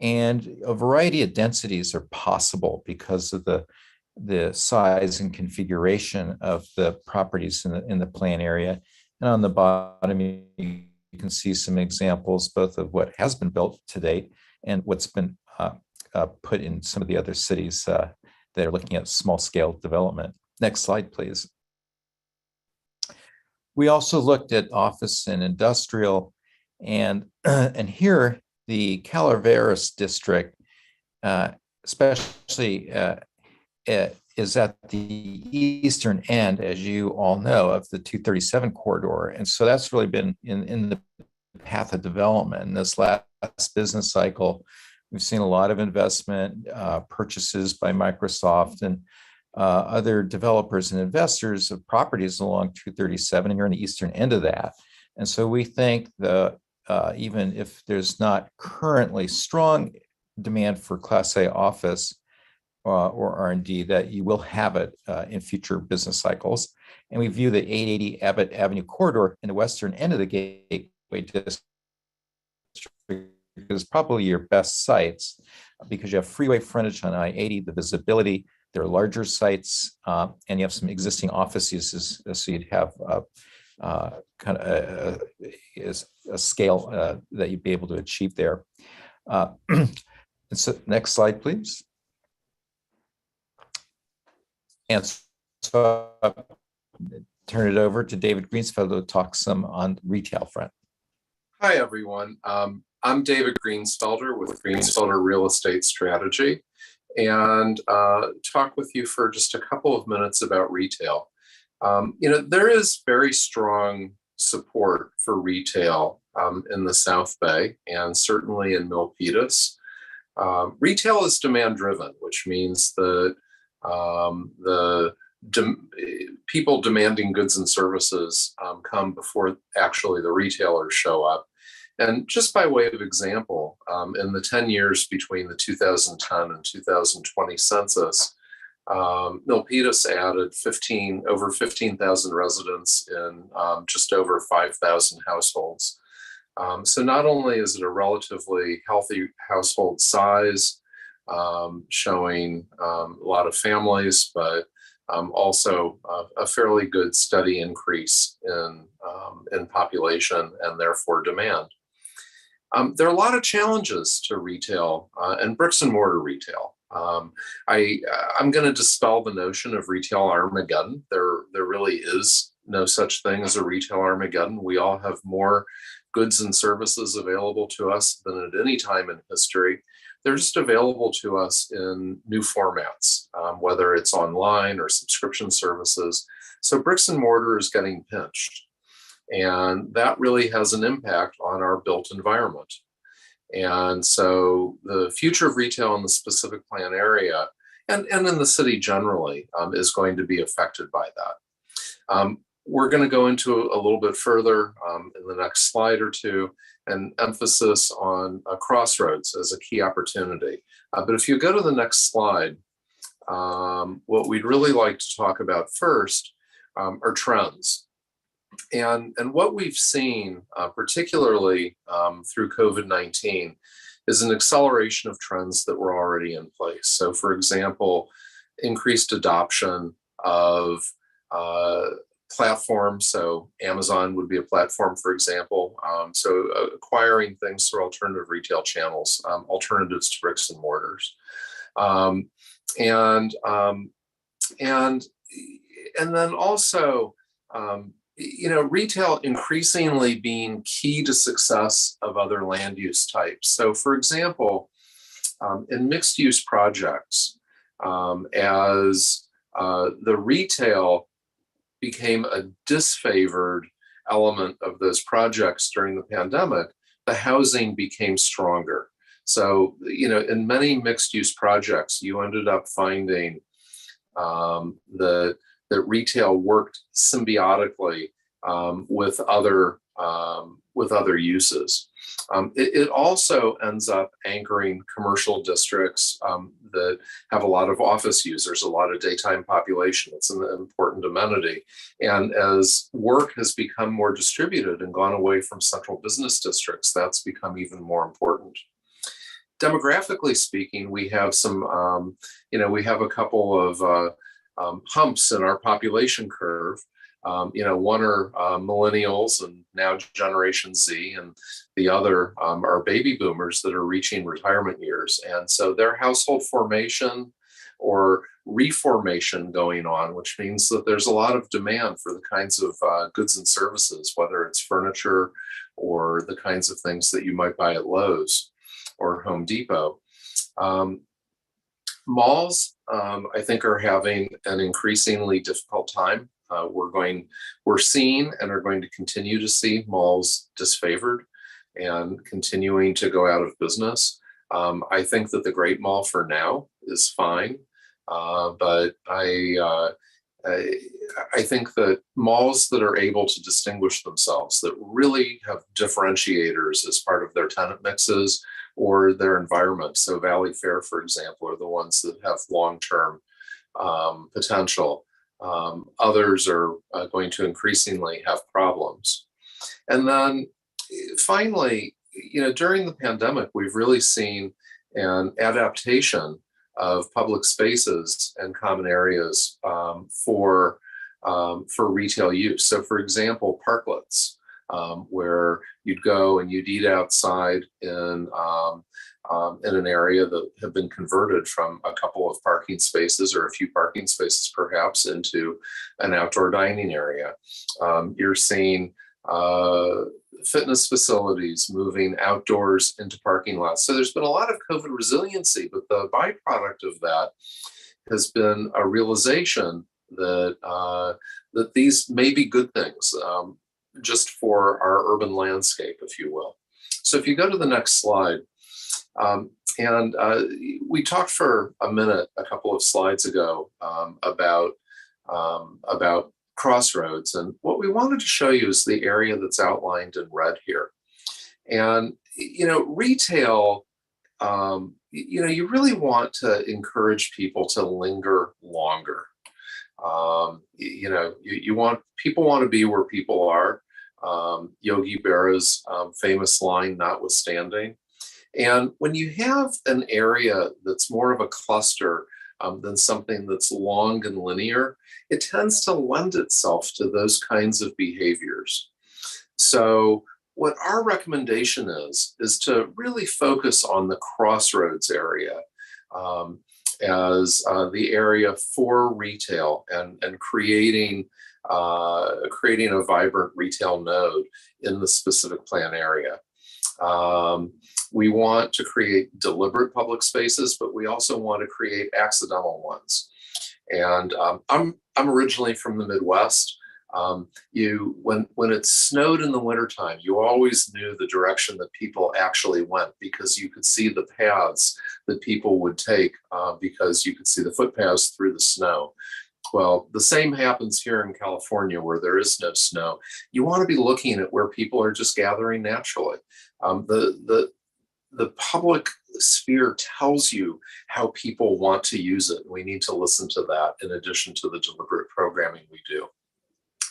And a variety of densities are possible because of the size and configuration of the properties in the plan area. And on the bottom, you can see some examples both of what has been built to date and what's been put in some of the other cities that are looking at small-scale development. Next slide, please. We also looked at office and industrial, and here the Calaveras district, especially is at the eastern end, as you all know, of the 237 corridor. And so that's really been in the path of development. In this last business cycle, we've seen a lot of investment, purchases by Microsoft and other developers and investors of properties along 237, and you're on the eastern end of that. And so we think even if there's not currently strong demand for Class A office or R&D, that you will have it in future business cycles. And we view the 880 Abbott Avenue corridor in the western end of the Gateway District is probably your best sites because you have freeway frontage on I-80, the visibility, there are larger sites, and you have some existing office uses, so you'd have kind of a scale that you'd be able to achieve there. And so next slide, please. And so turn it over to David Greensfelder to talk some on retail front. Hi, everyone. I'm David Greensfelder with Greensfelder Real Estate Strategy, and talk with you for just a couple of minutes about retail. There is very strong support for retail in the South Bay and certainly in Milpitas. Retail is demand driven, which means that people demanding goods and services come before actually the retailers show up. And just by way of example, in the 10 years between the 2010 and 2020 census, Milpitas added over 15,000 residents in just over 5,000 households. So not only is it a relatively healthy household size, showing a lot of families, but also a fairly good steady increase in population and therefore demand. There are a lot of challenges to retail and bricks and mortar retail. I'm going to dispel the notion of retail Armageddon. There really is no such thing as a retail Armageddon. We all have more goods and services available to us than at any time in history. They're just available to us in new formats, whether it's online or subscription services. So bricks and mortar is getting pinched. And that really has an impact on our built environment. And so the future of retail in the specific plan area and in the city generally is going to be affected by that. We're going to go into a little bit further in the next slide or two, and emphasis on crossroads as a key opportunity. But if you go to the next slide, what we'd really like to talk about first are trends. And what we've seen, particularly through COVID-19, is an acceleration of trends that were already in place. So for example, increased adoption of platforms. So Amazon would be a platform, for example. So acquiring things through alternative retail channels, alternatives to bricks and mortars. And then also, retail increasingly being key to success of other land use types. So for example, in mixed use projects, as the retail became a disfavored element of those projects during the pandemic, the housing became stronger. So, in many mixed use projects, you ended up finding that retail worked symbiotically with other with other uses. It also ends up anchoring commercial districts that have a lot of office users, a lot of daytime population. It's an important amenity. And as work has become more distributed and gone away from central business districts, that's become even more important. Demographically speaking, we have some, we have a couple of humps in our population curve. One are millennials and now Generation Z, and the other are baby boomers that are reaching retirement years. And so their household formation or reformation going on, which means that there's a lot of demand for the kinds of goods and services, whether it's furniture or the kinds of things that you might buy at Lowe's or Home Depot. Malls, I think, are having an increasingly difficult time. We're seeing and are going to continue to see malls disfavored and continuing to go out of business. I think that the Great Mall for now is fine, but I think that malls that are able to distinguish themselves, that really have differentiators as part of their tenant mixes or their environment. So Valley Fair, for example, are the ones that have long-term potential. Others are going to increasingly have problems. And then finally, during the pandemic, we've really seen an adaptation of public spaces and common areas for retail use. So for example, parklets, where you'd go and you'd eat outside in an area that have been converted from a couple of parking spaces or a few parking spaces perhaps into an outdoor dining area. You're seeing fitness facilities moving outdoors into parking lots. So there's been a lot of COVID resiliency, but the byproduct of that has been a realization that that these may be good things just for our urban landscape, if you will. So if you go to the next slide, and we talked for a minute a couple of slides ago about crossroads, and what we wanted to show you is the area that's outlined in red here. And retail, you really want to encourage people to linger longer. People want to be where people are. Yogi Berra's famous line notwithstanding. And when you have an area that's more of a cluster than something that's long and linear, it tends to lend itself to those kinds of behaviors. So what our recommendation is to really focus on the crossroads area as the area for retail and creating a vibrant retail node in the specific plan area. We want to create deliberate public spaces, but we also want to create accidental ones. And I'm originally from the Midwest. When it snowed in the wintertime, you always knew the direction that people actually went because you could see the paths that people would take because you could see the footpaths through the snow. Well, the same happens here in California where there is no snow. You want to be looking at where people are just gathering naturally. The public sphere tells you how people want to use it. We need to listen to that in addition to the deliberate programming we do.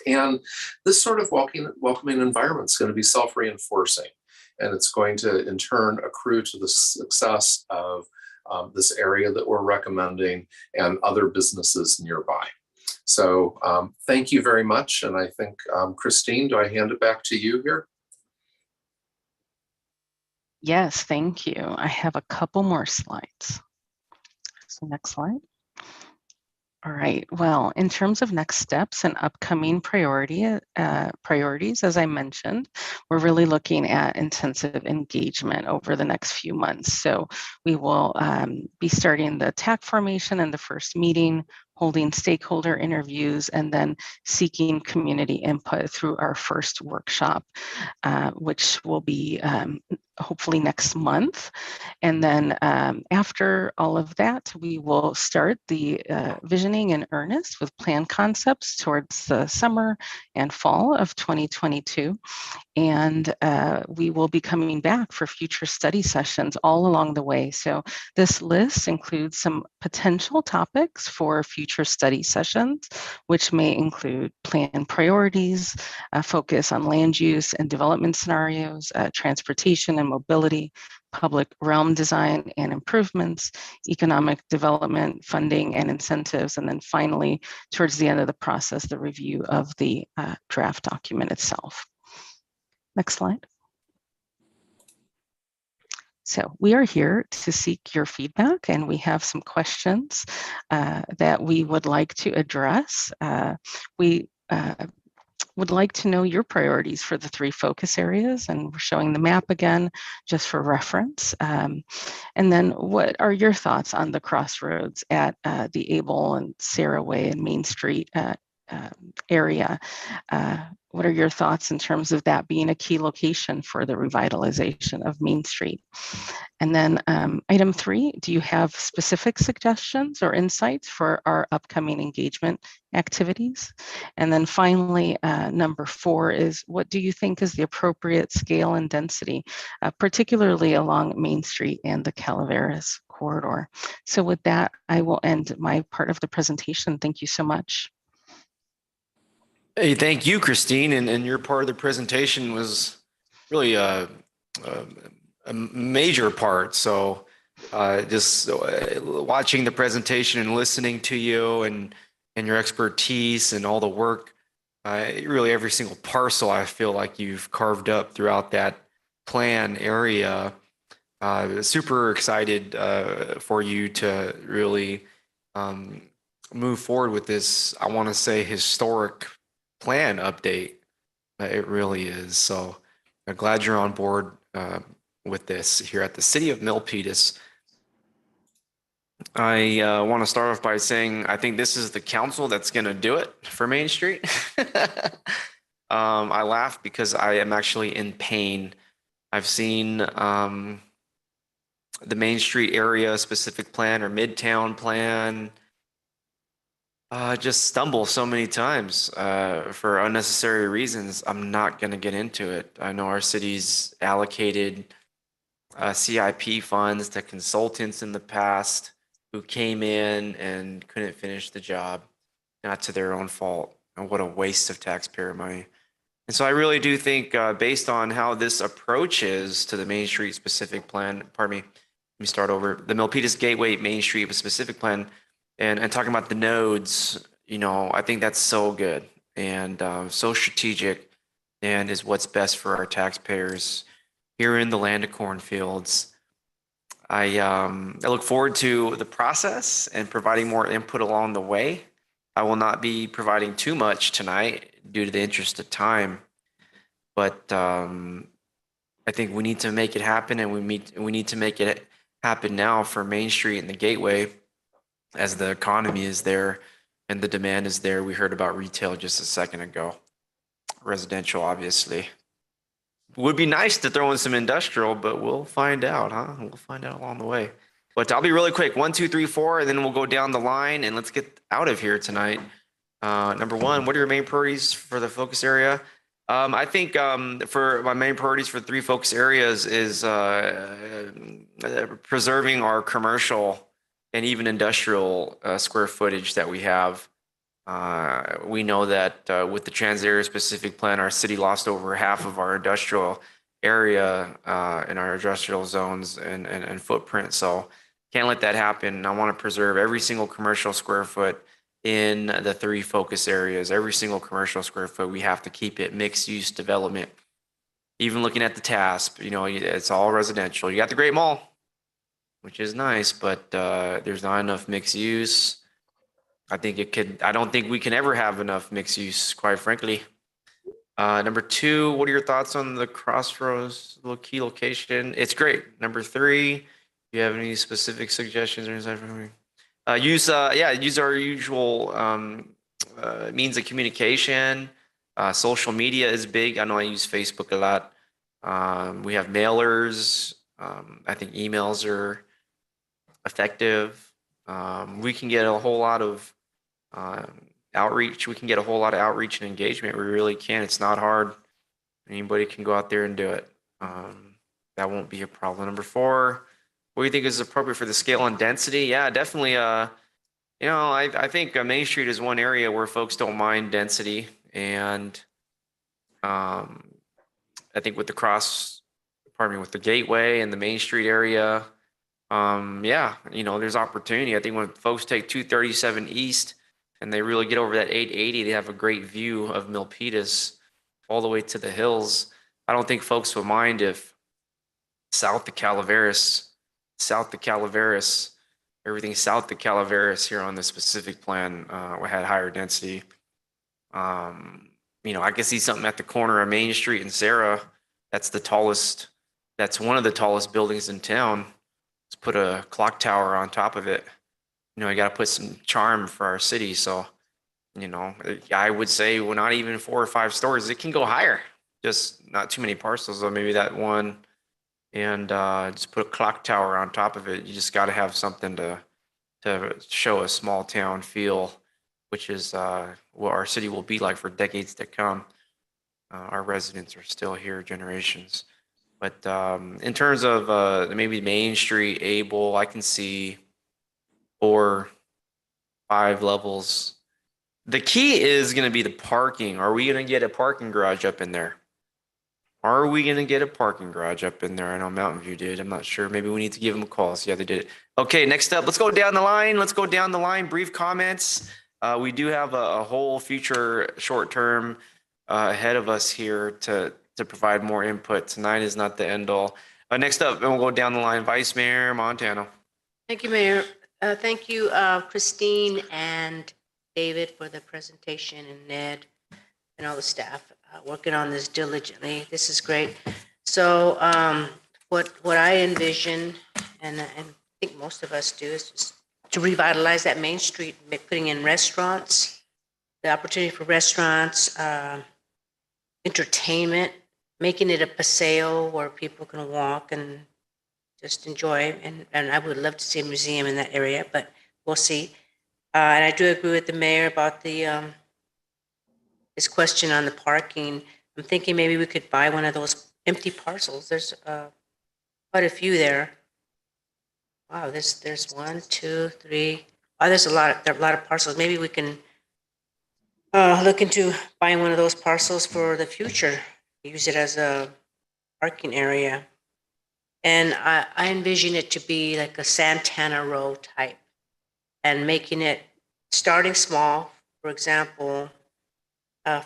And this sort of welcoming environment is going to be self-reinforcing, and it's going to in turn accrue to the success of this area that we're recommending and other businesses nearby. So thank you very much. And I think, Christine, do I hand it back to you here? Yes, thank you. I have a couple more slides. So next slide. All right, well, in terms of next steps and upcoming priorities, as I mentioned, we're really looking at intensive engagement over the next few months. So we will be starting the TAC formation and the first meeting holding stakeholder interviews, and then seeking community input through our first workshop, which will be hopefully next month. And then after all of that, we will start the visioning in earnest with plan concepts towards the summer and fall of 2022. And we will be coming back for future study sessions all along the way. So this list includes some potential topics for future study sessions, which may include plan priorities, focus on land use and development scenarios, transportation and mobility, public realm design and improvements, economic development, funding and incentives, and then finally, towards the end of the process, the review of the draft document itself. Next slide. So we are here to seek your feedback, and we have some questions that we would like to address. We would like to know your priorities for the 3 focus areas, and we're showing the map again just for reference. And then what are your thoughts on the crossroads at the Able and Sarah Way and Main Street area? What are your thoughts in terms of that being a key location for the revitalization of Main Street? And then item 3, do you have specific suggestions or insights for our upcoming engagement activities? And then finally, number 4 is, what do you think is the appropriate scale and density, particularly along Main Street and the Calaveras corridor? So with that, I will end my part of the presentation. Thank you so much. Hey, thank you, Christine. And your part of the presentation was really a major part. So just watching the presentation and listening to you and your expertise and all the work, really every single parcel I feel like you've carved up throughout that plan area. Super excited for you to really move forward with this, I want to say, historic plan update. It really is. So I'm glad you're on board with this here at the City of Milpitas. I want to start off by saying I think this is the council that's going to do it for Main Street. I laugh because I am actually in pain. I've seen the Main Street area specific plan or Midtown plan just stumble so many times for unnecessary reasons. I'm not going to get into it. I know our city's allocated CIP funds to consultants in the past who came in and couldn't finish the job, not to their own fault. And what a waste of taxpayer money. And so I really do think based on how this approaches to the Main Street specific plan, pardon me, let me start over, the Milpitas Gateway Main Street specific plan, and talking about the nodes, you know, I think that's so good and so strategic and is what's best for our taxpayers here in the land of cornfields. I look forward to the process and providing more input along the way. I will not be providing too much tonight due to the interest of time, but I think we need to make it happen, and we need to make it happen now for Main Street and the Gateway, as the economy is there and the demand is there. We heard about retail just a second ago. Residential, obviously. Would be nice to throw in some industrial, but we'll find out, huh? We'll find out along the way. But I'll be really quick. 1, 2, 3, 4, and then we'll go down the line and let's get out of here tonight. Number 1, what are your main priorities for the focus area? I think for my main priorities for 3 focus areas is preserving our commercial and even industrial square footage that we have. We know that with the trans area specific plan, our city lost over half of our industrial area in our industrial zones and footprint. So can't let that happen. I want to preserve every single commercial square foot in the 3 focus areas. Every single commercial square foot, we have to keep it mixed use development. Even looking at the TASP, you know, it's all residential. You got the Great Mall, which is nice, but there's not enough mixed use. I don't think we can ever have enough mixed use, quite frankly. Number 2, what are your thoughts on the Crossroads key location? It's great. Number 3, do you have any specific suggestions or insight from me? use our usual means of communication. Social media is big. I know I use Facebook a lot. We have mailers. I think emails are effective. We can get a whole lot of outreach. We can get a whole lot of outreach and engagement. We really can. It's not hard. Anybody can go out there and do it. That won't be a problem. Number 4, what do you think is appropriate for the scale and density? Yeah, definitely. I think Main Street is one area where folks don't mind density, and I think with the Gateway and the Main Street area, there's opportunity. I think when folks take 237 East and they really get over that 880, they have a great view of Milpitas all the way to the hills. I don't think folks would mind if south of Calaveras, everything south of Calaveras here on the specific plan had higher density. I can see something at the corner of Main Street and Sarah. That's one of the tallest buildings in town. Let's put a clock tower on top of it. I got to put some charm for our city. So, I would say we're not even 4 or 5 stories. It can go higher, just not too many parcels. So maybe that one, and just put a clock tower on top of it. You just got to have something to show a small town feel, which is what our city will be like for decades to come. Our residents are still here generations. But in terms of maybe Main Street, Able, I can see 4, 5 levels. The key is going to be the parking. Are we going to get a parking garage up in there? I know Mountain View did. I'm not sure. Maybe we need to give them a call. See how they did it. Okay, next up, let's go down the line. Brief comments. We do have a whole future short term ahead of us here to provide more input. Tonight is not the end all. Next up, and we'll go down the line. Vice Mayor Montano. Thank you, Mayor. Thank you, Christine and David, for the presentation, and Ned and all the staff working on this diligently. This is great. So what I envision, and I think most of us do, is just to revitalize that Main Street, putting in restaurants, the opportunity for restaurants, entertainment, making it a paseo where people can walk and just enjoy. And I would love to see a museum in that area, but we'll see. And I do agree with the mayor about this question on the parking. I'm thinking maybe we could buy one of those empty parcels. There's quite a few there. Wow, there's 1, 2, 3. Oh, there are a lot of parcels. Maybe we can look into buying one of those parcels for the future. Use it as a parking area. And I envision it to be like a Santana Row type, and making it starting small. For example,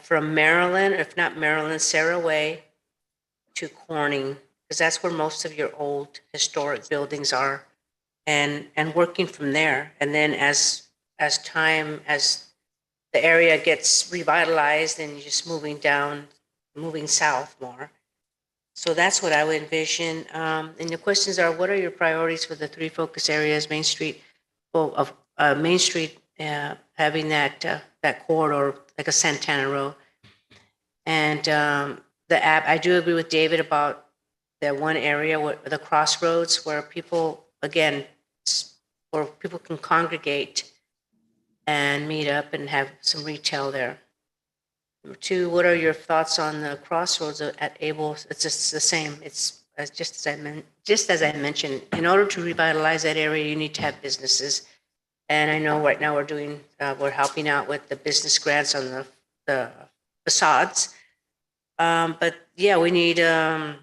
from Maryland, if not Maryland, Sarah Way to Corning, because that's where most of your old historic buildings are, and working from there. And then as the area gets revitalized, and you're just moving south more. So that's what I would envision. And the questions are, what are your priorities for the 3 focus areas? Main Street, having that corridor like a Santana Row. And the app, I do agree with David about that one area where the crossroads, where people can congregate and meet up and have some retail there. Number 2, what are your thoughts on the crossroads at Able? It's just the same. It's just as I mentioned, in order to revitalize that area, you need to have businesses. And I know right now we're helping out with the business grants on the facades. But yeah, we need to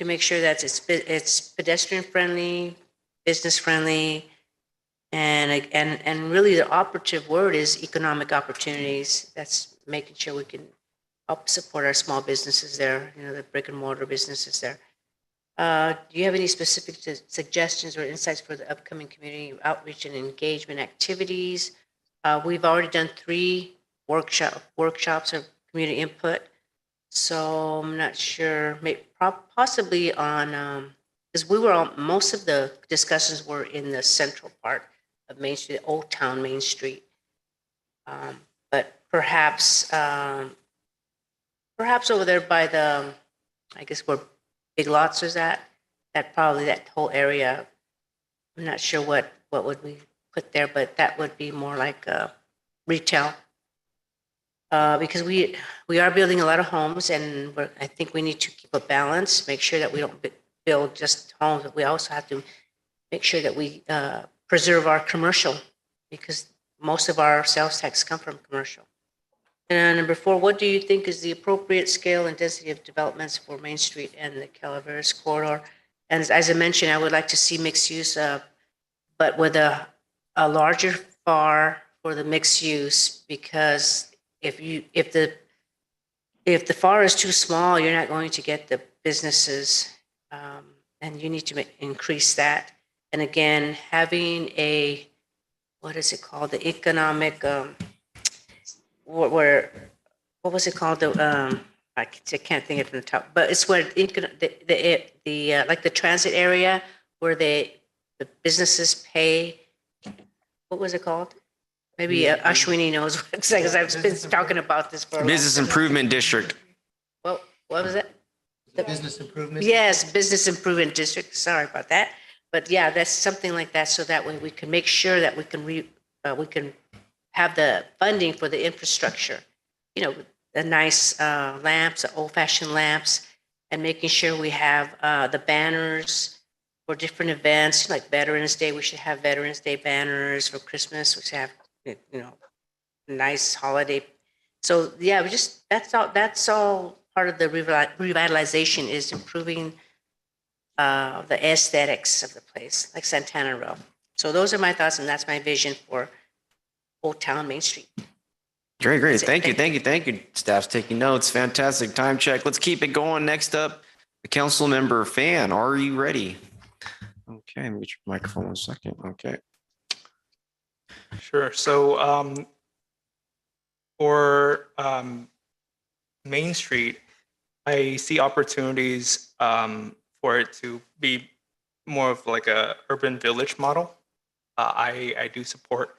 make sure that it's pedestrian friendly, business friendly, and really the operative word is economic opportunities. That's making sure we can help support our small businesses there, the brick and mortar businesses there. Do you have any specific suggestions or insights for the upcoming community outreach and engagement activities? We've already done 3 workshops of community input. So I'm not sure, possibly on, because most of the discussions were in the central part of Main Street, Old Town Main Street. But perhaps perhaps over there by the, I guess where Big Lots is at, that probably that whole area. I'm not sure what would we put there, but that would be more like retail. Because we are building a lot of homes, and I think we need to keep a balance, make sure that we don't build just homes, but we also have to make sure that we preserve our commercial, because most of our sales tax come from commercial. And number 4, what do you think is the appropriate scale and density of developments for Main Street and the Calaveras corridor? And as I mentioned, I would like to see mixed use, but with a larger FAR for the mixed use, because if the FAR is too small, you're not going to get the businesses, and you need to increase that. And again, having a, what is it called? The economic, what was it called? I can't think of it from the top, but it's where the like the transit area where the businesses pay. What was it called? Maybe Ashwini knows what it's like, because I've been talking about this for a Business Improvement District. Well, what was it? The business improvement? Yes, Business Improvement District. Sorry about that. But yeah, that's something like that. So that way we can make sure that we can have the funding for the infrastructure, you know, the nice lamps, the old-fashioned lamps, and making sure we have the banners for different events, like Veterans Day. We should have Veterans Day banners. For Christmas, we should have, you know, nice holiday. So yeah, that's all part of the revitalization, is improving the aesthetics of the place, like Santana Row. So those are my thoughts, and that's my vision for Old Town Main Street. Great. Thank you. Staff's taking notes. Fantastic. Time check. Let's keep it going. Next up, the council member Fan. Are you ready? Okay, let me get your microphone 1 second. Okay. Sure. So for Main Street, I see opportunities for it to be more of like a urban village model. I do support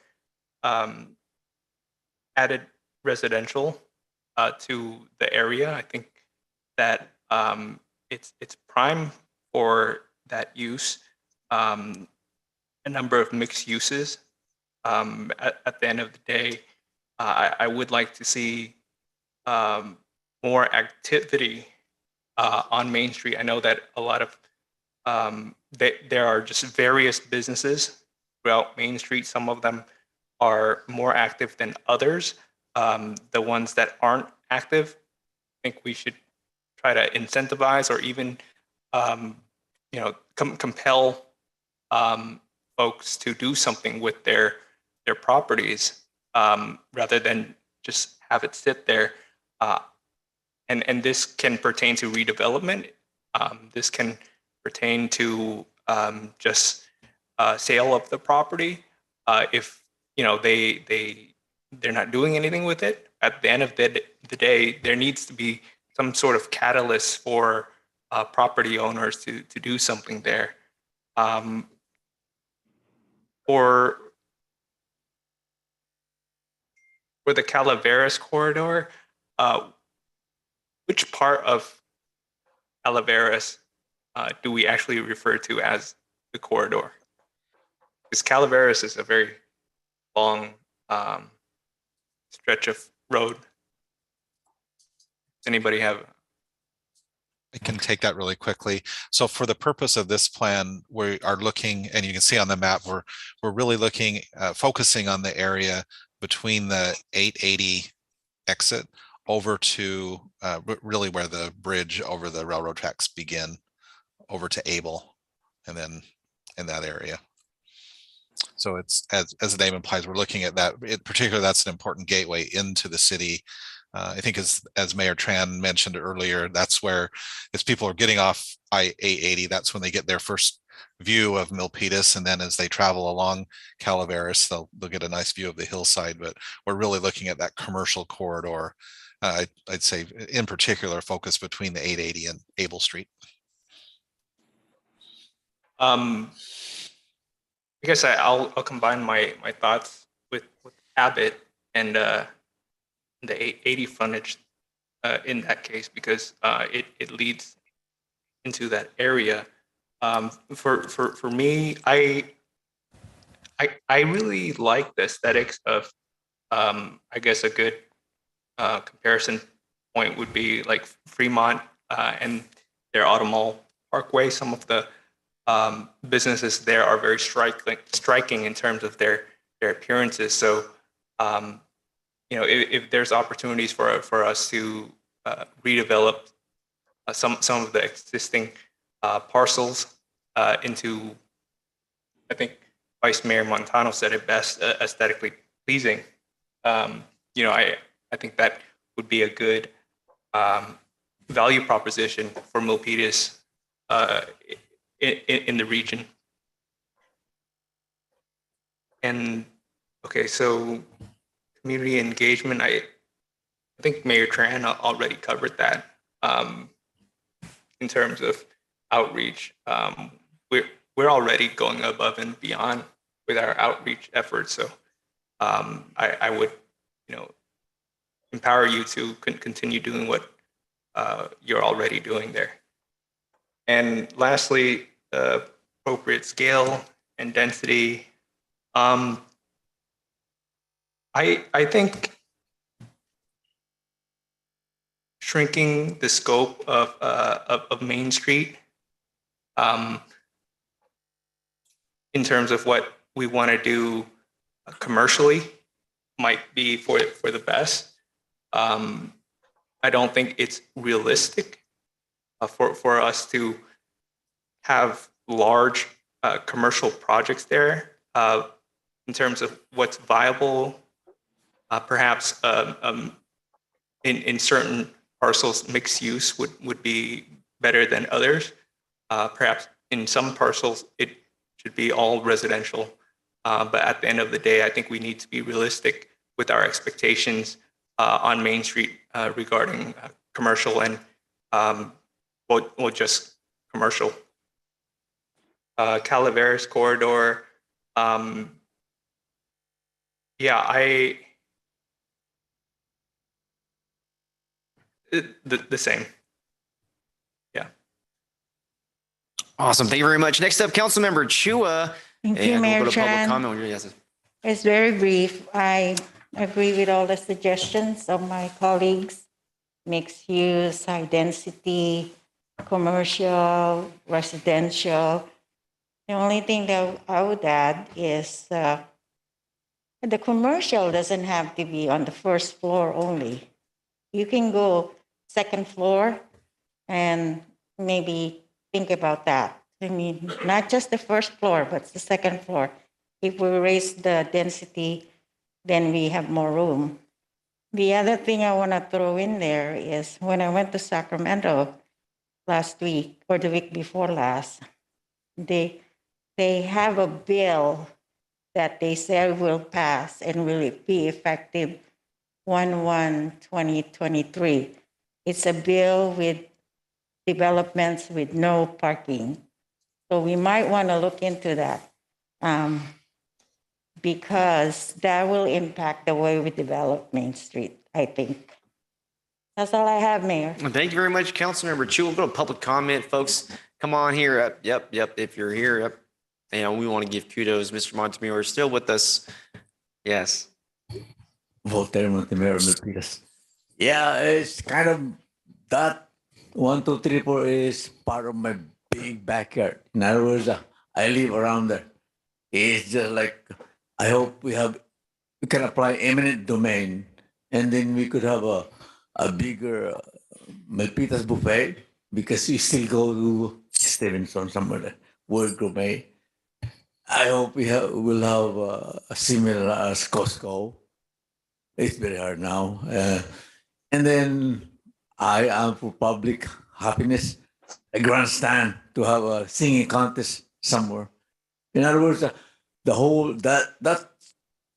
added residential to the area. I think that it's prime for that use. A number of mixed uses. At the end of the day, I would like to see more activity on Main Street. I know that a lot of there are just various businesses throughout Main Street. Some of them are more active than others. The ones that aren't active, I think we should try to incentivize or even compel folks to do something with their properties, rather than just have it sit there. And this can pertain to redevelopment. This can pertain to just sale of the property. If they're not doing anything with it, at the end of the day, there needs to be some sort of catalyst for property owners to do something there. For the Calaveras corridor, which part of Calaveras do we actually refer to as the corridor? Because Calaveras is a very long stretch of road. Does anybody have? I can take that really quickly. So for the purpose of this plan, we are looking, and you can see on the map, we're really looking, focusing on the area between the 880 exit over to really where the bridge over the railroad tracks begin, over to Able, and then in that area. So it's, as the name implies, we're looking at that. In particular, that's an important gateway into the city. I think as Mayor Tran mentioned earlier, that's where, as people are getting off I-880, that's when they get their first view of Milpitas, and then as they travel along Calaveras, they'll get a nice view of the hillside. But we're really looking at that commercial corridor. I'd say in particular focus between the 880 and Able Street. I guess I'll combine my thoughts with Abbott and the 80 frontage in that case, because it leads into that area. For me, I really like the aesthetics of, I guess a good comparison point would be like Fremont and their Automall Parkway. Some of the businesses there are very striking in terms of their appearances. So, if there's opportunities for us to redevelop some of the existing parcels into, I think Vice Mayor Montano said it best, aesthetically pleasing. I think that would be a good value proposition for Milpitas in the region. And okay, so community engagement, I think Mayor Tran already covered that in terms of outreach. We're already going above and beyond with our outreach efforts. So I would, empower you to continue doing what you're already doing there. And lastly, appropriate scale and density. I think shrinking the scope of Main Street in terms of what we want to do commercially might be for the best. I don't think it's realistic for us to have large commercial projects there in terms of what's viable. Perhaps in certain parcels, mixed use would be better than others. Perhaps in some parcels, it should be all residential. But at the end of the day, I think we need to be realistic with our expectations on Main Street regarding commercial and just commercial. Calaveras corridor. The same. Yeah. Awesome. Thank you very much. Next up, Councilmember Chua. Thank you, Mayor Tran. It's very brief. I agree with all the suggestions of my colleagues. Mixed use, high density, commercial, residential. The only thing that I would add is the commercial doesn't have to be on the first floor only. You can go second floor and maybe think about that. I mean, not just the first floor, but the second floor. If we raise the density, then we have more room. The other thing I want to throw in there is when I went to Sacramento last week or the week before last, they have a bill that they said will pass and will be effective 1/1/2023. It's a bill with developments with no parking. So we might want to look into that because that will impact the way we develop Main Street, I think. That's all I have, Mayor. Thank you very much, Councilmember Chu. We'll go to public comment, folks. Come on here. Yep. If you're here, we want to give kudos. Mr. Montemure is still with us. Yes. Voltaire Montemure, Milpitas. Yeah, it's kind of that 1, 2, 3, 4 is part of my big backyard. In other words, I live around there. It's just like, I hope we can apply eminent domain, and then we could have a bigger Milpitas buffet, because we still go to Stevenson, somewhere there, World Gourmet. I hope we'll have a similar as Costco. It's very hard now. And then I am for public happiness, a grandstand to have a singing contest somewhere. In other words, the whole, that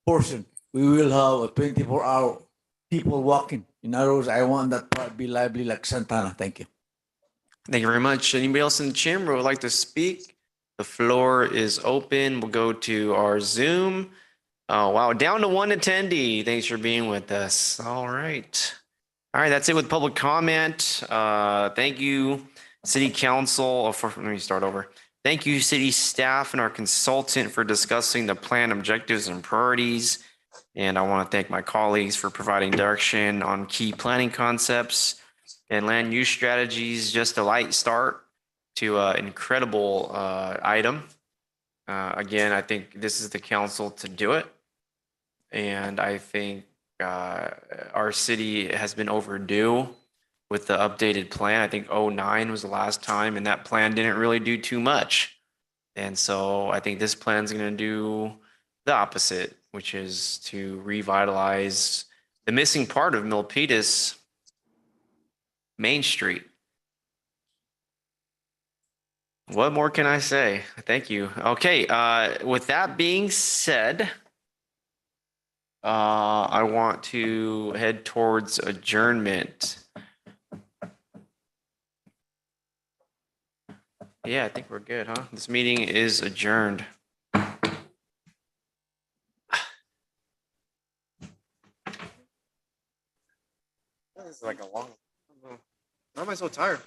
portion, we will have a 24-hour people walking. In other words, I want that part to be lively like Santana. Thank you. Thank you very much. Anybody else in the chamber would like to speak? The floor is open. We'll go to our Zoom. Oh, wow. Down to one attendee. Thanks for being with us. All right. All right. That's it with public comment. Thank you, City Council. Let me start over. Thank you, city staff and our consultant for discussing the plan objectives and priorities. And I want to thank my colleagues for providing direction on key planning concepts and land use strategies. Just a light start to an incredible item. Again, I think this is the council to do it. And I think our city has been overdue with the updated plan. I think 09 was the last time, and that plan didn't really do too much. And so I think this plan is going to do the opposite, which is to revitalize the missing part of Milpitas, Main Street. What more can I say? Thank you. Okay, with that being said, I want to head towards adjournment. Yeah, I think we're good, huh? This meeting is adjourned. This is like a long. Why am I so tired?